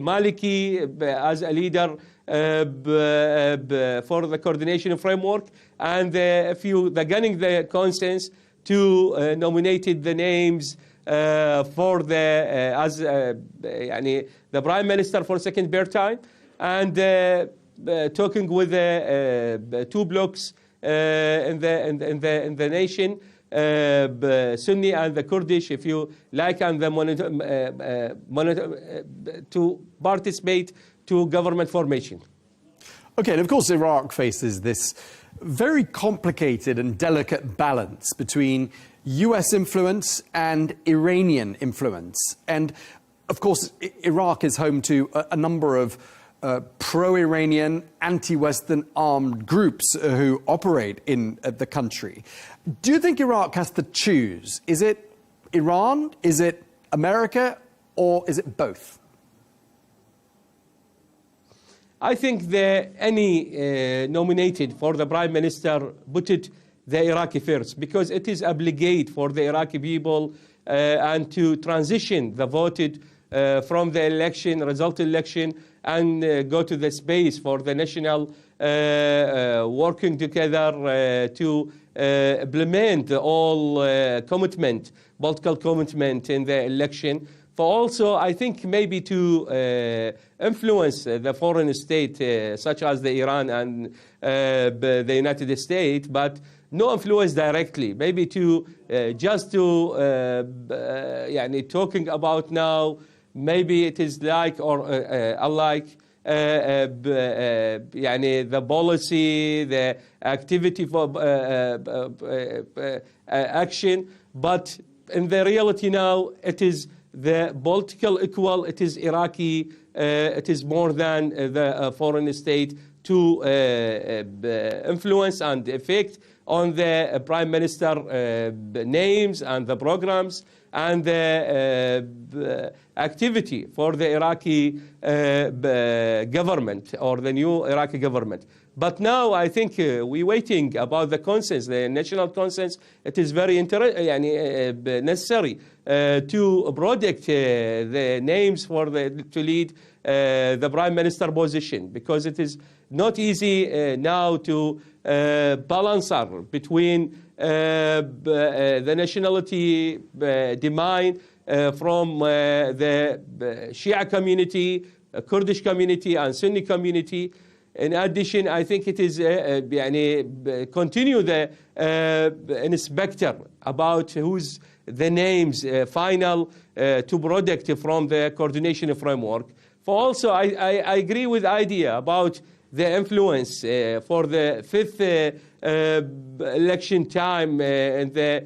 Maliki as a leader for the coordination framework, and the gunning the consensus to nominated the names for the as the prime minister for second third time, and talking with the two blocks in the nation, Sunni and the Kurdish, if you like, and the to participate to government formation. Okay, and of course Iraq faces this very complicated and delicate balance between US influence and Iranian influence. And of course Iraq is home to a number of pro-Iranian, anti-Western armed groups who operate in the country. Do you think Iraq has to choose? Is it Iran, is it America, or is it both? I think that any nominated for the prime minister put it the Iraqi first, because it is obligate for the Iraqi people and to transition the voted from the election, result election, and go to the space for the national working together to implement all commitment, political commitment in the election. For also, I think maybe to influence the foreign state such as the Iran and the United States, but no influence directly. Maybe to just to talking about now. Maybe it is like or unlike the policy, the activity for action, but in the reality now, it is the political equal. It is Iraqi. It is more than the foreign state to influence and effect on the prime minister names and the programs and the activity for the Iraqi government or the new Iraqi government. But now I think we're waiting about the consensus, the national consensus. It is very necessary to protect the names for to lead the prime minister position, because it is not easy now to balance between the nationality demand from the Shia community, Kurdish community, and Sunni community. In addition, I think it is continue the inspector about who's the names final to protect from the coordination framework. For also, I agree with idea about the influence for the fifth election time in the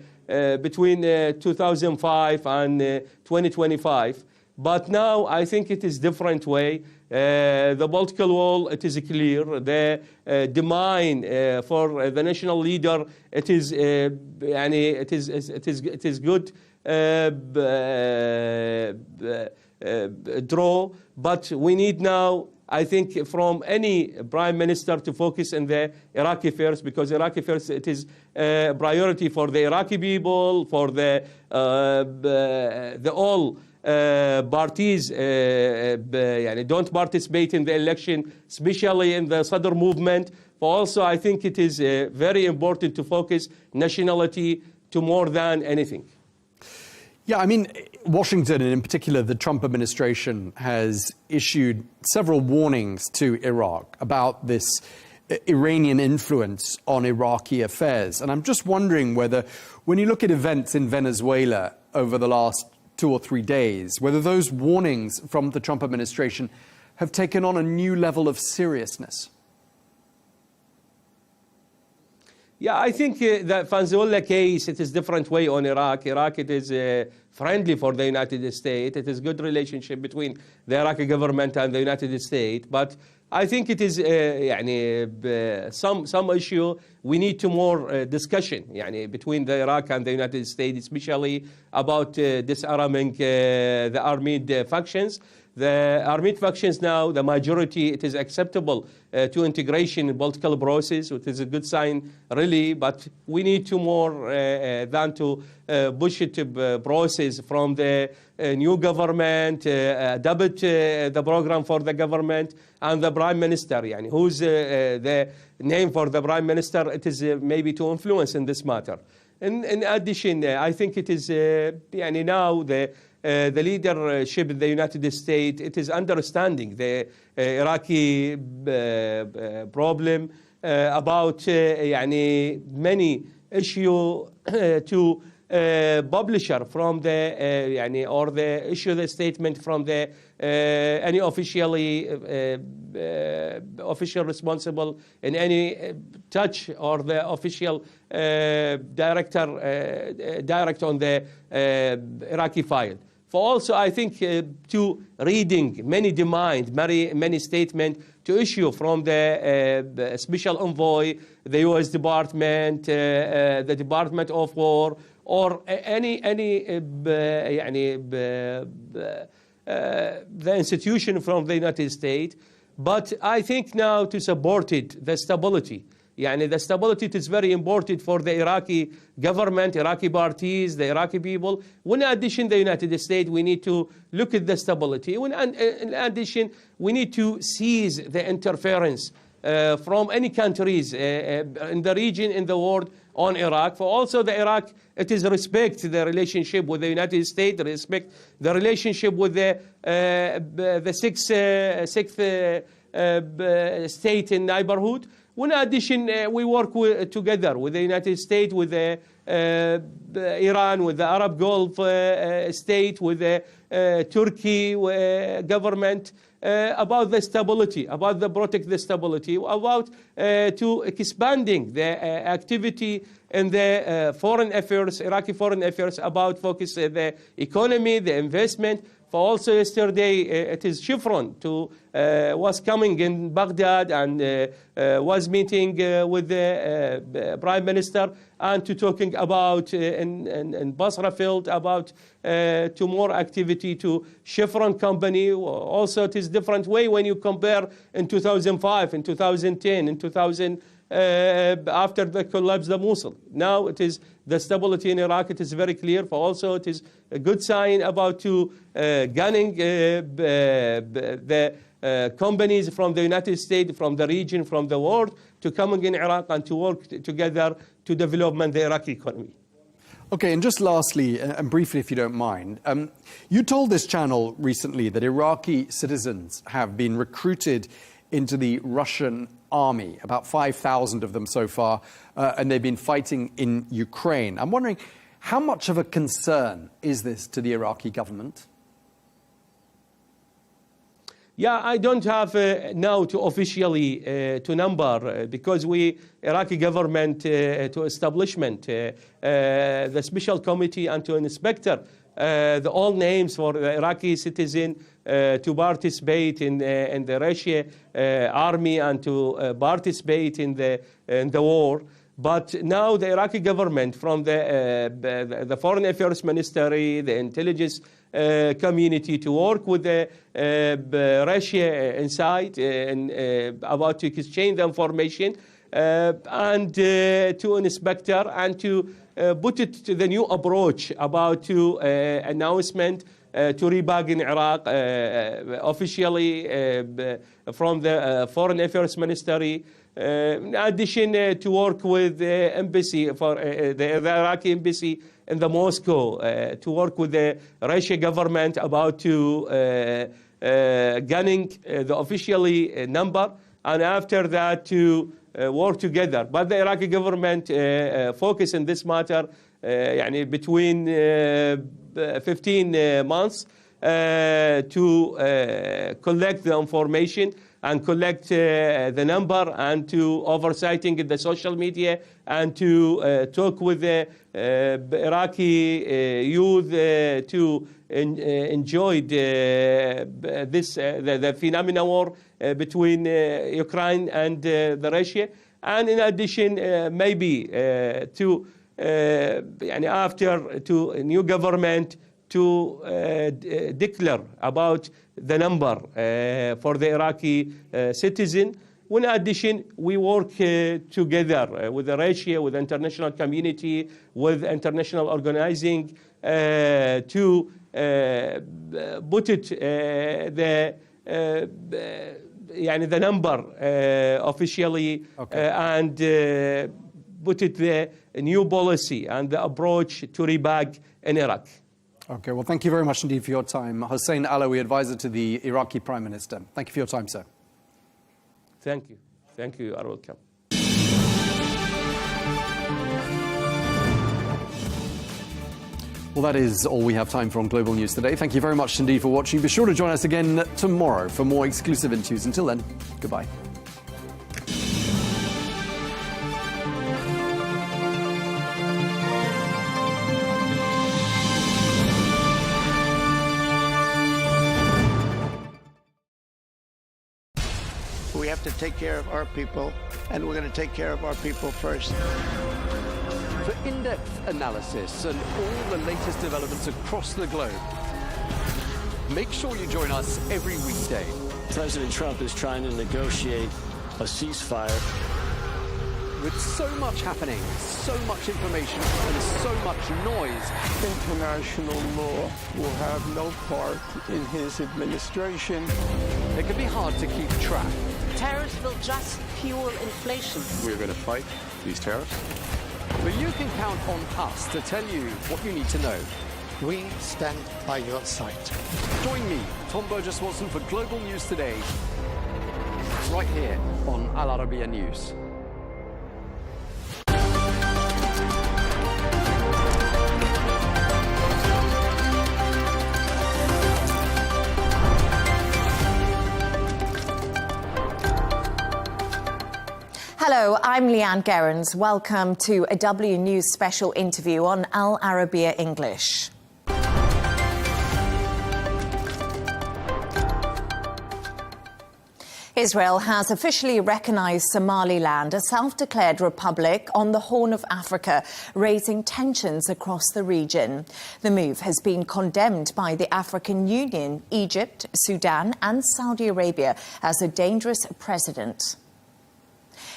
between 2005 and 2025. But now I think it is different way. The political wall, it is clear. The demand for the national leader, it is good draw. But we need now, I think, from any prime minister to focus on the Iraqi first, because Iraqi first, it is a priority for the Iraqi people, for the all parties don't participate in the election, especially in the Sadr movement. But also, I think it is very important to focus nationality to more than anything. Yeah, I mean, Washington, and in particular the Trump administration, has issued several warnings to Iraq about this Iranian influence on Iraqi affairs. And I'm just wondering whether, when you look at events in Venezuela over the last 2 or 3 days, whether those warnings from the Trump administration have taken on a new level of seriousness. Yeah, I think the Venezuela case, it is different way on Iraq. Iraq, it is friendly for the United States. It is good relationship between the Iraqi government and the United States. But I think it is some issue we need to more discussion between the Iraq and the United States, especially about disarming the armed factions. The armed factions now, the majority, it is acceptable to integration in political process, which is a good sign, really. But we need to more than to push it process from the new government, adopt the program for the government and the prime minister. Who's the name for the prime minister? It is maybe to influence in this matter. In addition, I think it is now the leadership in the United States, it is understanding the Iraqi problem about many issues to publisher from the or the issue the statement from the any officially official responsible in any touch or the official direct on the Iraqi file. For also, I think to reading many demand, many statements to issue from the special envoy, the U.S. Department, the Department of War, or any the institution from the United States. But I think now to support it, the stability. The stability is very important for the Iraqi government, Iraqi parties, the Iraqi people. In addition, the United States, we need to look at the stability. In addition, we need to seize the interference from any countries in the region, in the world, on Iraq. For also the Iraq, it is respect the relationship with the United States, respect the relationship with the sixth state in neighborhood. In addition, we work together with the United States, with Iran, with the Arab Gulf state, with the Turkey government, about the stability, about the protect the stability, about to expanding the activity in the foreign affairs, Iraqi foreign affairs, about focus the economy, the investment. For also yesterday, it is Chevron to was coming in Baghdad and was meeting with the Prime Minister and to talking about in Basra field about to more activity to Chevron company. Also, it is different way when you compare in 2005, in 2010, in 2000. After the collapse of Mosul. Now it is the stability in Iraq, it is very clear. For also it is a good sign about to gunning the companies from the United States, from the region, from the world, to coming in Iraq and to work together to development the Iraqi economy. Okay, and just lastly, and briefly if you don't mind, you told this channel recently that Iraqi citizens have been recruited into the Russian army, about 5,000 of them so far, and they've been fighting in Ukraine. I'm wondering, how much of a concern is this to the Iraqi government? Yeah, I don't have now to officially to number because we Iraqi government to establishment the special committee and to an inspector the all names for the Iraqi citizen to participate in the Russian army and to participate in the war. But now the Iraqi government, from the Foreign Affairs Ministry, the intelligence community, to work with the Russia inside and about to exchange the information and to an inspector and to put it to the new approach about to announcement to rebag in Iraq officially from the Foreign Affairs Ministry In addition, to work with the embassy, for the Iraqi embassy in the Moscow, to work with the Russian government about to gunning the officially number, and after that to work together. But the Iraqi government focus in this matter يعني between 15 months to collect the information and collect the number, and to oversighting the social media, and to talk with the Iraqi youth to enjoy the phenomenal war between Ukraine and the Russia. And in addition, maybe to after to a new government to declare about the number for the Iraqi citizen. In addition, we work together with Russia, with the international community, with international organizing to put it the number officially, and put it the new policy and the approach to rebag in Iraq. Okay, well, thank you very much indeed for your time. Hossein Alawi, advisor to the Iraqi Prime Minister. Thank you for your time, sir. Thank you. Thank you. You are welcome. Well, that is all we have time for on Global News today. Thank you very much indeed for watching. Be sure to join us again tomorrow for more exclusive interviews. Until then, goodbye. We have to take care of our people, and we're going to take care of our people first. For in-depth analysis and all the latest developments across the globe, make sure you join us every weekday. President Trump is trying to negotiate a ceasefire. With so much happening, so much information, and so much noise, International law will have no part in his administration. It can be hard to keep track. Tariffs will just fuel inflation. We're going to fight these tariffs. But you can count on us to tell you what you need to know. We stand by your side. Join me, Tom Burges Watson, for Global News Today, right here on Al Arabiya News. Hello, I'm Leigh Ann Gerrans. Welcome to a W News special interview on Al Arabiya English. Israel has officially recognized Somaliland, a self-declared republic on the Horn of Africa, raising tensions across the region. The move has been condemned by the African Union, Egypt, Sudan and Saudi Arabia as a dangerous precedent.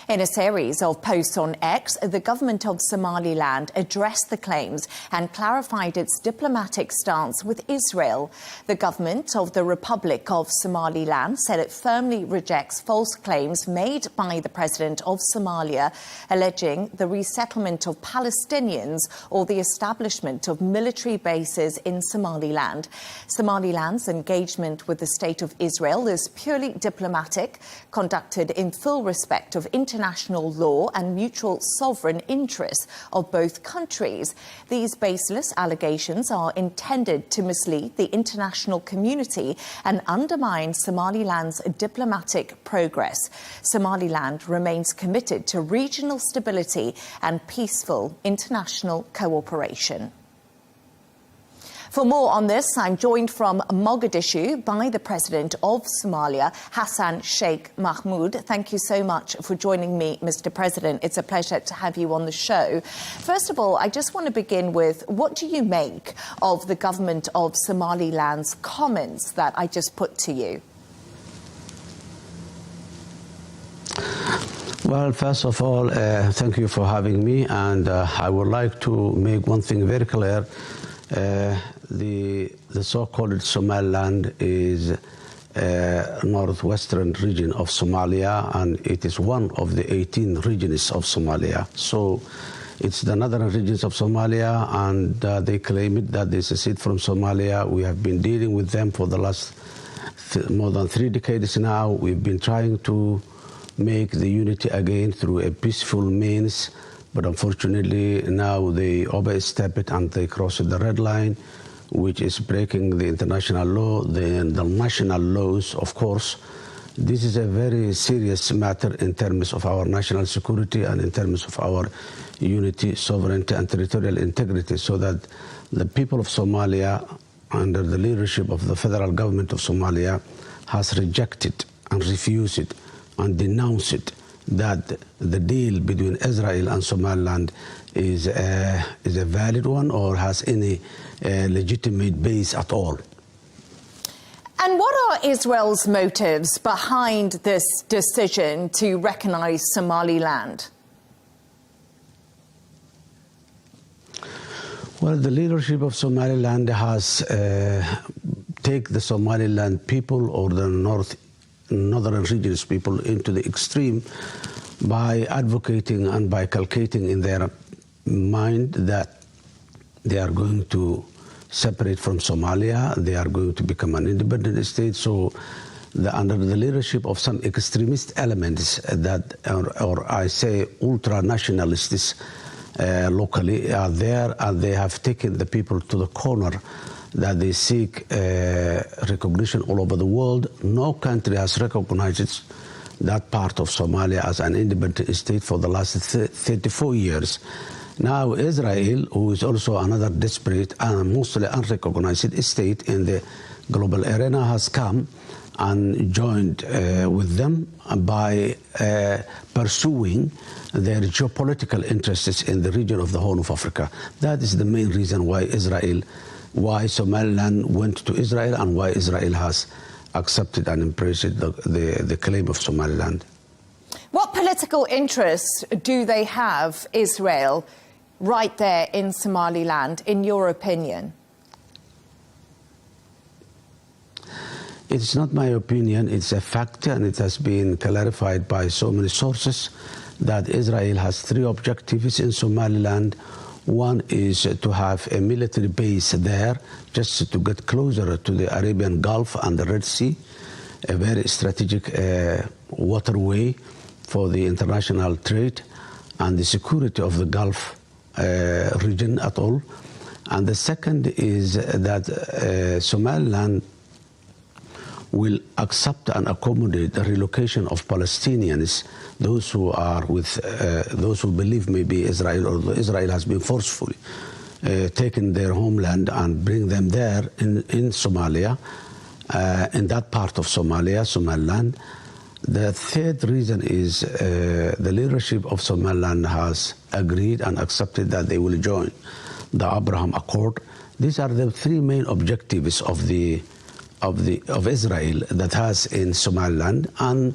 In a series of posts on X, the government of Somaliland addressed the claims and clarified its diplomatic stance with Israel. The government of the Republic of Somaliland said it firmly rejects false claims made by the president of Somalia, alleging the resettlement of Palestinians or the establishment of military bases in Somaliland. Somaliland's engagement with the State of Israel is purely diplomatic, conducted in full respect of international law and mutual sovereign interests of both countries. These baseless allegations are intended to mislead the international community and undermine Somaliland's diplomatic progress. Somaliland remains committed to regional stability and peaceful international cooperation. For more on this, I'm joined from Mogadishu by the President of Somalia, Hassan Sheikh Mahmoud. Thank you so much for joining me, Mr. President. It's a pleasure to have you on the show. First of all, I just want to begin with, what do you make of the government of Somaliland's comments that I just put to you? Well, first of all, thank you for having me. And I would like to make one thing very clear. The so-called Somaliland is northwestern region of Somalia, and it is one of the 18 regions of Somalia. So it's the northern regions of Somalia, and they claim it that they secede from Somalia. We have been dealing with them for the last more than 3 decades now. We've been trying to make the unity again through a peaceful means, but unfortunately now they overstep it and they cross the red line, which is breaking the international law, the national laws, of course. This is a very serious matter in terms of our national security and in terms of our unity, sovereignty, and territorial integrity, so that the people of Somalia, under the leadership of the federal government of Somalia, has rejected and refused it and denounced it, that the deal between Israel and Somaliland is a valid one or has any legitimate base at all. And what are Israel's motives behind this decision to recognize Somaliland? Well, the leadership of Somaliland has taken the Somaliland people or the northern regions people into the extreme by advocating and by calculating in their mind that they are going to separate from Somalia, they are going to become an independent state. So under the leadership of some extremist elements that, or I say ultra-nationalists locally are there, and they have taken the people to the corner that they seek recognition all over the world. No country has recognized that part of Somalia as an independent state for the last 34 years. Now Israel, who is also another disparate and mostly unrecognized state in the global arena, has come and joined with them by pursuing their geopolitical interests in the region of the Horn of Africa. That is the main reason why Somaliland went to Israel and why Israel has accepted and embraced the claim of Somaliland. What political interests do they have, Israel, right there in Somaliland, in your opinion? It's not my opinion, it's a fact, and it has been clarified by so many sources that Israel has 3 objectives in Somaliland. One is to have a military base there, just to get closer to the Arabian Gulf and the Red Sea, a very strategic waterway for the international trade and the security of the Gulf region at all. And the second is that Somaliland will accept and accommodate the relocation of Palestinians, those who are with, those who believe maybe Israel, or Israel has been forcefully taken their homeland and bring them there in Somalia, in that part of Somalia, Somaliland. The third reason is the leadership of Somaliland has agreed and accepted that they will join the Abraham Accord. These are the 3 main objectives of Israel that has in Somaliland, and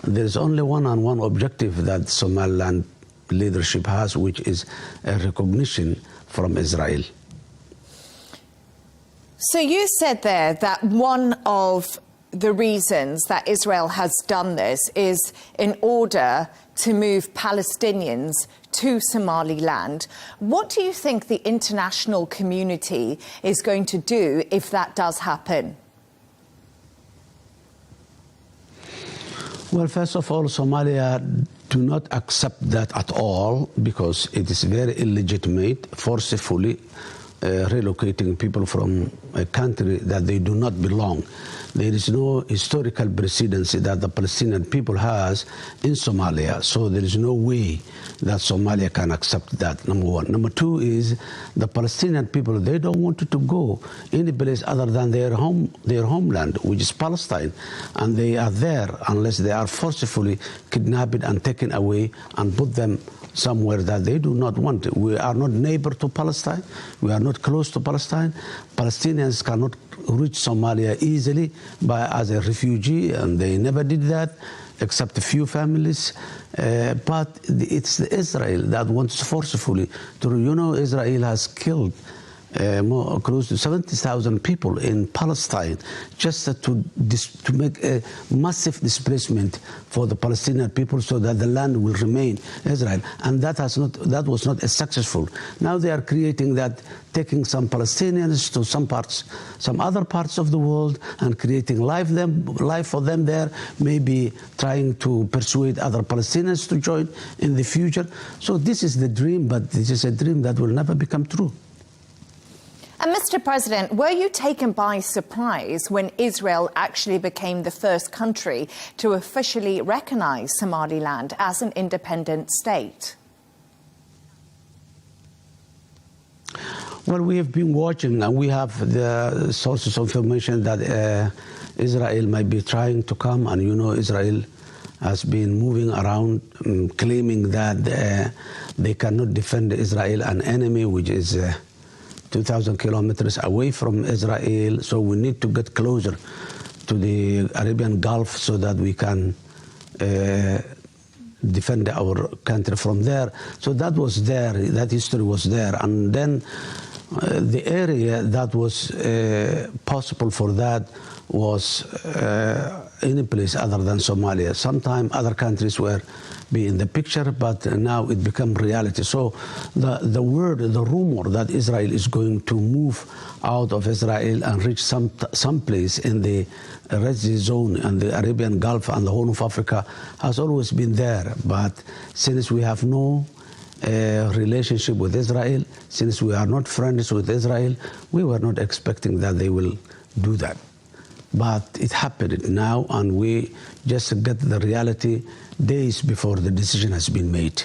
there's only one objective that Somaliland leadership has, which is a recognition from Israel. So you said there that one of the reasons that Israel has done this is in order to move Palestinians to Somaliland. What do you think the international community is going to do if that does happen? Well, first of all, Somalia do not accept that at all, because it is very illegitimate, forcefully relocating people from a country that they do not belong. There is no historical precedency that the Palestinian people has in Somalia, so there is no way that Somalia can accept that, number one. Number two is the Palestinian people, they don't want to go any place other than their homeland, which is Palestine, and they are there unless they are forcefully kidnapped and taken away and put them somewhere that they do not want. We are not neighbor to Palestine. We are not close to Palestine. Palestinians cannot reach Somalia easily as a refugee, and they never did that, except a few families. But it's Israel that wants forcefully to, Israel has killed close to 70,000 people in Palestine, just to make a massive displacement for the Palestinian people so that the land will remain Israel. And that was not successful. Now they are creating that, taking some Palestinians to some other parts of the world and creating life for them there, maybe trying to persuade other Palestinians to join in the future. So this is the dream, but this is a dream that will never become true. And Mr. President, were you taken by surprise when Israel actually became the first country to officially recognize Somaliland as an independent state? Well, we have been watching, and we have the sources of information that Israel might be trying to come, and you know Israel has been moving around claiming that they cannot defend Israel, an enemy which is 2,000 kilometers away from Israel, so we need to get closer to the Arabian Gulf so that we can defend our country from there. So that was there, that history was there. And then the area that was possible for that was any place other than Somalia. Sometimes other countries were be in the picture, but now it became reality. So the rumor that Israel is going to move out of Israel and reach some place in the Red Sea zone and the Arabian Gulf and the Horn of Africa has always been there. But since we have no relationship with Israel, since we are not friends with Israel, we were not expecting that they will do that. But it happened now, and we just get the reality days before the decision has been made.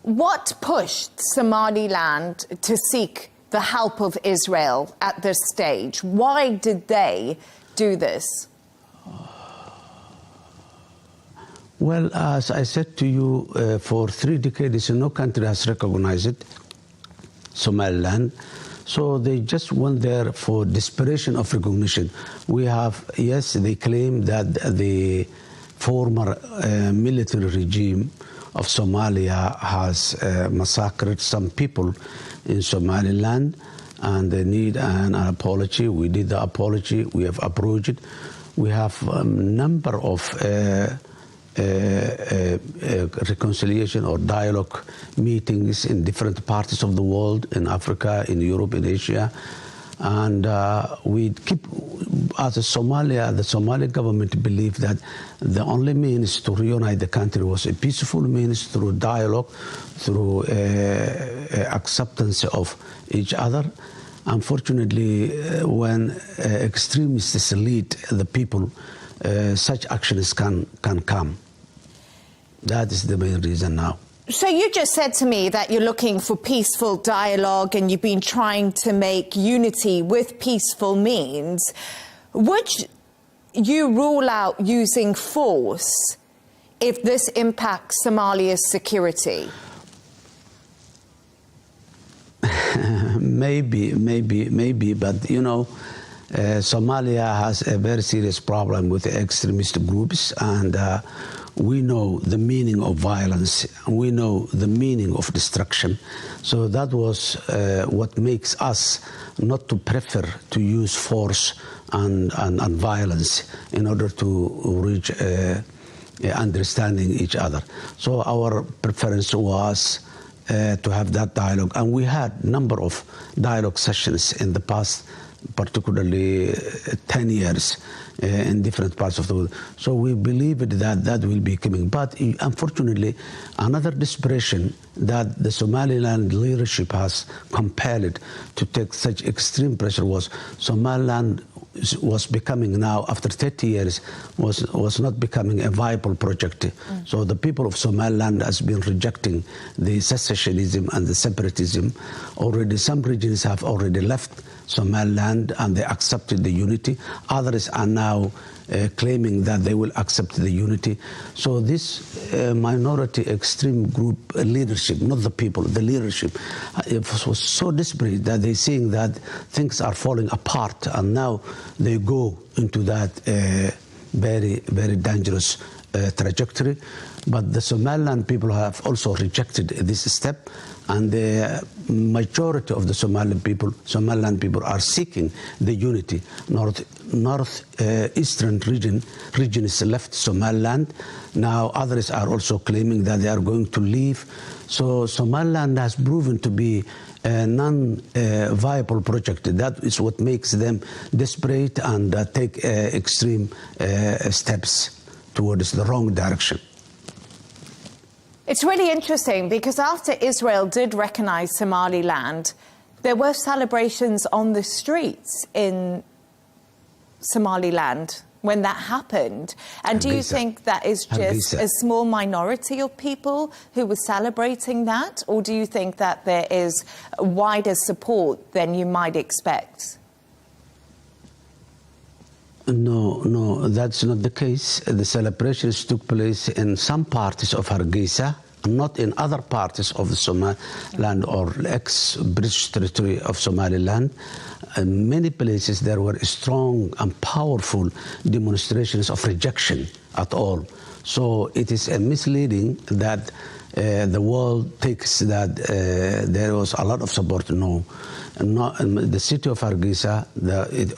What pushed Somaliland to seek the help of Israel at this stage? Why did they do this? Well, as I said to you, for 3 decades, no country has recognized Somaliland. So they just went there for desperation of recognition. We have, yes, they claim that the former military regime of Somalia has massacred some people in Somaliland, and they need an apology. We did the apology. We have approached it. We have a number of reconciliation or dialogue meetings in different parts of the world, in Africa, in Europe, in Asia. And we keep, as a Somalia, the Somali government believed that the only means to reunite the country was a peaceful means through dialogue, through acceptance of each other. Unfortunately, when extremists lead the people, such actions can come. That is the main reason now. So you just said to me that you're looking for peaceful dialogue and you've been trying to make unity with peaceful means. Would you rule out using force if this impacts Somalia's security? Maybe, but you know, Somalia has a very serious problem with extremist groups, and we know the meaning of violence, we know the meaning of destruction. So that was what makes us not to prefer to use force and violence in order to reach understanding each other. So our preference was to have that dialogue, and we had a number of dialogue sessions in the past, particularly 10 years in different parts of the world. So we believed that that will be coming. But unfortunately, another desperation that the Somaliland leadership has compelled to take such extreme pressure was Somaliland was becoming now, after 30 years, was not becoming a viable project. So the people of Somaliland has been rejecting the secessionism and the separatism. Already some regions have already left Somaliland and they accepted the unity. Others are now claiming that they will accept the unity. So this minority extreme group leadership, not the people, the leadership, it was so desperate that they're seeing that things are falling apart, and now they go into that very, very dangerous trajectory. But the Somaliland people have also rejected this step, and the majority of the Somaliland people are seeking the unity. Northeastern region is left Somaliland. Now others are also claiming that they are going to leave. So Somaliland has proven to be a non-viable project. That is what makes them desperate and take extreme steps towards the wrong direction. It's really interesting because after Israel did recognize Somaliland, there were celebrations on the streets in Somaliland when that happened. And do you think that is just a small minority of people who were celebrating that? Or do you think that there is wider support than you might expect? No, that's not the case. The celebrations took place in some parts of Hargeisa, not in other parts of the Somaliland or ex-British territory of Somaliland. In many places there were strong and powerful demonstrations of rejection at all. So it is misleading that the world thinks that there was a lot of support. No. In the city of Hargeisa,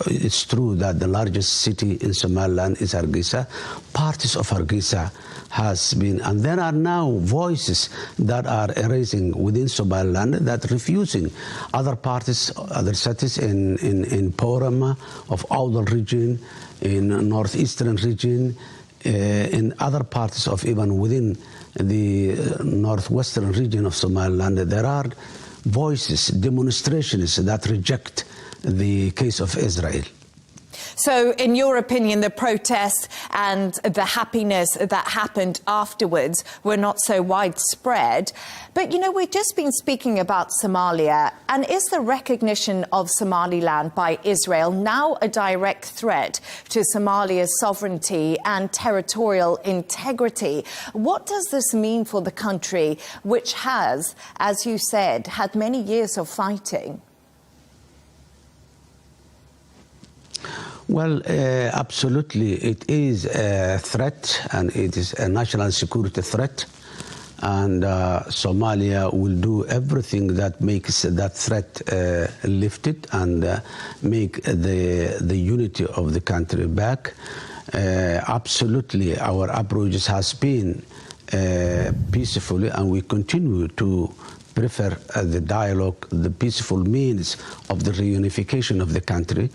it's true that the largest city in Somaliland is Hargeisa. Parts of Hargeisa has been, and there are now voices that are arising within Somaliland that refusing other parties, other cities in Porama of Awdal region, in northeastern region, in other parts of even within the northwestern region of Somaliland. There are voices, demonstrations that reject the case of Israel. So, in your opinion, the protests and the happiness that happened afterwards were not so widespread. But, you know, we've just been speaking about Somalia. And is the recognition of Somaliland by Israel now a direct threat to Somalia's sovereignty and territorial integrity? What does this mean for the country, which has, as you said, had many years of fighting? Well, absolutely. It is a threat, and it is a national security threat. And Somalia will do everything that makes that threat lifted and make the unity of the country back. Absolutely, our approach has been peacefully, and we continue to prefer the dialogue, the peaceful means of the reunification of the country.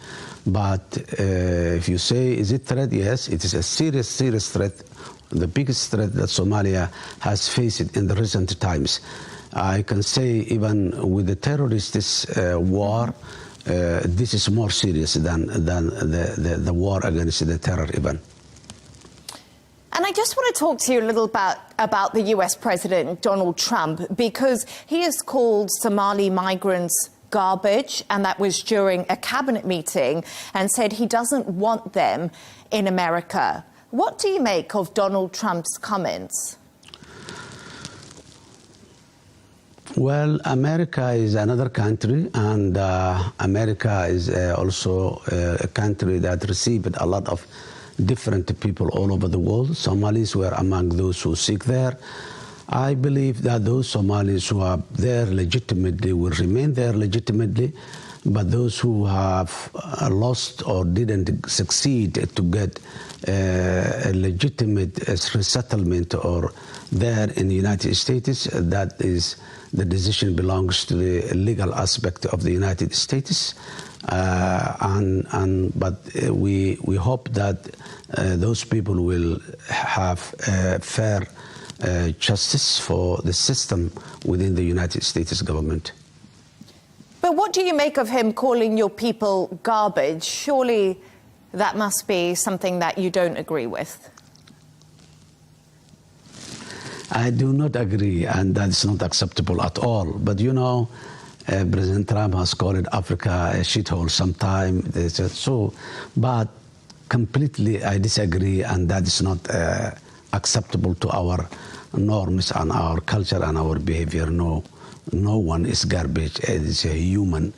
But if you say, is it a threat? Yes, it is a serious, serious threat, the biggest threat that Somalia has faced in the recent times. I can say even with the terrorist war, this is more serious than the war against the terror even. And I just want to talk to you a little about the US President Donald Trump, because he has called Somali migrants garbage, and that was during a cabinet meeting, and said he doesn't want them in America. What do you make of Donald Trump's comments? Well, America is another country, and America is also a country that received a lot of different people all over the world. Somalis were among those who seek there. I believe that those Somalis who are there legitimately will remain there legitimately, but those who have lost or didn't succeed to get a legitimate resettlement or there in the United States, that is, the decision belongs to the legal aspect of the United States. But we hope that those people will have fair justice for the system within the United States government. But what do you make of him calling your people garbage? Surely that must be something that you don't agree with. I do not agree, and that's not acceptable at all. But you know, President Trump has called Africa a shithole sometime. But completely I disagree, and that is not acceptable to our norms and our culture and our behavior. No one is garbage. It is a human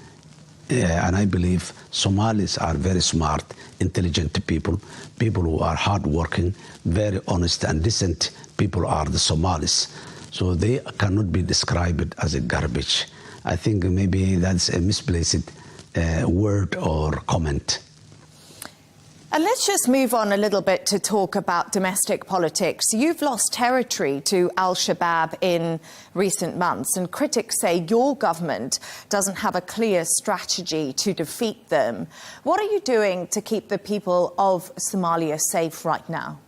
and I believe Somalis are very smart, intelligent people who are hardworking, very honest and decent people are the Somalis. So they cannot be described as a garbage. I think maybe that's a misplaced word or comment. And let's just move on a little bit to talk about domestic politics. You've lost territory to al-Shabaab in recent months, and critics say your government doesn't have a clear strategy to defeat them. What are you doing to keep the people of Somalia safe right now?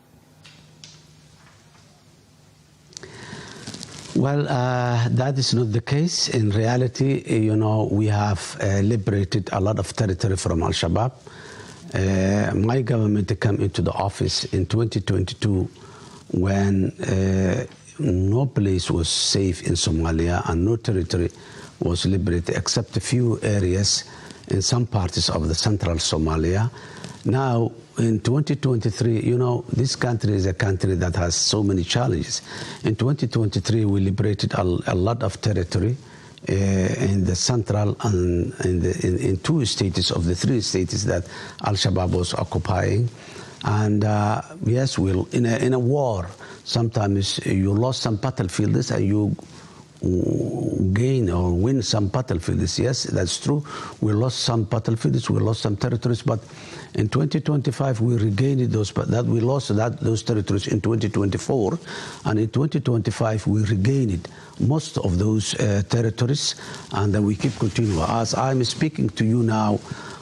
Well, that is not the case. In reality, you know, we have liberated a lot of territory from al-Shabaab. My government came into the office in 2022 when no place was safe in Somalia and no territory was liberated except a few areas in some parts of the central Somalia. Now, in 2023, you know, this country is a country that has so many challenges. In 2023, we liberated a lot of territory in the central and in two states of the three states that al-Shabaab was occupying. And yes, in a war, sometimes you lost some battlefields and you gain or win some battlefields. Yes, that's true. We lost some battlefields, we lost some territories, but in 2025 we regained those, but that we lost those territories in 2024, and in 2025 we regained most of those territories, and then we keep continuing. As I'm speaking to you now,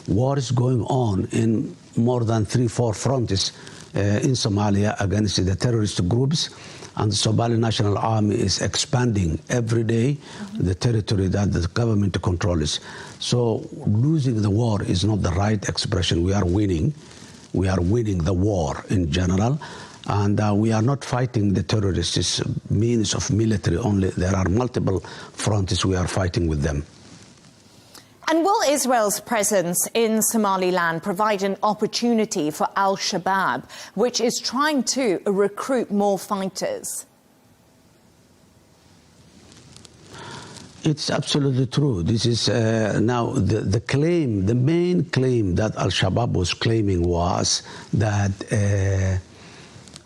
war is going on in more than 3-4 fronts in Somalia against the terrorist groups. And the Somali National Army is expanding every day the territory that the government controls. So losing the war is not the right expression. We are winning. We are winning the war in general. And we are not fighting the terrorists means of military only. There are multiple fronts we are fighting with them. And will Israel's presence in Somaliland provide an opportunity for al-Shabaab, which is trying to recruit more fighters? It's absolutely true. This is now the claim, the main claim that al-Shabaab was claiming was that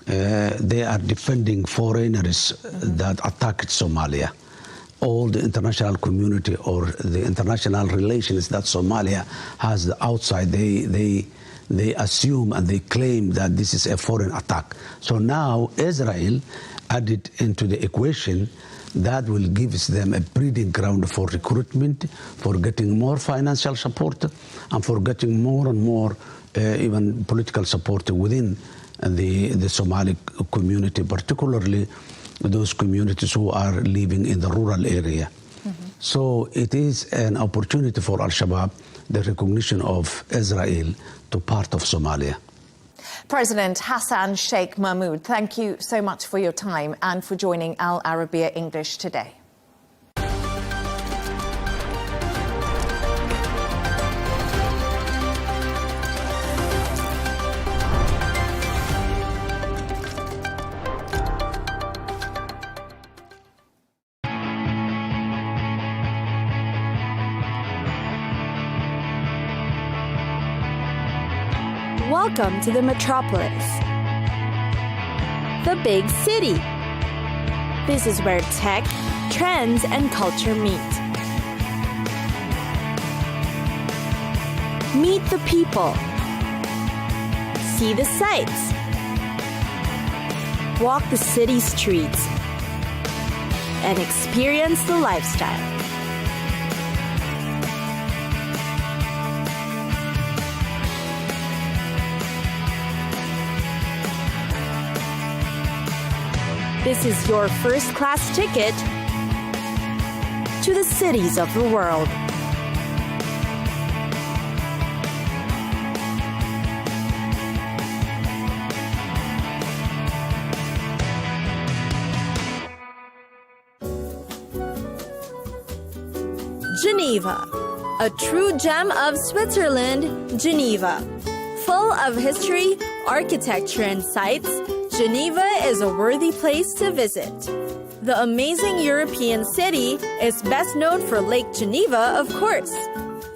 they are defending foreigners that attacked Somalia. All the international community or the international relations that Somalia has outside, they assume and they claim that this is a foreign attack. So now Israel added into the equation that will give them a breeding ground for recruitment, for getting more financial support, and for getting more and more even political support within the Somali community, particularly those communities who are living in the rural area. So it is an opportunity for al-Shabaab, the recognition of Israel to part of Somalia. President Hassan Sheikh Mahmoud, thank you so much for your time and for joining Al Arabiya English today. Welcome to the metropolis, the big city. This is where tech, trends, and culture meet. Meet the people. See the sights. Walk the city streets. And experience the lifestyle. This is your first-class ticket to the cities of the world. Geneva, a true gem of Switzerland, Geneva. Full of history, architecture, and sights, Geneva is a worthy place to visit. The amazing European city is best known for Lake Geneva, of course.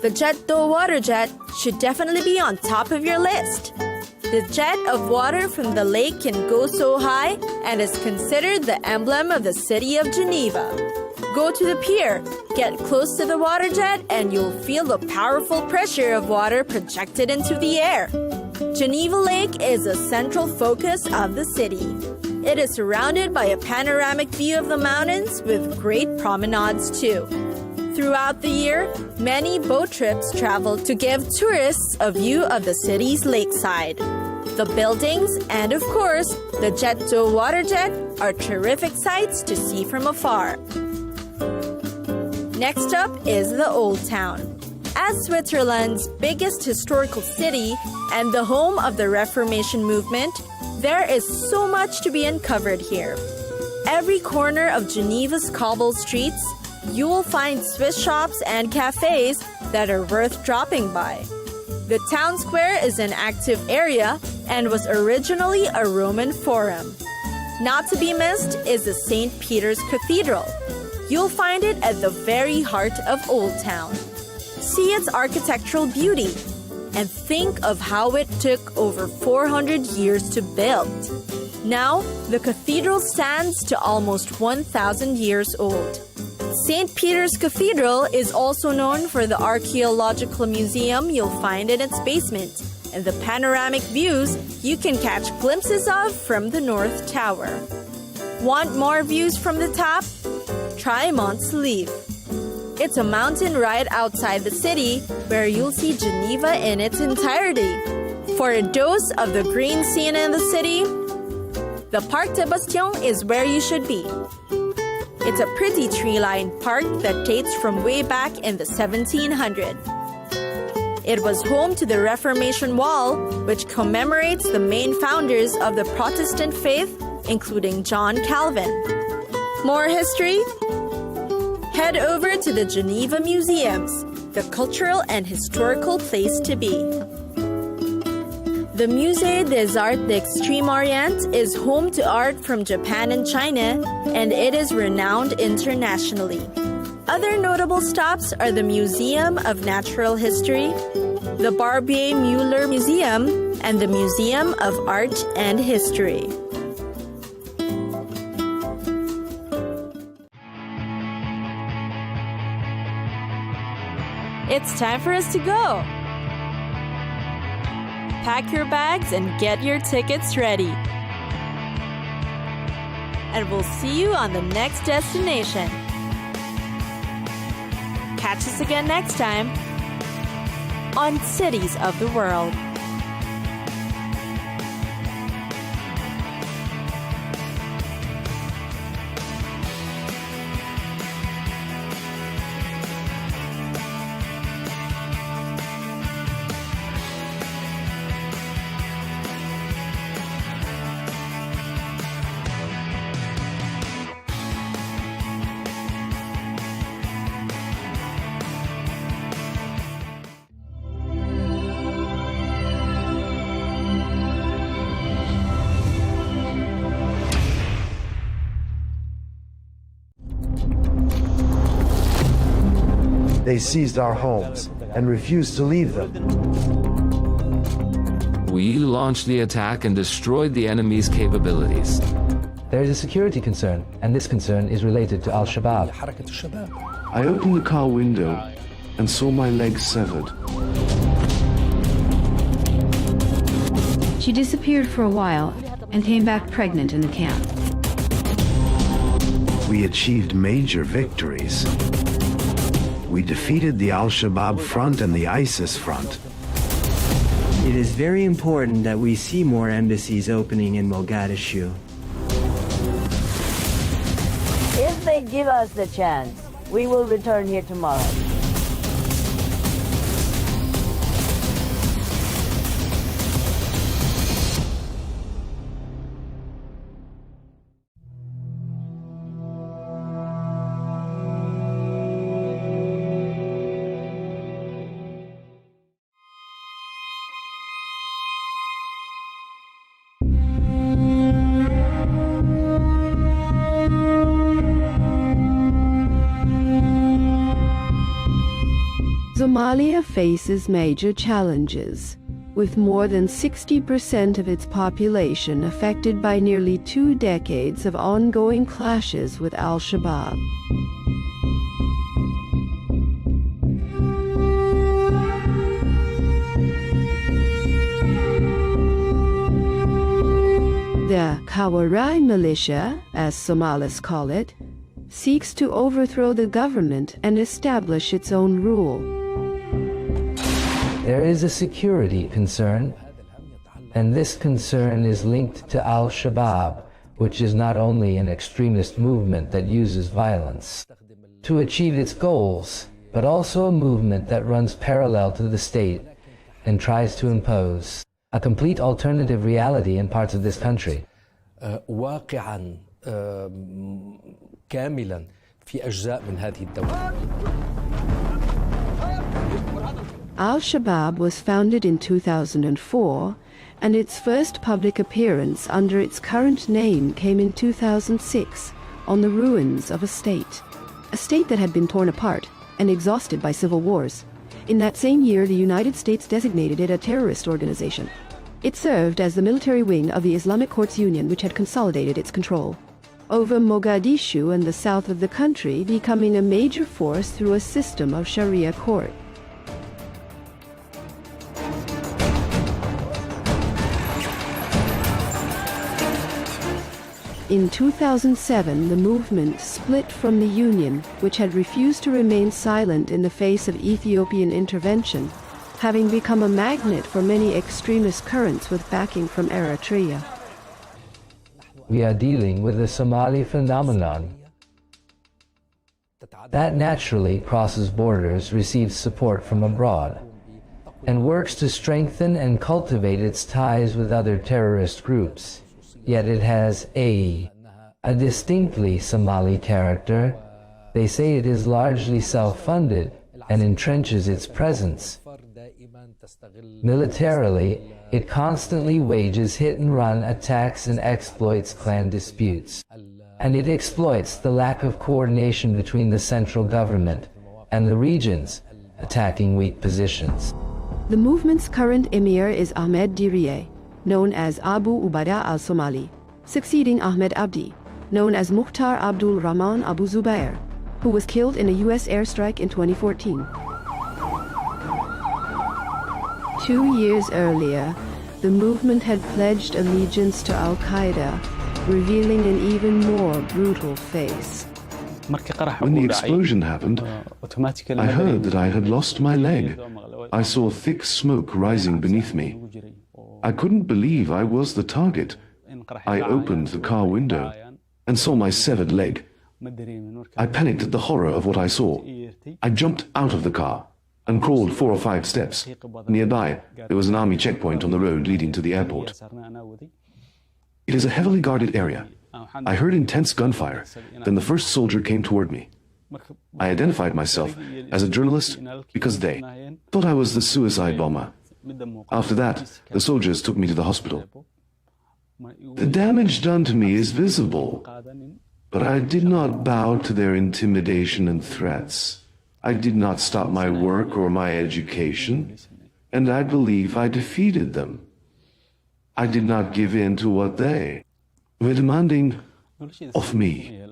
The jet d'eau water jet should definitely be on top of your list. The jet of water from the lake can go so high and is considered the emblem of the city of Geneva. Go to the pier, get close to the water jet, and you'll feel the powerful pressure of water projected into the air. Geneva Lake is a central focus of the city. It is surrounded by a panoramic view of the mountains with great promenades too. Throughout the year, many boat trips travel to give tourists a view of the city's lakeside. The buildings and, of course, the jet d'eau water jet are terrific sights to see from afar. Next up is the Old Town. As Switzerland's biggest historical city and the home of the Reformation movement, there is so much to be uncovered here. Every corner of Geneva's cobbled streets, you will find Swiss shops and cafes that are worth dropping by. The town square is an active area and was originally a Roman forum. Not to be missed is the St. Peter's Cathedral. You'll find it at the very heart of Old Town. See its architectural beauty and think of how it took over 400 years to build. Now, the cathedral stands to almost 1,000 years old. St. Peter's Cathedral is also known for the archaeological museum you'll find in its basement and the panoramic views you can catch glimpses of from the North Tower. Want more views from the top? Try Mont Slieve. It's a mountain right outside the city where you'll see Geneva in its entirety. For a dose of the green scene in the city, the Parc de Bastion is where you should be. It's a pretty tree-lined park that dates from way back in the 1700s. It was home to the Reformation Wall, which commemorates the main founders of the Protestant faith, including John Calvin. More history? Head over to the Geneva Museums, the cultural and historical place to be. The Musée des Arts d'Extrême-Orient is home to art from Japan and China, and it is renowned internationally. Other notable stops are the Museum of Natural History, the Barbier-Mueller Museum, and the Museum of Art and History. It's time for us to go. Pack your bags and get your tickets ready. And we'll see you on the next destination. Catch us again next time on Cities of the World. They seized our homes and refused to leave them. We launched the attack and destroyed the enemy's capabilities. There is a security concern, and this concern is related to Al-Shabaab. I opened the car window and saw my legs severed. She disappeared for a while and came back pregnant in the camp. We achieved major victories. We defeated the Al-Shabaab front and the ISIS front. It is very important that we see more embassies opening in Mogadishu. If they give us the chance, we will return here tomorrow. Somalia faces major challenges, with more than 60% of its population affected by nearly 2 decades of ongoing clashes with Al-Shabaab. The Kawarai militia, as Somalis call it, seeks to overthrow the government and establish its own rule. There is a security concern, and this concern is linked to Al-Shabaab, which is not only an extremist movement that uses violence to achieve its goals, but also a movement that runs parallel to the state and tries to impose a complete alternative reality in parts of this country. واقعاً كاملاً في أجزاء من هذه الدولة. Al-Shabaab was founded in 2004, and its first public appearance under its current name came in 2006 on the ruins of a state that had been torn apart and exhausted by civil wars. In that same year, the United States designated it a terrorist organization. It served as the military wing of the Islamic Courts Union, which had consolidated its control over Mogadishu and the south of the country, becoming a major force through a system of Sharia court. In 2007, the movement split from the Union, which had refused to remain silent in the face of Ethiopian intervention, having become a magnet for many extremist currents with backing from Eritrea. We are dealing with a Somali phenomenon that naturally crosses borders, receives support from abroad, and works to strengthen and cultivate its ties with other terrorist groups. Yet it has a distinctly Somali character. They say it is largely self-funded and entrenches its presence. Militarily, it constantly wages hit-and-run attacks and exploits clan disputes. And it exploits the lack of coordination between the central government and the regions, attacking weak positions. The movement's current emir is Ahmed Diriye, known as Abu Ubada al-Somali, succeeding Ahmed Abdi, known as Mukhtar Abdul Rahman Abu Zubair, who was killed in a U.S. airstrike in 2014. 2 years earlier, the movement had pledged allegiance to Al-Qaeda, revealing an even more brutal face. When the explosion happened, I heard that I had lost my leg. I saw thick smoke rising beneath me. I couldn't believe I was the target. I opened the car window and saw my severed leg. I panicked at the horror of what I saw. I jumped out of the car and crawled 4 or 5 steps. Nearby, there was an army checkpoint on the road leading to the airport. It is a heavily guarded area. I heard intense gunfire. Then the first soldier came toward me. I identified myself as a journalist because they thought I was the suicide bomber. After that, the soldiers took me to the hospital. The damage done to me is visible, but I did not bow to their intimidation and threats. I did not stop my work or my education, and I believe I defeated them. I did not give in to what they were demanding of me.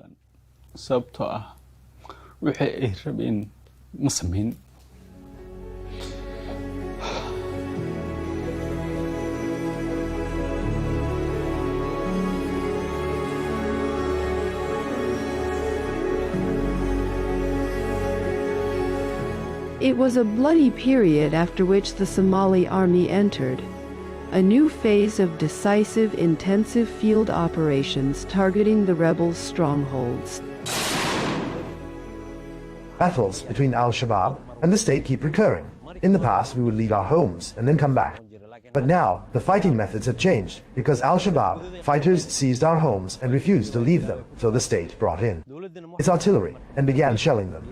It was a bloody period after which the Somali army entered, a new phase of decisive, intensive field operations targeting the rebels' strongholds. Battles between Al-Shabaab and the state keep recurring. In the past, we would leave our homes and then come back. But now, the fighting methods have changed because Al-Shabaab fighters seized our homes and refused to leave them, so the state brought in its artillery and began shelling them.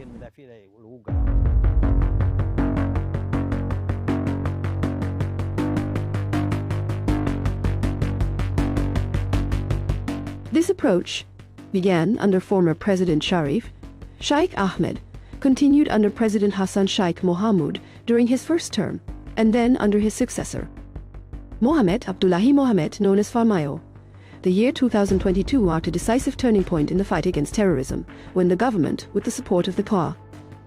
This approach began under former President Sharif. Sheikh Ahmed continued under President Hassan Sheikh Mohamud during his first term, and then under his successor, Mohamed Abdullahi Mohamed, known as Farmayo. The year 2022 marked a decisive turning point in the fight against terrorism, when the government, with the support of the COA,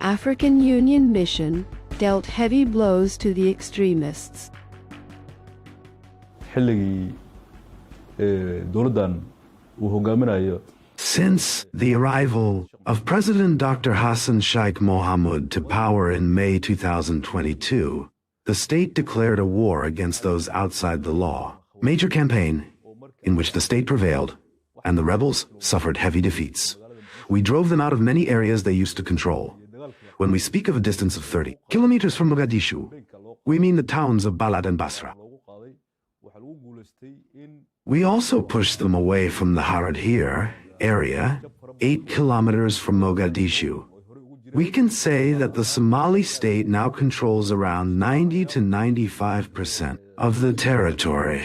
African Union mission, dealt heavy blows to the extremists. Since the arrival of President Dr. Hassan Sheikh Mohamud to power in May 2022, the state declared a war against those outside the law. Major campaign in which the state prevailed and the rebels suffered heavy defeats. We drove them out of many areas they used to control. When we speak of a distance of 30 kilometers from Mogadishu, we mean the towns of Balad and Basra. We also pushed them away from the Haradhir area, 8 kilometers from Mogadishu. We can say that the Somali state now controls around 90 to 95% of the territory.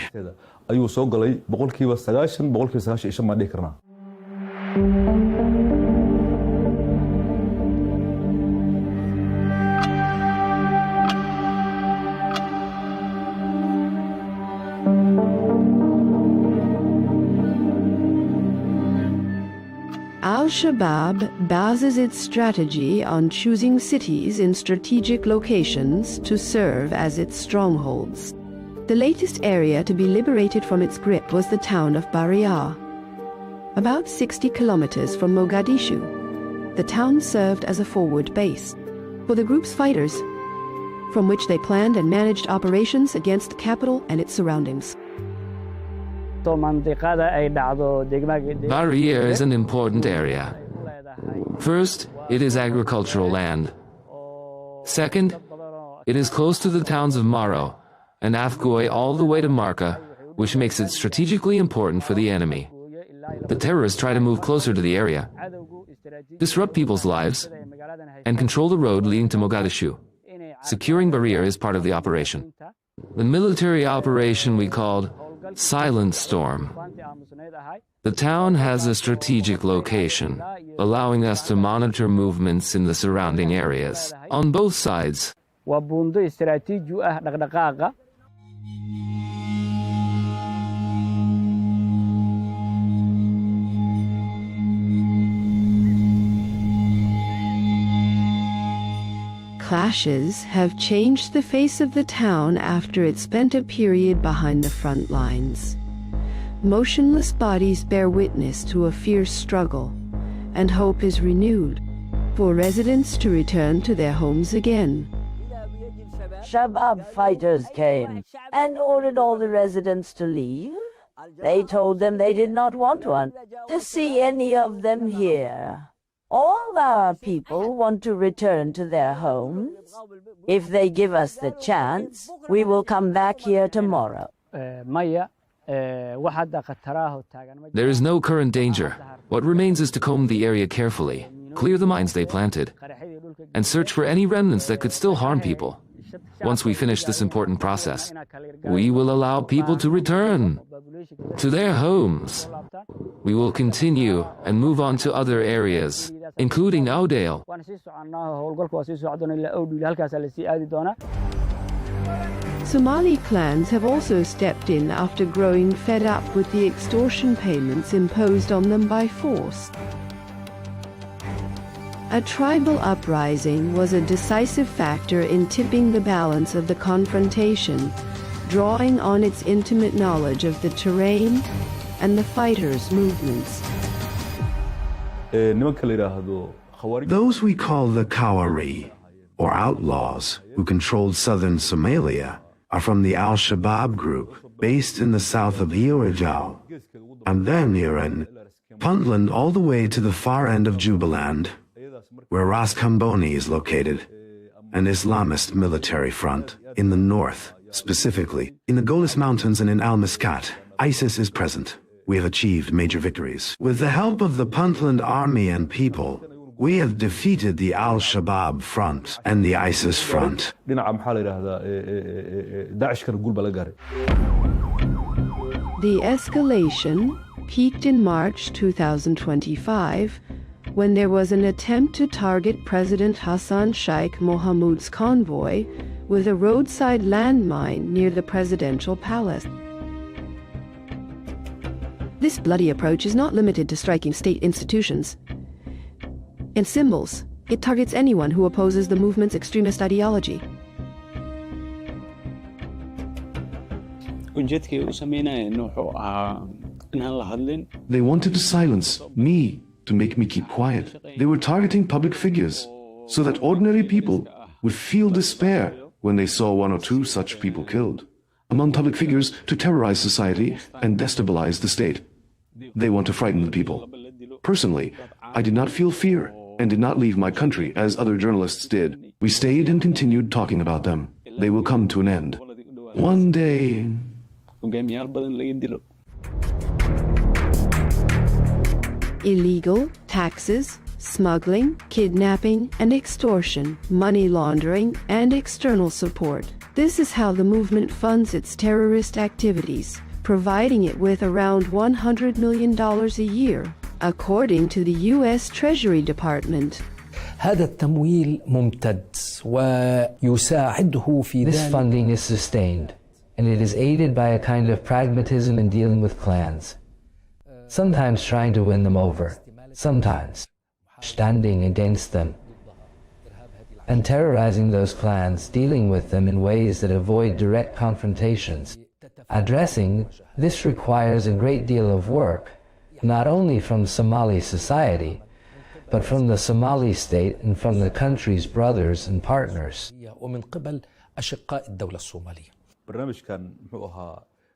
Al-Shabaab bases its strategy on choosing cities in strategic locations to serve as its strongholds. The latest area to be liberated from its grip was the town of Baria. About 60 kilometers from Mogadishu, the town served as a forward base for the group's fighters, from which they planned and managed operations against the capital and its surroundings. Baria is an important area. First, it is agricultural land. Second, it is close to the towns of Maro and Afgoy all the way to Marca, which makes it strategically important for the enemy. The terrorists try to move closer to the area, disrupt people's lives, and control the road leading to Mogadishu. Securing Baria is part of the operation. The military operation we called Silent Storm. The town has a strategic location, allowing us to monitor movements in the surrounding areas, on both sides. Clashes have changed the face of the town after it spent a period behind the front lines. Motionless bodies bear witness to a fierce struggle, and hope is renewed for residents to return to their homes again. Shabab fighters came and ordered all the residents to leave. They told them they did not want to see any of them here. All our people want to return to their homes. If they give us the chance, we will come back here tomorrow. There is no current danger. What remains is to comb the area carefully, clear the mines they planted, and search for any remnants that could still harm people. Once we finish this important process, we will allow people to return to their homes. We will continue and move on to other areas, including Oudale. Somali clans have also stepped in after growing fed up with the extortion payments imposed on them by force. A tribal uprising was a decisive factor in tipping the balance of the confrontation, drawing on its intimate knowledge of the terrain and the fighters' movements. Those we call the Kawari, or outlaws, who controlled southern Somalia, are from the Al-Shabaab group, based in the south of Iorajal, and then near in Puntland all the way to the far end of Jubaland, where Ras Kamboni is located, an Islamist military front. In the north, specifically, in the Golis Mountains and in Al-Miskat, ISIS is present. We have achieved major victories. With the help of the Puntland army and people, we have defeated the Al-Shabaab front and the ISIS front. The escalation peaked in March 2025 when there was an attempt to target President Hassan Sheikh Mohamud's convoy with a roadside landmine near the presidential palace. This bloody approach is not limited to striking state institutions and symbols. It targets anyone who opposes the movement's extremist ideology. They wanted to silence me, to make me keep quiet. They were targeting public figures so that ordinary people would feel despair when they saw one or two such people killed. Among public figures to terrorize society and destabilize the state. They want to frighten the people. Personally, I did not feel fear and did not leave my country as other journalists did. We stayed and continued talking about them. They will come to an end. One day. Illegal, taxes, smuggling, kidnapping and extortion, money laundering and external support. This is how the movement funds its terrorist activities, providing it with around $100 million a year, according to the U.S. Treasury Department. هذا التمويل ممتد ويساعده في This funding is sustained, and it is aided by a kind of pragmatism in dealing with clans. Sometimes trying to win them over, sometimes standing against them, and terrorizing those clans, dealing with them in ways that avoid direct confrontations. Addressing this requires a great deal of work, not only from Somali society, but from the Somali state and from the country's brothers and partners.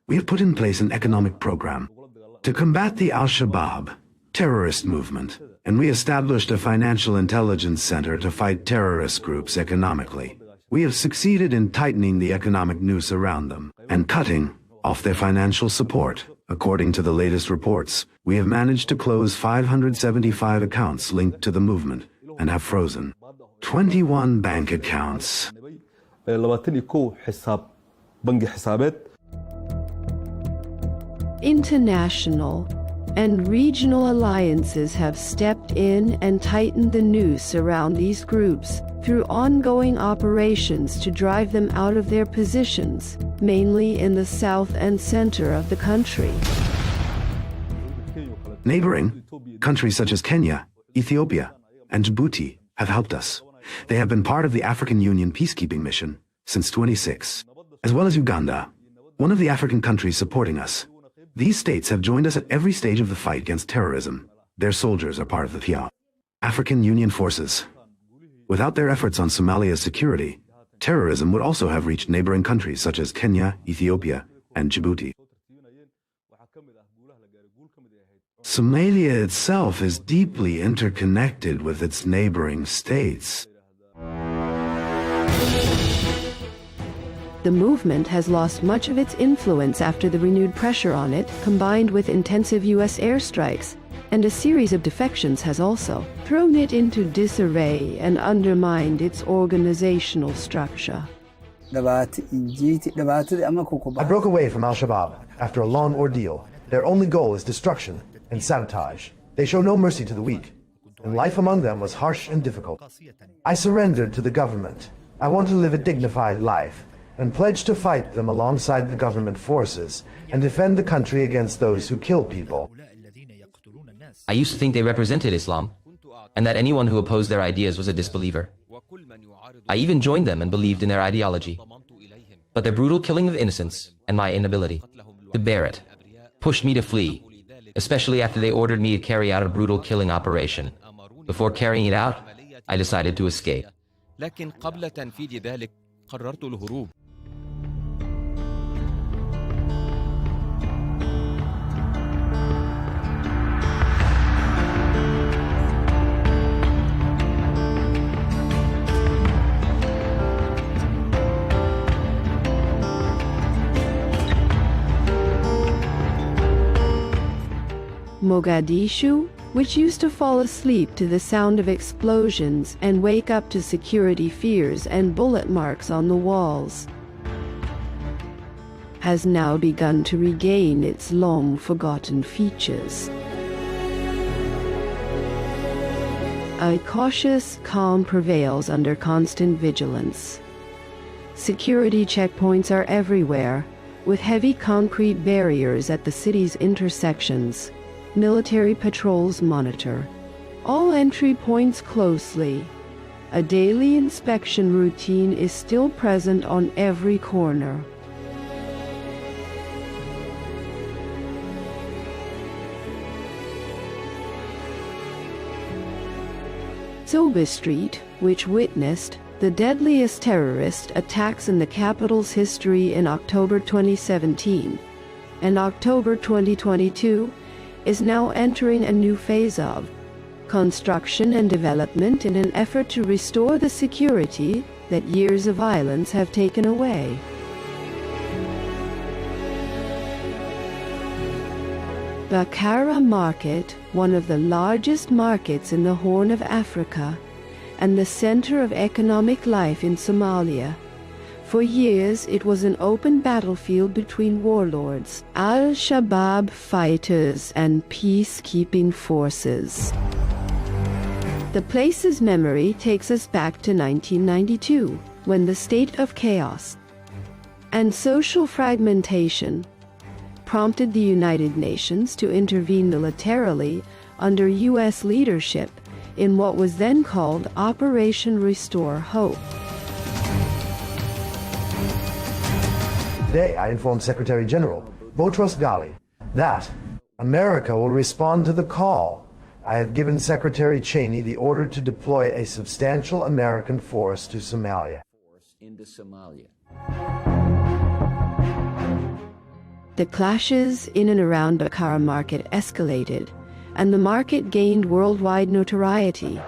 We have put in place an economic program to combat the Al-Shabaab terrorist movement, and we established a financial intelligence center to fight terrorist groups economically. We have succeeded in tightening the economic noose around them and cutting off their financial support. According to the latest reports, we have managed to close 575 accounts linked to the movement and have frozen 21 bank accounts. International and regional alliances have stepped in and tightened the noose around these groups through ongoing operations to drive them out of their positions, mainly in the south and center of the country. Neighboring countries such as Kenya, Ethiopia, and Djibouti have helped us. They have been part of the African Union peacekeeping mission since 26, as well as Uganda, one of the African countries supporting us. These states have joined us at every stage of the fight against terrorism. Their soldiers are part of the PIA, African Union forces. Without their efforts on Somalia's security, terrorism would also have reached neighboring countries such as Kenya, Ethiopia, and Djibouti. Somalia itself is deeply interconnected with its neighboring states. The movement has lost much of its influence after the renewed pressure on it, combined with intensive U.S. airstrikes, and a series of defections has also thrown it into disarray and undermined its organizational structure. I broke away from Al-Shabaab after a long ordeal. Their only goal is destruction and sabotage. They show no mercy to the weak, and life among them was harsh and difficult. I surrendered to the government. I want to live a dignified life and pledged to fight them alongside the government forces and defend the country against those who kill people. I used to think they represented Islam, and that anyone who opposed their ideas was a disbeliever. I even joined them and believed in their ideology. But their brutal killing of innocents and my inability to bear it pushed me to flee, especially after they ordered me to carry out a brutal killing operation. Before carrying it out, I decided to escape. لكن قبل تنفيذ ذلك قررت الهروب. Mogadishu, which used to fall asleep to the sound of explosions and wake up to security fears and bullet marks on the walls, has now begun to regain its long-forgotten features. A cautious calm prevails under constant vigilance. Security checkpoints are everywhere, with heavy concrete barriers at the city's intersections. Military patrols monitor all entry points closely. A daily inspection routine is still present on every corner. Sobe Street, which witnessed the deadliest terrorist attacks in the capital's history in October 2017 and October 2022, is now entering a new phase of construction and development in an effort to restore the security that years of violence have taken away. Bakara Market, one of the largest markets in the Horn of Africa and the center of economic life in Somalia. For years, it was an open battlefield between warlords, Al-Shabaab fighters, and peacekeeping forces. The place's memory takes us back to 1992, when the state of chaos and social fragmentation prompted the United Nations to intervene militarily under U.S. leadership in what was then called Operation Restore Hope. Today, I informed Secretary General Boutros Ghali that America will respond to the call. I have given Secretary Cheney the order to deploy a substantial American force to Somalia. The clashes in and around Bakara Market escalated, and the market gained worldwide notoriety,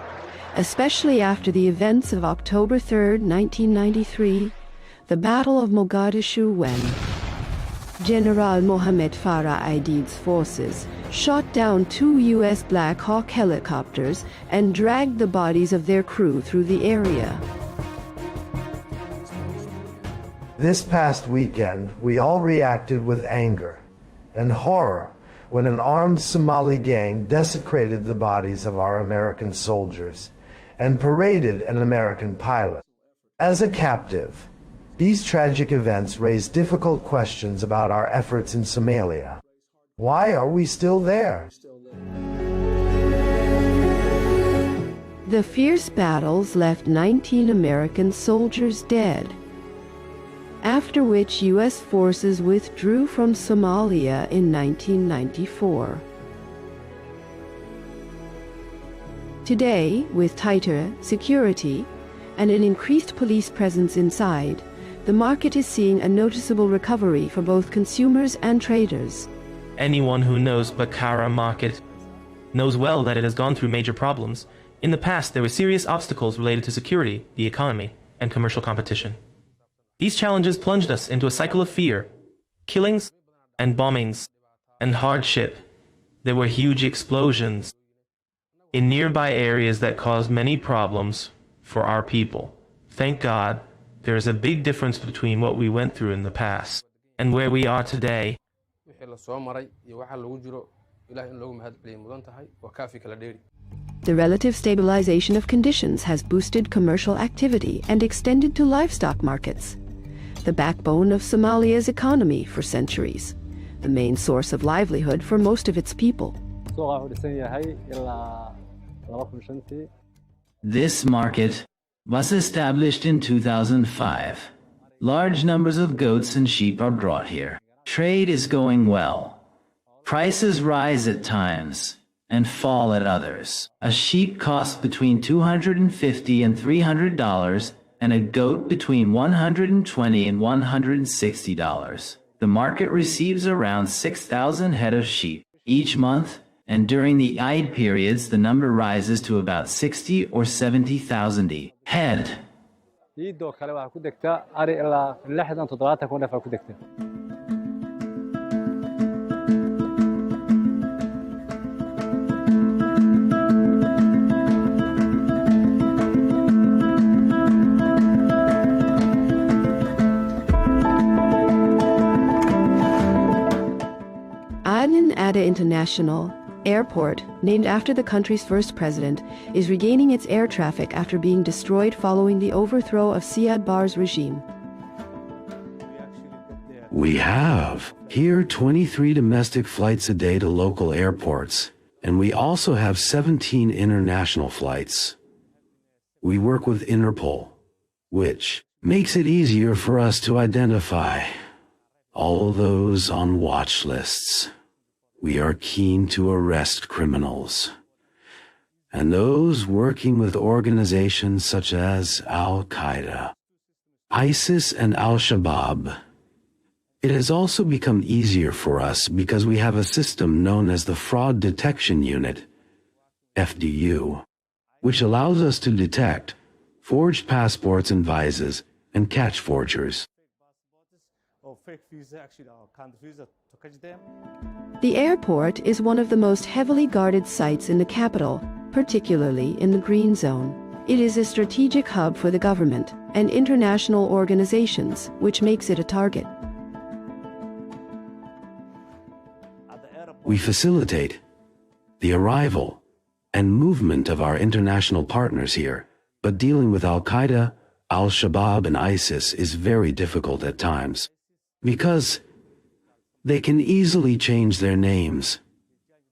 especially after the events of October 3, 1993, the Battle of Mogadishu, when General Mohammed Farah Aidid's forces shot down 2 U.S. Black Hawk helicopters and dragged the bodies of their crew through the area. This past weekend, we all reacted with anger and horror when an armed Somali gang desecrated the bodies of our American soldiers and paraded an American pilot as a captive. These tragic events raise difficult questions about our efforts in Somalia. Why are we still there? The fierce battles left 19 American soldiers dead, after which U.S. forces withdrew from Somalia in 1994. Today, with tighter security and an increased police presence inside, the market is seeing a noticeable recovery for both consumers and traders. Anyone who knows Bakara Market knows well that it has gone through major problems. In the past, there were serious obstacles related to security, the economy, and commercial competition. These challenges plunged us into a cycle of fear, killings and bombings, and hardship. There were huge explosions in nearby areas that caused many problems for our people. Thank God, there is a big difference between what we went through in the past and where we are today. The relative stabilization of conditions has boosted commercial activity and extended to livestock markets, the backbone of Somalia's economy for centuries, the main source of livelihood for most of its people. This market was established in 2005. Large numbers of goats and sheep are brought here. Trade is going well. Prices rise at times and fall at others. A sheep costs between $250 and $300, and a goat between $120 and $160. The market receives around 6,000 head of sheep each month, and during the Eid periods the number rises to about 60 or 70,000 head. Aden Ada International Airport, named after the country's first president, is regaining its air traffic after being destroyed following the overthrow of Siad Barre's regime. We have here 23 domestic flights a day to local airports, and we also have 17 international flights. We work with Interpol, which makes it easier for us to identify all those on watch lists. We are keen to arrest criminals, and those working with organizations such as Al-Qaeda, ISIS, and Al-Shabaab. It has also become easier for us because we have a system known as the Fraud Detection Unit, FDU, which allows us to detect forged passports and visas and catch forgers. The airport is one of the most heavily guarded sites in the capital, particularly in the Green Zone. It is a strategic hub for the government and international organizations, which makes it a target. We facilitate the arrival and movement of our international partners here, but dealing with Al-Qaeda, Al-Shabaab, and ISIS is very difficult at times, because they can easily change their names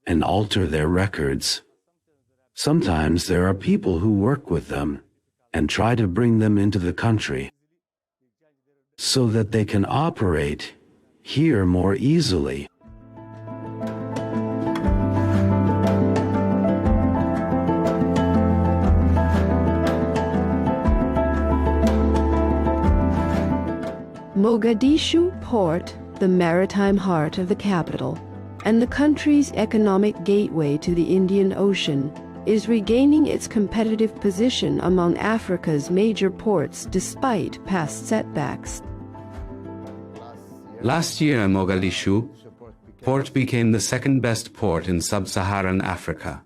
and alter their records. Sometimes there are people who work with them and try to bring them into the country so that they can operate here more easily. Mogadishu Port, the maritime heart of the capital, and the country's economic gateway to the Indian Ocean, is regaining its competitive position among Africa's major ports despite past setbacks. Last year in Mogadishu, port became the second-best port in sub-Saharan Africa.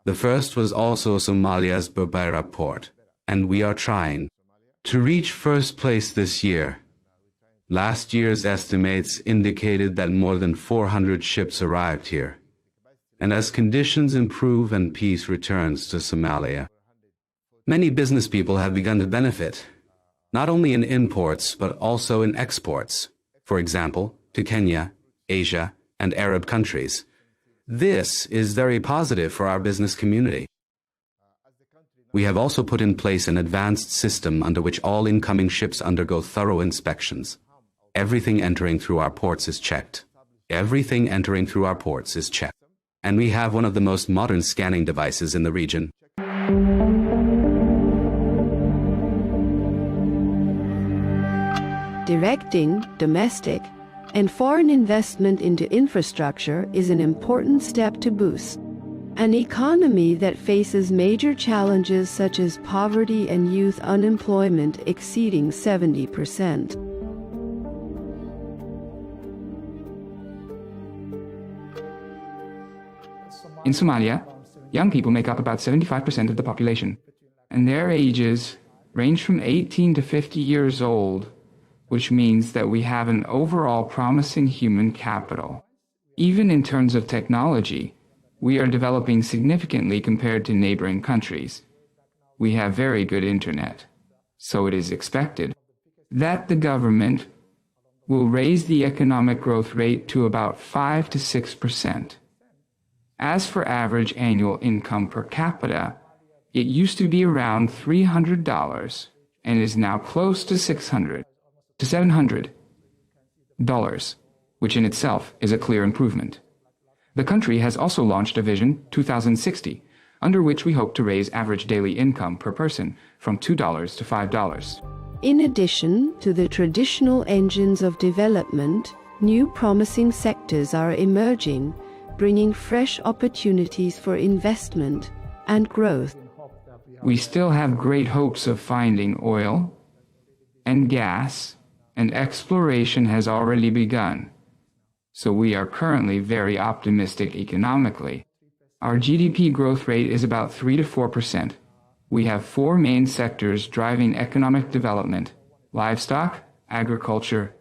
The first was also Somalia's Berbera port, and we are trying to reach first place this year. Last year's estimates indicated that more than 400 ships arrived here. And as conditions improve and peace returns to Somalia, many business people have begun to benefit, not only in imports but also in exports, for example, to Kenya, Asia, and Arab countries. This is very positive for our business community. We have also put in place an advanced system under which all incoming ships undergo thorough inspections. Everything entering through our ports is checked. Everything entering through our ports is checked. And we have one of the most modern scanning devices in the region. Directing domestic and foreign investment into infrastructure is an important step to boost an economy that faces major challenges such as poverty and youth unemployment exceeding 70%. In Somalia, young people make up about 75% of the population, and their ages range from 18 to 50 years old, which means that we have an overall promising human capital. Even in terms of technology, we are developing significantly compared to neighboring countries. We have very good internet, so it is expected that the government will raise the economic growth rate to about 5 to 6%. As for average annual income per capita, it used to be around $300 and is now close to $600 to $700, which in itself is a clear improvement. The country has also launched a Vision 2060, under which we hope to raise average daily income per person from $2 to $5. In addition to the traditional engines of development, new promising sectors are emerging, bringing fresh opportunities for investment and growth. We still have great hopes of finding oil and gas, and exploration has already begun. So we are currently very optimistic economically. Our GDP growth rate is about 3 to 4%. We have 4 main sectors driving economic development: livestock, agriculture,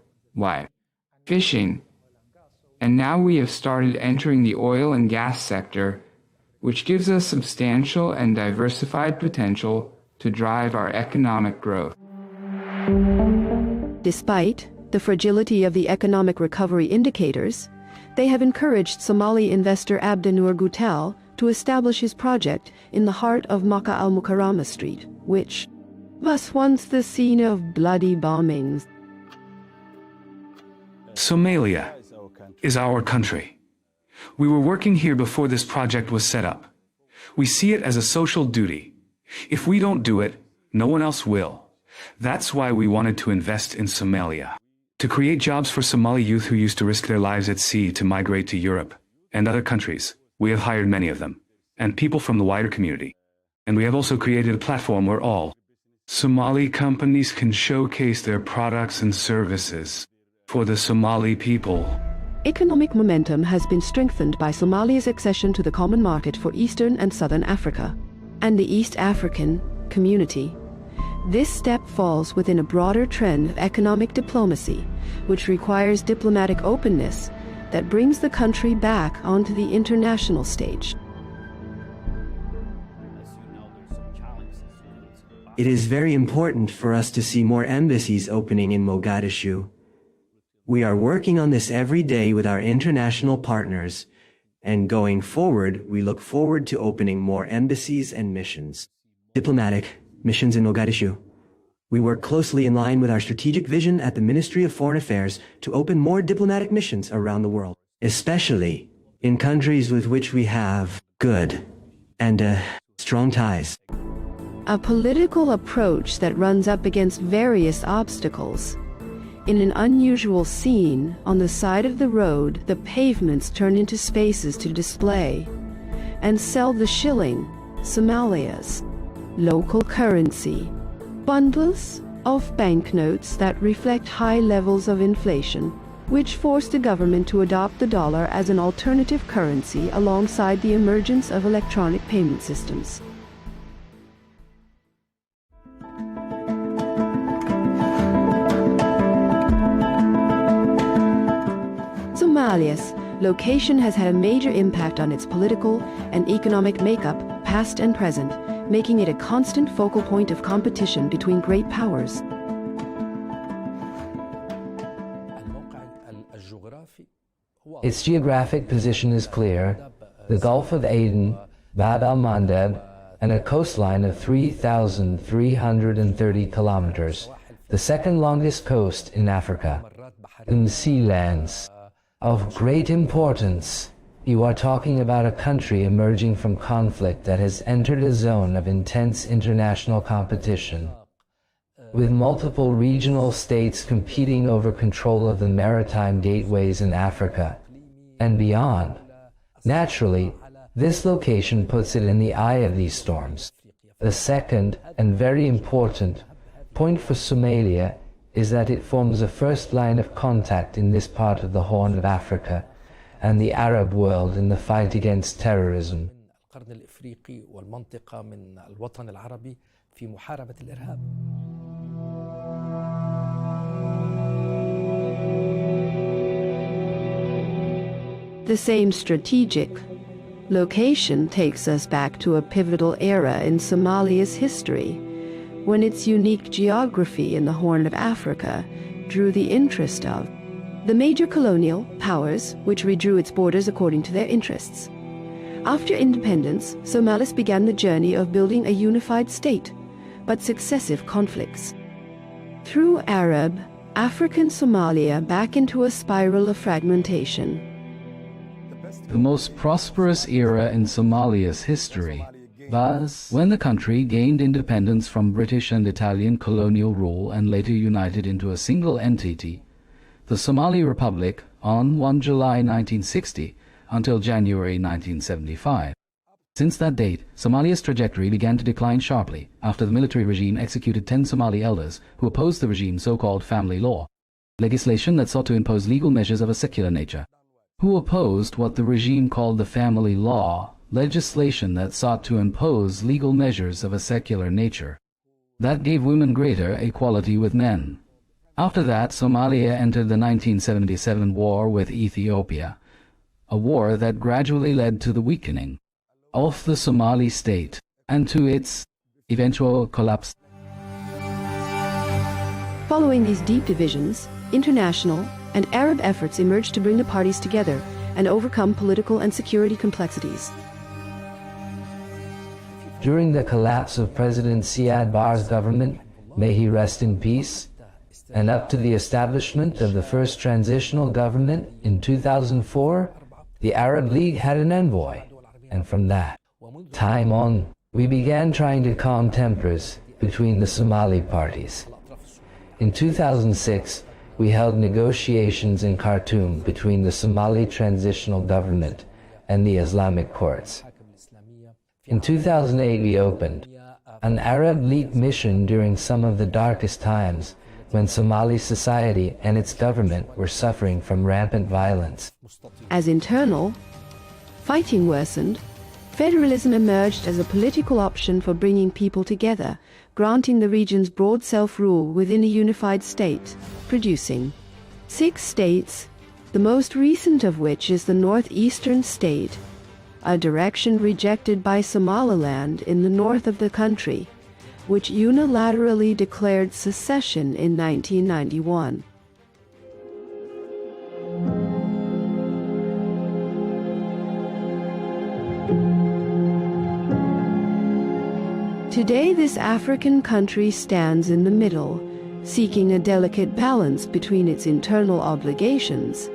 fishing, And now we have started entering the oil and gas sector, which gives us substantial and diversified potential to drive our economic growth. Despite the fragility of the economic recovery indicators, they have encouraged Somali investor Abdenoor Gutal to establish his project in the heart of Makkah al-Mukarramah Street, which was once the scene of bloody bombings. Somalia is our country. We were working here before this project was set up. We see it as a social duty. If we don't do it, no one else will. That's why we wanted to invest in Somalia. To create jobs for Somali youth who used to risk their lives at sea to migrate to Europe and other countries. We have hired many of them, and people from the wider community. And we have also created a platform where all Somali companies can showcase their products and services for the Somali people. Economic momentum has been strengthened by Somalia's accession to the Common Market for Eastern and Southern Africa and the East African Community. This step falls within a broader trend of economic diplomacy, which requires diplomatic openness that brings the country back onto the international stage. It is very important for us to see more embassies opening in Mogadishu. We are working on this every day with our international partners, and going forward, we look forward to opening more embassies and missions. Diplomatic missions in Mogadishu. We work closely in line with our strategic vision at the Ministry of Foreign Affairs to open more diplomatic missions around the world, especially in countries with which we have good and strong ties. A political approach that runs up against various obstacles. In an unusual scene, on the side of the road, the pavements turn into spaces to display and sell the shilling, Somalia's local currency, bundles of banknotes that reflect high levels of inflation, which forced the government to adopt the dollar as an alternative currency alongside the emergence of electronic payment systems. Somalia's location has had a major impact on its political and economic makeup, past and present, making it a constant focal point of competition between great powers. Its geographic position is clear: the Gulf of Aden, Bab al-Mandeb, and a coastline of 3,330 kilometers, the second longest coast in Africa. In sea lands of great importance, you are talking about a country emerging from conflict that has entered a zone of intense international competition, with multiple regional states competing over control of the maritime gateways in Africa and beyond. Naturally, this location puts it in the eye of these storms. The second, and very important, point for Somalia is that it forms the first line of contact in this part of the Horn of Africa and the Arab world in the fight against terrorism. The same strategic location takes us back to a pivotal era in Somalia's history, when its unique geography in the Horn of Africa drew the interest of the major colonial powers, which redrew its borders according to their interests. After independence, Somalis began the journey of building a unified state, but successive conflicts threw Arab, African Somalia back into a spiral of fragmentation. The most prosperous era in Somalia's history was when the country gained independence from British and Italian colonial rule and later united into a single entity, the Somali Republic, on 1 July 1960 until January 1975. Since that date, Somalia's trajectory began to decline sharply after the military regime executed 10 Somali elders who opposed the regime's so-called family law, legislation that sought to impose legal measures of a secular nature. Who opposed what the regime called the family law, legislation that sought to impose legal measures of a secular nature, that gave women greater equality with men. After that, Somalia entered the 1977 war with Ethiopia, a war that gradually led to the weakening of the Somali state and to its eventual collapse. Following these deep divisions, international and Arab efforts emerged to bring the parties together and overcome political and security complexities. During the collapse of President Siad Barre's government, may he rest in peace, and up to the establishment of the first transitional government in 2004, the Arab League had an envoy, and from that time on, we began trying to calm tempers between the Somali parties. In 2006, we held negotiations in Khartoum between the Somali transitional government and the Islamic courts. In 2008, we opened an Arab League mission during some of the darkest times when Somali society and its government were suffering from rampant violence. As internal fighting worsened, federalism emerged as a political option for bringing people together, granting the region's broad self-rule within a unified state, producing 6 states, the most recent of which is the northeastern state, a direction rejected by Somaliland in the north of the country, which unilaterally declared secession in 1991. Today, this African country stands in the middle, seeking a delicate balance between its internal obligations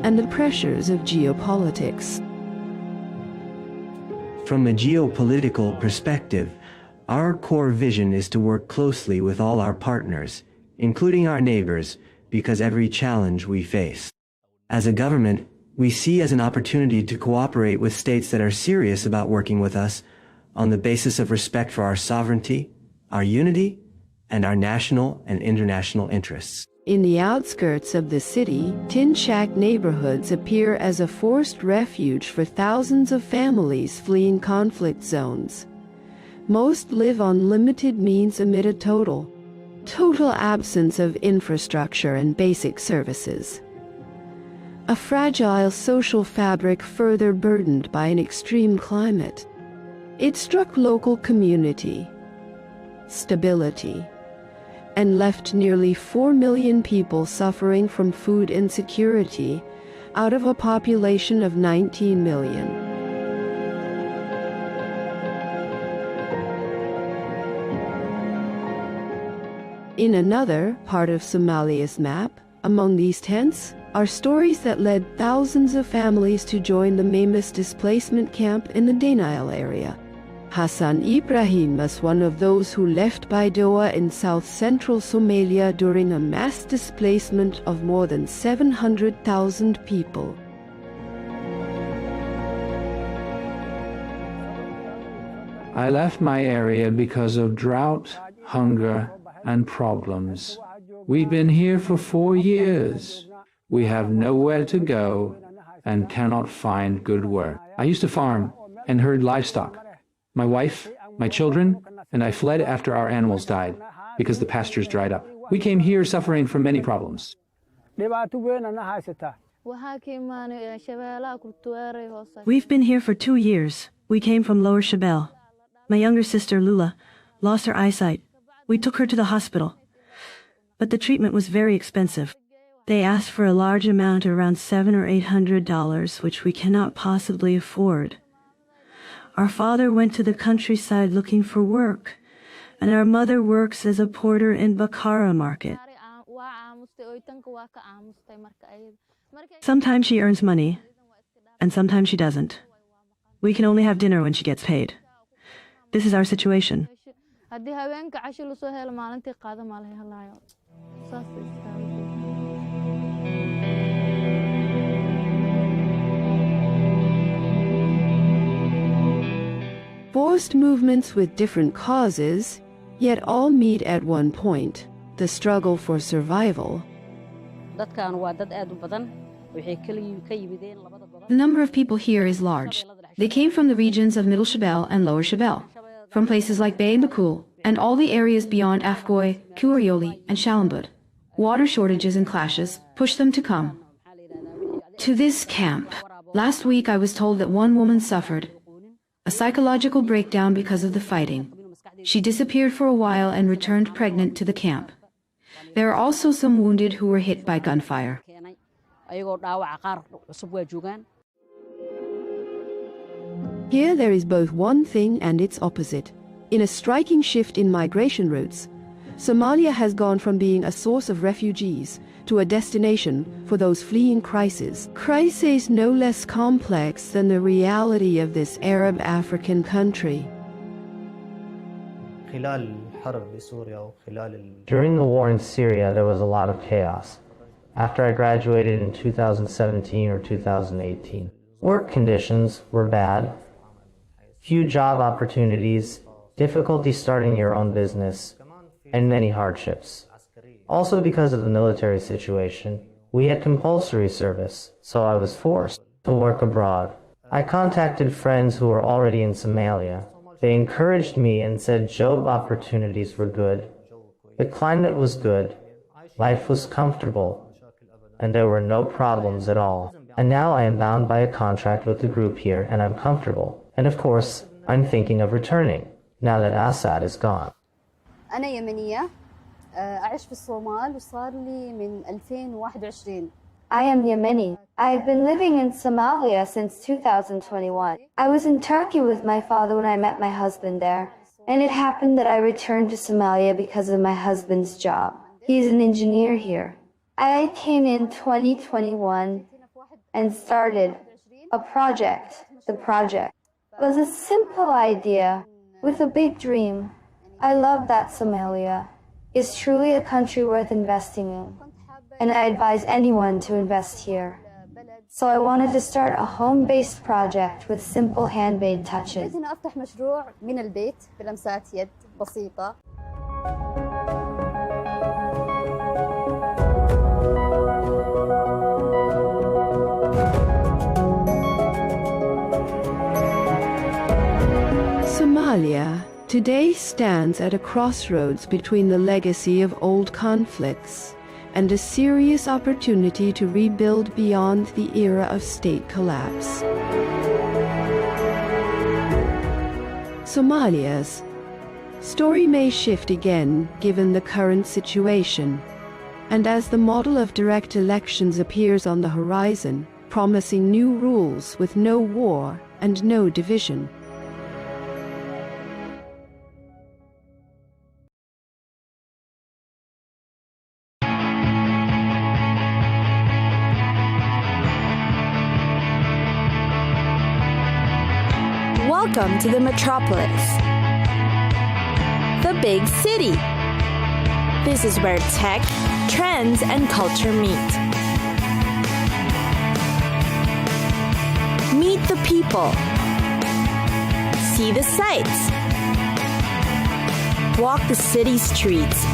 and the pressures of geopolitics. From a geopolitical perspective, our core vision is to work closely with all our partners, including our neighbors, because every challenge we face. As a government, we see as an opportunity to cooperate with states that are serious about working with us on the basis of respect for our sovereignty, our unity, and our national and international interests. In the outskirts of the city, tin shack neighborhoods appear as a forced refuge for thousands of families fleeing conflict zones. Most live on limited means amid a total absence of infrastructure and basic services. A fragile social fabric further burdened by an extreme climate. It struck local community, stability, and left nearly 4 million people suffering from food insecurity out of a population of 19 million. In another part of Somalia's map, among these tents, are stories that led thousands of families to join the Mamis displacement camp in the Danail area. Hassan Ibrahim was one of those who left Baidoa in south-central Somalia during a mass displacement of more than 700,000 people. I left my area because of drought, hunger, and problems. We've been here for 4 years. We have nowhere to go and cannot find good work. I used to farm and herd livestock. My wife, my children, and I fled after our animals died because the pastures dried up. We came here suffering from many problems. We've been here for 2 years. We came from Lower Shabelle. My younger sister, Lula, lost her eyesight. We took her to the hospital. But the treatment was very expensive. They asked for a large amount, around $700 or $800, which we cannot possibly afford. Our father went to the countryside looking for work, and our mother works as a porter in Bakara market. Sometimes she earns money, and sometimes she doesn't. We can only have dinner when she gets paid. This is our situation. Forced movements with different causes, yet all meet at one point, the struggle for survival. The number of people here is large. They came from the regions of Middle Shabelle and Lower Shabelle, from places like Bay Makul and all the areas beyond Afgoy, Kurioli, and Shalambud. Water shortages and clashes pushed them to come to this camp. Last week I was told that one woman suffered a psychological breakdown because of the fighting. She disappeared for a while and returned pregnant to the camp. There are also some wounded who were hit by gunfire. Here there is both one thing and its opposite. In a striking shift in migration routes, Somalia has gone from being a source of refugees to a destination for those fleeing crises. Crises no less complex than the reality of this Arab African country. During the war in Syria, there was a lot of chaos. After I graduated in 2017 or 2018, work conditions were bad, few job opportunities, difficulty starting your own business, and many hardships. Also because of the military situation, we had compulsory service, so I was forced to work abroad. I contacted friends who were already in Somalia. They encouraged me and said job opportunities were good. The climate was good, life was comfortable, and there were no problems at all. And now I am bound by a contract with the group here, and I'm comfortable. And of course, I'm thinking of returning, now that Assad is gone. أنا يمنية أعيش في الصومال وصار لي من 2021. I am Yemeni. I've been living in Somalia since 2021. I was in Turkey with my father when I met my husband there, and it happened that I returned to Somalia because of my husband's job. He's an engineer here. I came in 2021 and started a project. The project was a simple idea with a big dream. I love that Somalia is truly a country worth investing in, and I advise anyone to invest here. So I wanted to start a home-based project with simple handmade touches. هنا أفتح مشروع من البيت بلمسات يد بسيطة. Somalia today stands at a crossroads between the legacy of old conflicts and a serious opportunity to rebuild beyond the era of state collapse. Somalia's story may shift again given the current situation, and as the model of direct elections appears on the horizon, promising new rules with no war and no division. Welcome to the metropolis, the big city. This is where tech, trends, and culture meet. Meet the people. See the sights. Walk the city streets.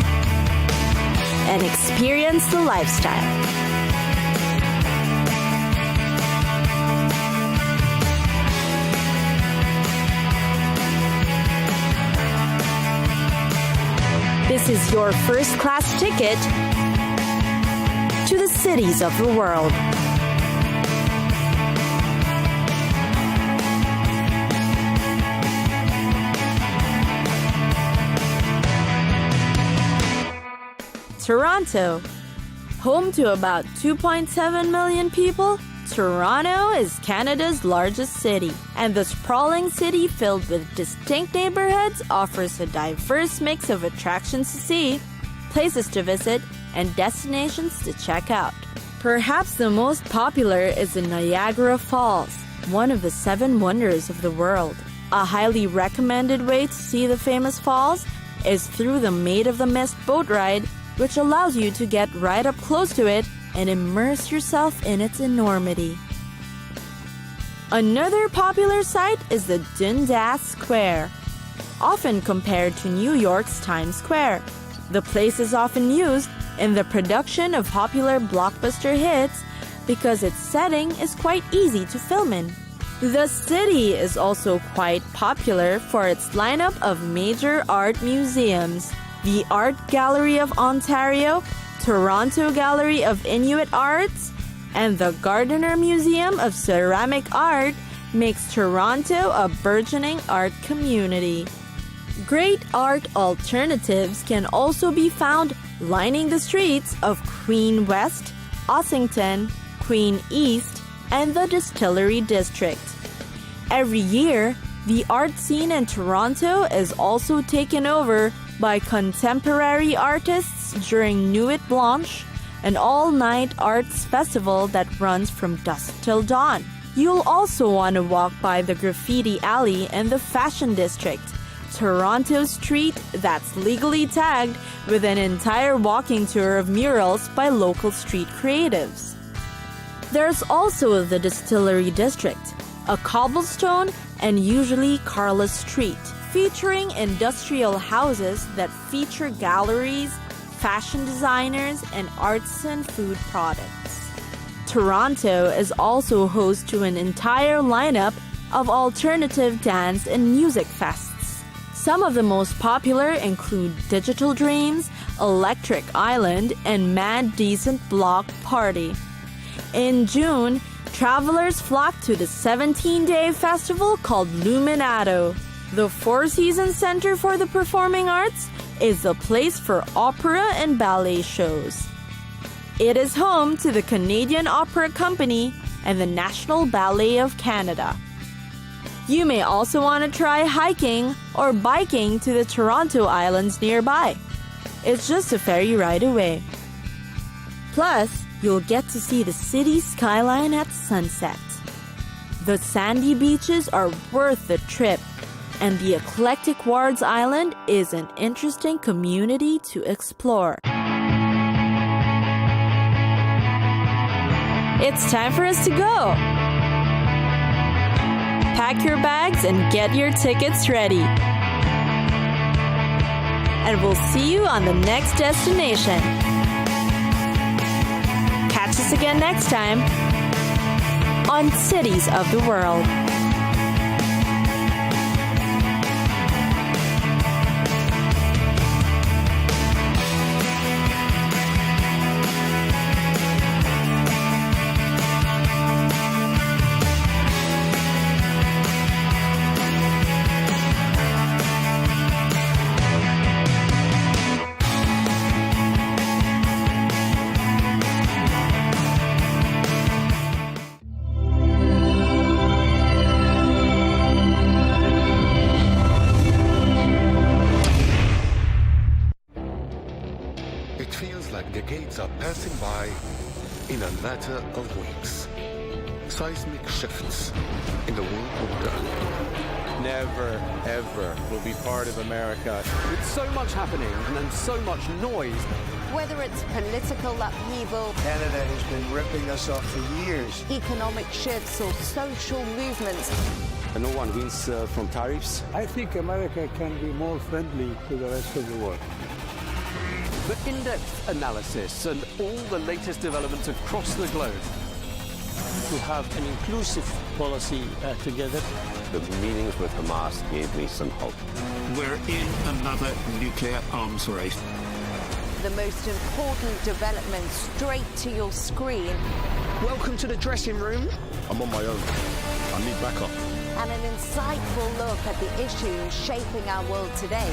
And experience the lifestyle. This is your first-class ticket to the cities of the world. Toronto, home to about 2.7 million people, Toronto is Canada's largest city, and the sprawling city filled with distinct neighborhoods offers a diverse mix of attractions to see, places to visit, and destinations to check out. Perhaps the most popular is the Niagara Falls, one of the 7 wonders of the world. A highly recommended way to see the famous falls is through the Maid of the Mist boat ride, which allows you to get right up close to it and immerse yourself in its enormity. Another popular site is the Dundas Square, often compared to New York's Times Square. The place is often used in the production of popular blockbuster hits because its setting is quite easy to film in. The city is also quite popular for its lineup of major art museums. The Art Gallery of Ontario Toronto Gallery of Inuit Arts, and the Gardiner Museum of Ceramic Art makes Toronto a burgeoning art community. Great art alternatives can also be found lining the streets of Queen West, Ossington, Queen East, and the Distillery District. Every year, the art scene in Toronto is also taken over by contemporary artists during Nuit Blanche, an all-night arts festival that runs from dusk till dawn. You'll also want to walk by the Graffiti Alley in the Fashion District, Toronto street that's legally tagged with an entire walking tour of murals by local street creatives. There's also the Distillery District, a cobblestone and usually carless street, featuring industrial houses that feature galleries, fashion designers, and artisan food products. Toronto is also host to an entire lineup of alternative dance and music fests. Some of the most popular include Digital Dreams, Electric Island, and Mad Decent Block Party. In June, travelers flock to the 17-day festival called Luminato. The Four Seasons Center for the Performing Arts is the place for opera and ballet shows. It is home to the Canadian Opera Company and the National Ballet of Canada. You may also want to try hiking or biking to the Toronto Islands nearby. It's just a ferry ride away. Plus, you'll get to see the city skyline at sunset. The sandy beaches are worth the trip, and the eclectic Wards Island is an interesting community to explore. It's time for us to go! Pack your bags and get your tickets ready. And we'll see you on the next destination. Catch us again next time on Cities of the World. Of weeks. Seismic shifts in the world order. Never, ever will be part of America. With so much happening and so much noise. Whether it's political upheaval, Canada has been ripping us off for years. Economic shifts or social movements. And no one wins from tariffs. I think America can be more friendly to the rest of the world. The in-depth analysis and all the latest developments across the globe. To have an inclusive policy together. The meetings with Hamas gave me some hope. We're in another nuclear arms race. The most important development straight to your screen. Welcome to the dressing room. I'm on my own. I need backup. And an insightful look at the issues shaping our world today.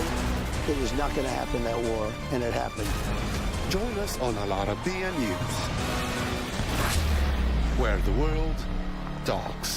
It was not going to happen, that war, and it happened. Join us on Arabiya News, where the world talks.